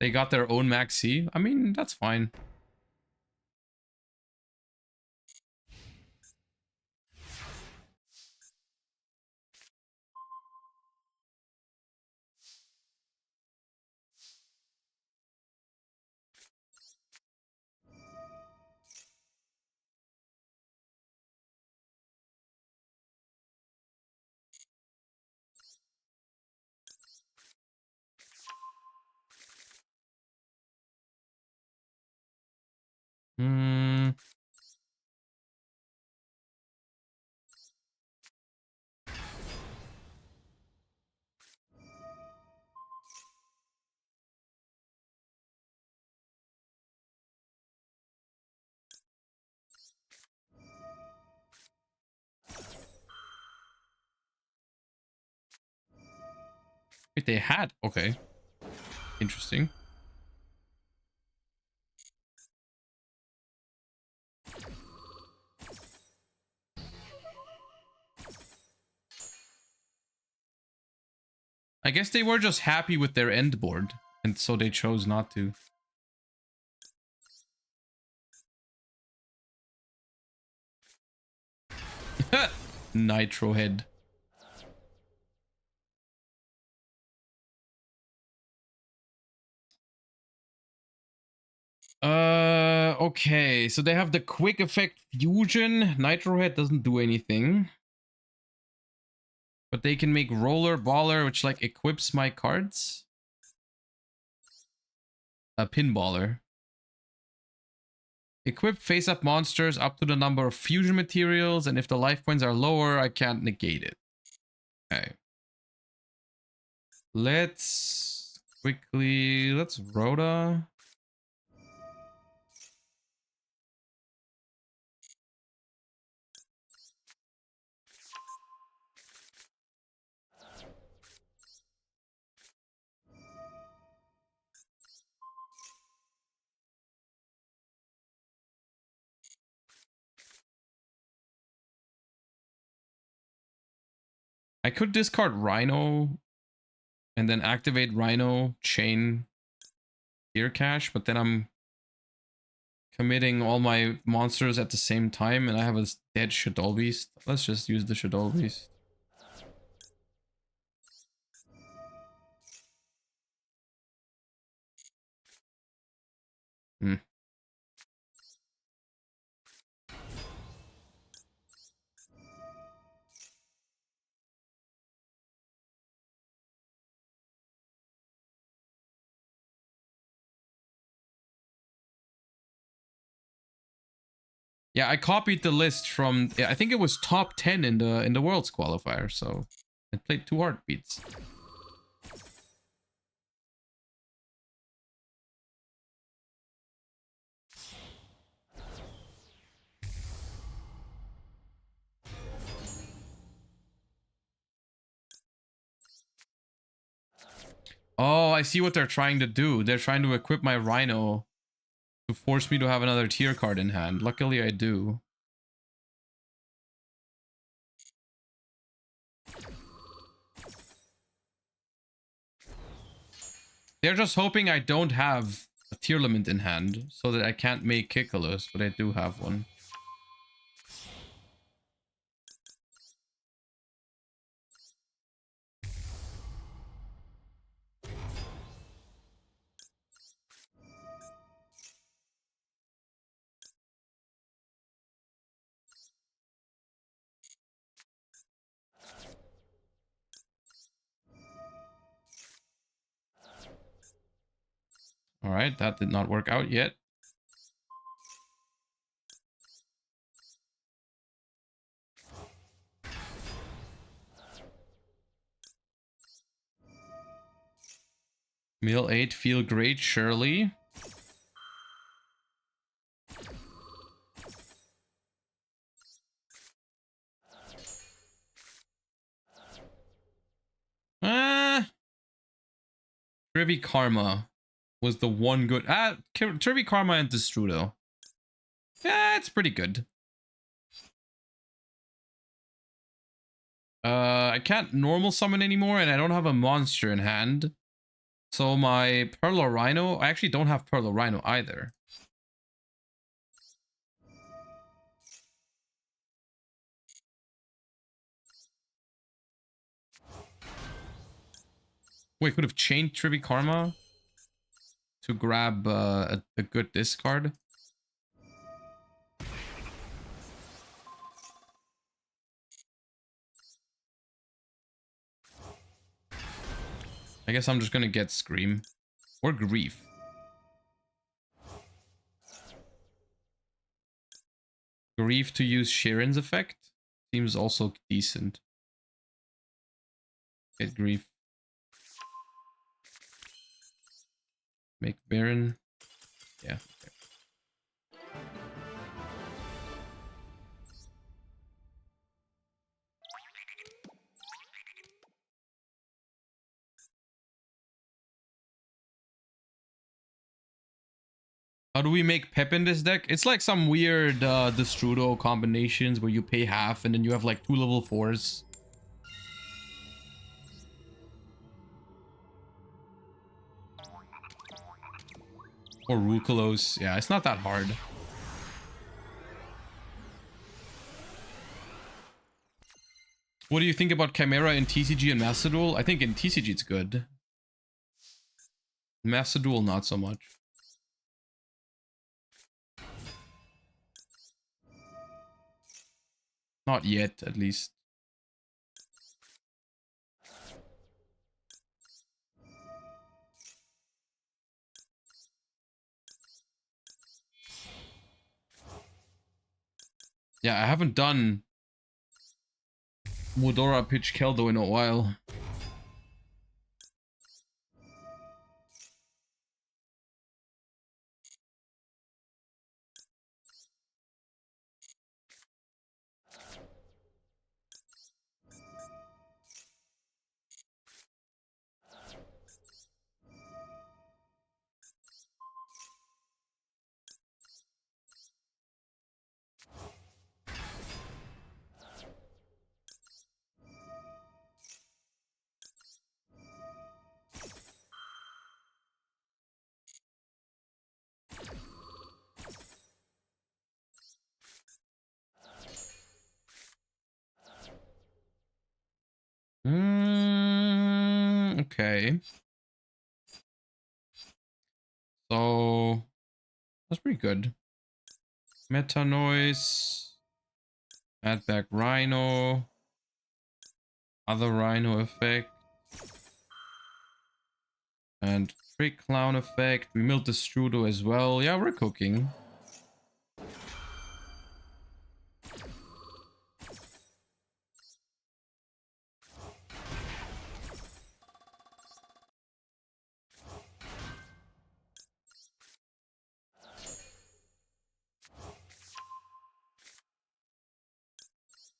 They got their own maxi. I mean, that's fine. Hmm. Wait, they had. Okay. Interesting. I guess they were just happy with their end board, and so they chose not to. Nitro head. Okay, so they have the quick effect fusion. Nitro head doesn't do anything. But they can make roller baller, which like equips my cards. A pinballer. Equip face-up monsters up to the number of fusion materials, and if the life points are lower, I can't negate it. Okay. Let's Rhoda. I could discard Rhino and then activate Rhino, chain Gear Cache, but then I'm committing all my monsters at the same time and I have a dead Shadol Beast. Let's just use the Shadol Beast. Hmm. Yeah, I copied the list from, I think it was top 10 in the Worlds qualifier, so I played 2 heartbeats. Oh, I see what they're trying to do. They're trying to equip my Rhino to force me to have another tier card in hand. Luckily, I do. They're just hoping I don't have a tier limit in hand so that I can't make Kikolos, but I do have one. All right, that did not work out yet. Mill 8, feel great, Shirley. Trivi Karma was the one good. Trivi Karma and Destrudo. Yeah, it's pretty good. I can't normal summon anymore, and I don't have a monster in hand. So my Perlo Rhino, I actually don't have Perlo Rhino either. Wait, could have chained Trivi Karma to grab a good discard. I guess I'm just gonna get Scream or Grief. Grief to use Sharon's effect seems also decent. Get Grief. Make Baron. Yeah. Okay. How do we make Pep in this deck? It's like some weird Destrudo combinations where you pay half and then you have like 2 level 4s. Or Rukalos. Yeah, it's not that hard. What do you think about Chimera in TCG and Master Duel? I think in TCG it's good. Master Duel, not so much. Not yet, at least. Yeah, I haven't done Modora Pitch Keldo in a while. Okay. So that's pretty good. Meta Noise. Add back Rhino. Other Rhino effect. And Trick Clown effect. We milled the Strudo as well. Yeah, we're cooking.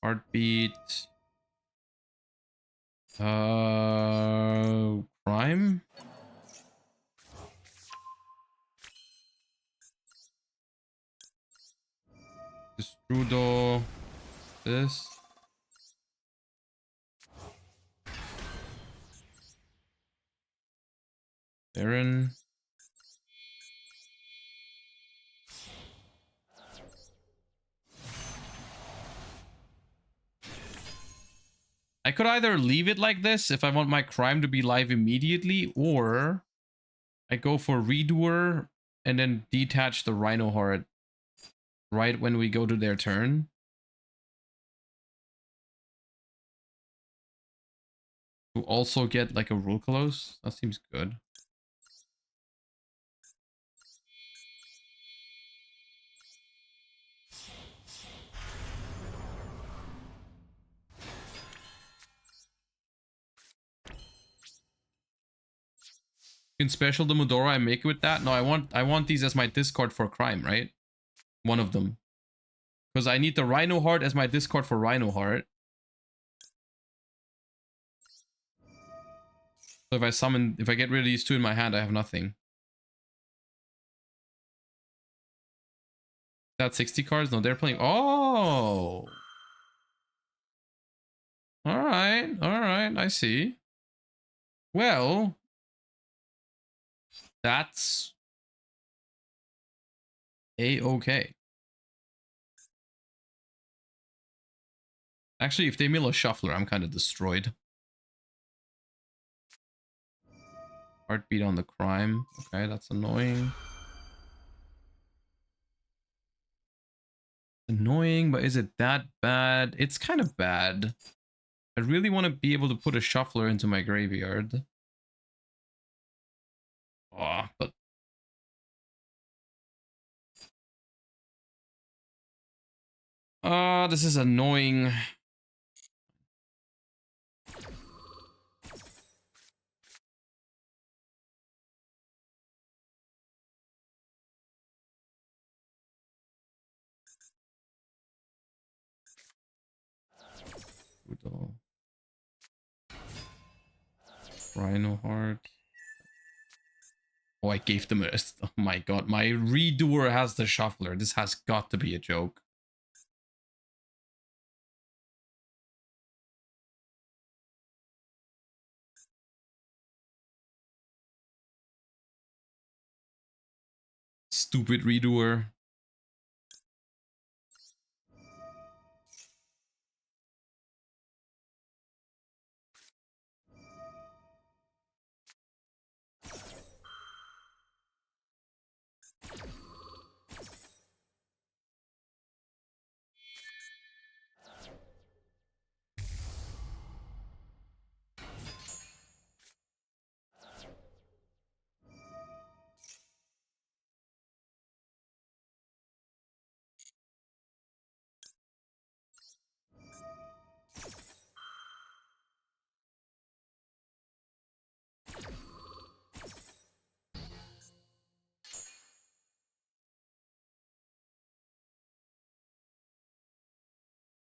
Heartbeat. Crime. Strudo. This. Baron. I could either leave it like this if I want my crime to be live immediately, or I go for Redoer and then detach the Rhino Heart right when we go to their turn. To also get like a rule close. That seems good. You can special the Mudora and make it with that. No, I want these as my discard for crime, right? One of them. Because I need the Rhino Heart as my discard for Rhino Heart. So if I get rid of these two in my hand, I have nothing. That's 60 cards? No, they're playing. Oh! Alright, I see. Well, that's a-okay. Actually, if they mill a shuffler, I'm kind of destroyed. Heartbeat on the crime. Okay, that's annoying. Annoying, but is it that bad? It's kind of bad. I really want to be able to put a shuffler into my graveyard. Oh, but... this is annoying. Rhino Heart. Oh, I gave them a... Oh my god, my Redoer has the shuffler. This has got to be a joke. Stupid Redoer.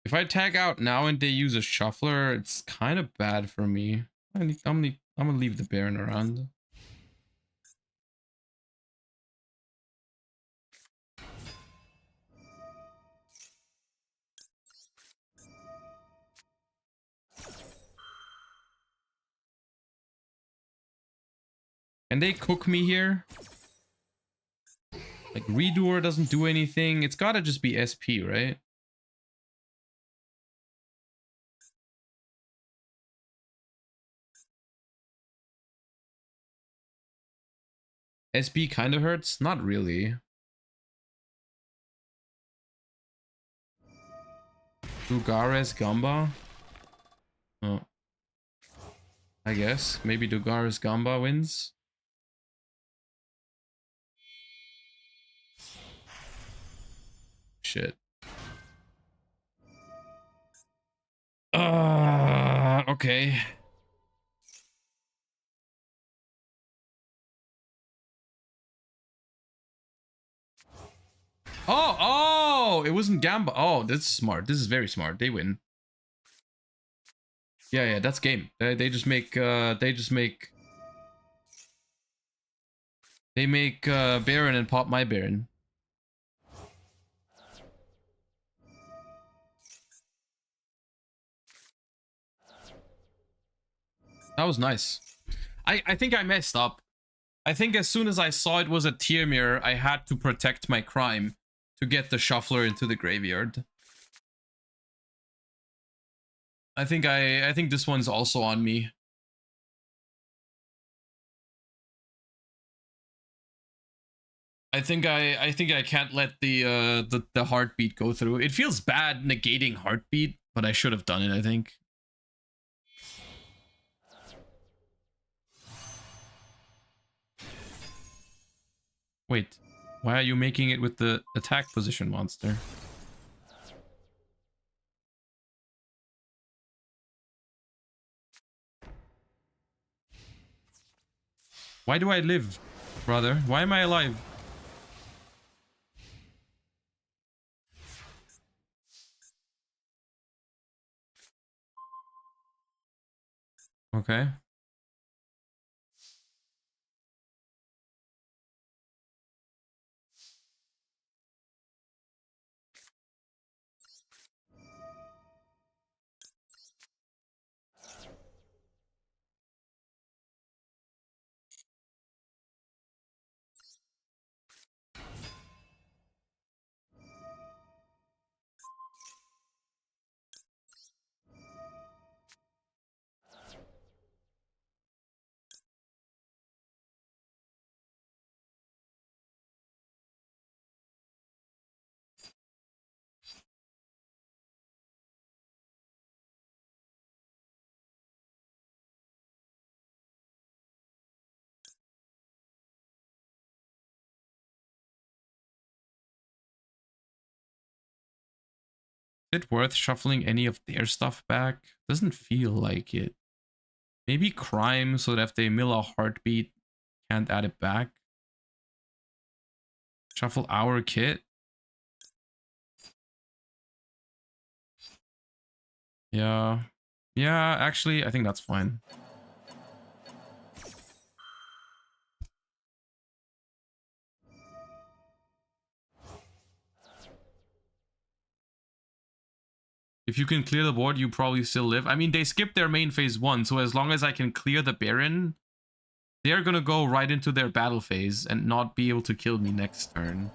If I tag out now and they use a shuffler, it's kind of bad for me. I'm gonna leave the Baron around. Can they cook me here? Like, Redoer doesn't do anything. It's gotta just be SP, right? SB kind of hurts? Not really. Dugares Gamba? Oh. I guess. Maybe Dugares Gamba wins. Shit. Okay. Oh, Oh, it wasn't Gamba. Oh, that's smart. This is very smart. They win. Yeah, yeah, that's game. They just make Baron and pop my Baron. That was nice. I think I messed up. I think as soon as I saw it was a tier mirror, I had to protect my crime to get the shuffler into the graveyard. I think this one's also on me. I think I can't let the heartbeat go through. It feels bad negating heartbeat, but I should have done it, I think. Wait, why are you making it with the attack position monster? Why do I live, brother? Why am I alive? Okay. Is it worth shuffling any of their stuff back? Doesn't feel like it. Maybe crime so that if they mill a heartbeat, can't add it back. Shuffle our kit. Yeah. Yeah, actually, I think that's fine. If you can clear the board, you probably still live. I mean, they skipped their main phase 1, so as long as I can clear the Baron, they're gonna go right into their battle phase and not be able to kill me next turn.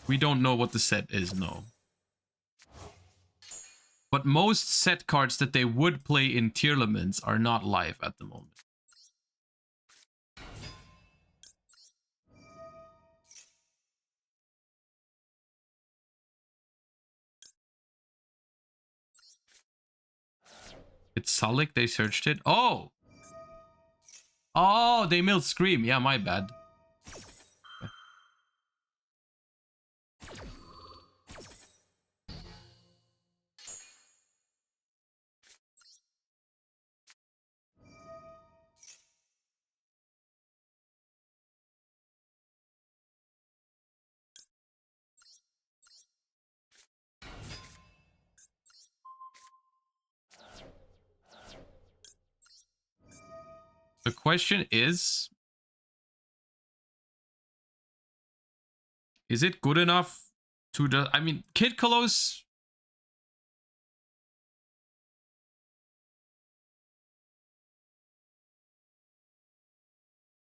We don't know what the set is, no. But most set cards that they would play in tier limits are not live at the moment. It's Sulik, they searched it. Oh! Oh, they milled Scream. Yeah, my bad. The question is it good enough to the... I mean, Kid Kalos...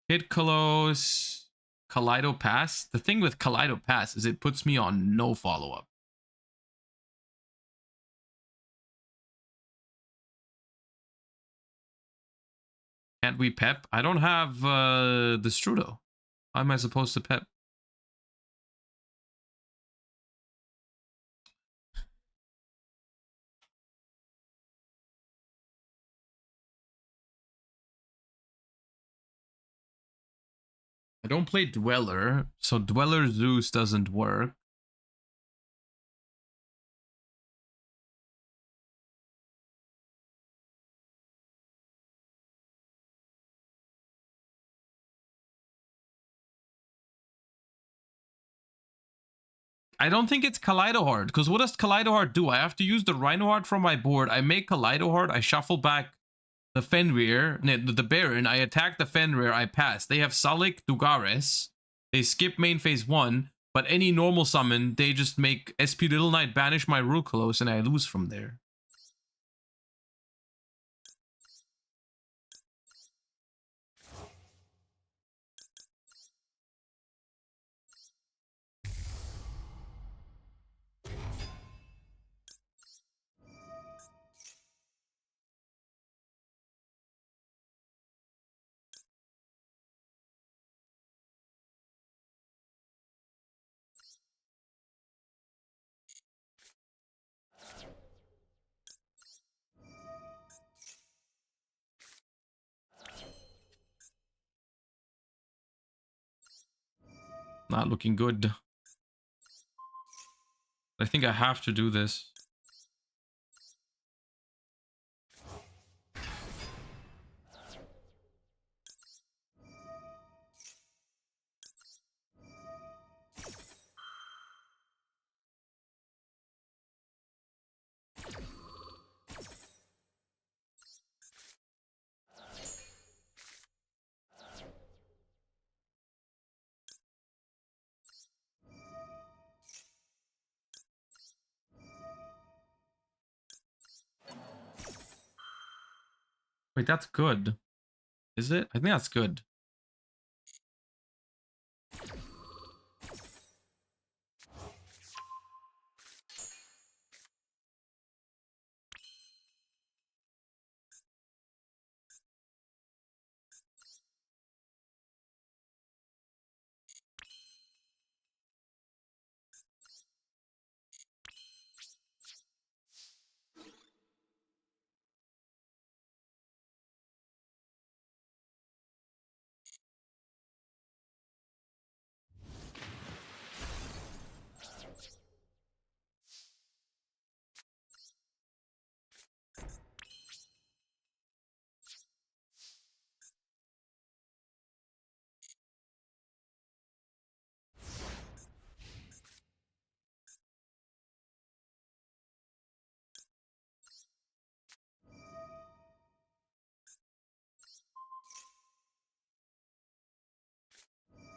Kid Kalos... Kaleido Pass? The thing with Kaleido Pass is it puts me on no follow-up. Can't we pep? I don't have the Strudo. How am I supposed to pep? I don't play Dweller, so Dweller Zeus doesn't work. I don't think it's Kaleidoheart, because what does Kaleidoheart do? I have to use the Rhinoheart from my board. I make Kaleidoheart, I shuffle back the Fenrir, the Baron, I attack the Fenrir, I pass. They have Salik, Dugares. They skip main phase 1, but any normal summon, they just make SP Little Knight banish my Rukolos and I lose from there. Not looking good. I think I have to do this. Wait, that's good. Is it? I think that's good.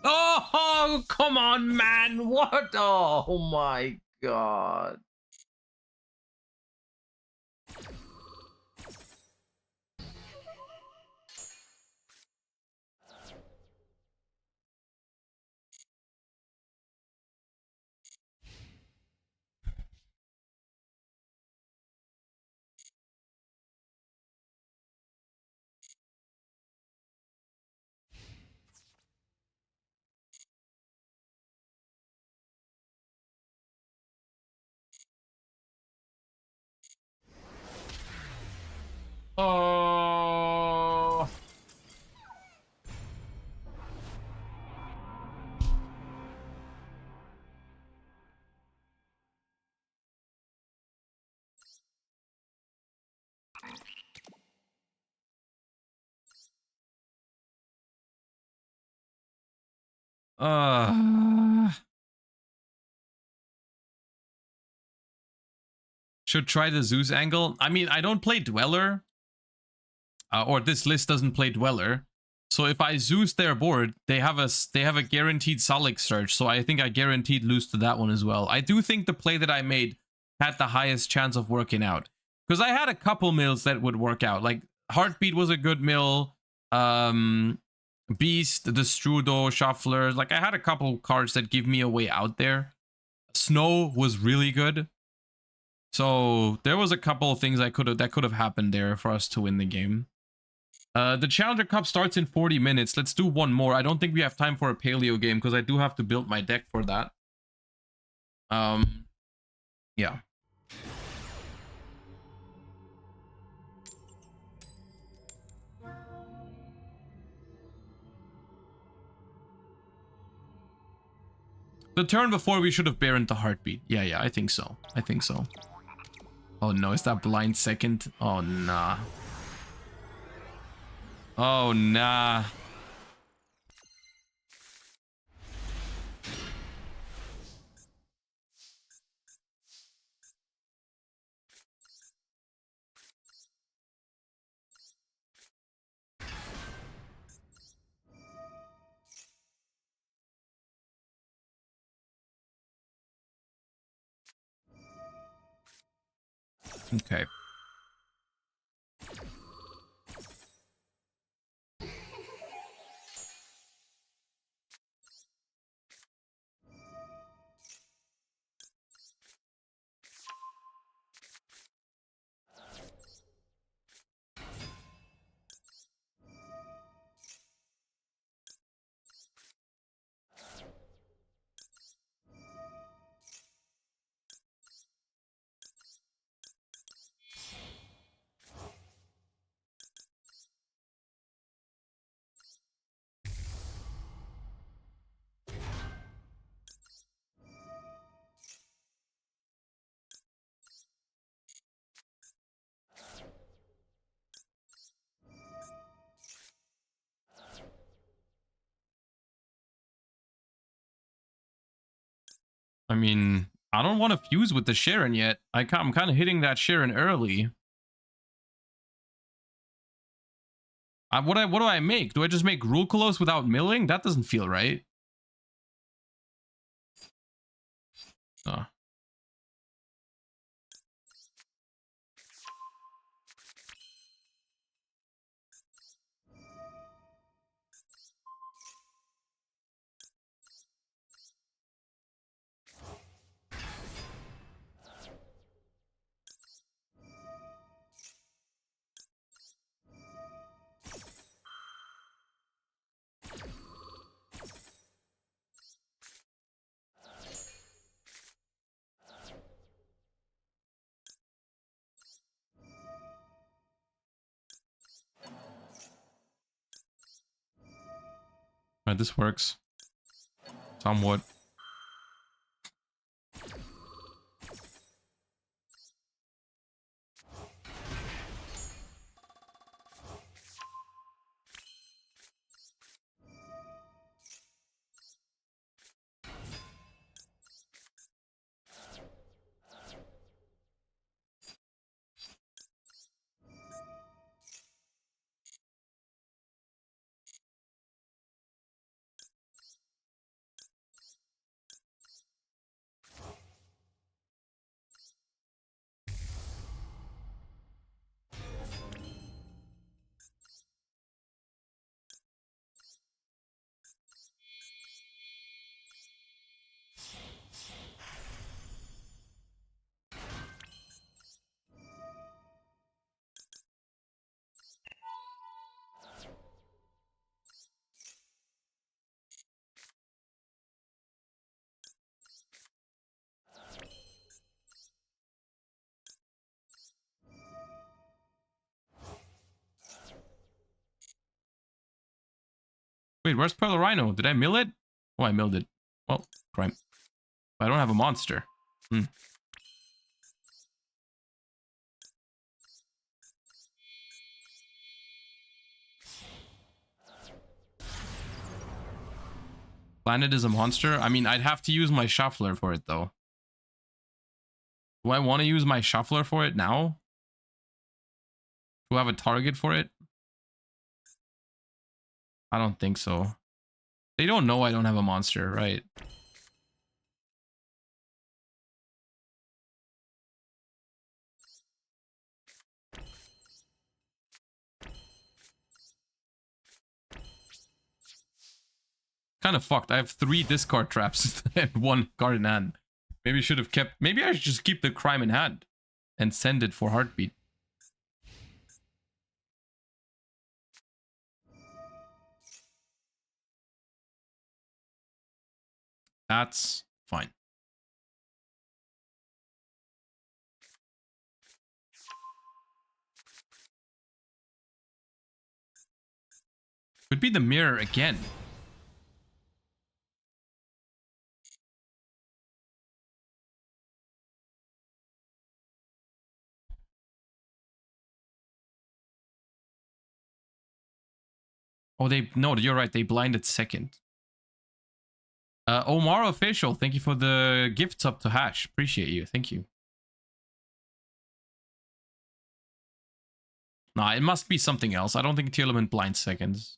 Oh, come on, man. What? Oh my god. Oh. Should try the Zeus angle. I mean, I don't play Dweller. Or this list doesn't play Dweller. So if I Zeus their board, they have a guaranteed Salik search. So I think I guaranteed lose to that one as well. I do think the play that I made had the highest chance of working out. Because I had a couple mills that would work out. Like Heartbeat was a good mill. Beast, the Strudo, Shuffler. Like I had a couple cards that give me a way out there. Snow was really good. So there was a couple of things that could have happened there for us to win the game. The Challenger Cup starts in 40 minutes. Let's do one more. I don't think we have time for a Paleo game because I do have to build my deck for that. Yeah. The turn before we should have Baroned the Heartbeat. Yeah, I think so. I think so. Oh no, is that blind second? Oh nah. Oh nah. Okay. I mean, I don't want to fuse with the Sharon yet. I'm kind of hitting that Sharon early. What do I make? Do I just make Rulcolos without milling? That doesn't feel right. Oh. Alright, this works. Somewhat. Wait, where's Pearl Rhino? Did I mill it? Oh, I milled it. Well, crime. But I don't have a monster. Hmm. Planet is a monster? I mean, I'd have to use my shuffler for it, though. Do I want to use my shuffler for it now? Do I have a target for it? I don't think so. They don't know I don't have a monster, right? Kind of fucked. I have 3 discard traps and 1 card in hand. Maybe I should have kept... Maybe I should just keep the crime in hand and send it for heartbeat. That's fine. Could be the mirror again. Oh, no, you're right. They blinded second. Omar Official, thank you for the gifts up to Hash. Appreciate you. Thank you. Nah, it must be something else. I don't think Tearlament blinds seconds.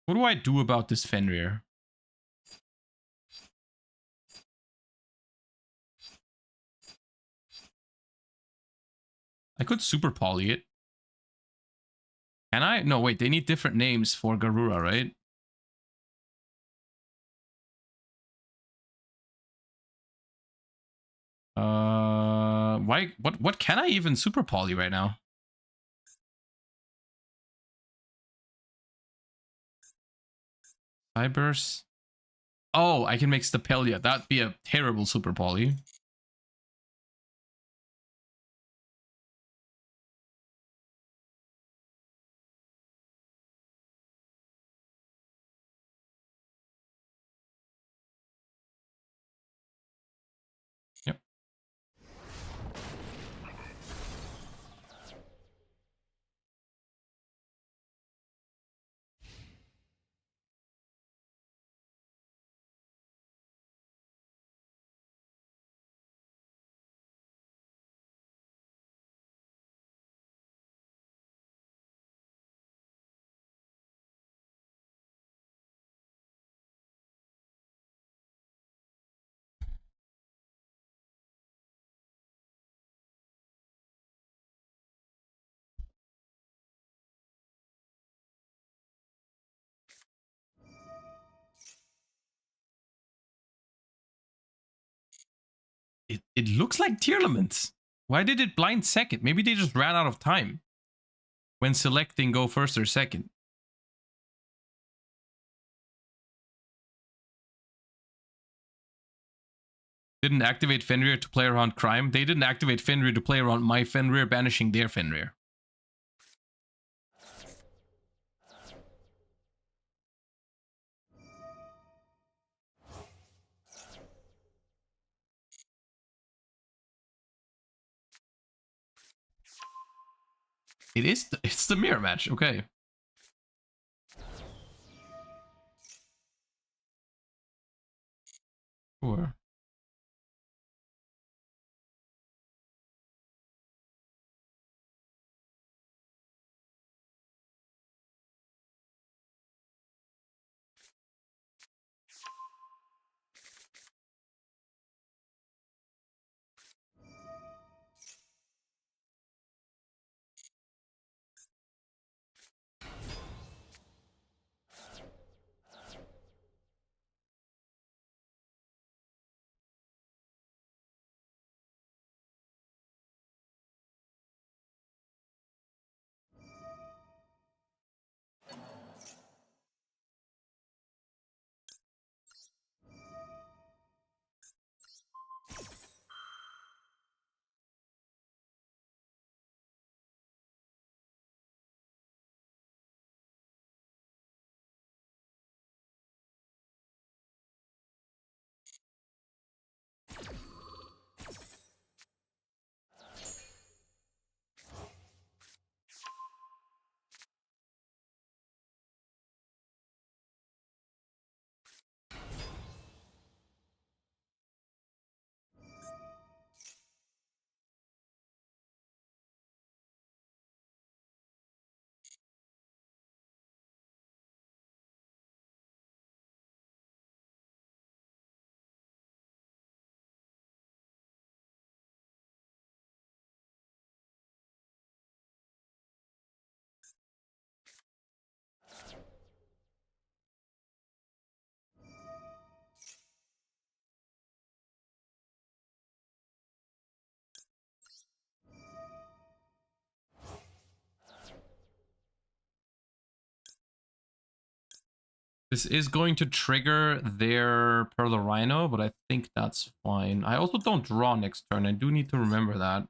What do I do about this Fenrir? I could super poly it. Can I? No, wait, they need different names for Garura, right? Why? What can I even super poly right now? Fibers. Oh, I can make Stapelia. That'd be a terrible super poly. Yep. It looks like Tearlaments. Why did it blind second? Maybe they just ran out of time when selecting go first or second. Didn't activate Fenrir to play around Crime. They didn't activate Fenrir to play around my Fenrir, banishing their Fenrir. It's the mirror match, okay. Sure. This is going to trigger their Pearl Rhino, but I think that's fine. I also don't draw next turn. I do need to remember that.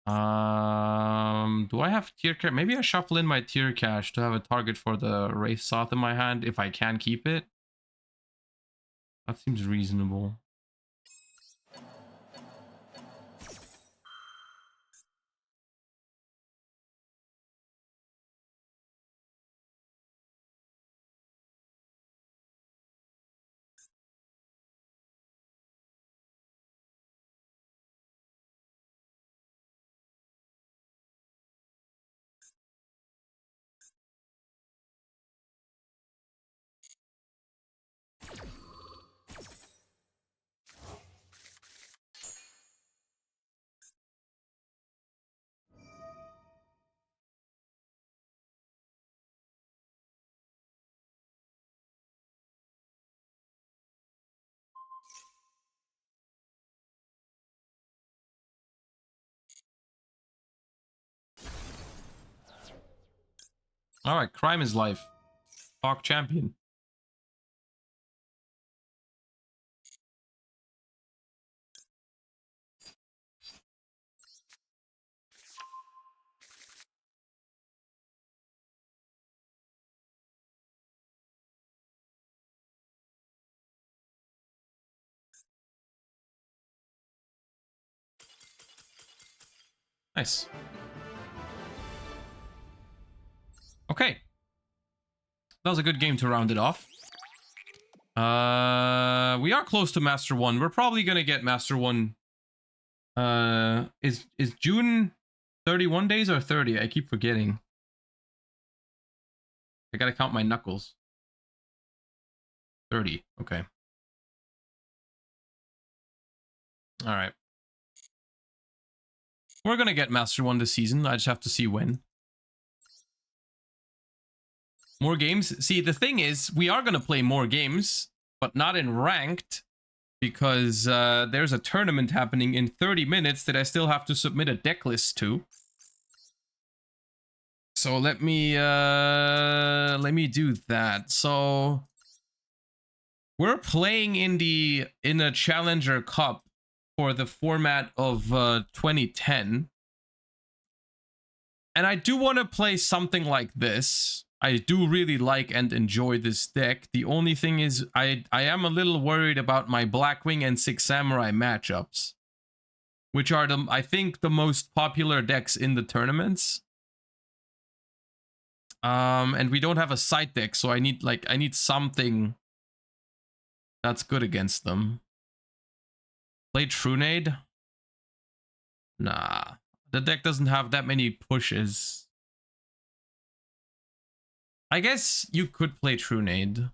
Do I have tier cash? Maybe I shuffle in my tier cash to have a target for the Wraith Soth in my hand if I can keep it. That seems reasonable. All right, crime is life. Hawk champion. Nice. Okay. That was a good game to round it off. We are close to Master 1. We're probably gonna get Master 1. Is June 31 days or 30? I keep forgetting. I gotta count my knuckles. 30. Okay. All right. We're gonna get Master 1 this season. I just have to see when. More games. See, the thing is, we are gonna play more games, but not in ranked, because there's a tournament happening in 30 minutes that I still have to submit a deck list to. So let me do that. So we're playing in a Challenger Cup for the format of 2010. And I do want to play something like this. I do really like and enjoy this deck. The only thing is I am a little worried about my Blackwing and Six Samurai matchups, which are I think the most popular decks in the tournaments. And we don't have a side deck, so I need something that's good against them. Play Trunade? Nah. The deck doesn't have that many pushes. I guess you could play Trunade.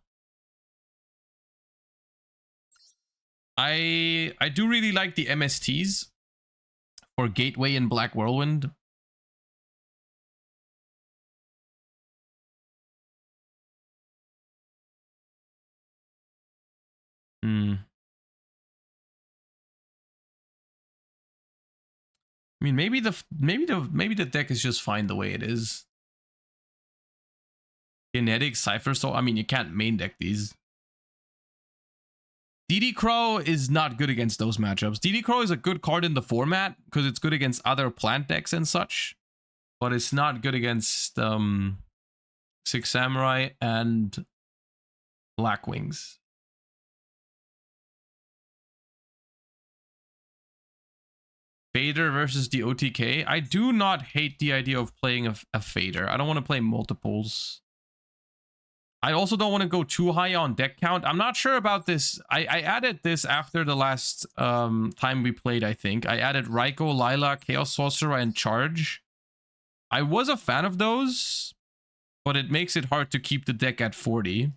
I do really like the MSTs for Gateway and Black Whirlwind. I mean, maybe the deck is just fine the way it is. Kinetic Cypher, so I mean, you can't main deck these. DD Crow is not good against those matchups. DD Crow is a good card in the format because it's good against other plant decks and such, but it's not good against Six Samurai and Blackwings. Fader versus the OTK. I do not hate the idea of playing a Fader. I don't want to play multiples. I also don't want to go too high on deck count. I'm not sure about this. I added this after the last time we played, I think. I added Raikou, Lila, Chaos Sorcerer, and Charge. I was a fan of those, but it makes it hard to keep the deck at 40.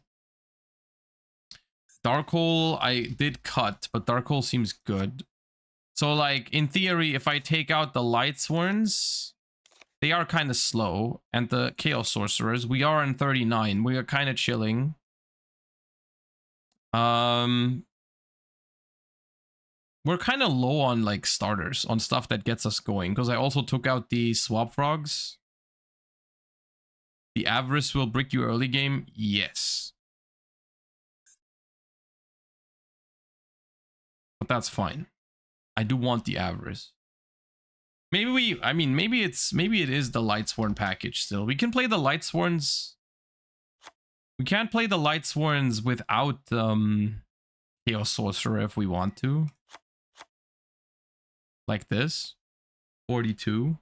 Darkhole, I did cut, but Darkhole seems good. So, like, in theory, if I take out the Lightsworns, they are kind of slow. And the Chaos Sorcerers, we are in 39. We are kind of chilling. We're kind of low on, like, starters, on stuff that gets us going. Because I also took out the Swap Frogs. The Avarice will brick you early game? Yes. But that's fine. I do want the Avarice. Maybe maybe it is the Lightsworn package still. We can play the Lightsworns. We can't play the Lightsworns without Chaos Sorcerer if we want to. Like this. 42.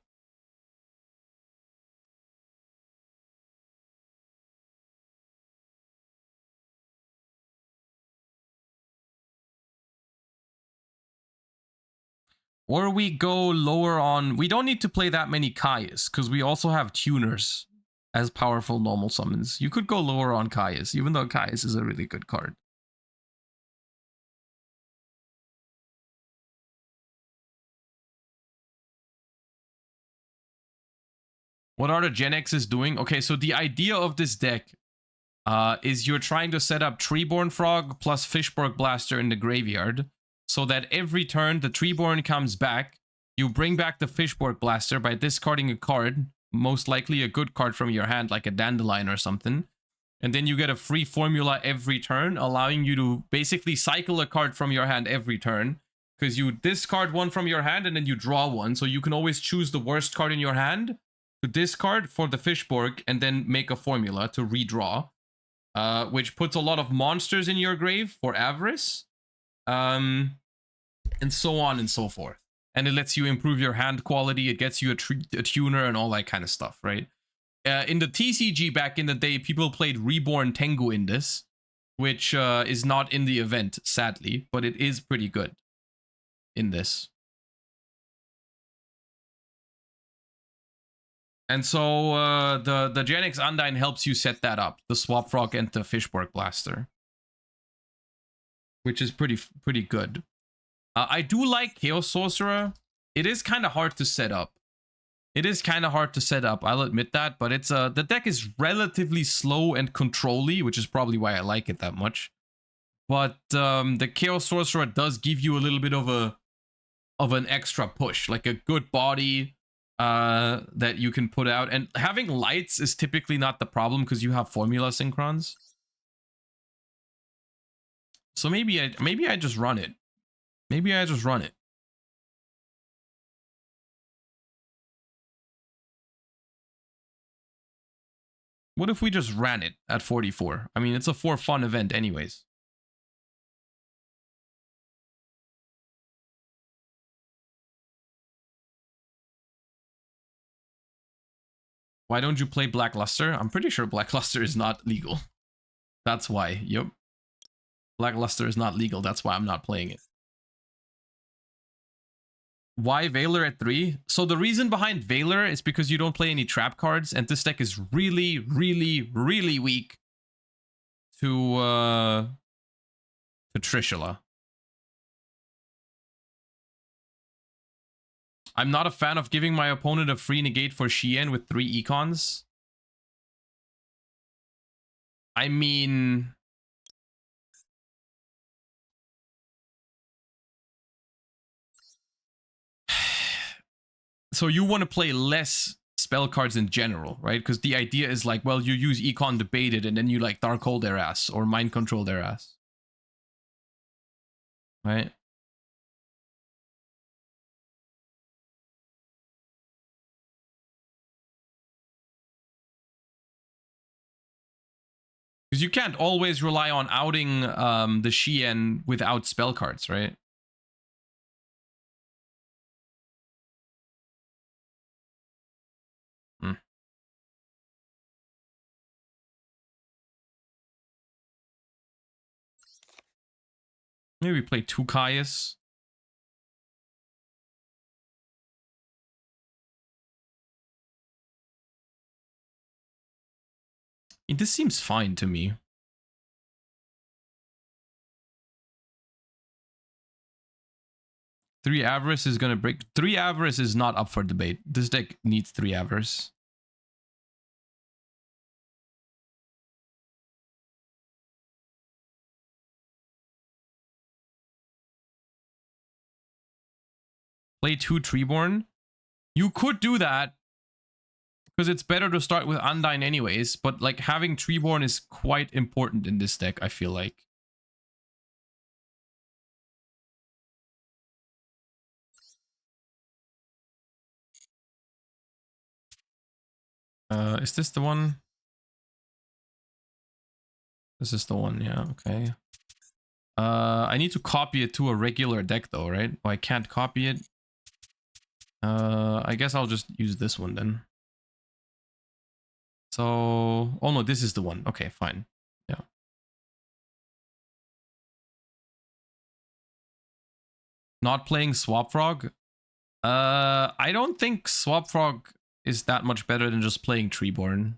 Or we go lower on... We don't need to play that many Kaias, because we also have tuners as powerful normal summons. You could go lower on Kaias, even though Kaias is a really good card. What are the Gen X's doing? Okay, so the idea of this deck is you're trying to set up Treeborn Frog plus Fishborg Blaster in the graveyard, so that every turn the Treeborn comes back, you bring back the Fishborg Blaster by discarding a card, most likely a good card from your hand, like a Dandelion or something. And then you get a free formula every turn, allowing you to basically cycle a card from your hand every turn. Because you discard one from your hand and then you draw one. So you can always choose the worst card in your hand to discard for the Fishborg and then make a formula to redraw. Which puts a lot of monsters in your grave for Avarice. And so on and so forth. And it lets you improve your hand quality. It gets you a tuner and all that kind of stuff, right? In the TCG back in the day, people played Reborn Tengu in this, which is not in the event, sadly, but it is pretty good in this. And so the Genix Undyne helps you set that up, the Swap Frog and the Fishborg Blaster, which is pretty good. I do like Chaos Sorcerer. It is kind of hard to set up. I'll admit that, but it's the deck is relatively slow and control-y, which is probably why I like it that much. But the Chaos Sorcerer does give you a little bit of an extra push, like a good body that you can put out. And having lights is typically not the problem because you have formula synchrons. So maybe I just run it. What if we just ran it at 44? I mean, it's a for fun event anyways. Why don't you play Black Luster? I'm pretty sure Black Luster is not legal. That's why. Yep. Black Luster is not legal. That's why I'm not playing it. Why Veiler at 3? So the reason behind Veiler is because you don't play any trap cards, and this deck is really, really, really weak to Trishula. I'm not a fan of giving my opponent a free negate for Shien with 3 econs. I mean... So you want to play less spell cards in general, right? Because the idea is like, well, you use econ to bait it, and then you like Darkhold their ass or mind control their ass. Right? Because you can't always rely on outing the Shien without spell cards, right? Maybe we play 2 Caius. This seems fine to me. 3 Avarice is gonna break. 3 Avarice is not up for debate. This deck needs 3 Avarice. Play 2 Treeborn. You could do that because it's better to start with Undyne anyways, but like having Treeborn is quite important in this deck, I feel like. Is this the one? This is the one, yeah, okay. I need to copy it to a regular deck though, right? Oh, I can't copy it. I guess I'll just use this one then. So, oh no, this is the one. Okay, fine. Yeah. Not playing Swap Frog. I don't think Swap Frog is that much better than just playing Treeborn.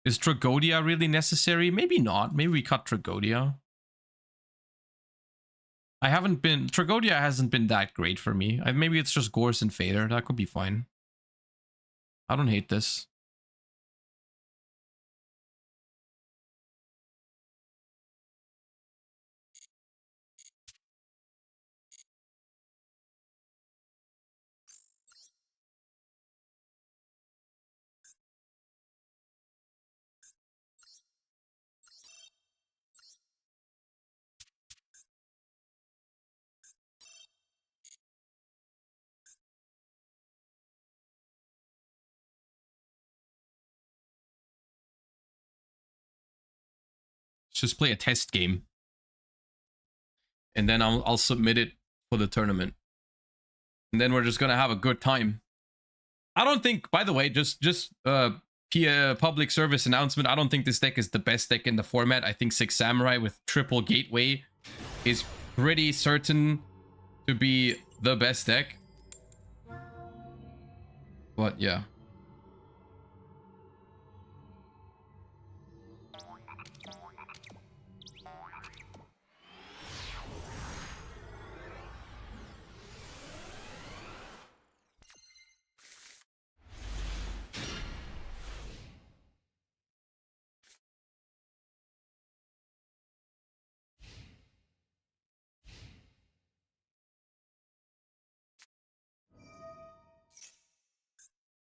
Is Tragodia really necessary? Maybe not. Maybe we cut Tragodia. Tragodia hasn't been that great for me. Maybe it's just Gorse and Fader. That could be fine. I don't hate this. just play a test game. And then I'll submit it for the tournament. And then we're just gonna have a good time. I don't think, by the way, just public service announcement, I don't think this deck is the best deck in the format. I think Six Samurai with triple gateway is pretty certain to be the best deck. But yeah.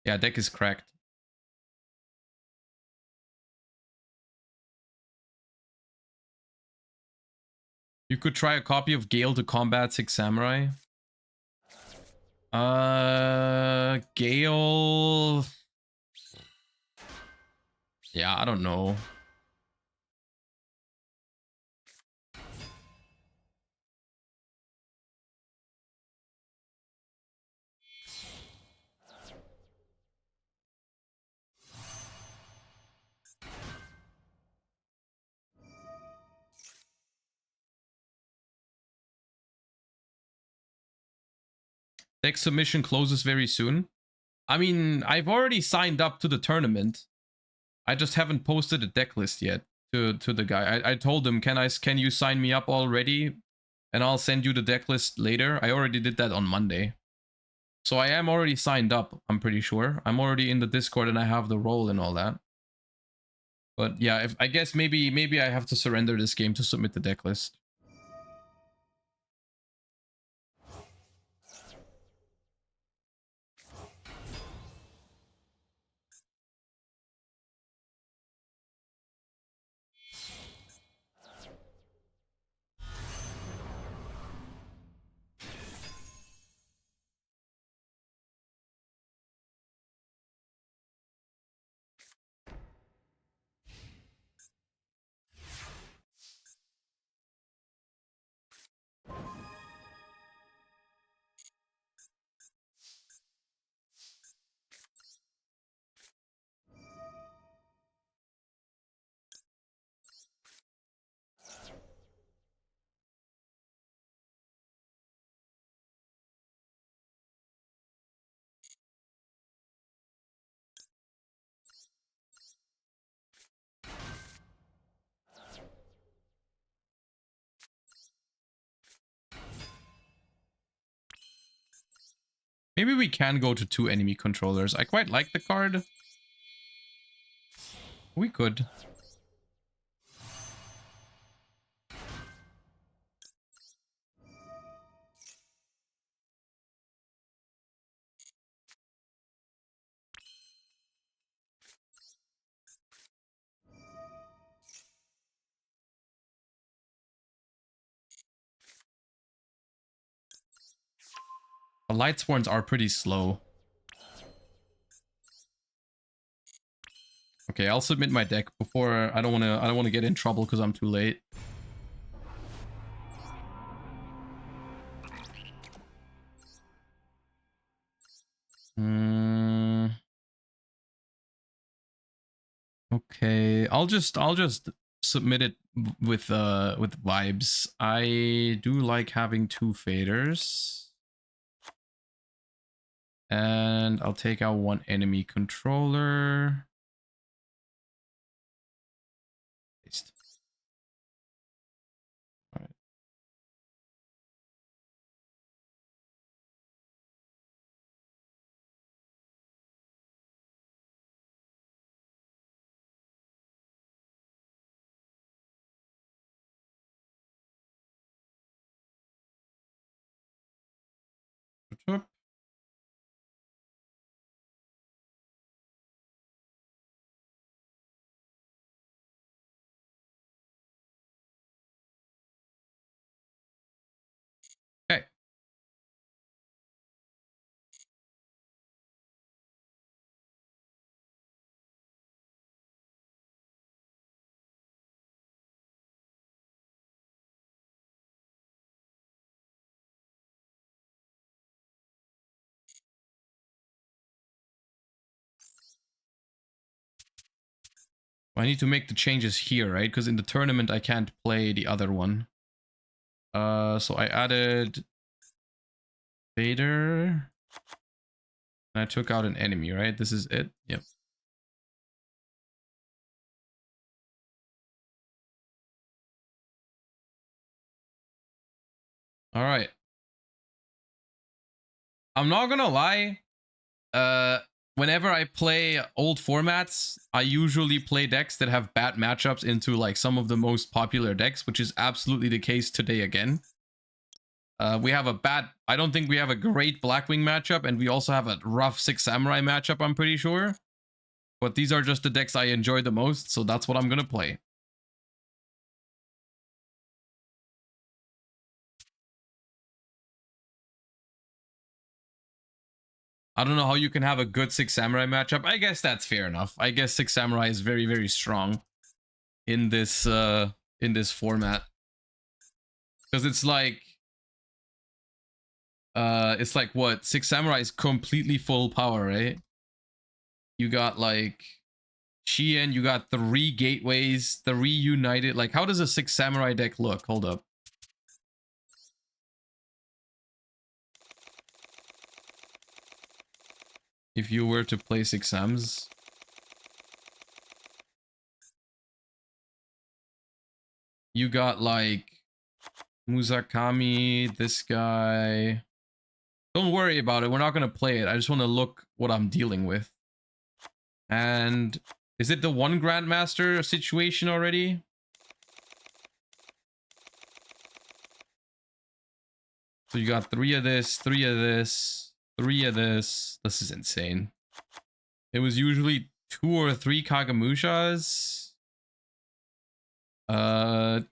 Yeah, deck is cracked. You could try a copy of Gale to combat Six Samurai. Gale. Yeah, I don't know. Deck submission closes very soon. I mean, I've already signed up to the tournament. I just haven't posted a deck list yet to the guy. I told him, can you sign me up already? And I'll send you the deck list later. I already did that on Monday. So I am already signed up, I'm pretty sure. I'm already in the Discord and I have the role and all that. But yeah, I guess maybe I have to surrender this game to submit the deck list. Maybe we can go to 2 enemy controllers. I quite like the card. We could. The Lightsworns are pretty slow. Okay, I'll submit my deck before I don't want to get in trouble because I'm too late. Okay, I'll just submit it with vibes. I do like having 2 faders. And I'll take out 1 enemy controller. Paste. All right. Okay. I need to make the changes here, right? Because in the tournament I can't play the other one. So I added Vader. And I took out an enemy, right? This is it. Yep. All right. I'm not gonna lie. Whenever I play old formats, I usually play decks that have bad matchups into like some of the most popular decks, which is absolutely the case today again. We have a bad, I don't think we have a great Blackwing matchup, and we also have a rough Six Samurai matchup, I'm pretty sure. But these are just the decks I enjoy the most, so that's what I'm gonna play. I don't know how you can have a good Six Samurai matchup. I guess that's fair enough. I guess Six Samurai is very, very strong in this format. Because it's like what? Six Samurai is completely full power, right? You got like Shien, you got 3 gateways, 3 united. Like, how does a Six Samurai deck look? Hold up. If you were to play Six Sams. You got like Muzakami, this guy. Don't worry about it. We're not going to play it. I just want to look what I'm dealing with. And is it the 1 Grandmaster situation already? So you got 3 of this, 3 of this, 3 of this. This is insane. It was usually 2 or 3 Kagamushas.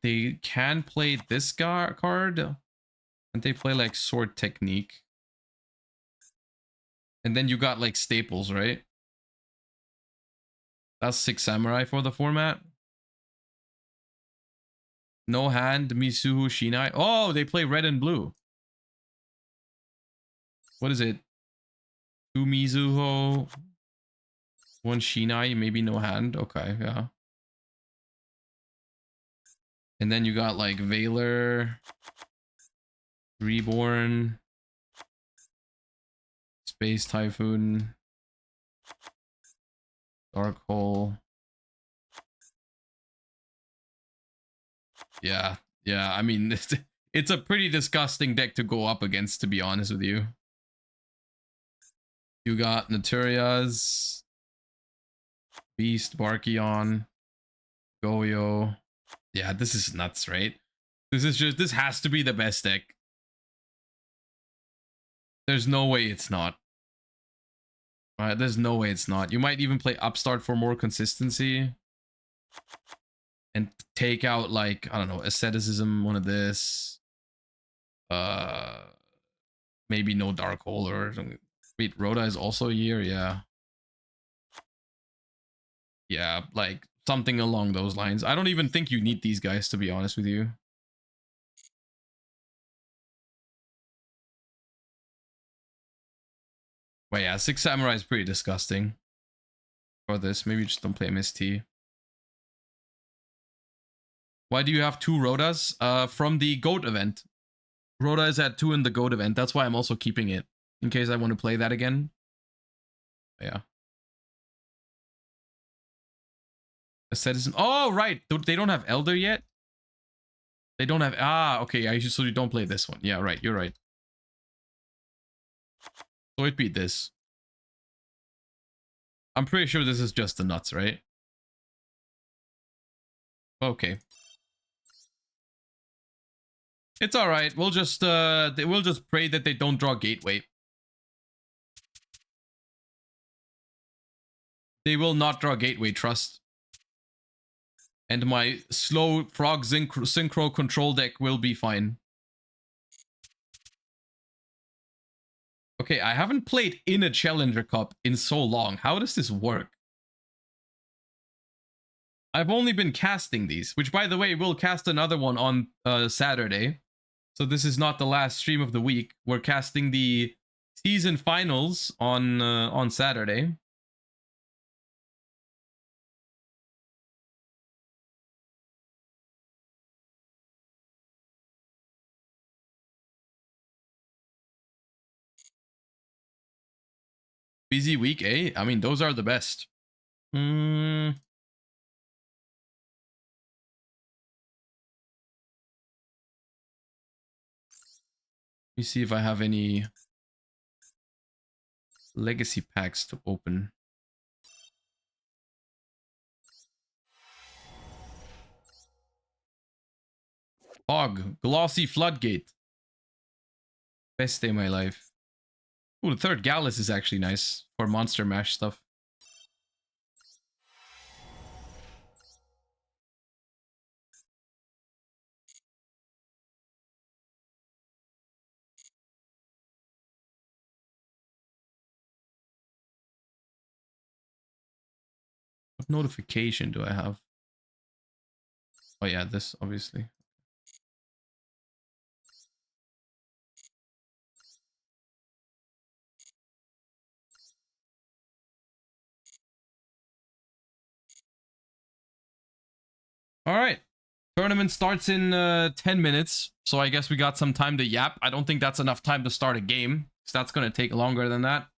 They can play this card. And they play like Sword Technique. And then you got like staples, right? That's Six Samurai for the format. No hand, Misuhu, Shinai. Oh, they play red and blue. What is it? 2 Mizuho, 1 Shinai, maybe no hand. Okay, yeah. And then you got like Valor, Reborn, Space Typhoon, Dark Hole. Yeah, I mean, it's a pretty disgusting deck to go up against, to be honest with you. You got Naturias, Beast, Barkion, Goyo. Yeah, this is nuts, right? This has to be the best deck. There's no way it's not. Alright, there's no way it's not. You might even play Upstart for more consistency. And take out, like, I don't know, Asceticism, one of this. Maybe no Dark Hole or something. Wait, Rhoda is also a year? Yeah. Yeah, like, something along those lines. I don't even think you need these guys, to be honest with you. But yeah, Six Samurai is pretty disgusting. For this, maybe just don't play MST. Why do you have 2 Rhodas? From the GOAT event. Rhoda is at 2 in the GOAT event. That's why I'm also keeping it. In case I want to play that again. Yeah. Asceticism. Oh, right. They don't have Elder yet? They don't have... Ah, okay. So you don't play this one. Yeah, right. You're right. So it beat this. I'm pretty sure this is just the nuts, right? Okay. It's all right. We'll just pray that they don't draw Gateway. They will not draw Gateway, trust. And my slow frog synchro control deck will be fine. Okay, I haven't played in a Challenger Cup in so long. How does this work? I've only been casting these, which, by the way, we'll cast another one on Saturday. So this is not the last stream of the week. We're casting the season finals on Saturday. Busy week, eh? I mean, those are the best. Let me see if I have any legacy packs to open. Hog, Glossy Floodgate. Best day of my life. Ooh, the third Gallus is actually nice for Monster Mash stuff. What notification do I have? Oh yeah, this obviously. All right. Tournament starts in 10 minutes, so I guess we got some time to yap. I don't think that's enough time to start a game, so that's going to take longer than that.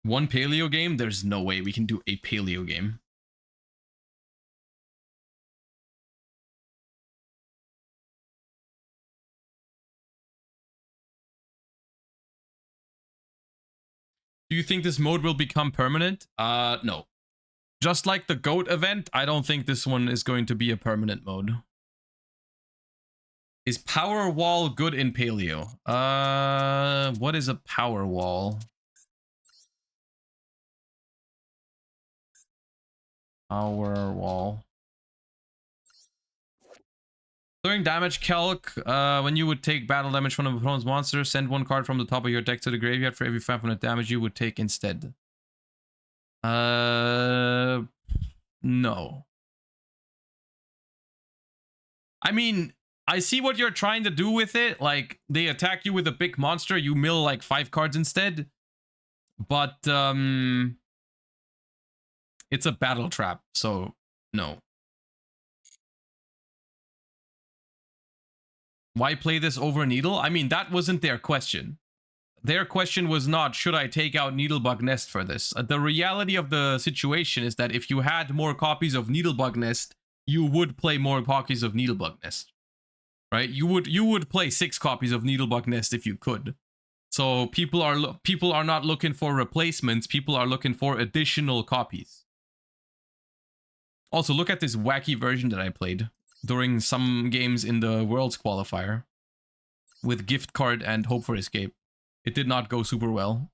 One paleo game? There's no way we can do a paleo game. Do you think this mode will become permanent? No. Just like the GOAT event, I don't think this one is going to be a permanent mode. Is Power Wall good in paleo? What is a Power Wall? Power Wall. During damage calc, when you would take battle damage from an opponent's monster, send one card from the top of your deck to the graveyard for every 500 damage you would take instead. No. I mean, I see what you're trying to do with it. Like, they attack you with a big monster, you mill like 5 cards instead. But, it's a battle trap, so no. Why play this over Needle? I mean, that wasn't their question. Their question was not, should I take out Needlebug Nest for this? The reality of the situation is that if you had more copies of Needlebug Nest, you would play more copies of Needlebug Nest. Right? You would play 6 copies of Needlebug Nest if you could. So people are not looking for replacements, people are looking for additional copies. Also, look at this wacky version that I played during some games in the Worlds Qualifier with Gift Card and Hope for Escape. It did not go super well.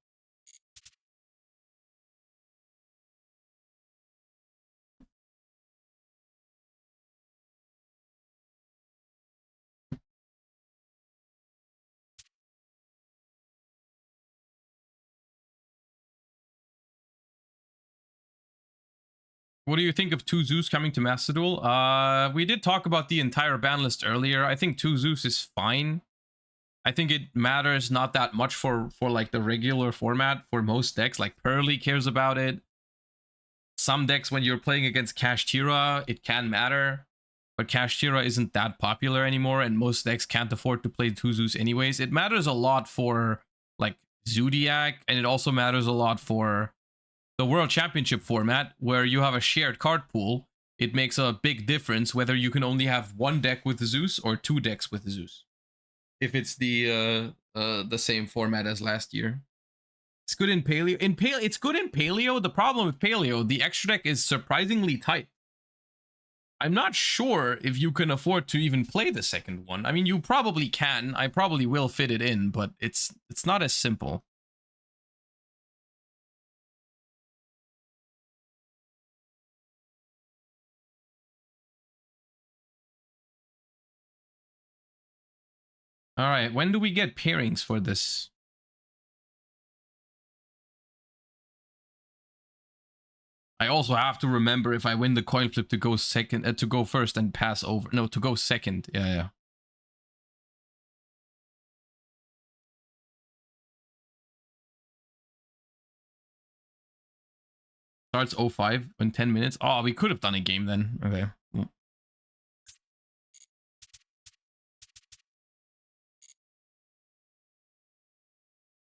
What do you think of 2 Zeus coming to Master Duel? We did talk about the entire ban list earlier. I think 2 Zeus is fine. I think it matters not that much for like the regular format for most decks. Like Pearly cares about it. Some decks, when you're playing against Kashtira, it can matter. But Kashtira isn't that popular anymore, and most decks can't afford to play 2 Zeus anyways. It matters a lot for like Zodiac, and it also matters a lot for the World Championship format, where you have a shared card pool. It makes a big difference whether you can only have 1 deck with Zeus or 2 decks with Zeus. If it's the same format as last year. It's good in Paleo. It's good in Paleo. The problem with Paleo, the extra deck is surprisingly tight. I'm not sure if you can afford to even play the second one. I mean, you probably can. I probably will fit it in, but it's not as simple. All right, when do we get pairings for this? I also have to remember if I win the coin flip to go second, to go first and pass over. No, to go second. Yeah. Starts 05 in 10 minutes. Oh, we could have done a game then. Okay.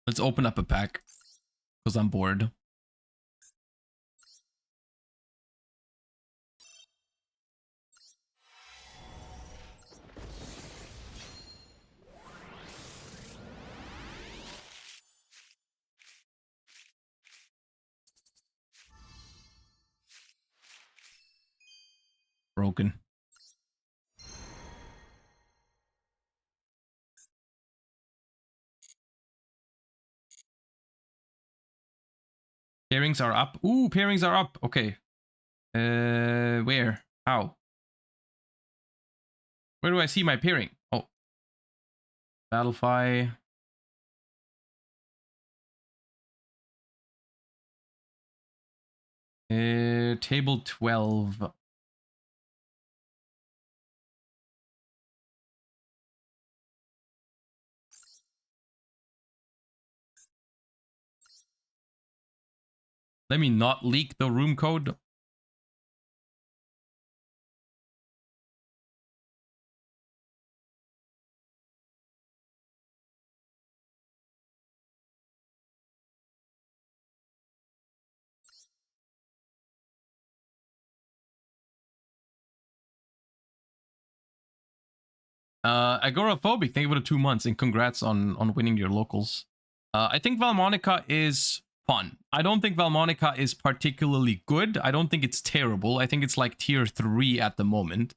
Let's open up a pack because I'm bored. Broken. Pairings are up. Ooh, pairings are up. Okay. Where? How? Where do I see my pairing? Oh. Battlefy. Table 12. Let me not leak the room code. Agoraphobic, thank you for the 2 months and congrats on winning your locals. I think Valmonica is fun. I don't think Valmonica is particularly good. I don't think it's terrible. I think it's like tier 3 at the moment.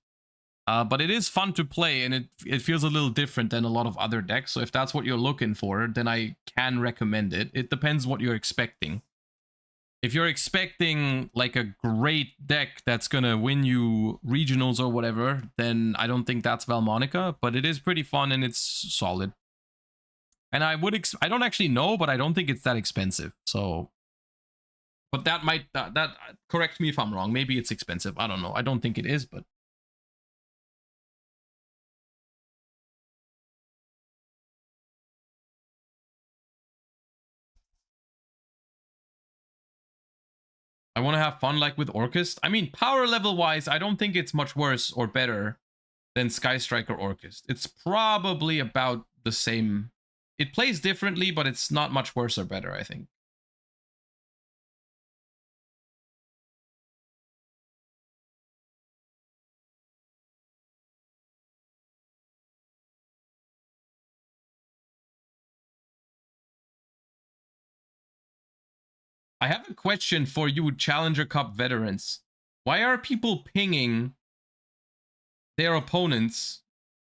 But it is fun to play and it feels a little different than a lot of other decks. So if that's what you're looking for, then I can recommend it. It depends what you're expecting. If you're expecting like a great deck that's gonna win you regionals or whatever, then I don't think that's Valmonica, but it is pretty fun and it's solid. And I don't actually know, but I don't think it's that expensive. So, but that might, that correct me if I'm wrong. Maybe it's expensive. I don't know. I don't think it is, but. I want to have fun like with Orchest. I mean, power level wise, I don't think it's much worse or better than Sky Striker Orchest. It's probably about the same. It plays differently, but it's not much worse or better, I think. I have a question for you, Challenger Cup veterans. Why are people pinging their opponents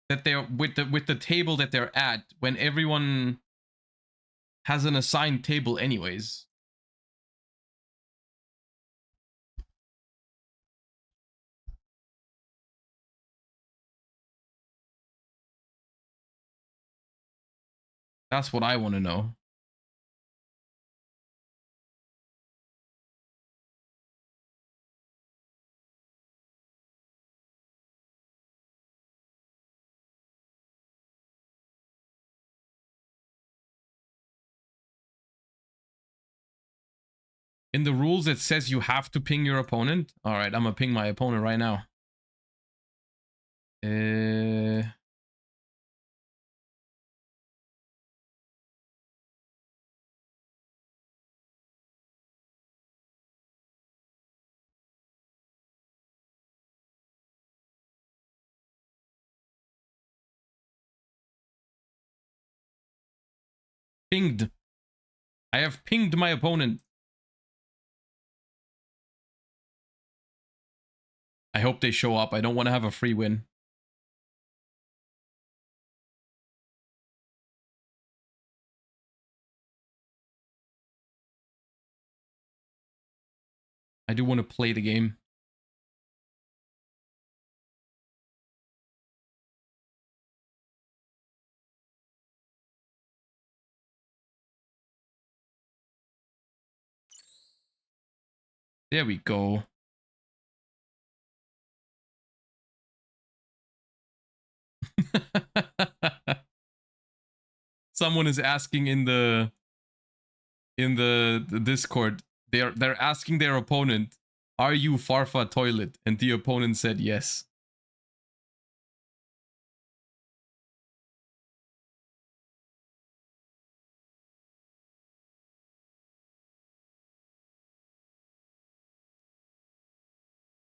that they're with the table that they're at when everyone has an assigned table anyways? That's what I want to know. In the rules, it says you have to ping your opponent. All right, I'm gonna ping my opponent right now. Pinged. I have pinged my opponent. I hope they show up. I don't want to have a free win. I do want to play the game. There we go. Someone is asking in the Discord, They're asking their opponent, "Are you Farfa Toilet?" And the opponent said yes.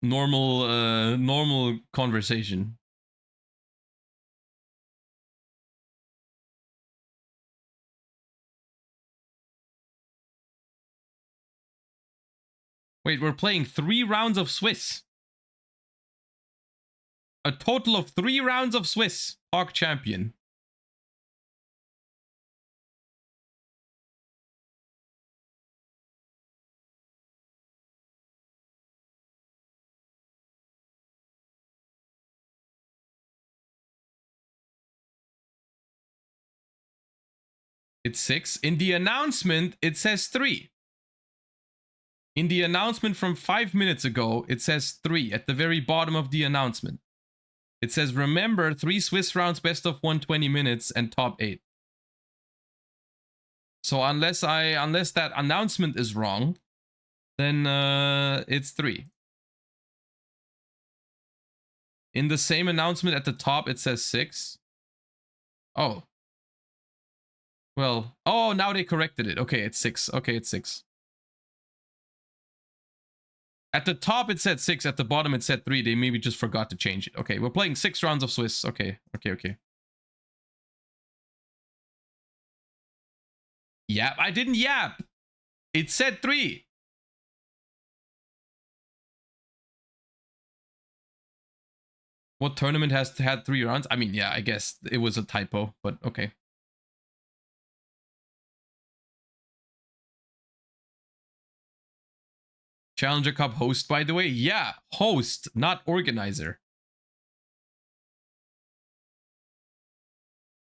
Normal conversation. Wait, we're playing 3 rounds of Swiss. A total of 3 rounds of Swiss. Hawk champion. It's 6. In the announcement, it says 3. In the announcement from 5 minutes ago, it says 3 at the very bottom of the announcement. It says, remember, 3 Swiss rounds, best of 120 minutes, and top 8. So unless that announcement is wrong, then it's 3. In the same announcement at the top, it says 6. Oh. Well, oh, now they corrected it. Okay, it's 6. Okay, it's 6. At the top, it said 6. At the bottom, it said 3. They maybe just forgot to change it. Okay, we're playing 6 rounds of Swiss. Okay. Yap, I didn't yap. It said 3. What tournament has had 3 rounds? I mean, yeah, I guess it was a typo, but okay. Challenger Cup host, by the way. Yeah, host, not organizer.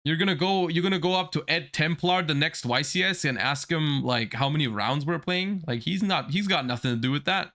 You're gonna go up to Ed Templar, the next YCS, and ask him like how many rounds we're playing. Like he's got nothing to do with that.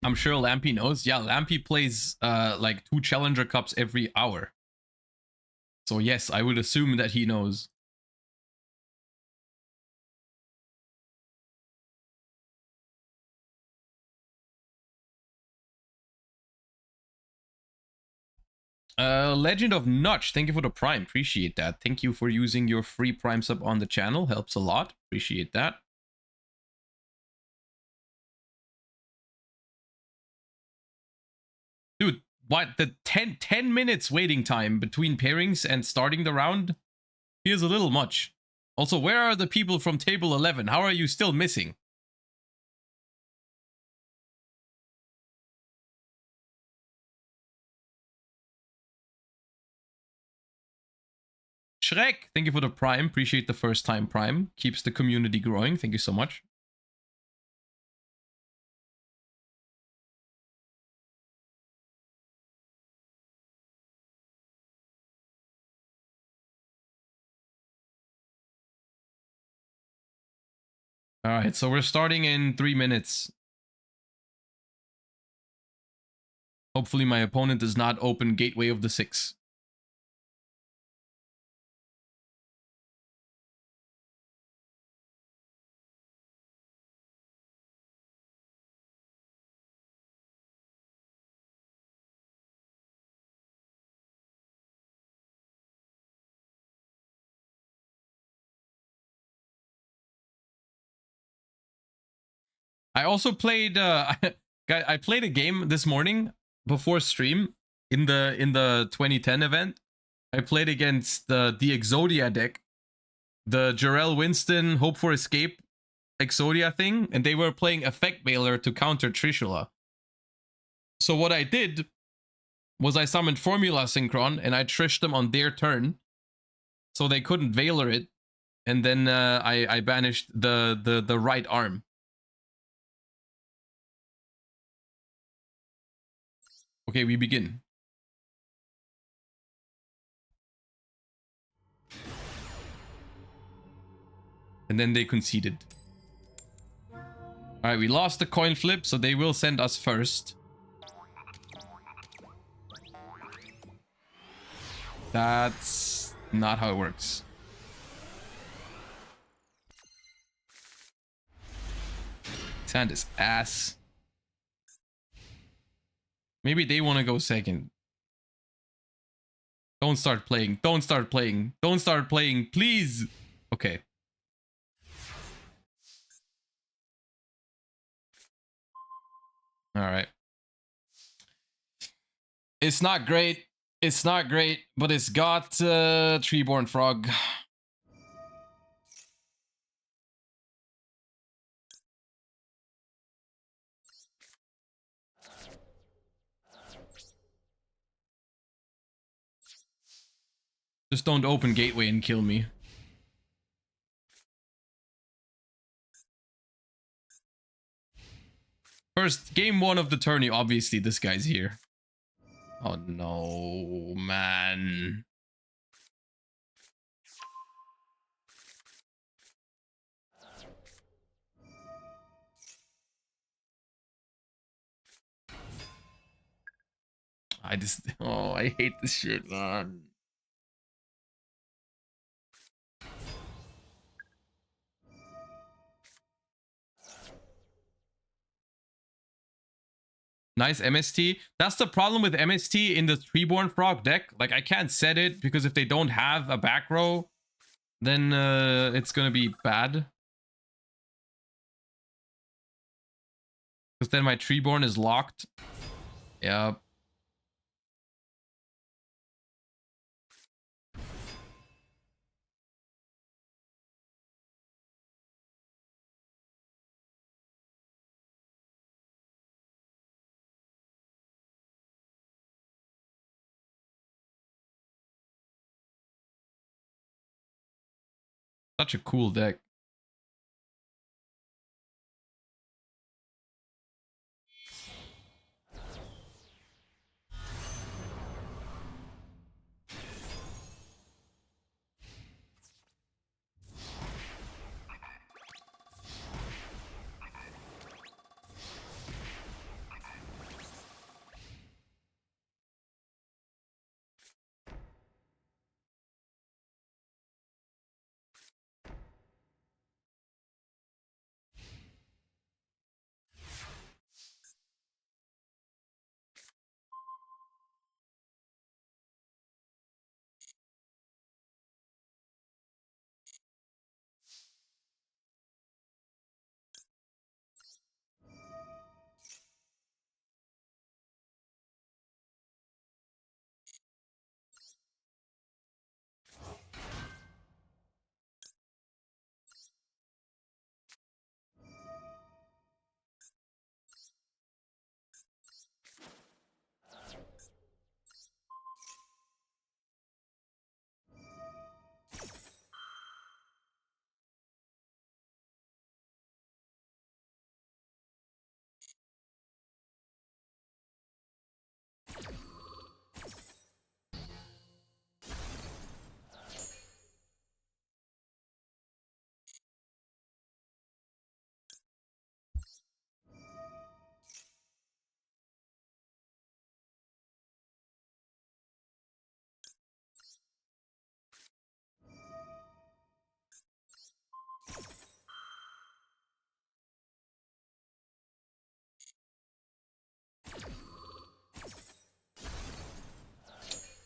I'm sure Lampy knows. Yeah, Lampy plays like 2 Challenger Cups every hour. So yes, I would assume that he knows. Legend of Notch, thank you for the Prime. Appreciate that. Thank you for using your free Prime sub on the channel. Helps a lot. Appreciate that. Dude, what? The 10 minutes waiting time between pairings and starting the round feels a little much. Also, where are the people from table 11? How are you still missing? Shrek, thank you for the Prime. Appreciate the first time Prime. Keeps the community growing. Thank you so much. All right, so we're starting in 3 minutes. Hopefully my opponent does not open Gateway of the Six. I also played I played a game this morning before stream in the 2010 event. I played against the Exodia deck, the Jarell Winston Hope for Escape Exodia thing, and they were playing Effect Veiler to counter Trishula. So what I did was I summoned Formula Synchron and I trished them on their turn, so they couldn't Veiler it, and then I banished the right arm. Okay, we begin. And then they conceded. Alright, we lost the coin flip, so they will send us first. That's not how it works. Sand is ass. Maybe they want to go second. Don't start playing. Don't start playing. Don't start playing, please. Okay. All right. It's not great. It's not great, but it's got Treeborn Frog. Just don't open Gateway and kill me. First, game 1 of the tourney, obviously this guy's here. Oh no, man. Oh, I hate this shit, man. Nice MST. That's the problem with MST in the Treeborn Frog deck. Like, I can't set it because if they don't have a back row, then it's gonna be bad. Because then my Treeborn is locked. Yeah. Such a cool deck.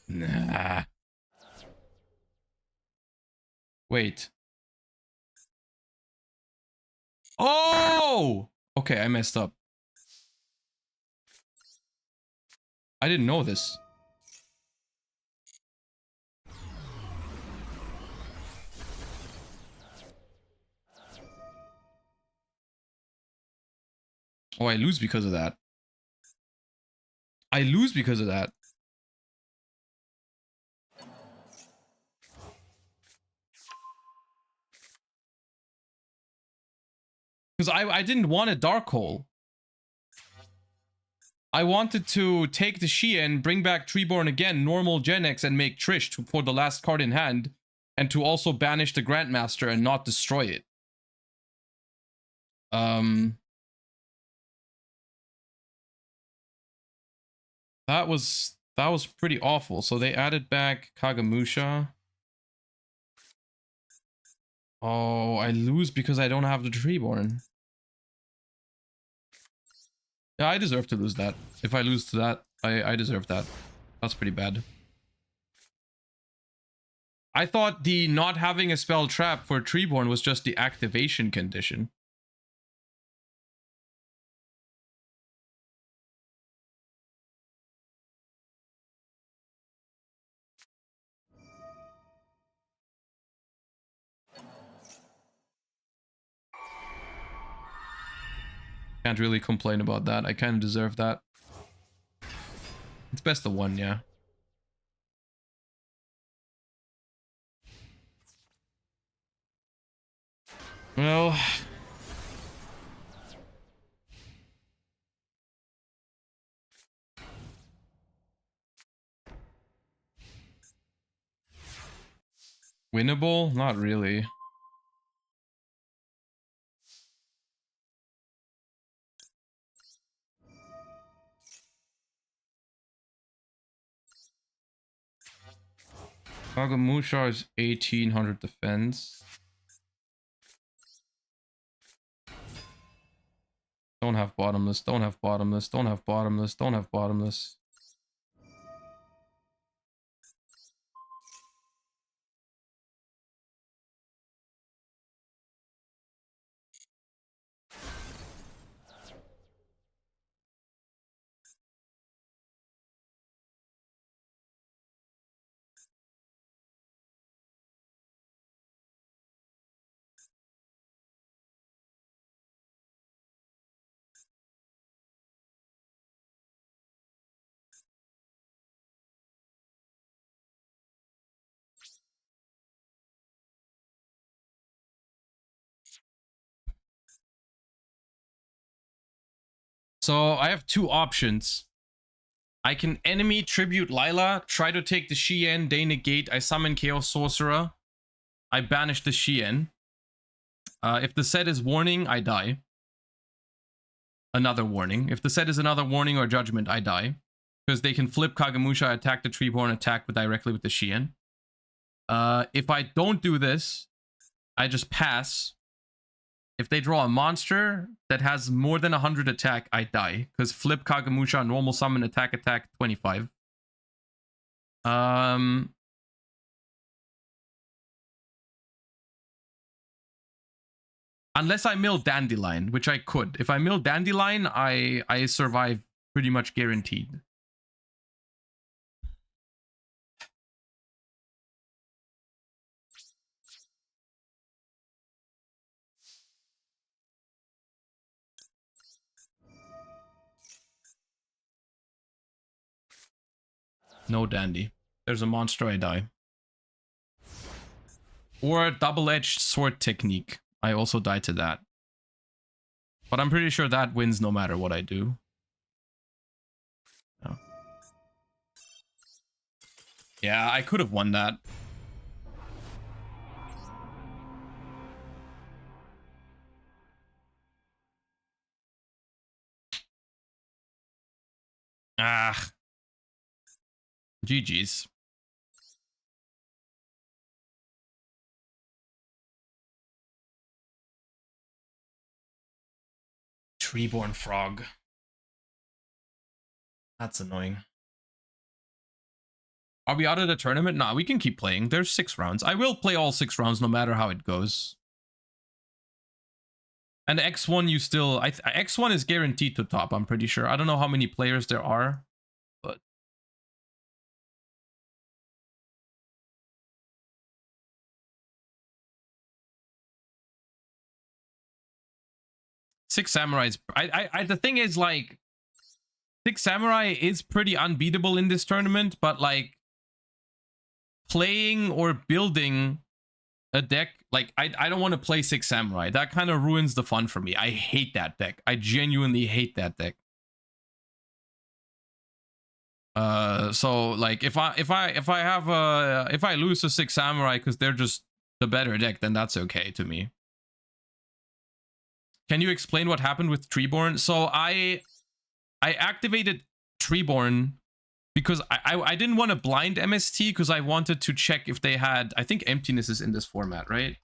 Nah. Wait. Oh! Okay, I messed up. I didn't know this. Oh, I lose because of that. I lose because of that. Because I didn't want a Dark Hole. I wanted to take the Xian, bring back Treeborn again, normal Gen X, and make Trish for the last card in hand. And to also banish the Grandmaster and not destroy it. That was pretty awful. So they added back Kagamusha. Oh, I lose because I don't have the Treeborn. Yeah, I deserve to lose that. If I lose to that, I deserve that. That's pretty bad. I thought the not having a spell trap for Treeborn was just the activation condition. Can't really complain about that. I kind of deserve that. It's best of one, yeah. Well, winnable? Not really. Kagamusha is 1800 defense. Don't have bottomless, don't have bottomless, don't have bottomless, don't have bottomless. So I have two options. I can enemy tribute Lila, try to take the Shien, they negate, I summon Chaos Sorcerer, I banish the Shien. If the set is warning, I die. Another warning. If the set is another warning or judgment, I die. Because they can flip Kagamusha, attack the Treeborn, attack directly with the Shien. If I don't do this, I just pass. If they draw a monster that has more than 100 attack, I die. Because flip Kagamusha, normal summon, attack, 25. Unless I mill Dandelion, which I could. If I mill Dandelion, I survive pretty much guaranteed. No Dandy. There's a monster, I die. Or double-edged sword technique. I also die to that. But I'm pretty sure that wins no matter what I do. Oh. Yeah, I could have won that. Ah. GG's. Treeborn Frog. That's annoying. Are we out of the tournament? Nah, we can keep playing. There's 6 rounds. I will play all 6 rounds no matter how it goes. And X1 you still... X1 is guaranteed to top, I'm pretty sure. I don't know how many players there are, but... Six Samurais... the thing is, like... Six Samurai is pretty unbeatable in this tournament, but, like... Playing or building a deck... Like, I don't want to play Six Samurai. That kind of ruins the fun for me. I hate that deck. I genuinely hate that deck. So like if I lose to Six Samurai because they're just the better deck, then that's okay to me. Can you explain what happened with Treeborn? So I activated Treeborn because I didn't want to blind MST because I wanted to check if they had, I think Emptiness is in this format, right?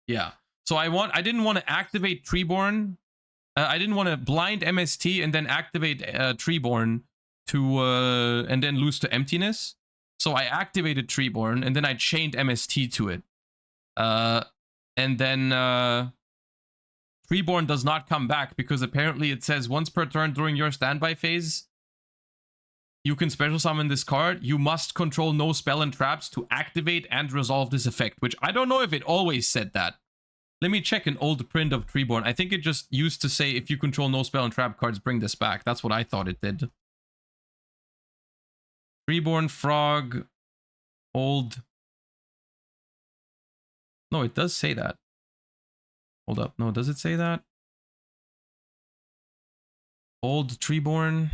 Yeah. So I didn't want to activate Treeborn. I didn't want to blind MST and then activate Treeborn to and then lose to Emptiness. So I activated Treeborn and then I chained MST to it. And then Treeborn does not come back because apparently it says once per turn during your standby phase, you can special summon this card. You must control no spell and traps to activate and resolve this effect, which I don't know if it always said that. Let me check an old print of Treeborn. I think it just used to say if you control no spell and trap cards, bring this back. That's what I thought it did. Treeborn Frog. Old. No, it does say that. Hold up. No, does it say that? Old Treeborn.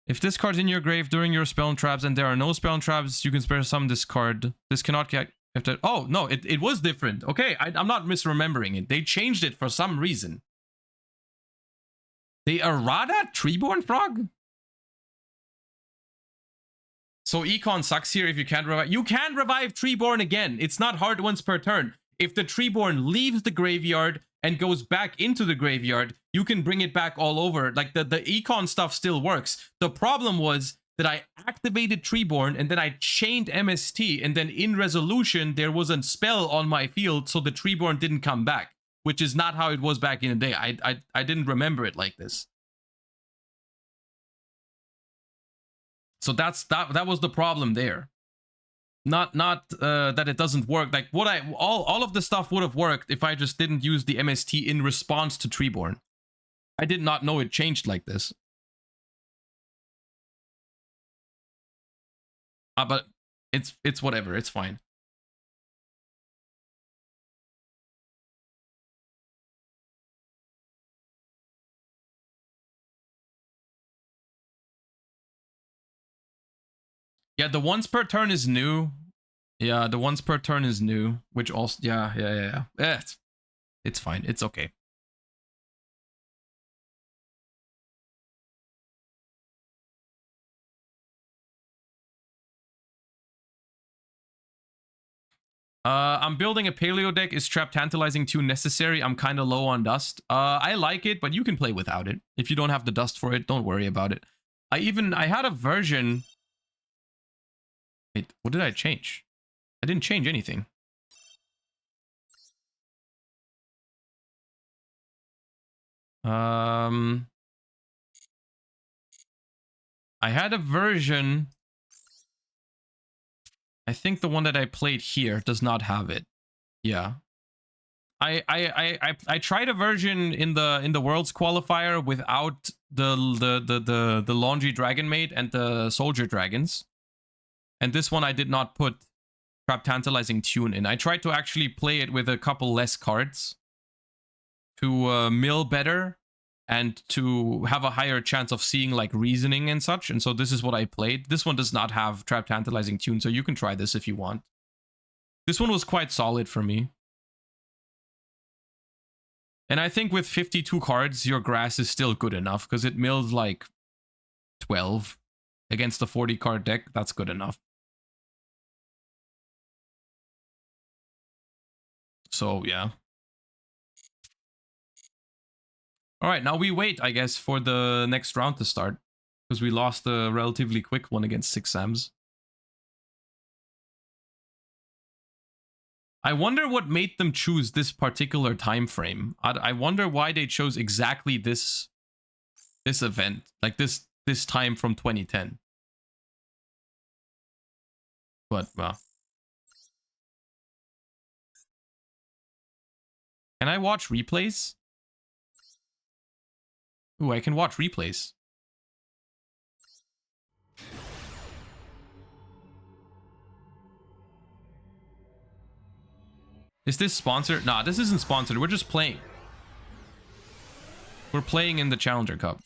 If this card's in your grave during your spell and traps and there are no spell and traps, you can special summon this card. This cannot get... Oh, no, it was different. Okay, I'm not misremembering it. They changed it for some reason. The errata Treeborn Frog? So Econ sucks here if you can't revive. You can revive Treeborn again. It's not hard once per turn. If the Treeborn leaves the graveyard and goes back into the graveyard, you can bring it back all over. Like the Econ stuff still works. The problem was that I activated Treeborn and then I chained MST, and then in resolution there was a spell on my field, so the Treeborn didn't come back, which is not how it was back in the day. I didn't remember it like this. So that was the problem there. Not that it doesn't work. Like all of the stuff would have worked if I just didn't use the MST in response to Treeborn. I did not know it changed like this. But it's whatever. It's fine. Yeah, the once per turn is new. Yeah, the once per turn is new, which also yeah. It's fine. It's okay. I'm building a paleo deck. Is Trap Tantalizing Tune necessary? I'm kind of low on dust. I like it, but you can play without it. If you don't have the dust for it, don't worry about it. I had a version. Wait, what did I change? I didn't change anything. I had a version. I think the one that I played here does not have it. Yeah. I tried a version in the Worlds Qualifier without the Laundry Dragon Maid and the Soldier Dragons. And this one I did not put Trap Tantalizing Tune in. I tried to actually play it with a couple less cards to mill better and to have a higher chance of seeing like reasoning and such. And so this is what I played. This one does not have Trap Tantalizing Tune, so you can try this if you want. This one was quite solid for me. And I think with 52 cards, your grass is still good enough because it milled like 12 against a 40 card deck. That's good enough. So, yeah. All right, now we wait, I guess, for the next round to start. Because we lost a relatively quick one against 6 Sams. I wonder what made them choose this particular time frame. I wonder why they chose exactly this event. Like this time from 2010. But, well. Can I watch replays? Ooh, I can watch replays. Is this sponsored? Nah, this isn't sponsored. We're just playing. We're playing in the Challenger Cup.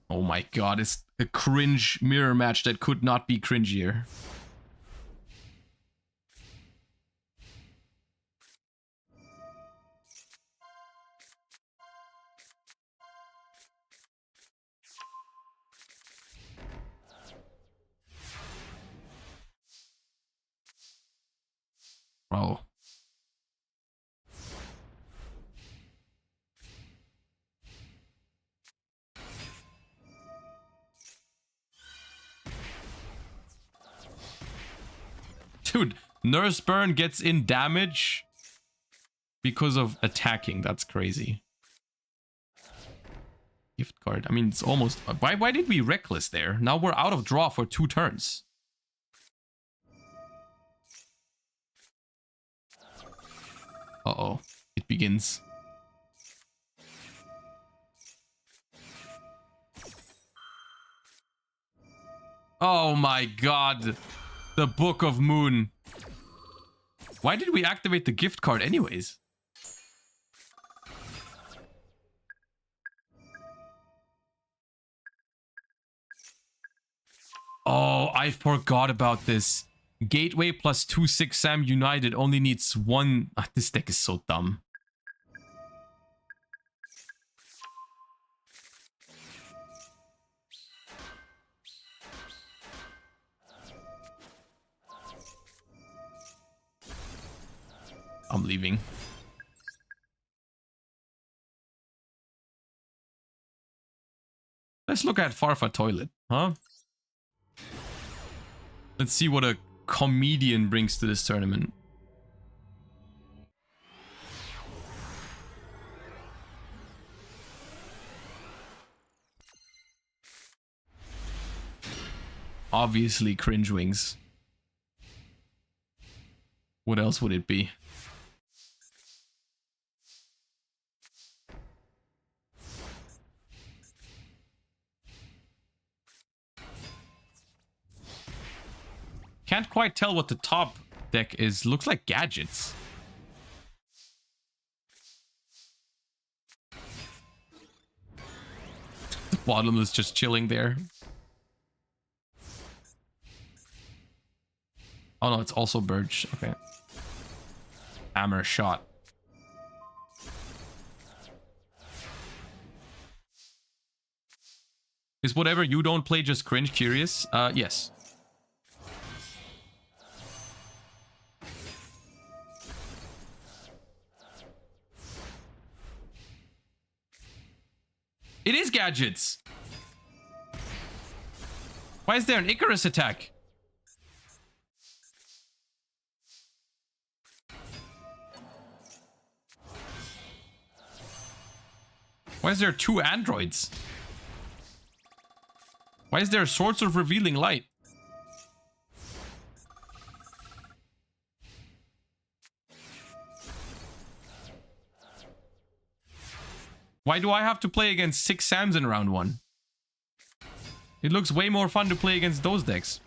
Oh my god, it's a cringe mirror match that could not be cringier. Bro. Dude, Nurse Burn gets in damage because of attacking. That's crazy. Gift card. I mean, it's almost... Why did we Reckless there? Now we're out of draw for 2 turns. Uh-oh. It begins. Oh my god. The Book of Moon. Why did we activate the gift card anyways? Oh, I forgot about this. Gateway plus 2/6 Sam United only needs 1. Ah, this deck is so dumb. I'm leaving. Let's look at Farfa Toilet, huh? Let's see what a comedian brings to this tournament. Obviously cringe wings. What else would it be? Can't quite tell what the top deck is. Looks like gadgets. The bottom is just chilling there. Oh no, it's also Burge. Okay. Hammer shot. Is whatever you don't play just cringe curious? Yes. It is gadgets. Why is there an Icarus attack? Why is there 2 androids? Why is there Swords of Revealing Light? Why do I have to play against 6 Sams in round 1? It looks way more fun to play against those decks.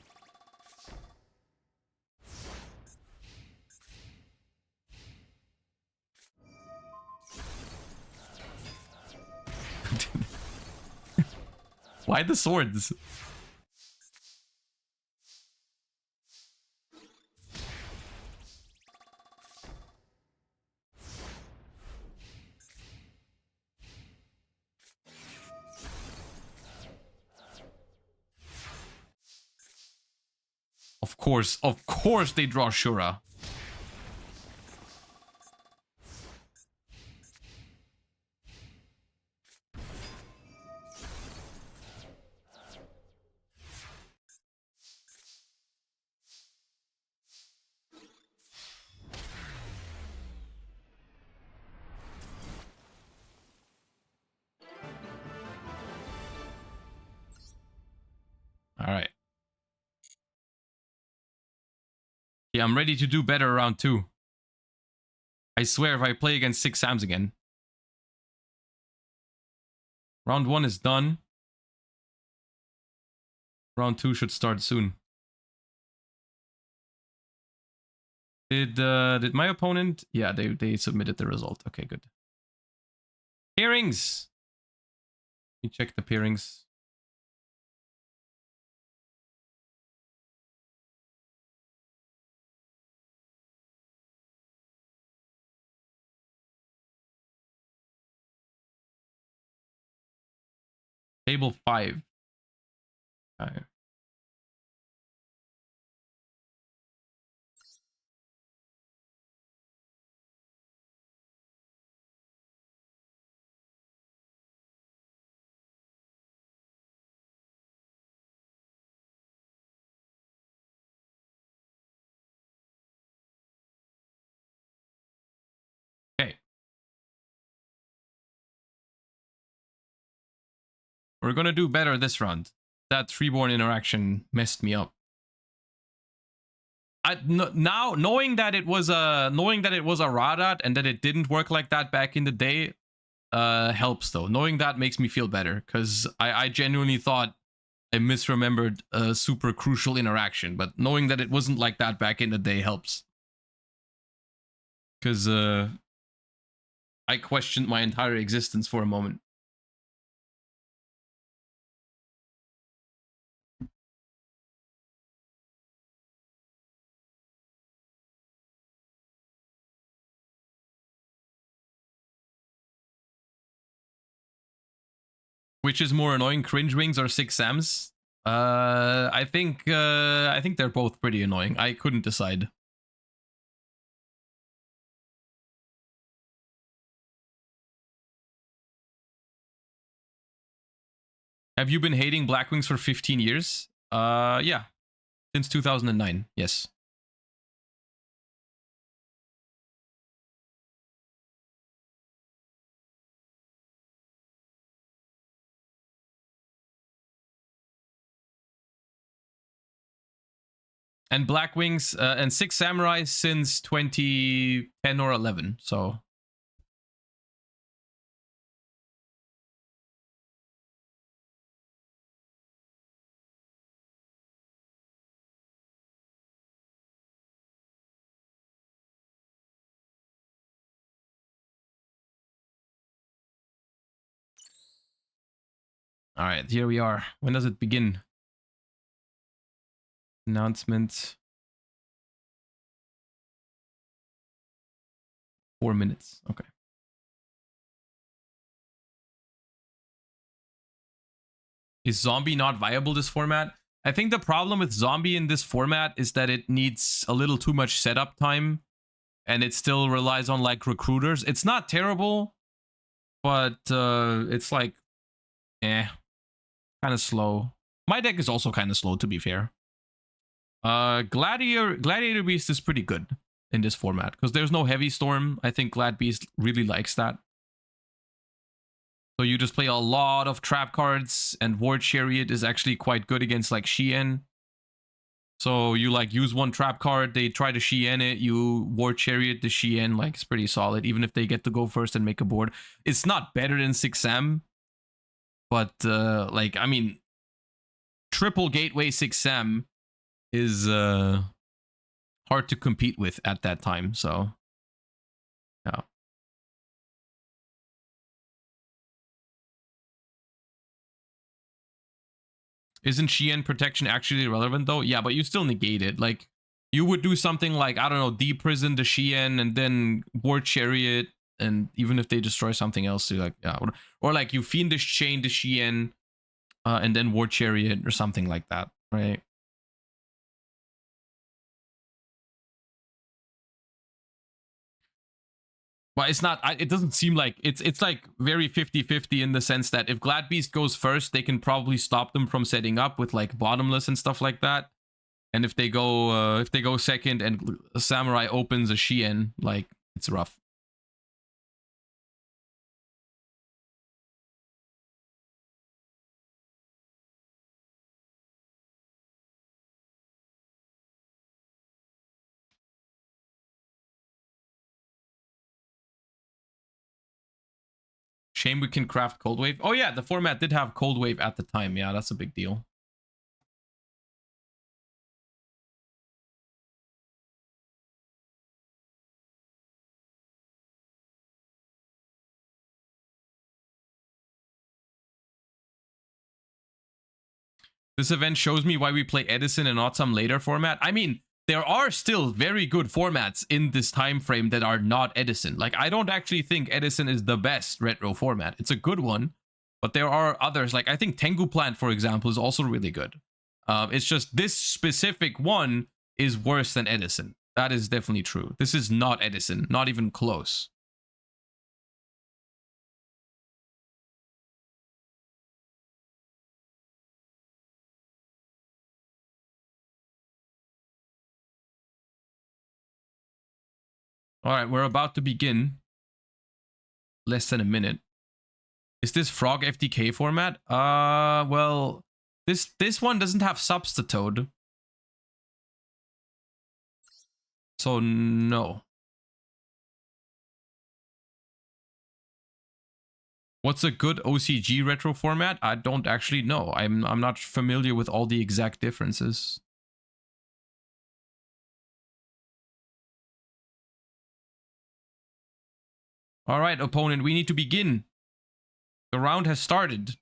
Why the swords? Of course they draw Shura. All right. Yeah, I'm ready to do better round 2. I swear if I play against 6 Sams again. Round 1 is done. Round 2 should start soon. Did my opponent? Yeah, they submitted the result. Okay, good. Pairings. Let me check the pairings. Table 5. Okay. Okay. We're gonna do better this round. That Treeborn interaction messed me up. Now knowing that it was a Radat and that it didn't work like that back in the day helps though. Knowing that makes me feel better because I genuinely thought I misremembered a super crucial interaction, but knowing that it wasn't like that back in the day helps. Because I questioned my entire existence for a moment. Which is more annoying, Cringe Wings or 6 Sams? I think they're both pretty annoying. I couldn't decide. Have you been hating Black Wings for 15 years? Yeah. Since 2009, yes. And Black Wings and 6 Samurai since 2010 or 11, so... All right, here we are. When does it begin? Announcement. 4 minutes. Okay. Is Zombie not viable this format? I think the problem with Zombie in this format is that it needs a little too much setup time and it still relies on like recruiters. It's not terrible, but it's like, kind of slow. My deck is also kind of slow, to be fair. Gladiator Beast is pretty good in this format because there's no Heavy Storm. I think Glad Beast really likes that. So you just play a lot of trap cards, and Ward Chariot is actually quite good against like Shien. So you like use one trap card, they try to Shien it, you Ward Chariot the Shien, like it's pretty solid, even if they get to go first and make a board. It's not better than 6M, but like, I mean, triple gateway 6M is hard to compete with at that time, so yeah. Isn't Shien protection actually relevant though? Yeah, but you still negate it. Like, you would do something like, I don't know, deprison the Shien and then Ward Chariot, and even if they destroy something else, you're like, yeah, or like you Fiendish Chain the Shien and then Ward Chariot or something like that, right? But it's not, it doesn't seem like, it's like very 50-50 in the sense that if Glad Beast goes first, they can probably stop them from setting up with like Bottomless and stuff like that. And if they go second and Samurai opens a Shien, like, it's rough. Shame we can craft Cold Wave. Oh yeah, the format did have Cold Wave at the time. Yeah, that's a big deal. This event shows me why we play Edison and not some later format. I mean, there are still very good formats in this time frame that are not Edison. Like, I don't actually think Edison is the best retro format. It's a good one, But there are others, like I think Tengu Plant, for example, is also really good. It's just this specific one is worse than Edison. That is definitely true. This is not Edison, not even close. All right, we're about to begin. Less than a minute. Is this Frog FTK format? Well, this one doesn't have Substitute. So no. What's a good OCG retro format? I don't actually know. I'm not familiar with all the exact differences. All right, opponent, we need to begin. The round has started.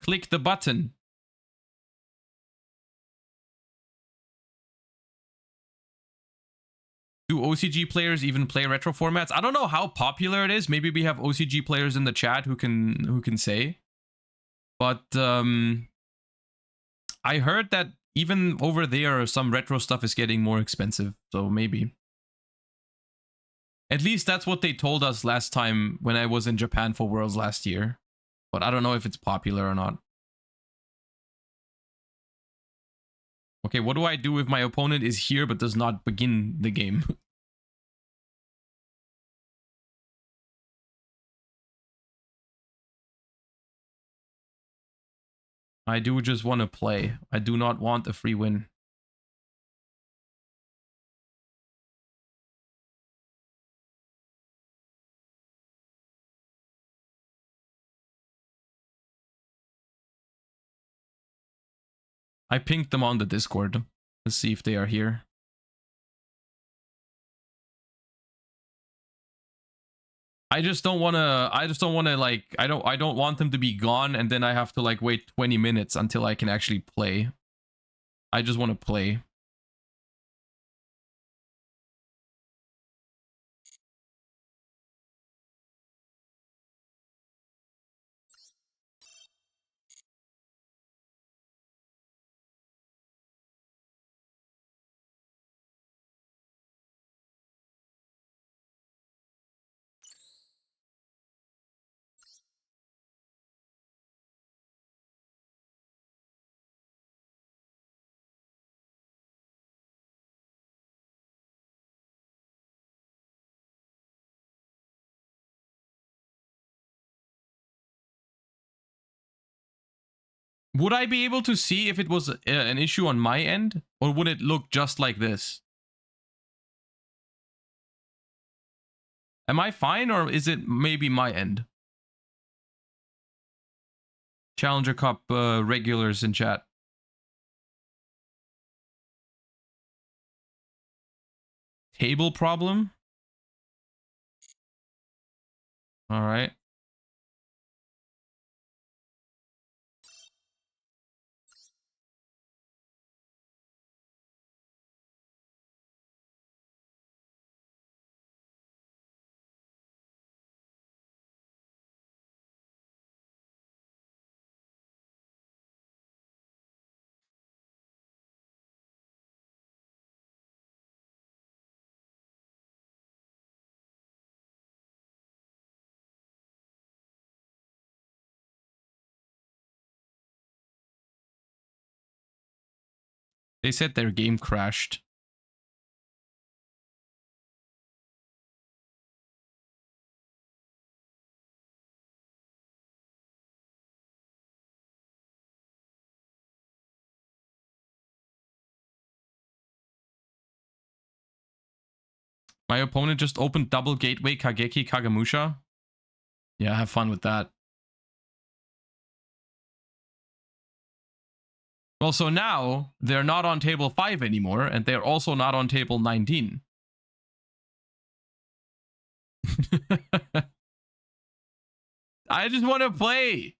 Click the button. Do OCG players even play retro formats? I don't know how popular it is. Maybe we have OCG players in the chat who can say. But I heard that even over there, some retro stuff is getting more expensive. So maybe. At least that's what they told us last time when I was in Japan for Worlds last year. But I don't know if it's popular or not. Okay, what do I do if my opponent is here but does not begin the game? I do just want to play. I do not want a free win. I pinged them on the Discord. Let's see if they are here. I just don't want to like I don't want them to be gone and then I have to like wait 20 minutes until I can actually play. I just want to play. Would I be able to see if it was an issue on my end? Or would it look just like this? Am I fine or is it maybe my end? Challenger Cup regulars in chat. Table problem? All right. They said their game crashed. My opponent just opened double gateway Kageki Kagemusha. Yeah, have fun with that. Well, so now they're not on table 5 anymore, and they're also not on table 19. I just want to play.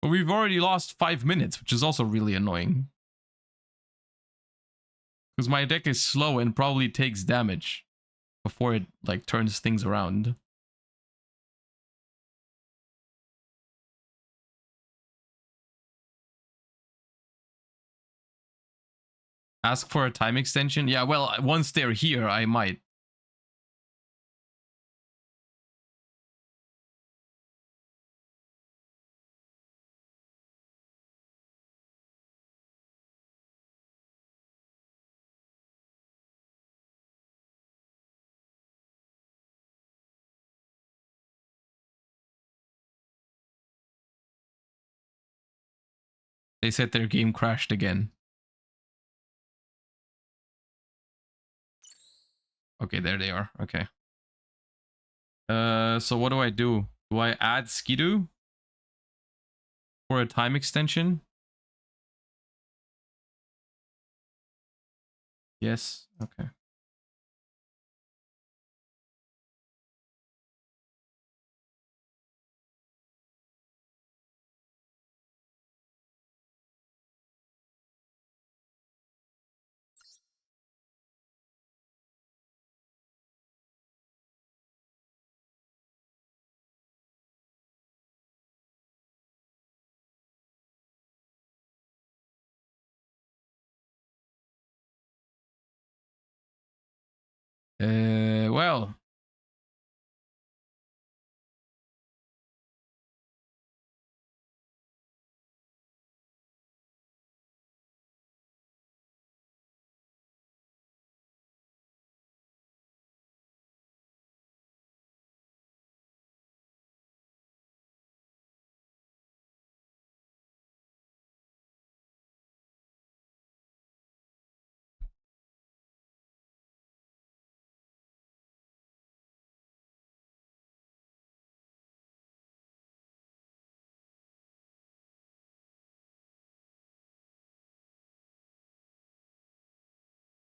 But we've already lost 5 minutes, which is also really annoying. Because my deck is slow and probably takes damage before it like turns things around. Ask for a time extension? Yeah, well, once they're here, I might. They said their game crashed again. Okay, there they are. Okay. So what do I do? Do I add Skidoo for a time extension? Yes. Okay. Well.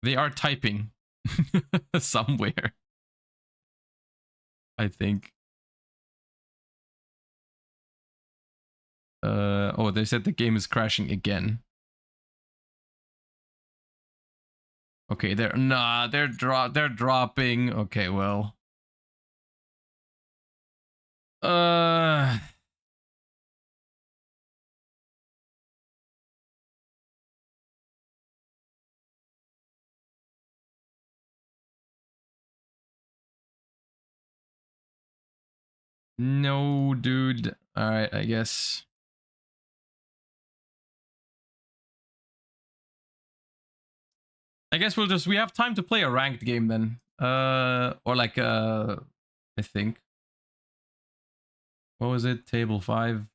They are typing somewhere, I think. Oh, they said the game is crashing again. Okay, they're dropping. Okay, well. No, dude. All right, I guess. We have time to play a ranked game then. Or like I think. What was it? Table 5.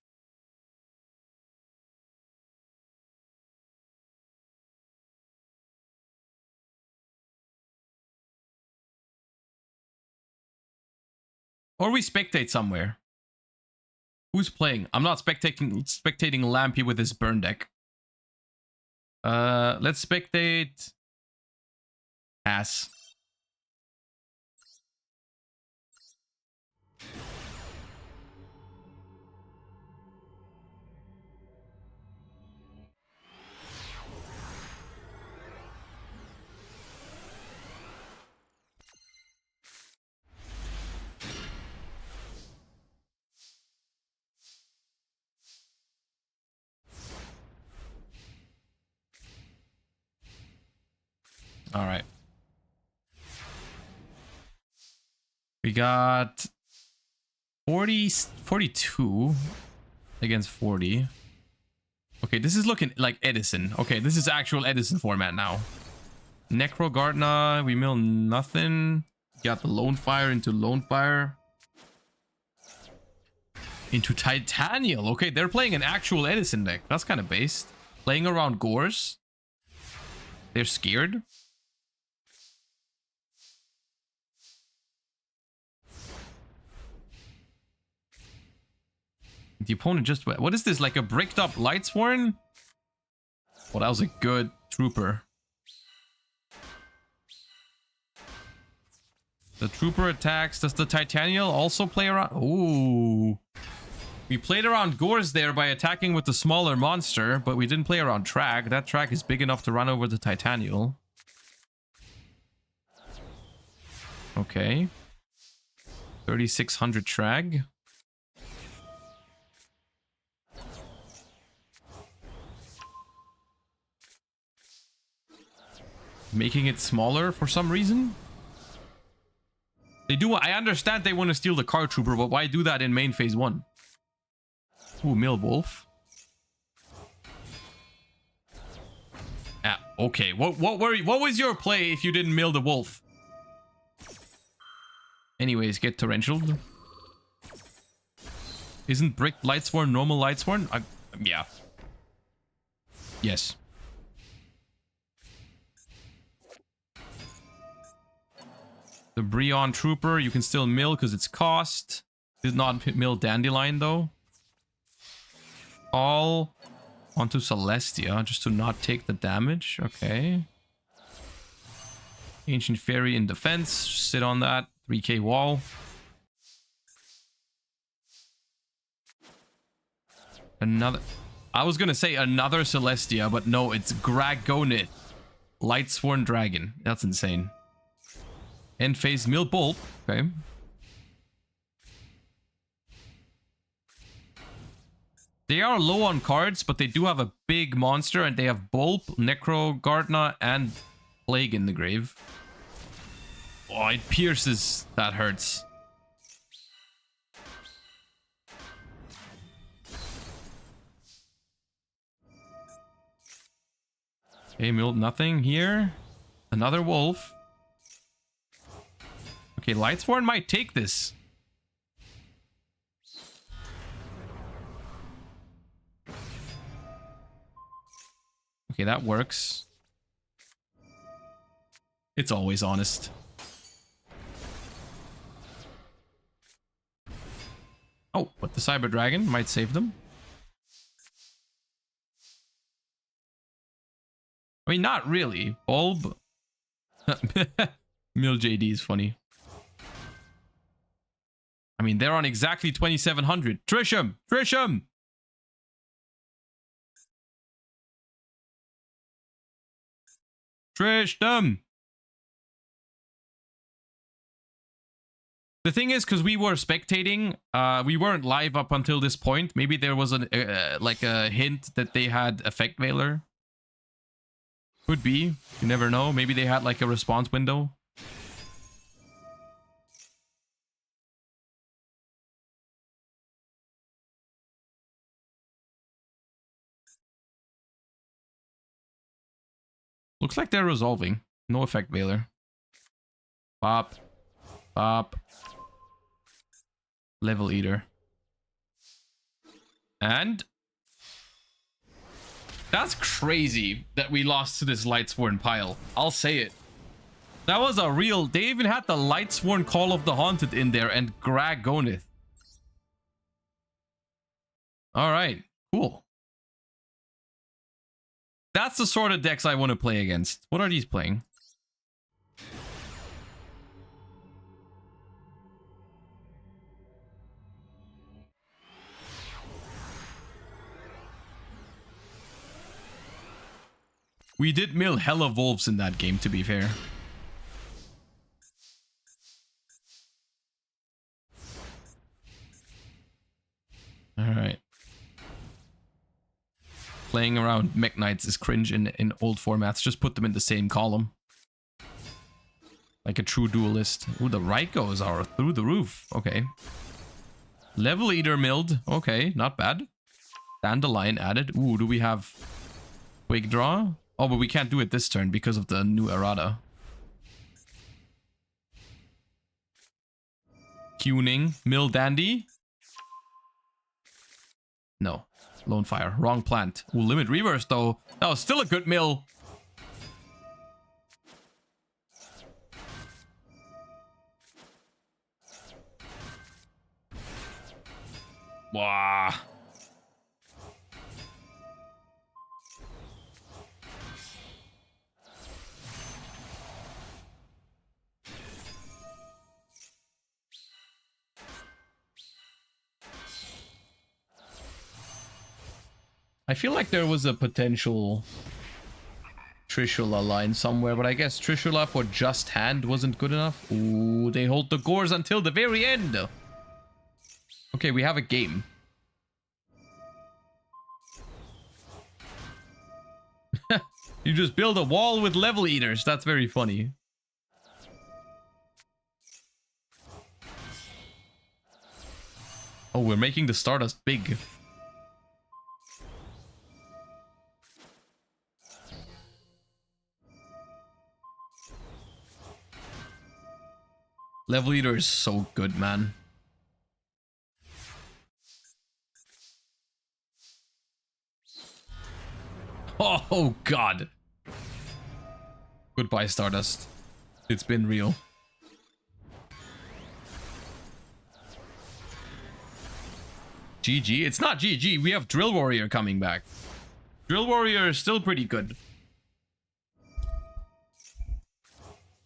Or we spectate somewhere. Who's playing? I'm not spectating Lampy with his burn deck. Let's spectate Ass. All right. We got 42 against 40. Okay, this is looking like Edison. Okay, this is actual Edison format now. Necro Gardna, we mill nothing. Got the Lone Fire into Lone Fire. Into Titanial. Okay, they're playing an actual Edison deck. That's kind of based. Playing around Gores. They're scared. The opponent just... What is this? Like a bricked up Lightsworn? Well, that was a good trooper. The trooper attacks. Does the Titanial also play around? Ooh. We played around Gores there by attacking with the smaller monster, but we didn't play around Track. That Track is big enough to run over the Titanial. Okay. 3600 Trag. Making it smaller for some reason. They do. I understand they want to steal the Card Trooper, but why do that in main phase 1? Ooh, Mill Wolf. Ah, okay. What was your play if you didn't mill the wolf? Anyways, get torrential. Isn't Brick Lightsworn normal Lightsworn? Yeah. Yes. The Breon Trooper, you can still mill because it's cost. Did not mill Dandelion though. All onto Celestia just to not take the damage. Okay. Ancient Fairy in defense. Sit on that. 3k wall. Another. I was gonna say another Celestia, but no, it's Gragonith. Lightsworn Dragon. That's insane. End phase Mill Bulb. Okay. They are low on cards, but they do have a big monster, and they have Bulb, Necro, Gardna, and Plague in the grave. Oh, it pierces. That hurts. Okay, milled nothing here. Another wolf. Okay, Lightsworn might take this. Okay, that works. It's always honest. Oh, but the Cyber Dragon might save them. I mean, not really. Bulb. Mill JD is funny. I mean, they're on exactly 2700. Trisham! Trisham! Trisham! The thing is, because we were spectating, we weren't live up until this point. Maybe there was like a hint that they had Effect Veiler. Could be. You never know. Maybe they had like a response window. Looks like they're resolving. No Effect Veiler. Pop. Pop. Level Eater. And that's crazy that we lost to this Lightsworn pile. I'll say it. That was a real... They even had the Lightsworn Call of the Haunted in there and Gragonith. Alright, cool. That's the sort of decks I want to play against. What are these playing? We did mill hella wolves in that game, to be fair. Alright. Playing around Mech Knights is cringe in old formats. Just put them in the same column. Like a true duelist. Ooh, the Raikos are through the roof. Okay. Level Eater milled. Okay, not bad. Dandelion added. Ooh, do we have Quick Draw? Oh, but we can't do it this turn because of the new errata. Tuning. Mill Dandy. No. Lone Fire. Wrong plant. Ooh, Limit Reverse though. That was still a good mill. Wow. I feel like there was a potential Trishula line somewhere, but I guess Trishula for just hand wasn't good enough. Ooh, they hold the gores until the very end. Okay, we have a game. You just build a wall with level eaters. That's very funny. Oh, we're making the Stardust big. Level eater is so good, man. Oh, God. Goodbye, Stardust. It's been real. GG? It's not GG. We have Drill Warrior coming back. Drill Warrior is still pretty good.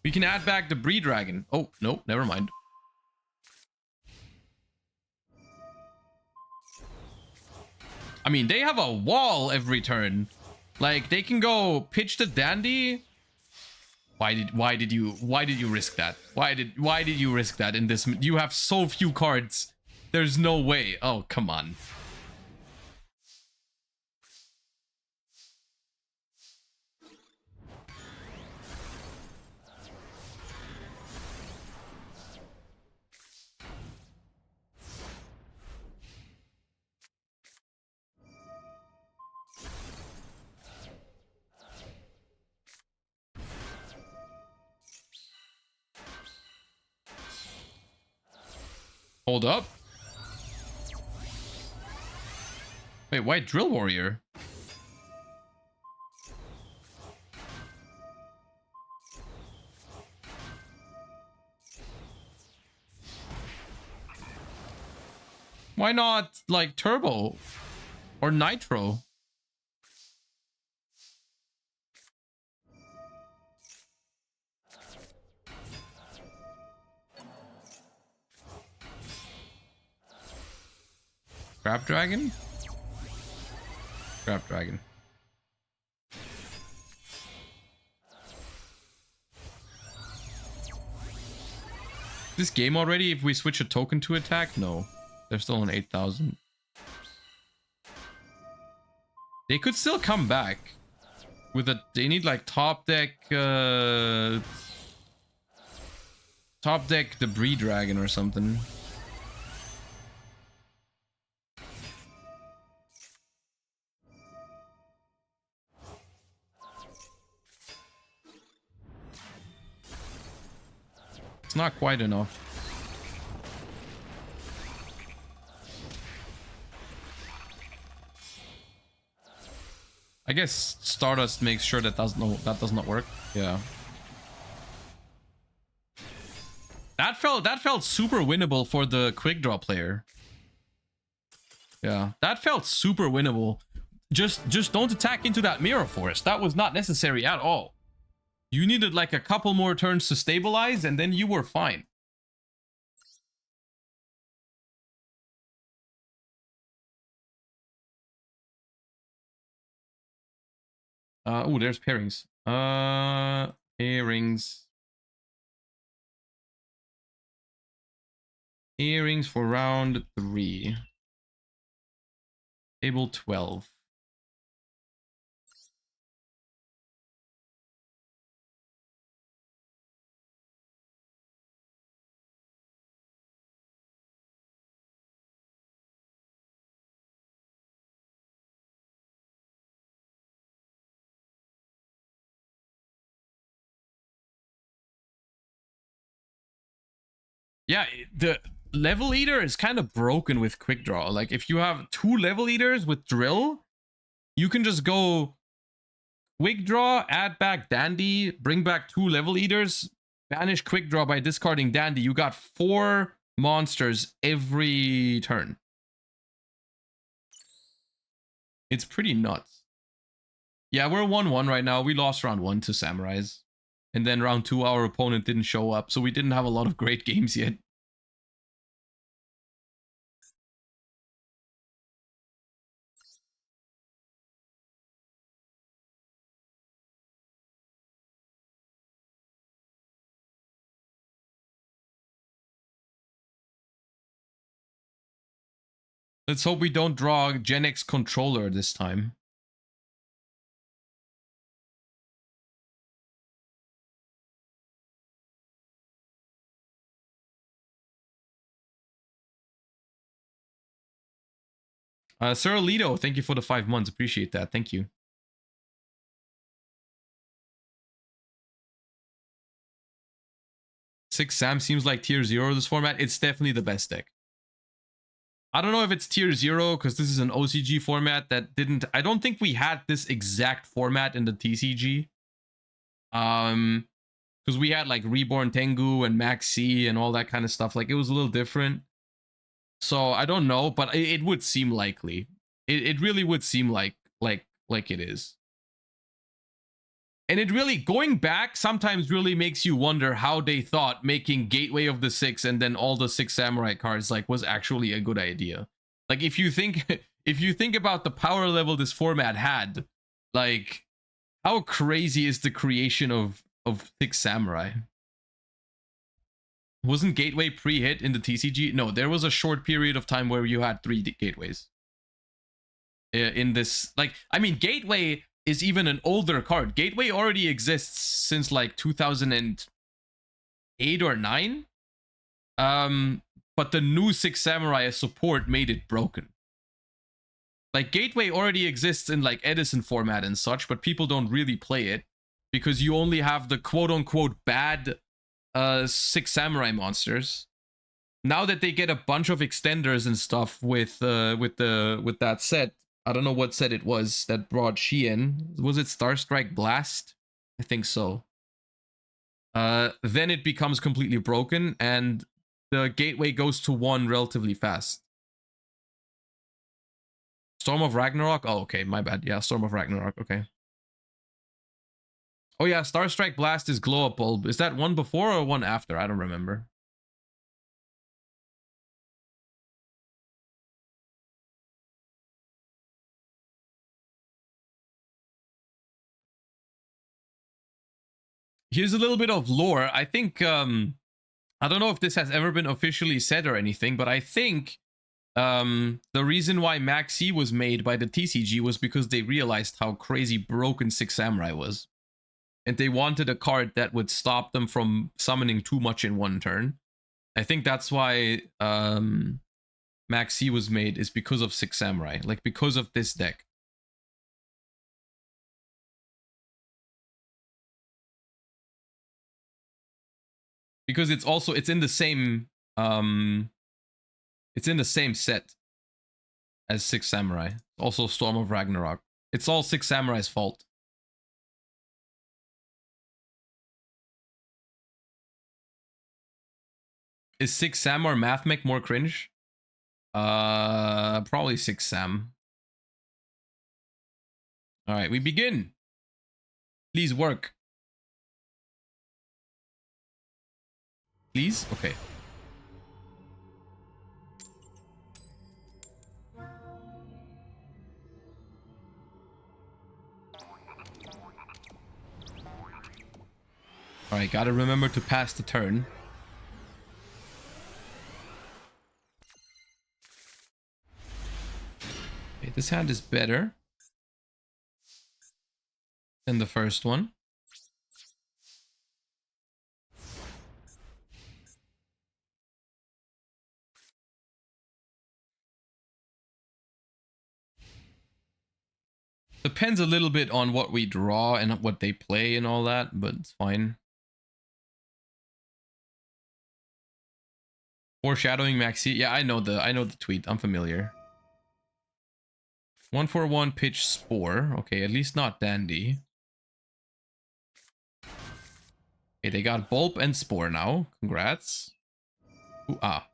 We can add back the Breed Dragon. Oh, no, never mind. I mean, they have a wall every turn. Like, they can go pitch the Dandy. Why did you risk that? Why did you risk that in this? You have so few cards. There's no way. Oh, come on. Hold up. Wait, why Drill Warrior? Why not, like, Turbo? Or Nitro? Crab Dragon? Crab Dragon. This game already, if we switch a token to attack? No. They're still on 8,000. They could still come back. With a... They need like top deck... top deck the Breed Dragon or something. It's not quite enough. I guess Stardust makes sure that does not work. Yeah. That felt super winnable for the quick draw player. Yeah, that felt super winnable. Just don't attack into that Mirror Forest. That was not necessary at all. You needed like a couple more turns to stabilize, and then you were fine. Oh, there's pairings. Pairings. Pairings for round 3. Table 12. Yeah, the level eater is kind of broken with quick draw. Like if you have 2 level eaters with drill, you can just go quick draw, add back Dandy, bring back 2 level eaters, banish quick draw by discarding Dandy. You got 4 monsters every turn. It's pretty nuts. Yeah, we're 1-1 right now. We lost round 1 to Samurais. And then round 2, our opponent didn't show up, so we didn't have a lot of great games yet. Let's hope we don't draw Gen X controller this time. Sir Alito, thank you for the 5 months. Appreciate that. Thank you. Six Sam seems like tier 0 this format. It's definitely the best deck. I don't know if it's tier 0 because this is an OCG format that didn't... I don't think we had this exact format in the TCG. Because we had like Reborn Tengu and Max C and all that kind of stuff. Like it was a little different. So I don't know, but it would seem likely. It really would seem like it is. And it really, going back, sometimes really makes you wonder how they thought making Gateway of the Six and then all the 6 Samurai cards like was actually a good idea. Like if you think about the power level this format had, like how crazy is the creation of 6 Samurai? Wasn't Gateway pre-hit in the TCG? No, there was a short period of time where you had 3 gateways. In this, like, I mean, Gateway is even an older card. Gateway already exists since like 2008 or 9. But the new 6 Samurai support made it broken. Like Gateway already exists in like Edison format and such, but people don't really play it because you only have the quote-unquote bad 6 Samurai monsters. Now that they get a bunch of extenders and stuff with that set, I don't know what set it was that brought Shi in. Was it Starstrike Blast? I think so. Then it becomes completely broken and the gateway goes to 1 relatively fast. Storm of Ragnarok? Oh, okay, my bad. Yeah, Storm of Ragnarok, okay. Oh yeah, Starstrike Blast is Glow Up Bulb. Is that one before or one after? I don't remember. Here's a little bit of lore. I think, I don't know if this has ever been officially said or anything, but I think the reason why Max C was made by the TCG was because they realized how crazy broken 6 Samurai was. And they wanted a card that would stop them from summoning too much in one turn. I think that's why Max C was made, is because of 6 Samurai. Like, because of this deck. Because it's also, it's in the same set as 6 Samurai. Also Storm of Ragnarok. It's all 6 Samurai's fault. Is 6 Sam or Mathmech more cringe? Probably 6 Sam. Alright, we begin. Please work. Please? Okay. Alright, gotta remember to pass the turn. Okay, this hand is better than the first one. Depends a little bit on what we draw and what they play and all that, but it's fine. Foreshadowing Maxi. Yeah, I know the tweet. I'm familiar. 1/1 pitch Spore. Okay, at least not Dandy. Okay, they got Bulb and Spore now. Congrats. Ooh, ah.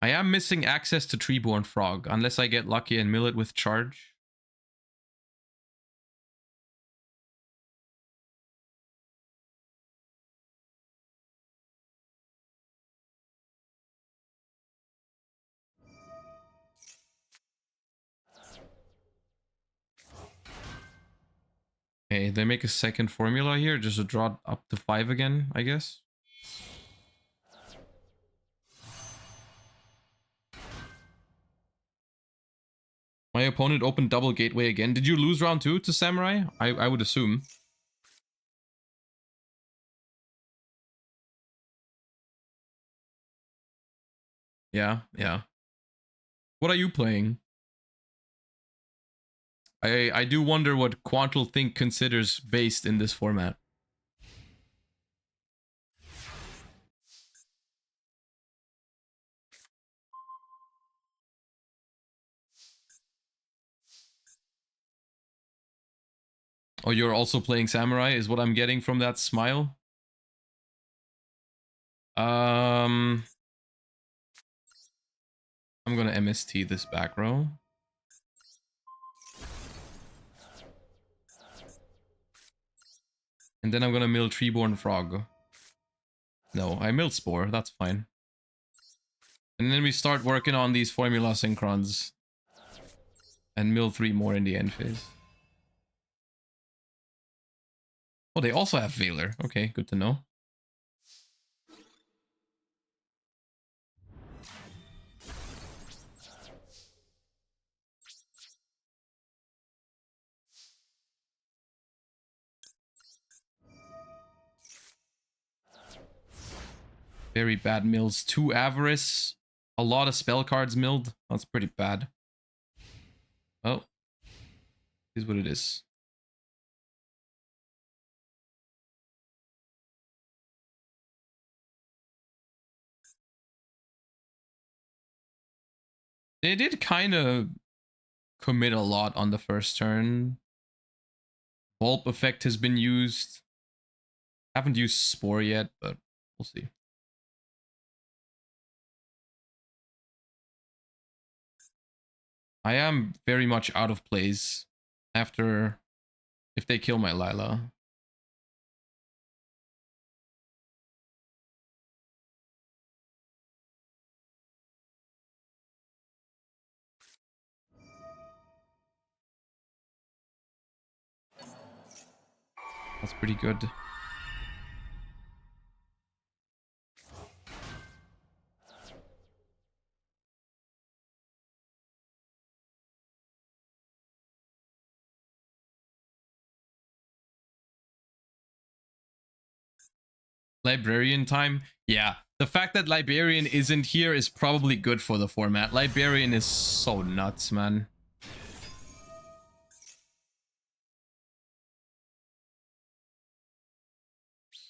I am missing access to Treeborn Frog, unless I get lucky and mill it with charge. Okay, they make a second formula here, just to draw up to 5 again, I guess. My opponent opened double gateway again. Did you lose round 2 to Samurai? I would assume. Yeah, yeah. What are you playing? I do wonder what Quantal Think considers based in this format. Oh, you're also playing Samurai, is what I'm getting from that smile. I'm gonna MST this back row. And then I'm gonna mill Treeborn Frog. No, I milled Spore, that's fine. And then we start working on these formula synchrons. And mill 3 more in the end phase. Oh, they also have Veiler. Okay, good to know. Very bad mills. 2 Avarice. A lot of spell cards milled. That's pretty bad. Oh. Here's what it is. They did kind of commit a lot on the first turn. Bulb effect has been used. Haven't used Spore yet, but we'll see. I am very much out of place after if they kill my Lila. That's pretty good. Librarian time? Yeah. The fact that Librarian isn't here is probably good for the format. Librarian is so nuts, man.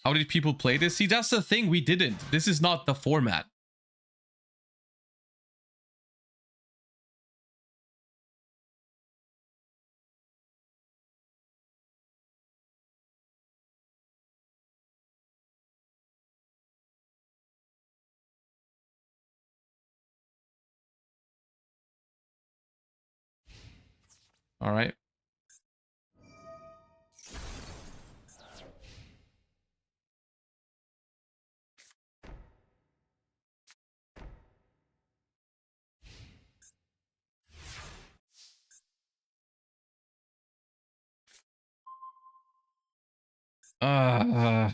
How did people play this? See, that's the thing. We didn't. This is not the format. All right. Uh,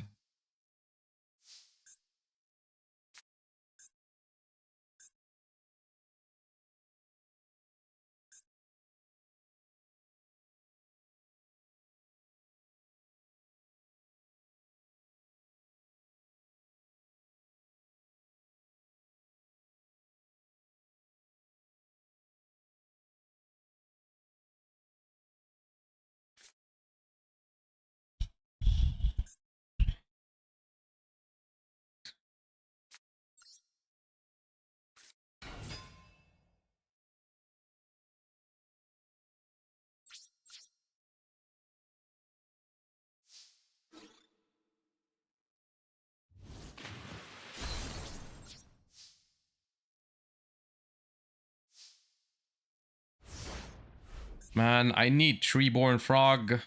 Man, I need Treeborn Frog.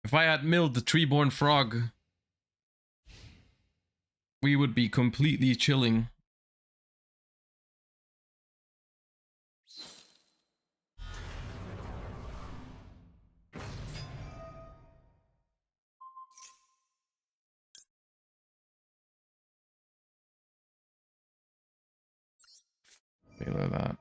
If I had milled the Treeborn Frog, we would be completely chilling. Look at that.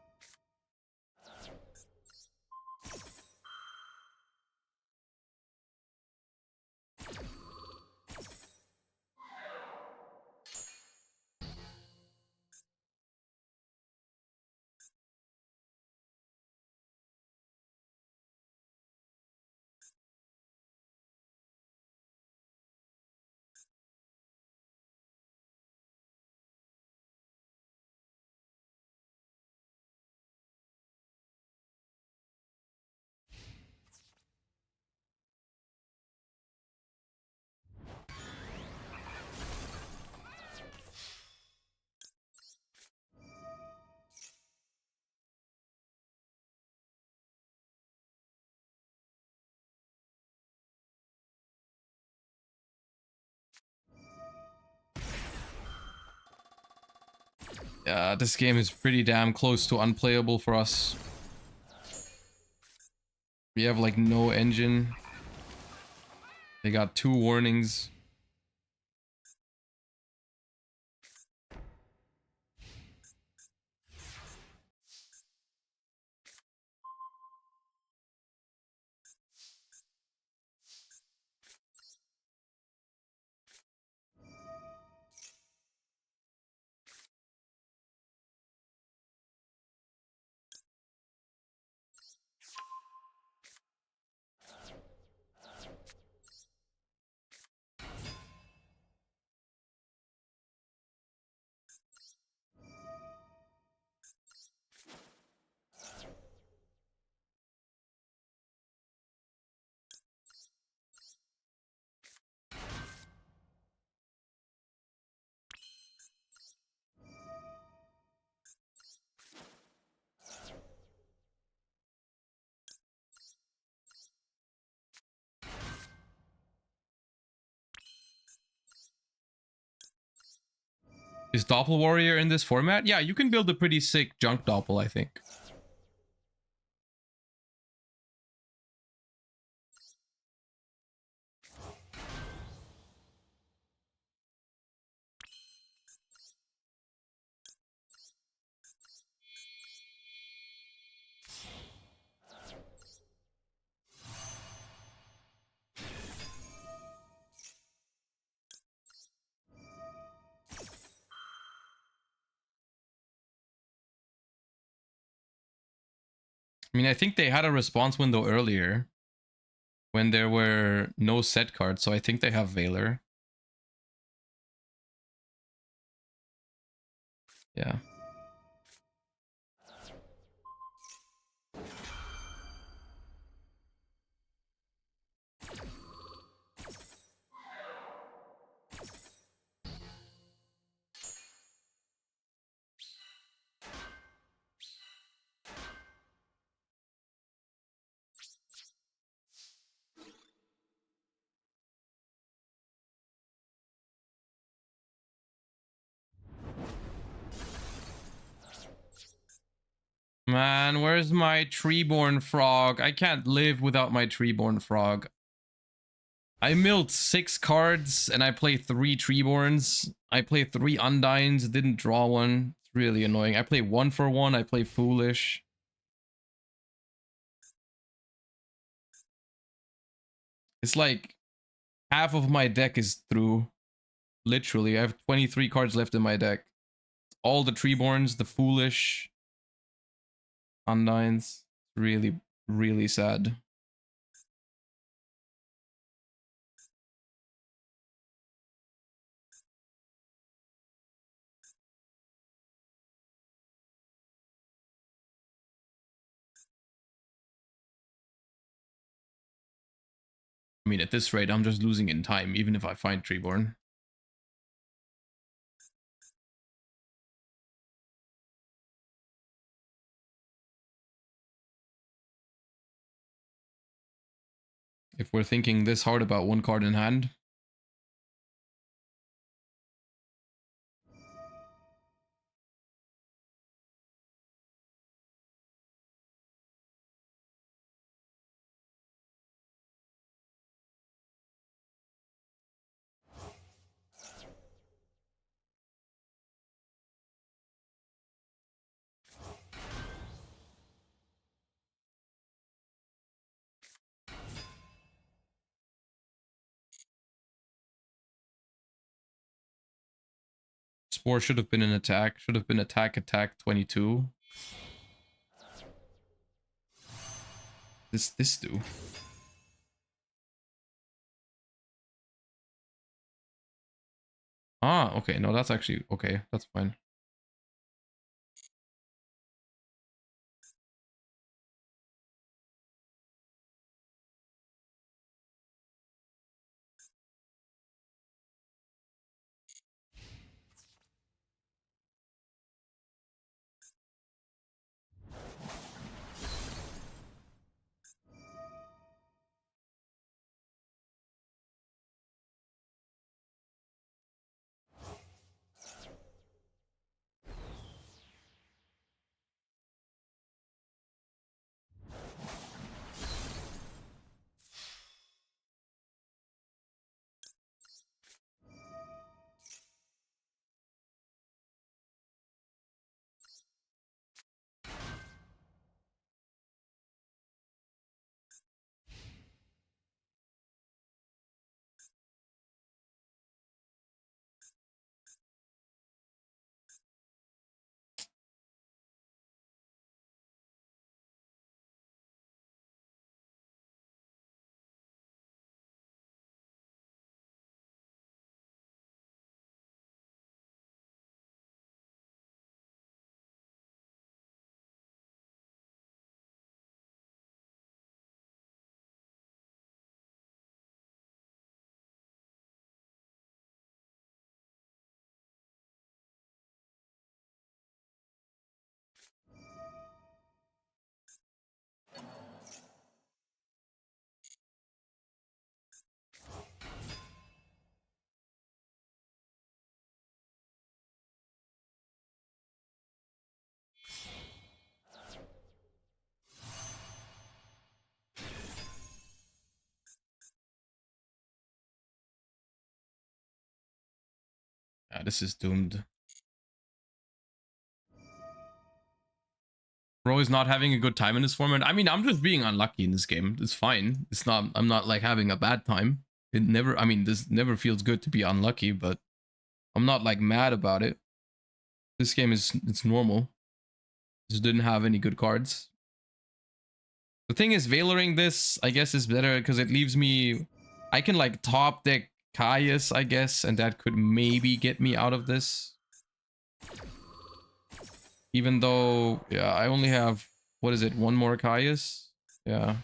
Yeah, this game is pretty damn close to unplayable for us. We have like no engine. They got 2 warnings. Is Doppel Warrior in this format? Yeah, you can build a pretty sick junk Doppel, I think. I mean, I think they had a response window earlier when there were no set cards, so I think they have Valor. Yeah. Man, where's my Treeborn Frog? I can't live without my Treeborn Frog. I milled 6 cards and I play 3 Treeborns. I play 3 Undines, didn't draw one. It's really annoying. I play 1 for 1, I play Foolish. It's like half of my deck is through. Literally, I have 23 cards left in my deck. All the Treeborns, the Foolish, Undines. Really, really sad. I mean, at this rate, I'm just losing in time, even if I find Treeborn. If we're thinking this hard about one card in hand. Spore should have been an attack. Should have been attack 22. This do. Ah, okay. No, that's actually okay. That's fine. Yeah, this is doomed. Bro is not having a good time in this format. I mean, I'm just being unlucky in this game. It's fine. It's not, I'm not like having a bad time. It never, I mean, this never feels good to be unlucky, but I'm not like mad about it. This game is, it's normal. Just didn't have any good cards. The thing is, Valoring this, I guess, is better because it leaves me, I can like top deck Caius, I guess, and that could maybe get me out of this. Even though, yeah, I only have, what is it, one more Caius? Yeah.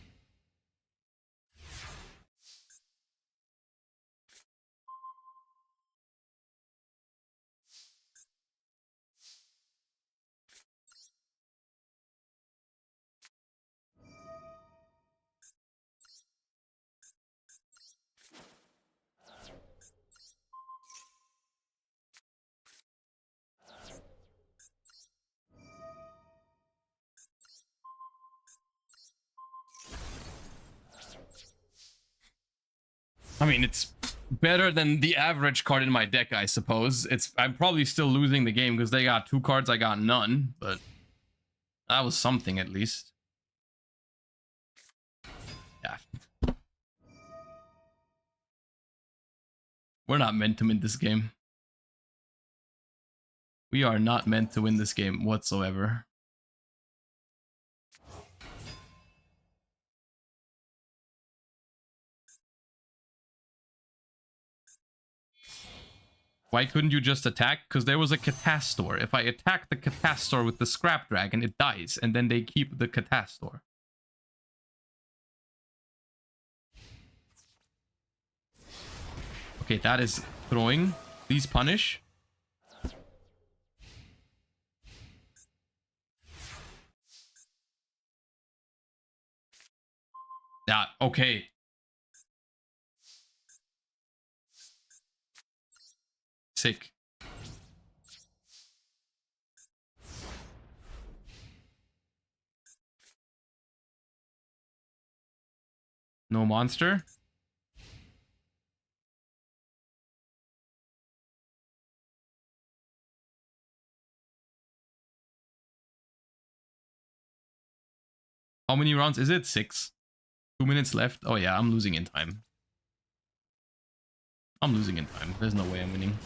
I mean, it's better than the average card in my deck, I suppose. I'm probably still losing the game because they got 2 cards, I got none, but that was something at least. Yeah. We're not meant to win this game. We are not meant to win this game whatsoever. Why couldn't you just attack? Because there was a Catastor. If I attack the Catastor with the Scrap Dragon, it dies, and then they keep the Catastor. Okay, that is throwing. Please punish. Yeah, okay. Sick. No monster? How many rounds is it? 6. 2 minutes left. Oh yeah, I'm losing in time. I'm losing in time. There's no way I'm winning.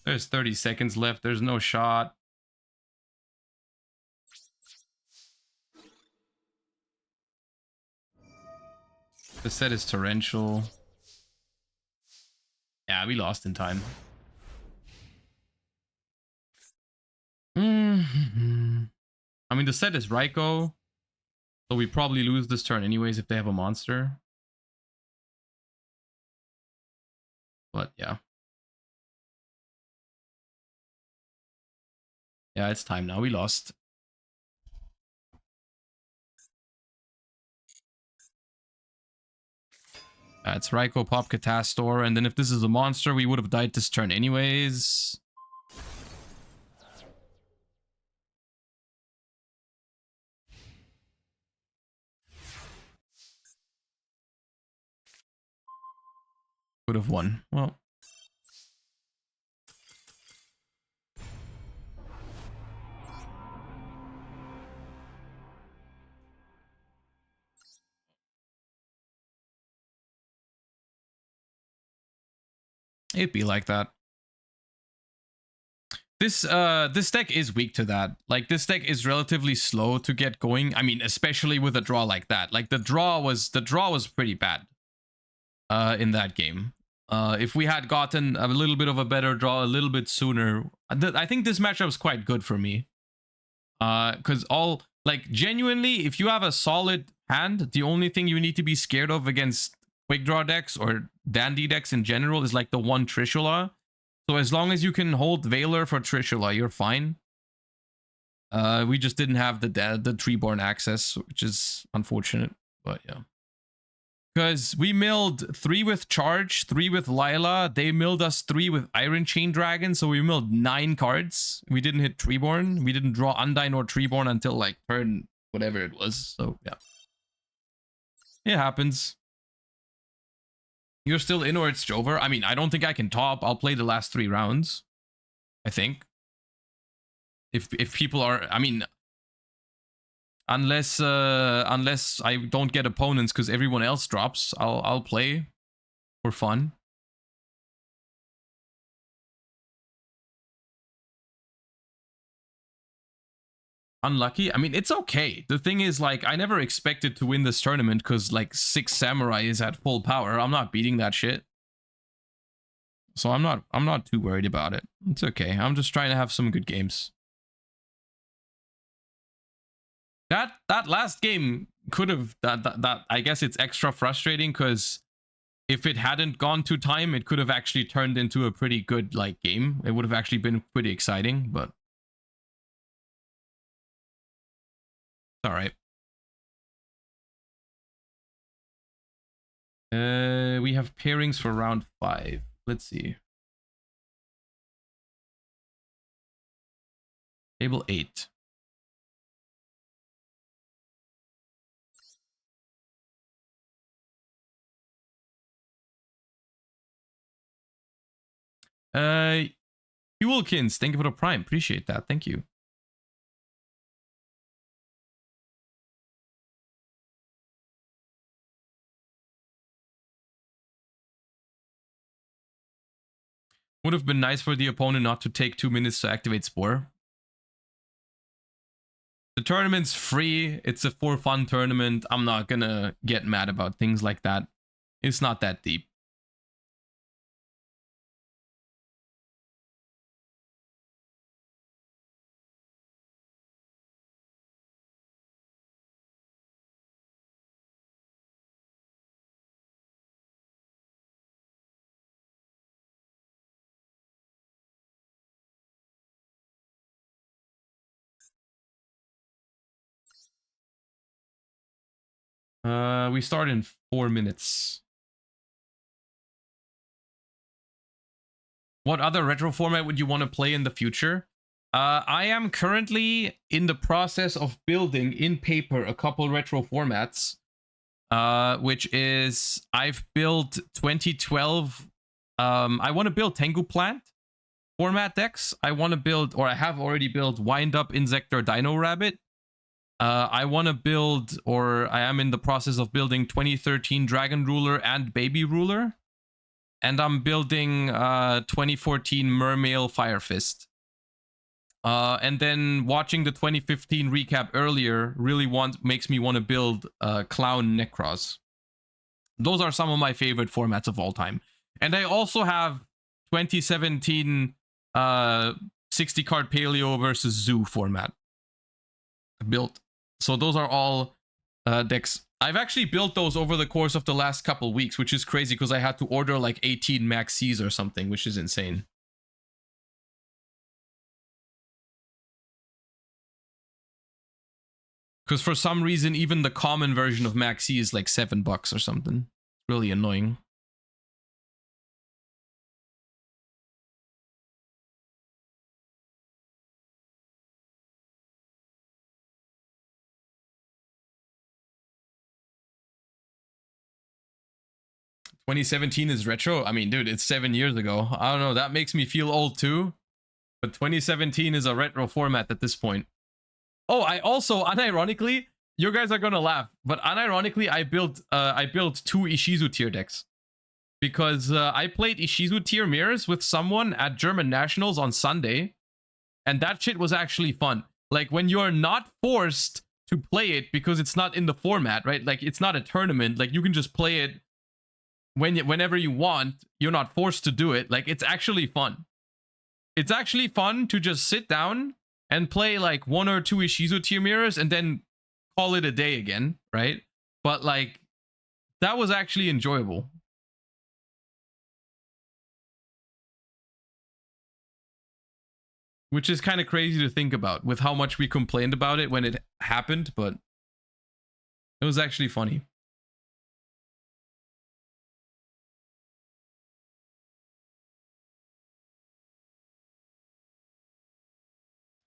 There's 30 seconds left. There's no shot. The set is torrential. Yeah, we lost in time. I mean, the set is Raiko, so we probably lose this turn anyways if they have a monster. But yeah. Yeah, it's time now. We lost. It's Raiko, Pop, Catastor, and then if this is a monster, we would have died this turn anyways. Would have won. Well. It'd be like that. This deck is weak to that. Like, this deck is relatively slow to get going. I mean, especially with a draw like that. Like, the draw was pretty bad in that game. If we had gotten a little bit of a better draw a little bit sooner, I think this matchup is quite good for me. Because genuinely, if you have a solid hand, the only thing you need to be scared of against quick draw decks or dandy decks in general is like the one Trishula. So as long as you can hold Valor for Trishula, you're fine. We just didn't have the Treeborn access, which is unfortunate, but yeah. Because we milled 3 with Charge, 3 with Lila. They milled us 3 with Iron Chain Dragon, so we milled 9 cards. We didn't hit Treeborn. We didn't draw Undyne or Treeborn until like turn whatever it was. So yeah, it happens. You're still in or it's over? I mean, I don't think I can top. I'll play the last 3 rounds, I think. If people are, I mean, unless I don't get opponents because everyone else drops, I'll play for fun. Unlucky? I mean, it's okay. The thing is, like, I never expected to win this tournament because, like, 6 Samurai is at full power. I'm not beating that shit. So I'm not too worried about it. It's okay. I'm just trying to have some good games. That last game could have that I guess it's extra frustrating because if it hadn't gone to time, it could have actually turned into a pretty good like game. It would have actually been pretty exciting, but all right. We have pairings for round 5. Let's see. Table 8. Fuelkins, thank you for the prime. Appreciate that. Thank you. Would have been nice for the opponent not to take 2 minutes to activate Spore. The tournament's free. It's a for fun tournament. I'm not gonna get mad about things like that. It's not that deep. We start in 4 minutes. What other retro format would you want to play in the future? I am currently in the process of building in paper a couple retro formats, which is I've built 2012. I want to build Tengu Plant format decks. I want to build, or I have already built Wind Up Insector Dino Rabbit. I want to build, or I am in the process of building 2013 Dragon Ruler and Baby Ruler. And I'm building 2014 Mermail Fire Fist. And then watching the 2015 recap earlier really makes me want to build Clown Necros. Those are some of my favorite formats of all time. And I also have 2017 60 card Paleo versus Zoo format built. So those are all decks. I've actually built those over the course of the last couple weeks, which is crazy because I had to order like 18 maxis or something, which is insane. Because for some reason, even the common version of maxi is like $7 or something. Really annoying. "2017 is retro." I mean, dude, it's 7 years ago. I don't know. That makes me feel old too. But 2017 is a retro format at this point. Oh, I also, unironically, you guys are gonna laugh, but unironically, I built 2 Ishizu tier decks. Because I played Ishizu tier mirrors with someone at German Nationals on Sunday. And that shit was actually fun. Like, when you're not forced to play it because it's not in the format, right? Like, it's not a tournament. Like, you can just play it whenever you want. You're not forced to do it. Like, it's actually fun. It's actually fun to just sit down and play like 1 or 2 Ishizu tier mirrors and then call it a day again, right? But like, that was actually enjoyable. Which is kind of crazy to think about with how much we complained about it when it happened, but it was actually funny.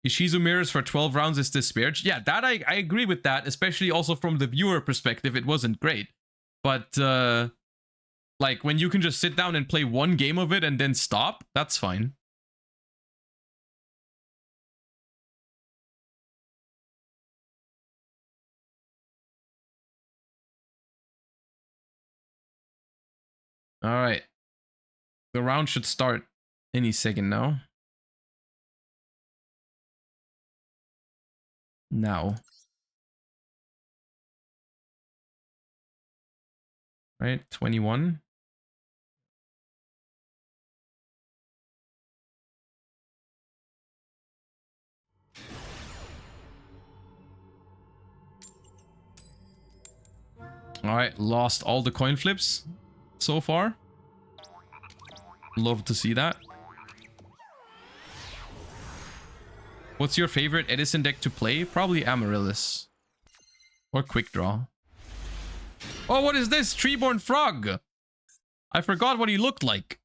Ishizu mirrors for 12 rounds is disparaged. Yeah, that I agree with that, especially also from the viewer perspective. It wasn't great. But like, when you can just sit down and play 1 game of it and then stop, that's fine. All right. The round should start any second now. Now. Right, 21. All right, lost all the coin flips. so far. Love to see that. What's your favorite Edison deck to play? Probably Amaryllis. Or Quick Draw. Oh, what is this? Treeborn Frog. I forgot what he looked like.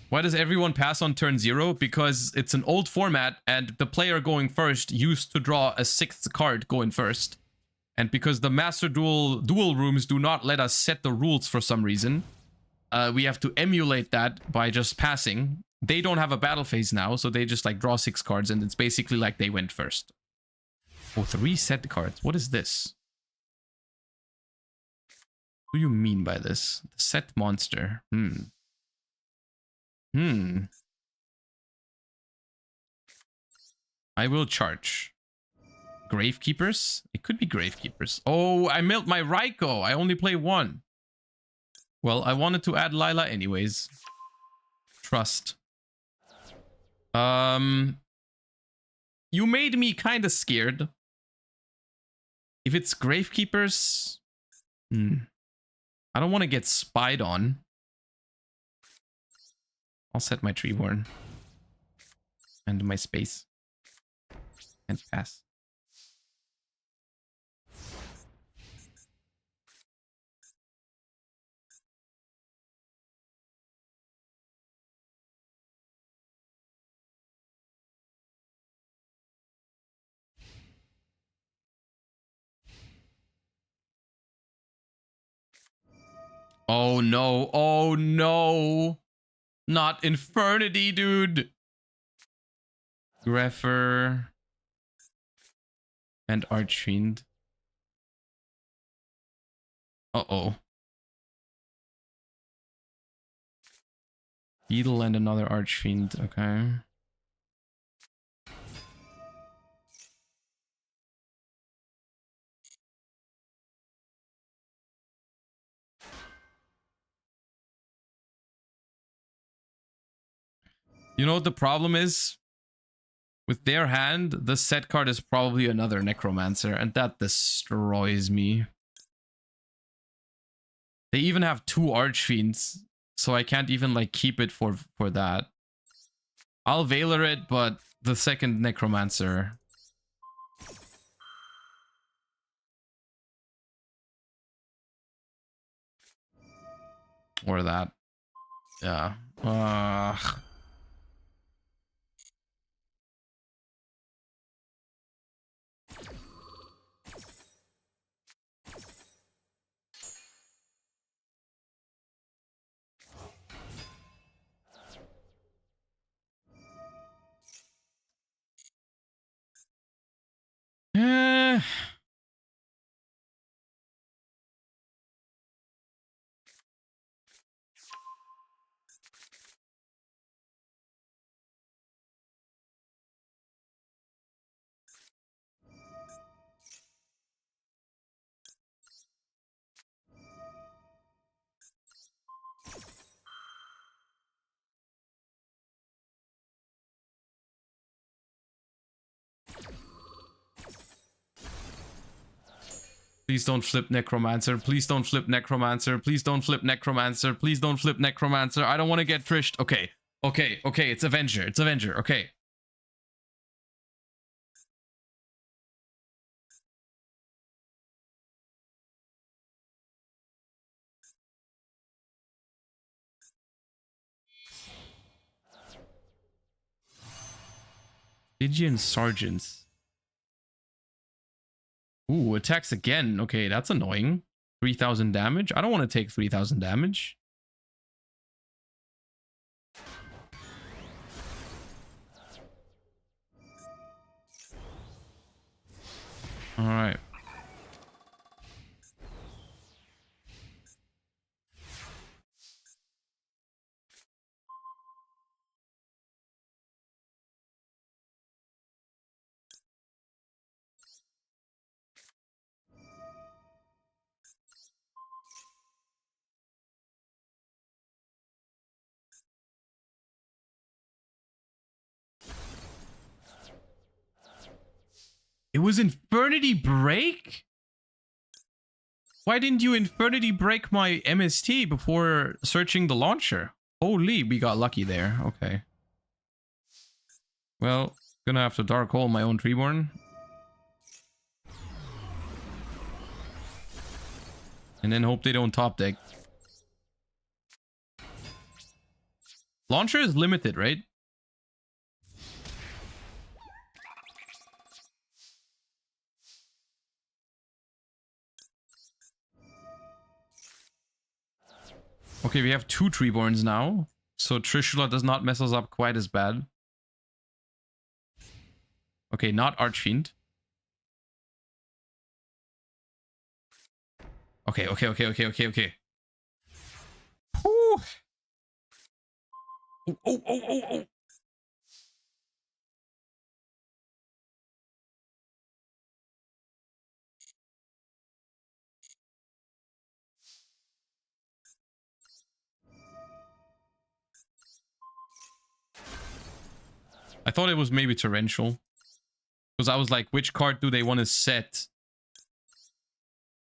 Why does everyone pass on turn 0? Because it's an old format and the player going first used to draw a 6th card going first. And because the Master Duel rooms do not let us set the rules for some reason, we have to emulate that by just passing. They don't have a battle phase now, so they just like draw 6 cards and it's basically like they went first. Oh, 3 set cards. What is this? What do you mean by this? The set monster. I will charge. Gravekeepers? It could be Gravekeepers. Oh, I milled my Raikou. I only play 1. Well, I wanted to add Lila anyways. Trust. You made me kind of scared. If it's Gravekeepers... I don't want to get spied on. I'll set my Treeborn. And my space. And pass. Oh no, oh no. Not Infernity, dude. Greffer. And Archfiend. Uh-oh. Beetle and another Archfiend, okay. You know what the problem is? With their hand, the set card is probably another Necromancer, and that destroys me. They even have 2 Archfiends, so I can't even like keep it for that. I'll Veiler it, but the second Necromancer. Or that. Yeah. Please don't flip Necromancer. Please don't flip Necromancer. Please don't flip Necromancer. Please don't flip Necromancer. I don't want to get trished. Okay. Okay. Okay. It's Avenger. It's Avenger. Okay. Stygian Sergeants. Ooh, attacks again. Okay, that's annoying. 3,000 damage. I don't want to take 3,000 damage. All right. It was Infernity Break? Why didn't you Infernity break my MST before searching the launcher? Holy, we got lucky there. Okay. Well, gonna have to Dark Hole my own Treeborn. And then hope they don't top deck. Launcher is limited, right? Okay, we have 2 Treeborns now. So Trishula does not mess us up quite as bad. Okay, not Archfiend. Okay. Whew. Oh. I thought it was maybe Torrential. Because I was like, which card do they want to set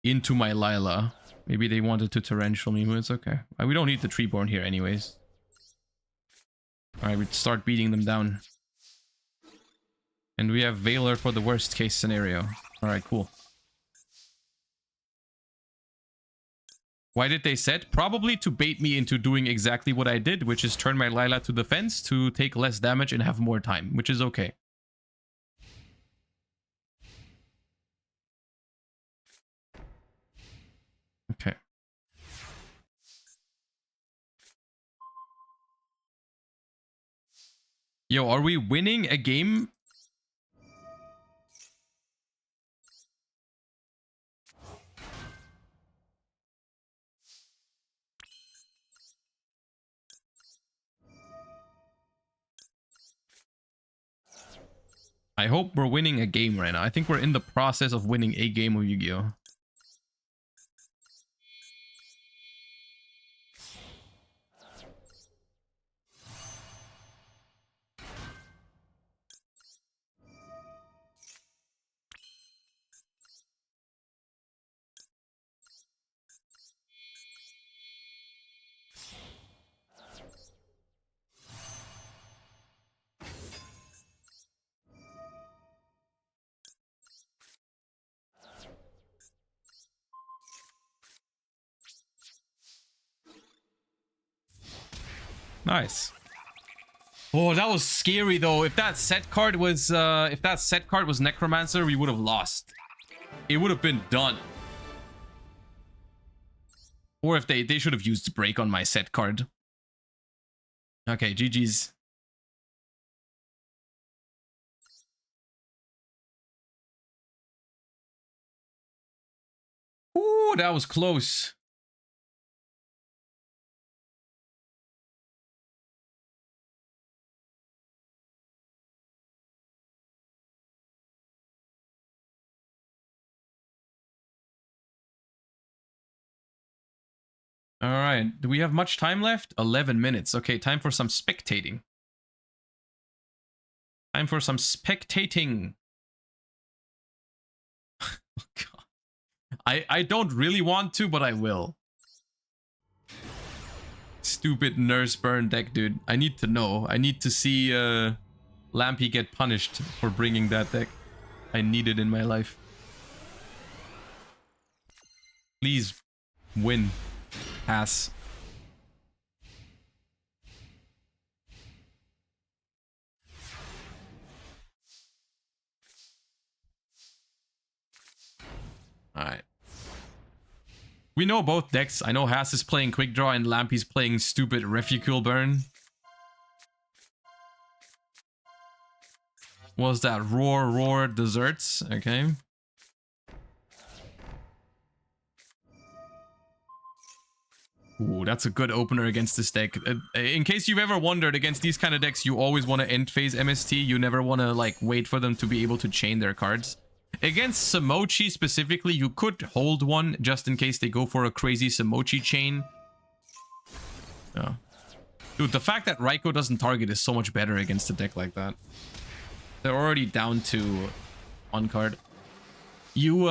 into my Lila? Maybe they wanted to Torrential me, but it's okay. We don't need the Treeborn here anyways. Alright, we start beating them down. And we have Veiler for the worst case scenario. Alright, cool. Why did they set? Probably to bait me into doing exactly what I did, which is turn my Lila to defense to take less damage and have more time, which is okay. Okay. Yo, are we winning a game? I hope we're winning a game right now. I think we're in the process of winning a game of Yu-Gi-Oh! Nice. Oh, that was scary though. If that set card was Necromancer, we would have lost. It would have been done. Or if they should have used break on my set card. Okay, GG's. Ooh, that was close. All right. Do we have much time left? 11 minutes. Okay, time for some spectating. Time for some spectating. Oh, God. I don't really want to, but I will. Stupid nurse burn deck, dude. I need to know. I need to see Lampy get punished for bringing that deck. I need it in my life. Please win. Pass. Alright. We know both decks. I know Haas is playing Quick Draw and Lampy's playing stupid Refugule Burn. Was that Roar Desserts? Okay. Ooh, that's a good opener against this deck. In case you've ever wondered, against these kind of decks, you always want to end phase MST. You never want to, like, wait for them to be able to chain their cards. Against Samochi specifically, you could hold one just in case they go for a crazy Samochi chain. Yeah. Dude, the fact that Raikou doesn't target is so much better against a deck like that. They're already down to one card. You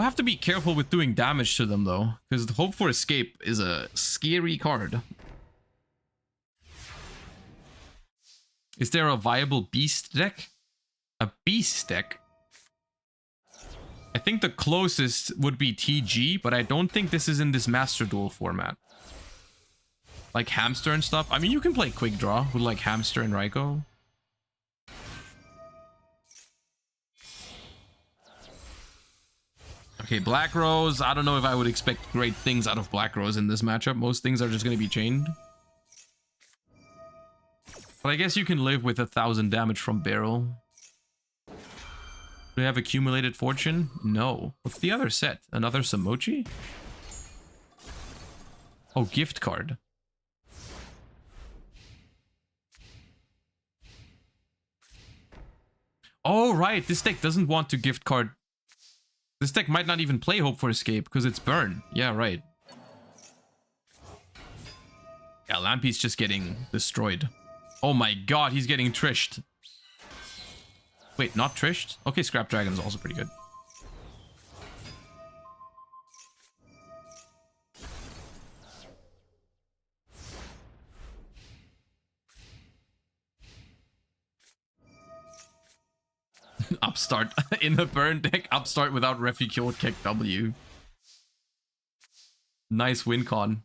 have to be careful with doing damage to them though, because Hope for Escape is a scary card. Is there a viable beast deck? A beast deck? I think the closest would be TG, but I don't think this is in this Master Duel format. Like Hamster and stuff. I mean, you can play Quick Draw with like Hamster and Raikou. Okay, Black Rose. I don't know if I would expect great things out of Black Rose in this matchup. Most things are just going to be chained. But I guess you can live with 1,000 damage from Barrel. Do we have Accumulated Fortune? No. What's the other set? Another Samochi? Oh, Gift Card. Oh, right. This deck doesn't want to gift card. This deck might not even play Hope for Escape because it's burn. Yeah, right. Yeah, Lampy's just getting destroyed. Oh my god, he's getting trished. Wait, not trished? Okay, Scrap Dragon is also pretty good. Upstart. In the burn deck, Upstart without Refucule Kick W. Nice win con.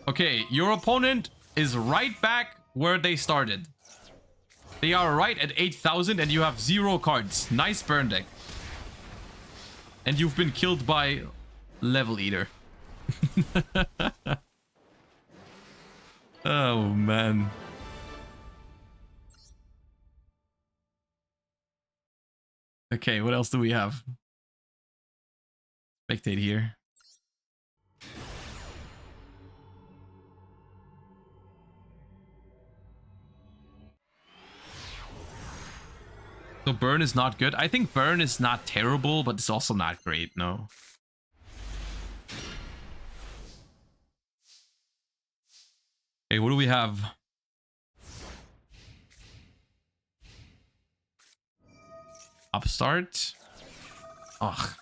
Okay, your opponent is right back where they started. They are right at 8,000 and you have 0 cards. Nice burn deck. And you've been killed by Level Eater. Oh, man. Okay, what else do we have? Spectate here. So burn is not good. I think burn is not terrible, but it's also not great, no. Okay, what do we have? Upstart? Ugh.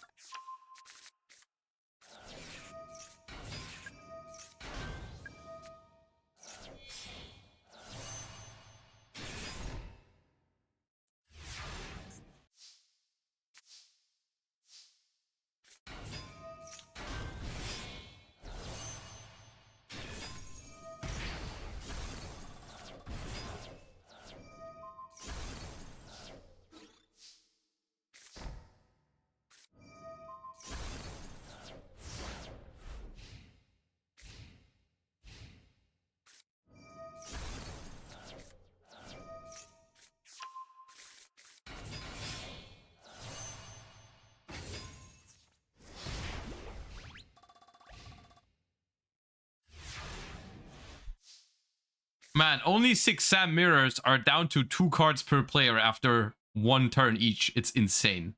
Man, only 6 Sam Mirrors are down to 2 cards per player after 1 turn each. It's insane.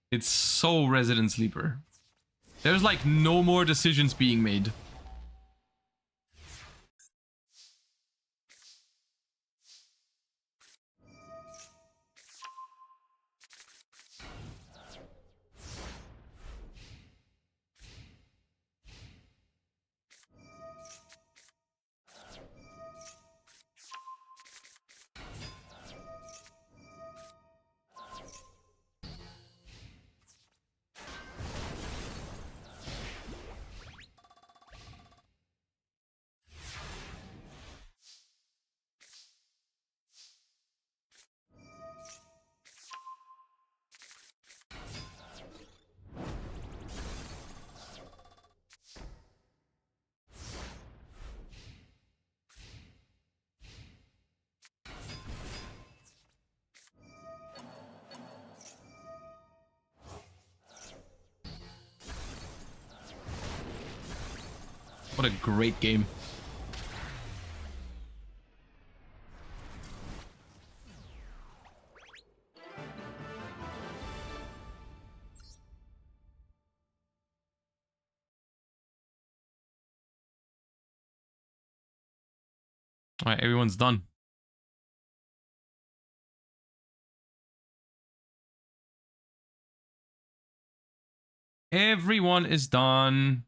It's so Resident Sleeper. There's like no more decisions being made. What a great game. All right, everyone's done. Everyone is done.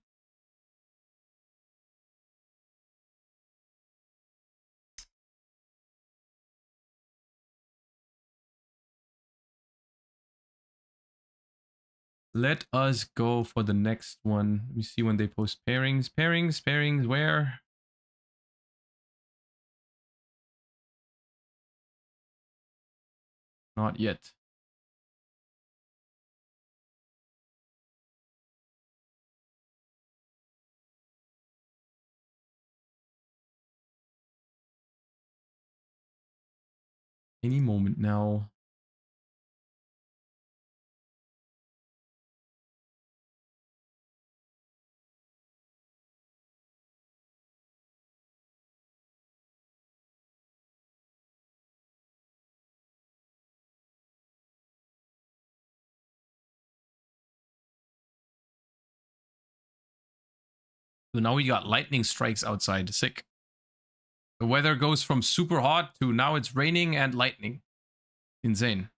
Let us go for the next one. Let me see when they post pairings. Pairings, where? Not yet. Any moment now. So now we got lightning strikes outside. Sick. The weather goes from super hot to now it's raining and lightning. Insane.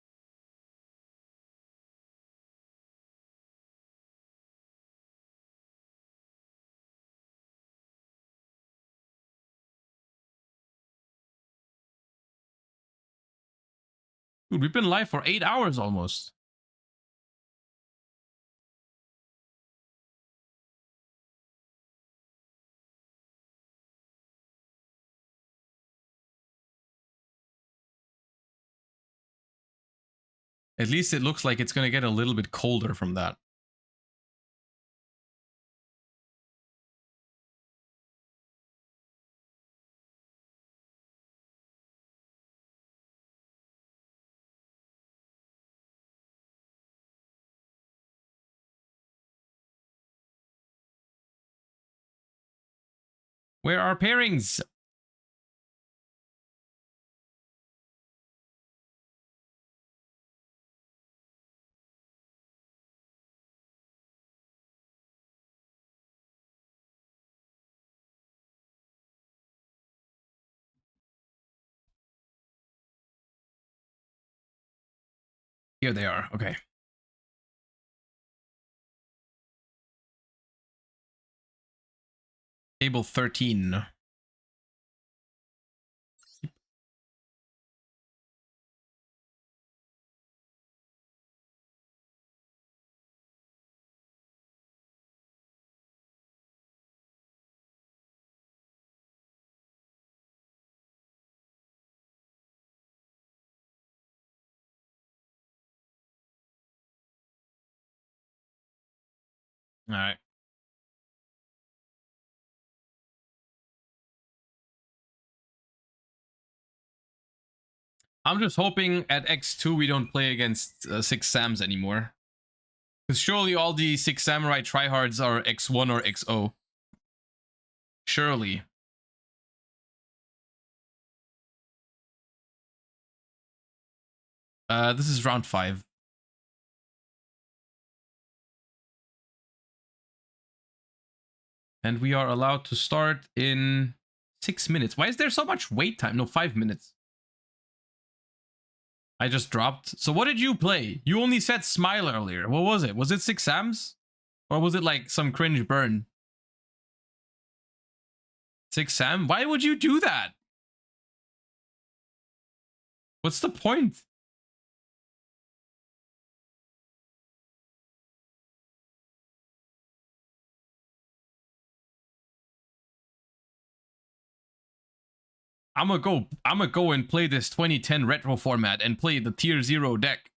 Dude, we've been live for 8 hours almost. At least it looks like it's going to get a little bit colder from that. Where are pairings? Here they are. Okay. Table 13. All right. I'm just hoping at X2 we don't play against 6 Sams anymore. Because surely all the 6 Samurai tryhards are X1 or XO. Surely. This is round 5. And we are allowed to start in 6 minutes. Why is there so much wait time? No, 5 minutes. I just dropped. So what did you play? You only said Smile earlier. What was it? Was it 6 Sams? Or was it like some cringe burn? 6 Sam? Why would you do that? What's the point? I'm gonna go and play this 2010 retro format and play the tier 0 deck.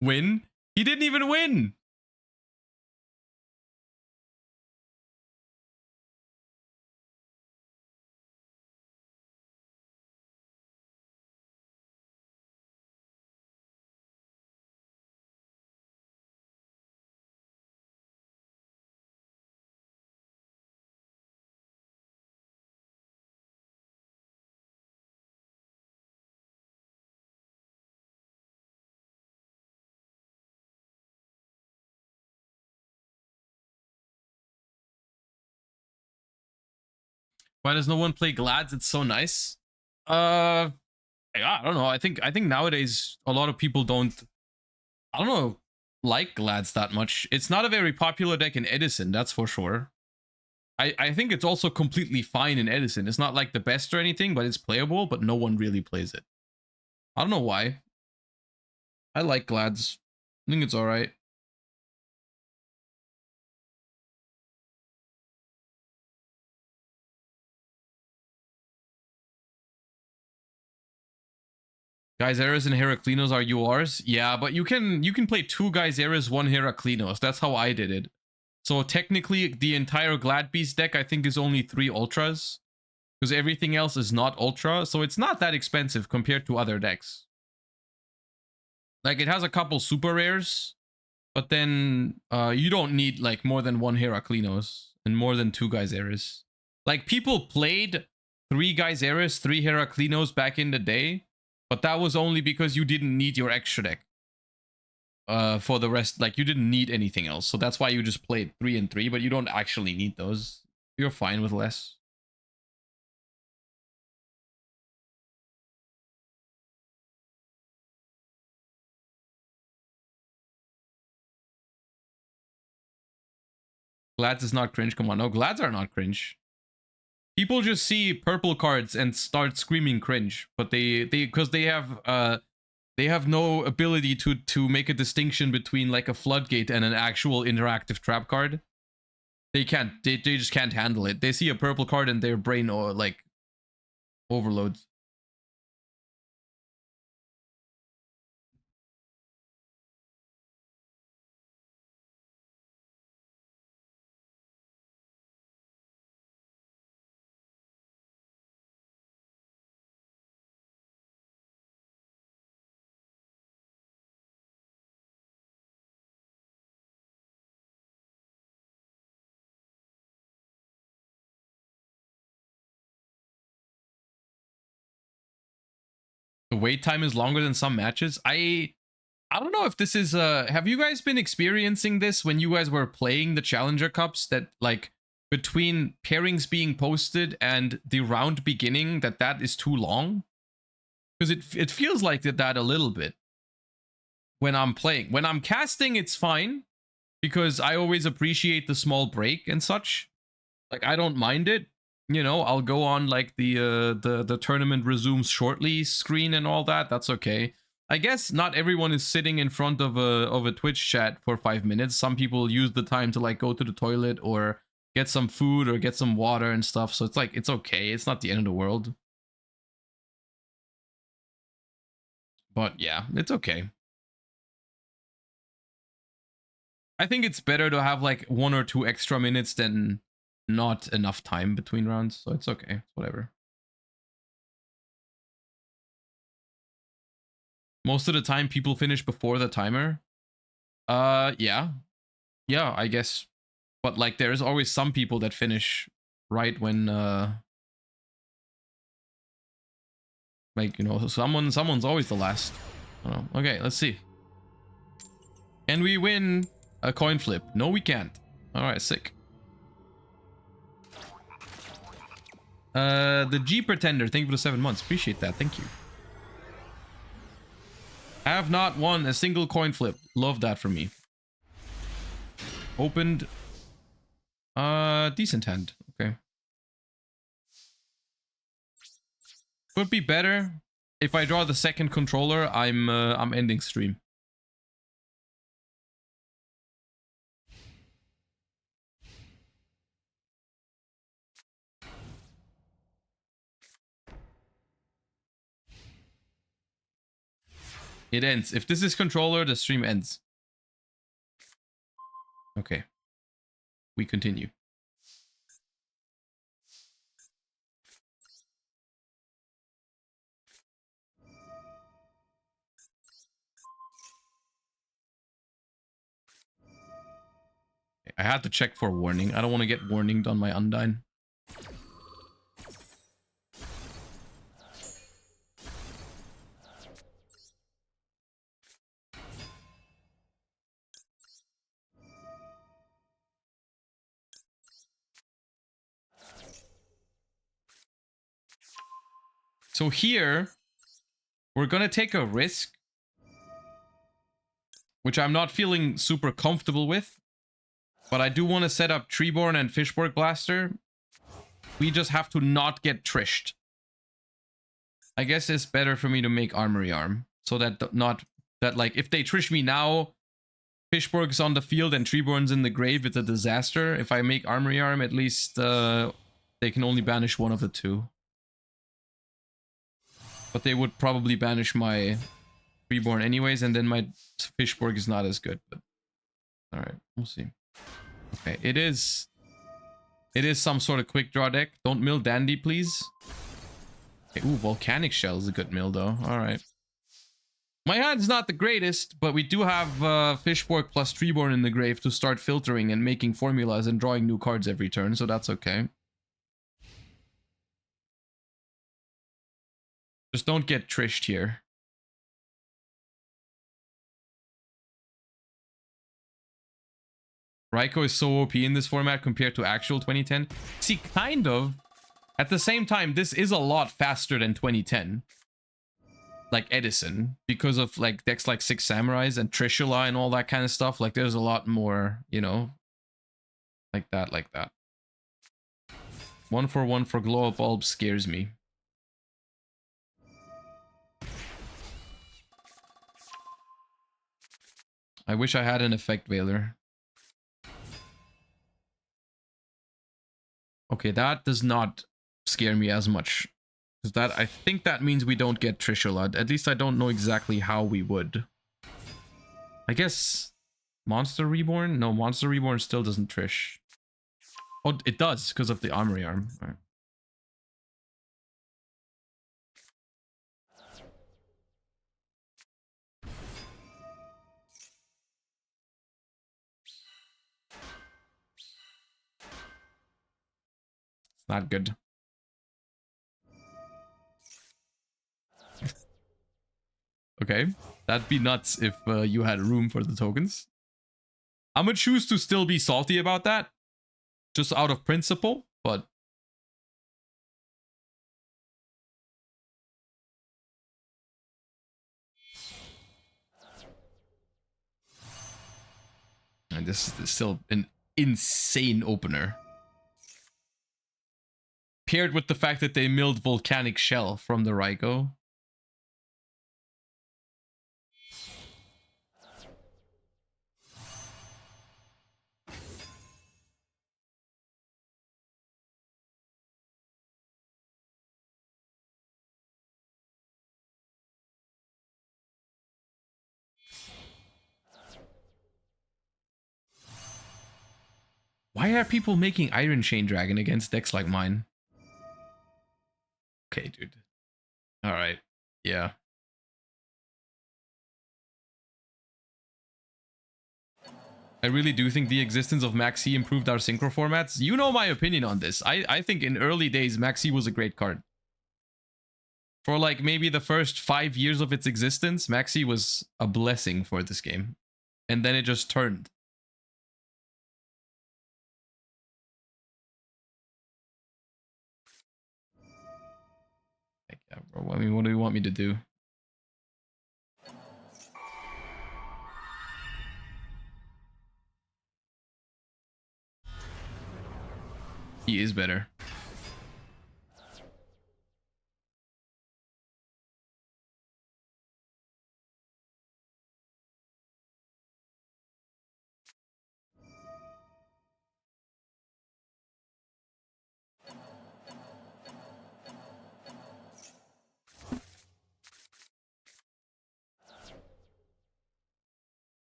Win? He didn't even win. Why does no one play Glads? It's so nice. I don't know. I think nowadays a lot of people don't, I don't know, like Glads that much. It's not a very popular deck in Edison, that's for sure. I think it's also completely fine in Edison. It's not like the best or anything, but it's playable, but no one really plays it. I don't know why. I like Glads. I think it's alright. Geyseras and Heraclinos are URs. Yeah, but you can play 2 Geyseras, 1 Heraclinos. That's how I did it. So technically, the entire Glad Beast deck, I think, is only 3 Ultras. Because everything else is not Ultra. So it's not that expensive compared to other decks. Like, it has a couple super rares. But then you don't need, like, more than 1 Heraclinos. And more than 2 Geyseras. Like, people played 3 Geyseras, 3 Heraclinos back in the day. But that was only because you didn't need your extra deck. For the rest, like, you didn't need anything else. So that's why you just played 3 and 3, but you don't actually need those. You're fine with less. Glads is not cringe. Come on, no, Glads are not cringe. People just see purple cards and start screaming cringe, but because they have no ability to make a distinction between like a floodgate and an actual interactive trap card. They can't. They just can't handle it. They see a purple card and their brain like overloads. The wait time is longer than some matches. I don't know if this is have you guys been experiencing this when you guys were playing the Challenger Cups, that like between pairings being posted and the round beginning that is too long? Because it feels like that a little bit when I'm playing. When I'm casting, it's fine because I always appreciate the small break and such. Like, I don't mind it. You know, I'll go on like the tournament resumes shortly screen and all that. That's okay. I guess not everyone is sitting in front of a Twitch chat for 5 minutes. Some people use the time to like go to the toilet or get some food or get some water and stuff. So it's like, it's okay. It's not the end of the world. But yeah, it's okay. I think it's better to have like 1 or 2 extra minutes than not enough time between rounds. So it's okay. Whatever. Most of the time people finish before the timer. Yeah. Yeah, I guess. But like there's always some people that finish right when like, you know, someone's always the last. Oh, okay, let's see. Can we win a coin flip? No, we can't. All right, sick. The G Pretender, thank you for the 7 months. Appreciate that. Thank you. Have not won a single coin flip. Love that for me. Opened. Decent hand. Okay. Could be better. If I draw the second controller, I'm ending stream. It ends. If this is controller, the stream ends. Okay. We continue. I had to check for warning. I don't want to get warninged on my Undyne. So here, we're gonna take a risk, which I'm not feeling super comfortable with. But I do want to set up Treeborn and Fishborg Blaster. We just have to not get trished. I guess it's better for me to make Armory Arm. So that like, if they trish me now, Fishborg's on the field and Treeborn's in the grave, it's a disaster. If I make Armory Arm, at least they can only banish one of the two. But they would probably banish my Treeborn anyways, and then my Fishborg is not as good. But alright, we'll see. Okay, it is some sort of quick draw deck. Don't mill Dandy, please. Okay, ooh, Volcanic Shell is a good mill, though. Alright. My hand's not the greatest, but we do have Fishborg plus Treeborn in the grave to start filtering and making formulas and drawing new cards every turn, so that's okay. Just don't get trished here. Raikou is so OP in this format compared to actual 2010. See, kind of. At the same time, this is a lot faster than 2010. Like Edison, because of like decks like Six Samurais and Trishula and all that kind of stuff. Like there's a lot more, you know, like that. 1/1 for Glow Up Bulb scares me. I wish I had an Effect Veiler. Okay, that does not scare me as much. That, I think that means we don't get Trishula. At least I don't know exactly how we would. I guess Monster Reborn? No, Monster Reborn still doesn't Trish. Oh, it does because of the Armory Arm. All right. It's not good. Okay, that'd be nuts if you had room for the tokens. I'm gonna choose to still be salty about that, just out of principle, but... And this is still an insane opener. Paired with the fact that they milled Volcanic Shell from the Raikou. Why are people making Iron Chain Dragon against decks like mine? Okay, dude. Alright. Yeah. I really do think the existence of Maxi improved our synchro formats. You know my opinion on this. I think in early days, Maxi was a great card. For like maybe the first 5 years of its existence, Maxi was a blessing for this game. And then it just turned. Yeah, bro, I mean, what do you want me to do? He is better.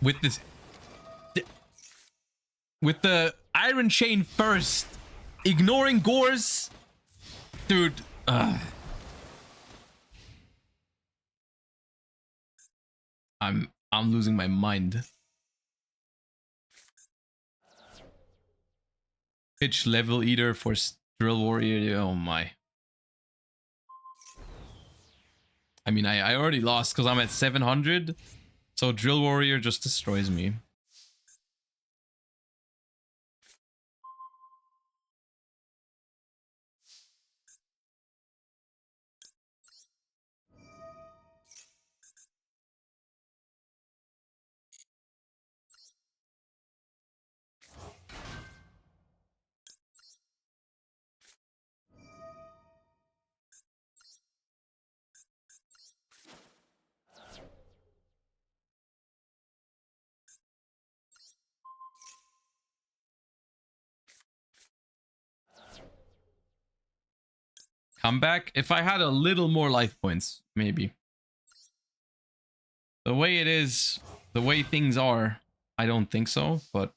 With this... With the Iron Chain first, ignoring Gores, dude. I'm losing my mind. Pitch Level Eater for Drill Warrior. Oh my. I mean, I already lost because I'm at 700, so Drill Warrior just destroys me. Comeback? If I had a little more life points, maybe. The way it is, the way things are, I don't think so, but...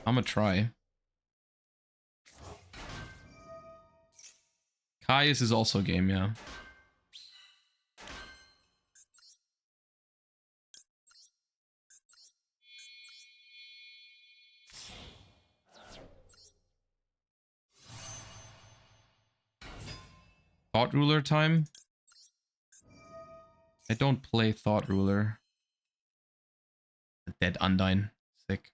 I'm gonna try. Caius is also a game, yeah. Thought Ruler time? I don't play Thought Ruler. Dead Undyne. Sick.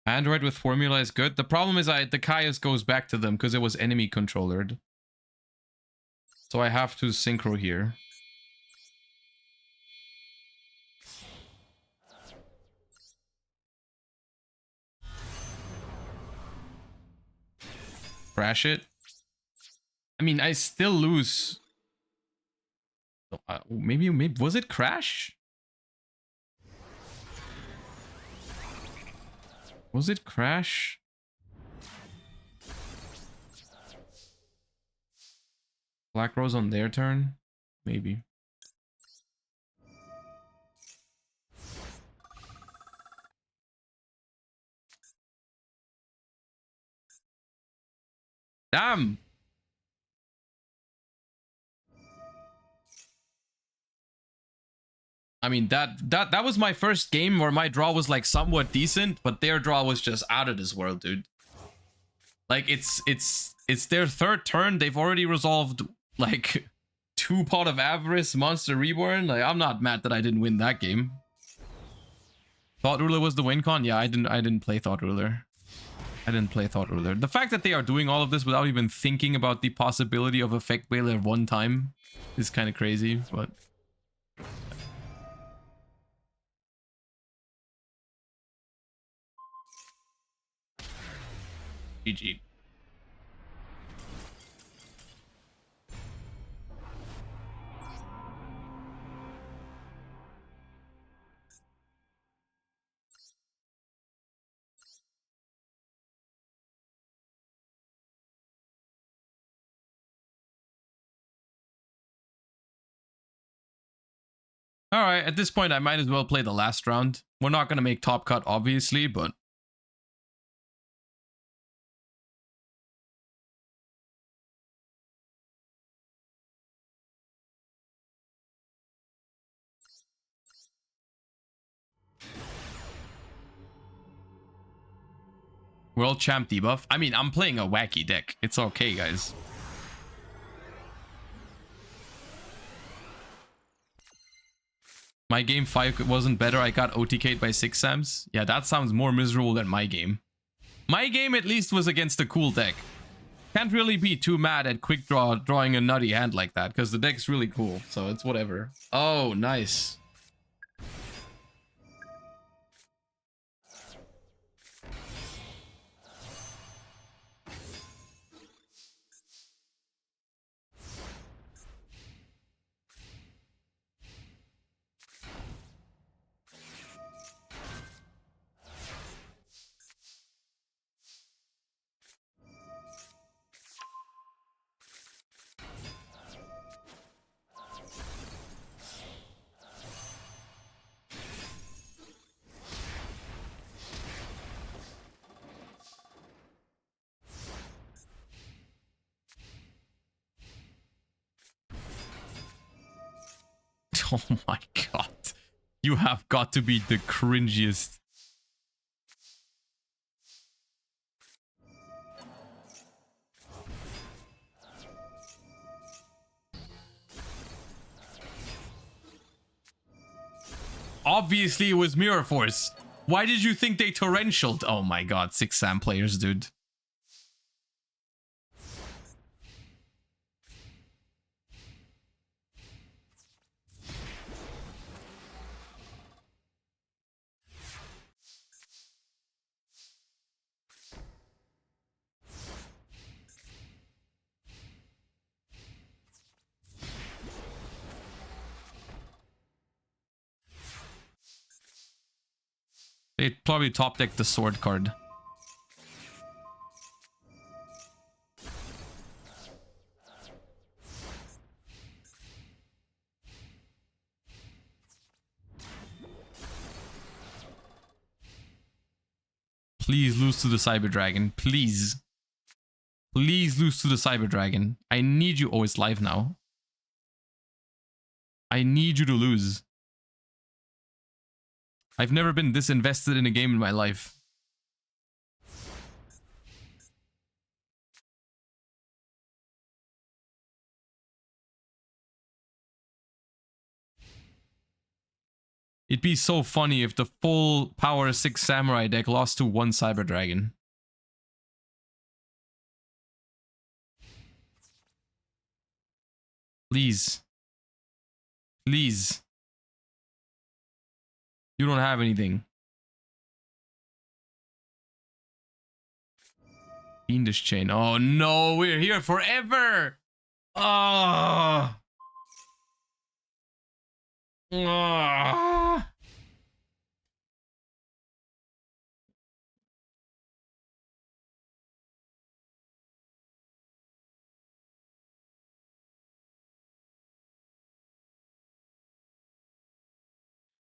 Android with formula is good. The problem is the Caius goes back to them because it was enemy controllered. So I have to synchro here. Crash it. I mean, I still lose. Maybe was it crash? Was it crash? Black Rose on their turn? Maybe. Damn! I mean, that was my first game where my draw was like somewhat decent, but their draw was just out of this world, dude. Like it's their third turn. They've already resolved like 2 Pot of Avarice, Monster Reborn. Like, I'm not mad that I didn't win that game. Thought Ruler was the win con? Yeah, I didn't play Thought Ruler. I didn't play Thought Ruler. The fact that they are doing all of this without even thinking about the possibility of Effect Whaler one time is kind of crazy, but... GG. Alright, at this point I might as well play the last round. We're not going to make top cut, obviously, but... World Champ debuff? I mean, I'm playing a wacky deck. It's okay, guys. My game 5 wasn't better. I got OTK'd by 6 Sams. Yeah, that sounds more miserable than my game. My game at least was against a cool deck. Can't really be too mad at quick drawing a nutty hand like that, because the deck's really cool. So it's whatever. Oh, nice. Oh my god. You have got to be the cringiest. Obviously, it was Mirror Force. Why did you think they torrentialed? Oh my god, 6 Sam players, dude. They probably top decked the sword card. Please lose to the Cyber Dragon. Please. Please lose to the Cyber Dragon. I need you. Oh, it's live now. I need you to lose. I've never been this invested in a game in my life. It'd be so funny if the full power 6 Samurai deck lost to 1 Cyber Dragon. Please. Please. You don't have anything. Fiendish Chain. Oh no, we're here forever! Oh. Oh.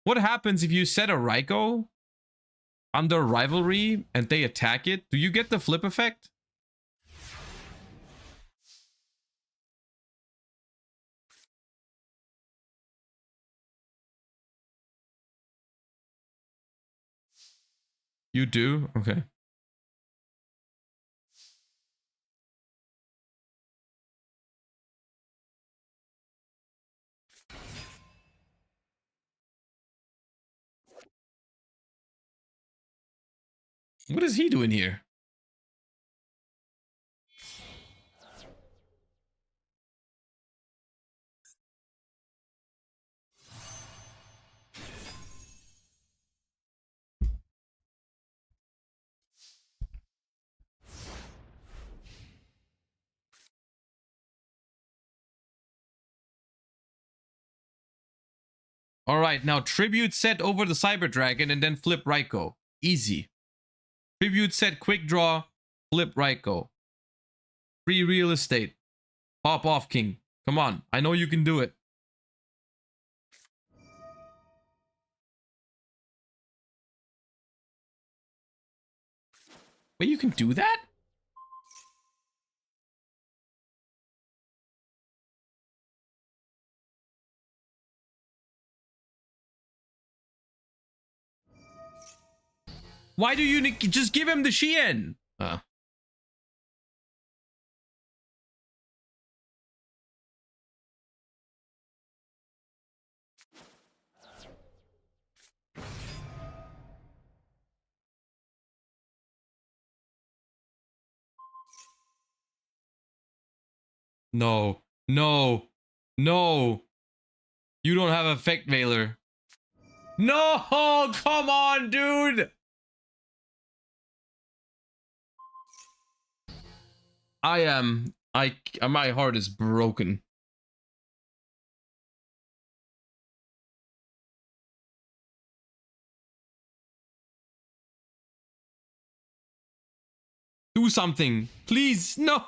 What happens if you set a Raikou under rivalry and they attack it? Do you get the flip effect? You do? Okay. What is he doing here? All right, now tribute set over the Cyber Dragon and then flip Raikou. Easy. Tribute set, quick draw, flip Raikou. Free real estate. Pop off, King. Come on, I know you can do it. Wait, you can do that? Why do you just give him the Shien? No, no, no. You don't have Effect Veiler. No, come on, dude. My heart is broken. Do something, please. No.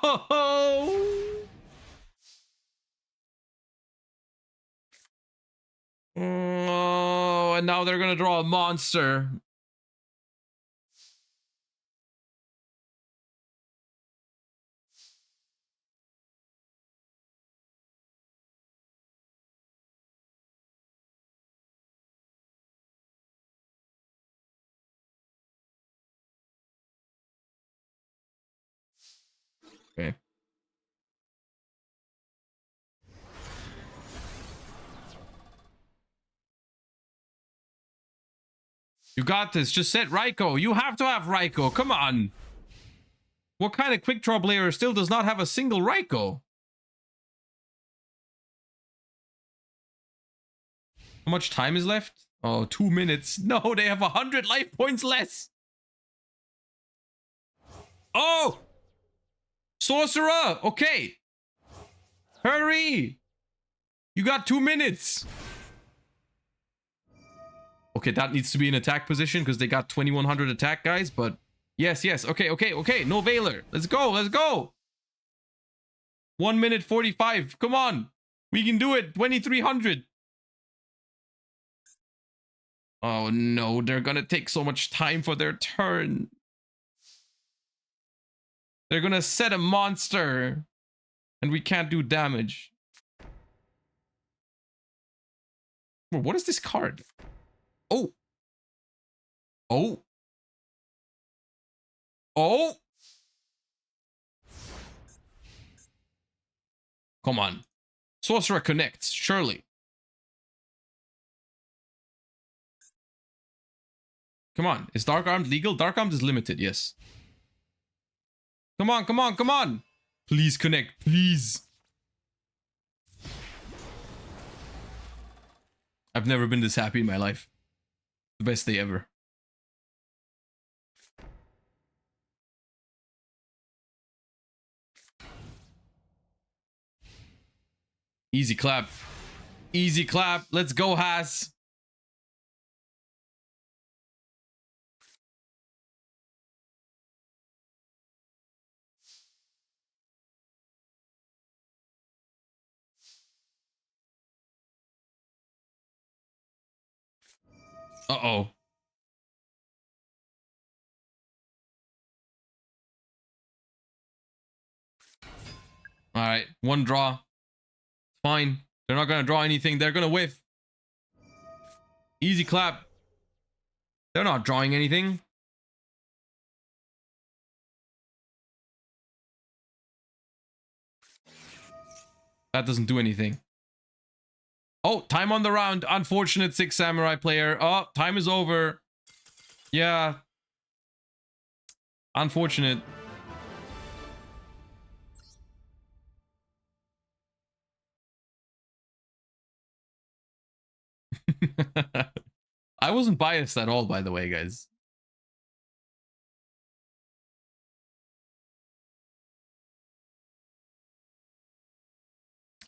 Oh, and now they're gonna draw a monster. Okay. You got this. Just set Raiko. You have to have Raiko. Come on. What kind of quick draw player still does not have a single Raiko? How much time is left? Oh, 2 minutes. No, they have 100 life points less. Oh! Sorcerer! Okay. Hurry! You got 2 minutes. Okay, that needs to be in attack position because they got 2100 attack, guys. But yes, yes. Okay, okay, okay. No Veiler. Let's go. Let's go. 1 minute 45. Come on. We can do it. 2300. Oh no, they're gonna take so much time for their turn. They're gonna set a monster. And we can't do damage. What is this card? Oh. Oh. Oh. Come on. Sorcerer connects, surely. Come on. Is Dark Armed legal? Dark Armed is limited, yes. Come on, come on, come on. Please connect, please. I've never been this happy in my life. The best day ever. Easy clap. Easy clap. Let's go, Haas. Uh-oh. Alright, one draw. Fine. They're not gonna draw anything. They're gonna whiff. Easy clap. They're not drawing anything. That doesn't do anything. Oh, time on the round. Unfortunate 6 Samurai player. Oh, time is over. Yeah. Unfortunate. I wasn't biased at all, by the way, guys.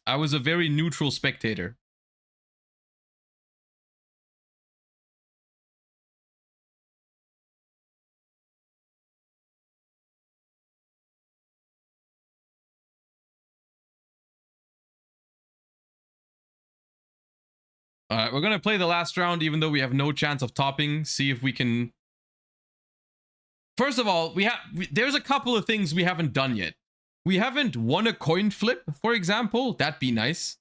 I was a very neutral spectator. Alright, we're gonna play the last round, even though we have no chance of topping. See if we can... First of all, there's a couple of things we haven't done yet. We haven't won a coin flip, for example. That'd be nice.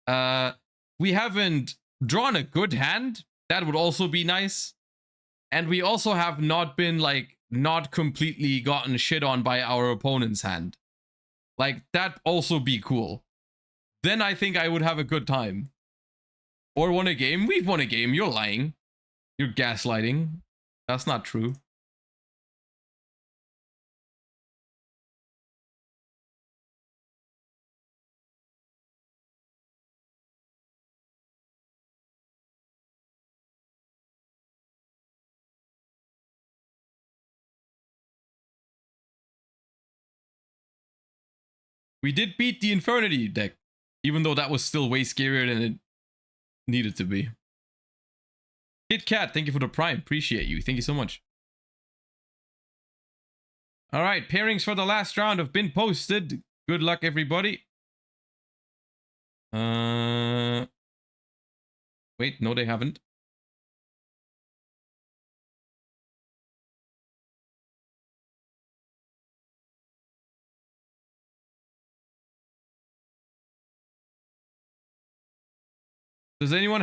We haven't drawn a good hand. That would also be nice. And we also have not been, like, not completely gotten shit on by our opponent's hand. Like, that'd also be cool. Then I think I would have a good time. Or won a game. We've won a game. You're lying. You're gaslighting. That's not true. We did beat the Infernity deck, even though that was still way scarier than it needed to be. Kit Kat, thank you for the prime. Appreciate you. Thank you so much. All right, pairings for the last round have been posted. Good luck, everybody. Wait, no, they haven't. Does anyone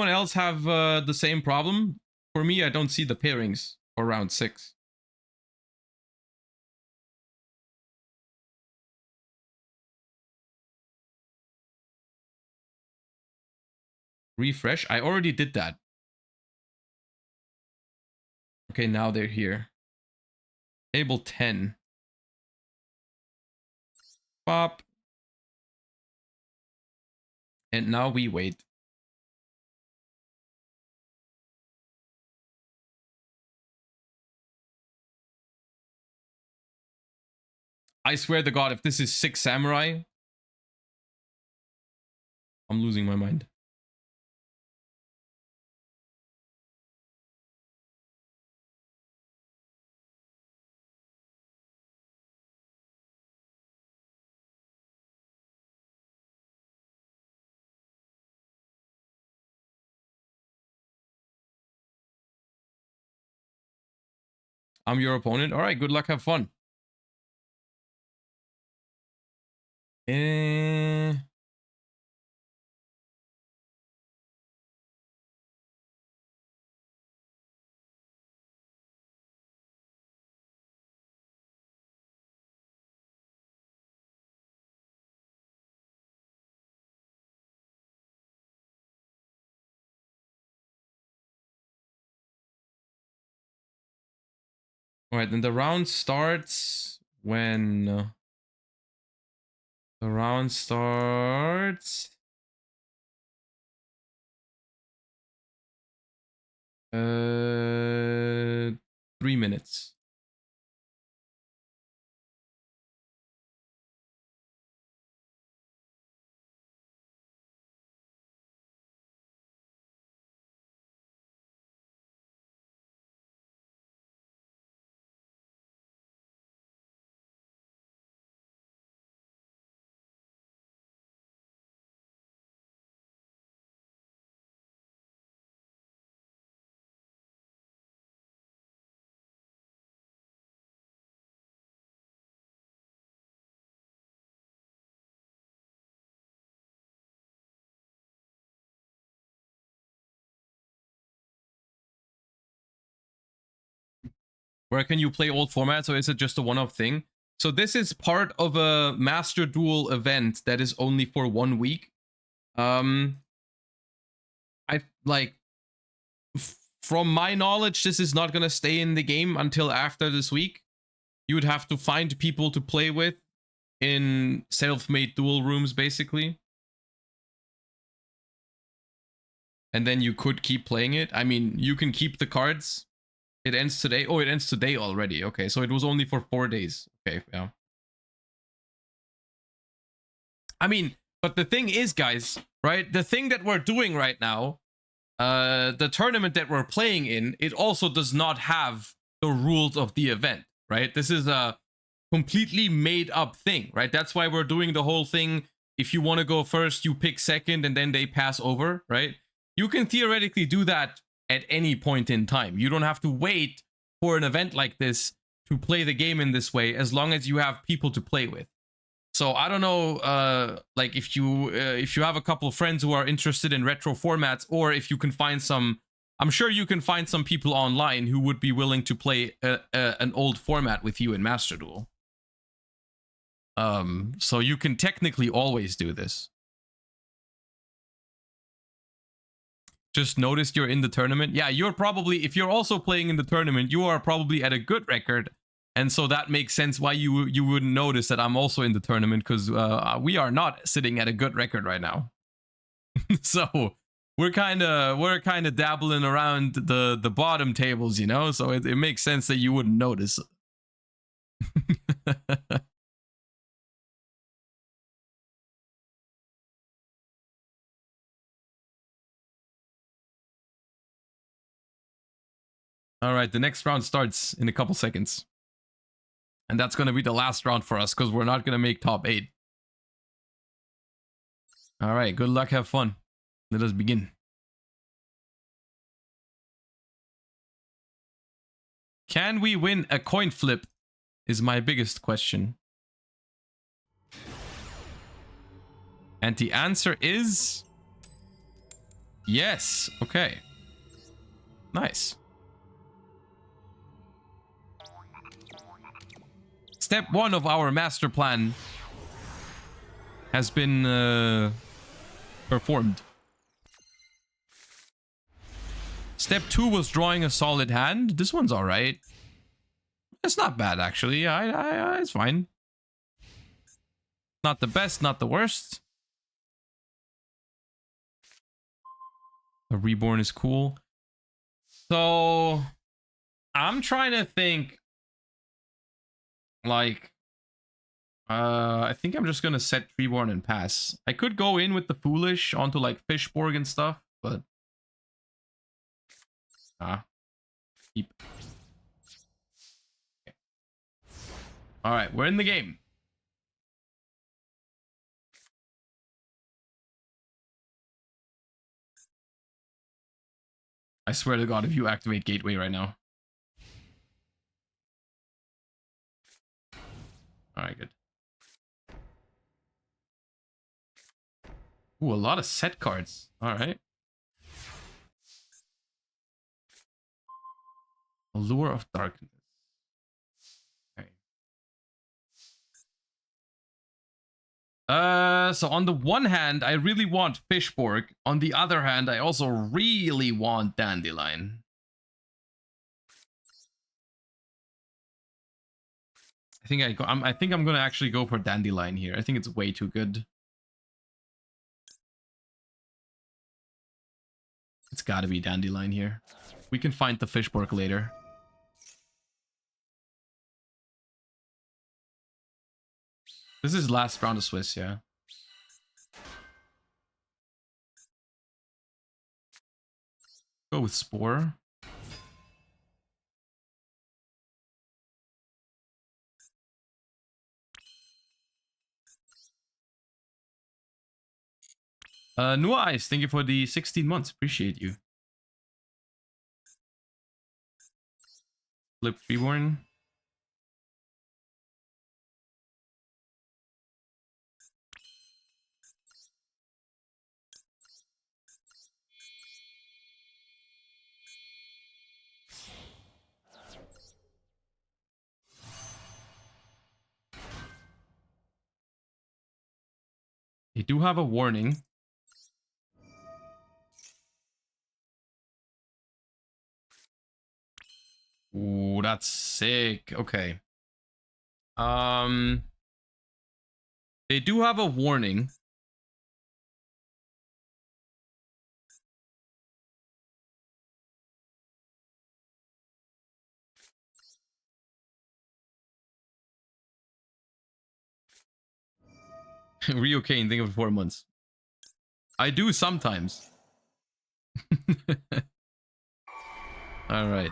else have the same problem? For me, I don't see the pairings for round 6. Refresh. I already did that. Okay, now they're here. Table 10. Pop. And now we wait. I swear to God, if this is 6 Samurai, I'm losing my mind. I'm your opponent. All right, good luck, have fun. All right, then the round starts when the round starts 3 minutes. Where can you play old formats, or is it just a one-off thing? So this is part of a Master Duel event that is only for 1 week. I like, from my knowledge, this is not gonna stay in the game until after this week. You would have to find people to play with in self-made duel rooms, basically. And then you could keep playing it. I mean, you can keep the cards. It ends today. Oh, it ends today already. Okay, so it was only for 4 days. Okay, yeah. I mean, but the thing is, guys, right? The thing that we're doing right now, the tournament that we're playing in, it also does not have the rules of the event, right? This is a completely made up thing, right? That's why we're doing the whole thing. If you want to go first, you pick second and then they pass over, right? You can theoretically do that at any point in time. You don't have to wait for an event like this to play the game in this way, as long as you have people to play with. So I don't know, like if you have a couple of friends who are interested in retro formats, or if you can find some, I'm sure you can find some people online who would be willing to play an old format with you in Master Duel. So you can technically always do this. Just noticed you're in the tournament. Yeah, you're probably, if you're also playing in the tournament, you are probably at a good record. And so that makes sense why you wouldn't notice that I'm also in the tournament, because we are not sitting at a good record right now. So we're kind of dabbling around the bottom tables, you know? So it makes sense that you wouldn't notice. All right, the next round starts in a couple seconds. And that's going to be the last round for us, because we're not going to make top 8. All right, good luck, have fun. Let us begin. Can we win a coin flip is my biggest question. And the answer is yes. Okay. Nice. Step 1 of our master plan has been performed. Step 2 was drawing a solid hand. This one's all right. It's not bad, actually. It's fine. Not the best, not the worst. The Reborn is cool. So, I'm trying to think. Like, I think I'm just gonna set Reborn and pass. I could go in with the Foolish onto like Fishborg and stuff, but keep. Okay. All right, we're in the game. I swear to God, if you activate Gateway right now. All right, good. Ooh, a lot of set cards. All right. Allure of Darkness. Okay. So on the one hand, I really want Fishborg. On the other hand, I also really want Dandelion. I think I'm gonna actually go for Dandelion here. I think it's way too good. It's gotta be Dandelion here. We can find the Fishborg later. This is last round of Swiss, yeah. Go with Spore. New Eyes, thank you for the 16 months. Appreciate you. Flip Reborn. They do have a warning. Ooh, that's sick. Okay. They do have a warning. Rio Kane, think of 4 months. I do sometimes. All right.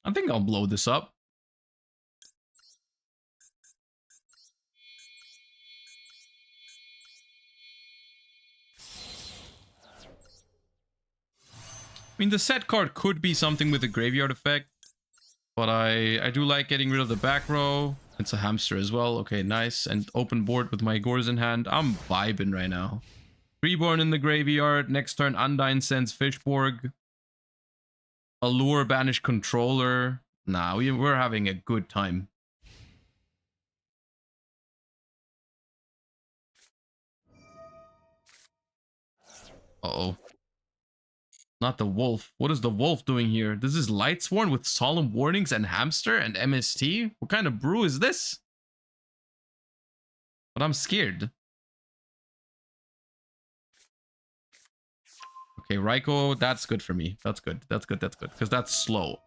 I think I'll blow this up. I mean, the set card could be something with a graveyard effect, but I do like getting rid of the back row. It's a hamster as well. Okay, nice. And open board with my Gores in hand. I'm vibing right now. Reborn in the graveyard. Next turn, Undyne sends Fishborg. Allure, banish controller. Nah, we're having a good time. Uh-oh. Not the wolf. What is the wolf doing here? This is Lightsworn with Solemn Warnings and Hamster and MST? What kind of brew is this? But I'm scared. Okay, Raikou, that's good for me. That's good. That's good. That's good. Because that's slow.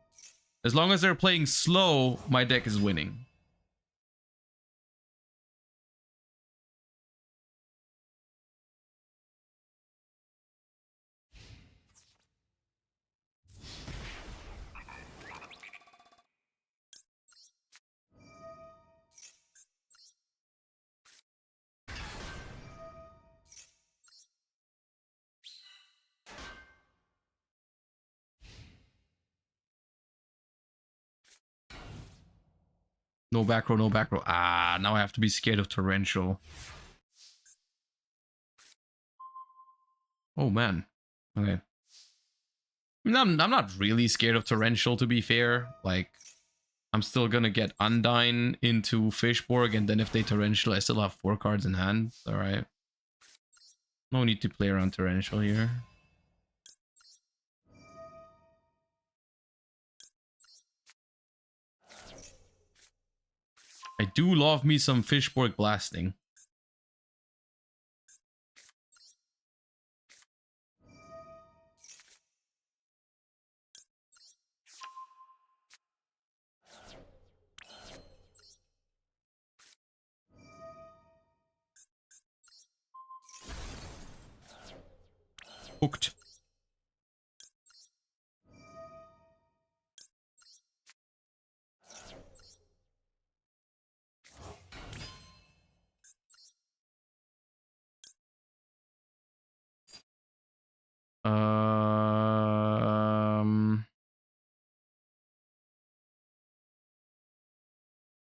As long as they're playing slow, my deck is winning. No back row, no back row. Ah, now I have to be scared of torrential. Oh man. Okay. I mean, I'm not really scared of torrential, to be fair. Like, I'm still gonna get Undyne into Fishborg, and then if they torrential, I still have 4 cards in hand. Alright. No need to play around torrential here. I do love me some Fishborg blasting. Hooked.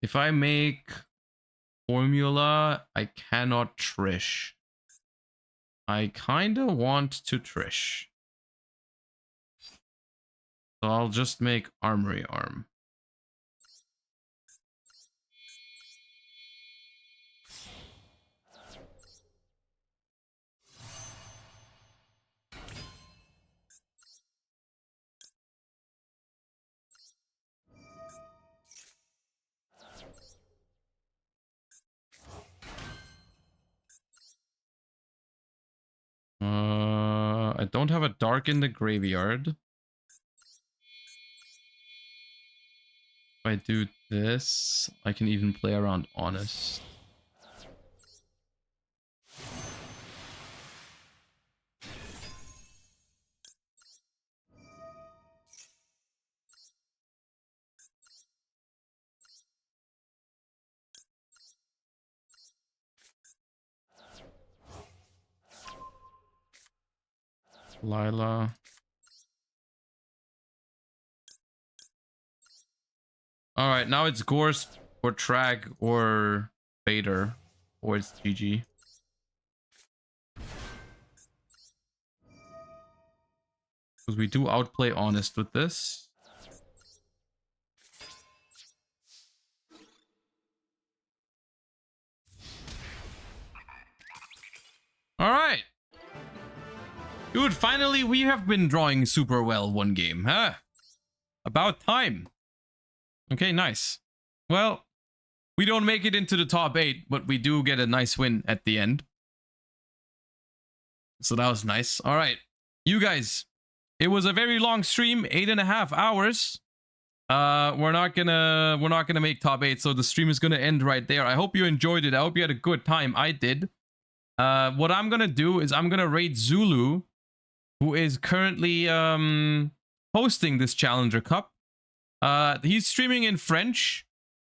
If I make Formula, I cannot Trish. I kinda want to Trish. So I'll just make Armory Arm. I don't have a dark in the graveyard. If I do this, I can even play around Honest. Lila. Alright, now it's Gorse or Trag or Vader, or it's GG. Because we do outplay Honest with this. Alright. Dude, finally we have been drawing super well one game, huh? About time. Okay, nice. Well, we don't make it into the top 8, but we do get a nice win at the end. So that was nice. All right, you guys, it was a very long stream, 8.5 hours. We're not gonna make top 8, so the stream is gonna end right there. I hope you enjoyed it. I hope you had a good time. I did. What I'm gonna do is I'm gonna raid Zulu, who is currently hosting this Challenger Cup. He's streaming in French,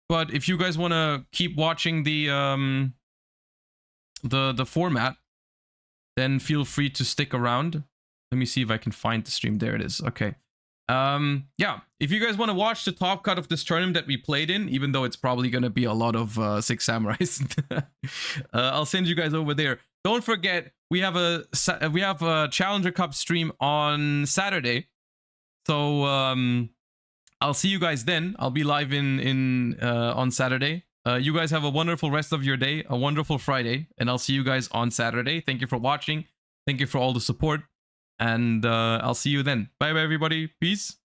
but if you guys want to keep watching the format, then feel free to stick around. Let me see if I can find the stream. There it is. Okay. Yeah, if you guys want to watch the top cut of this tournament that we played in, even though it's probably going to be a lot of 6 Samurais, I'll send you guys over there. Don't forget, we have a Challenger Cup stream on Saturday. So I'll see you guys then. I'll be live on Saturday. You guys have a wonderful rest of your day, a wonderful Friday, and I'll see you guys on Saturday. Thank you for watching. Thank you for all the support, and I'll see you then. Bye bye everybody. Peace.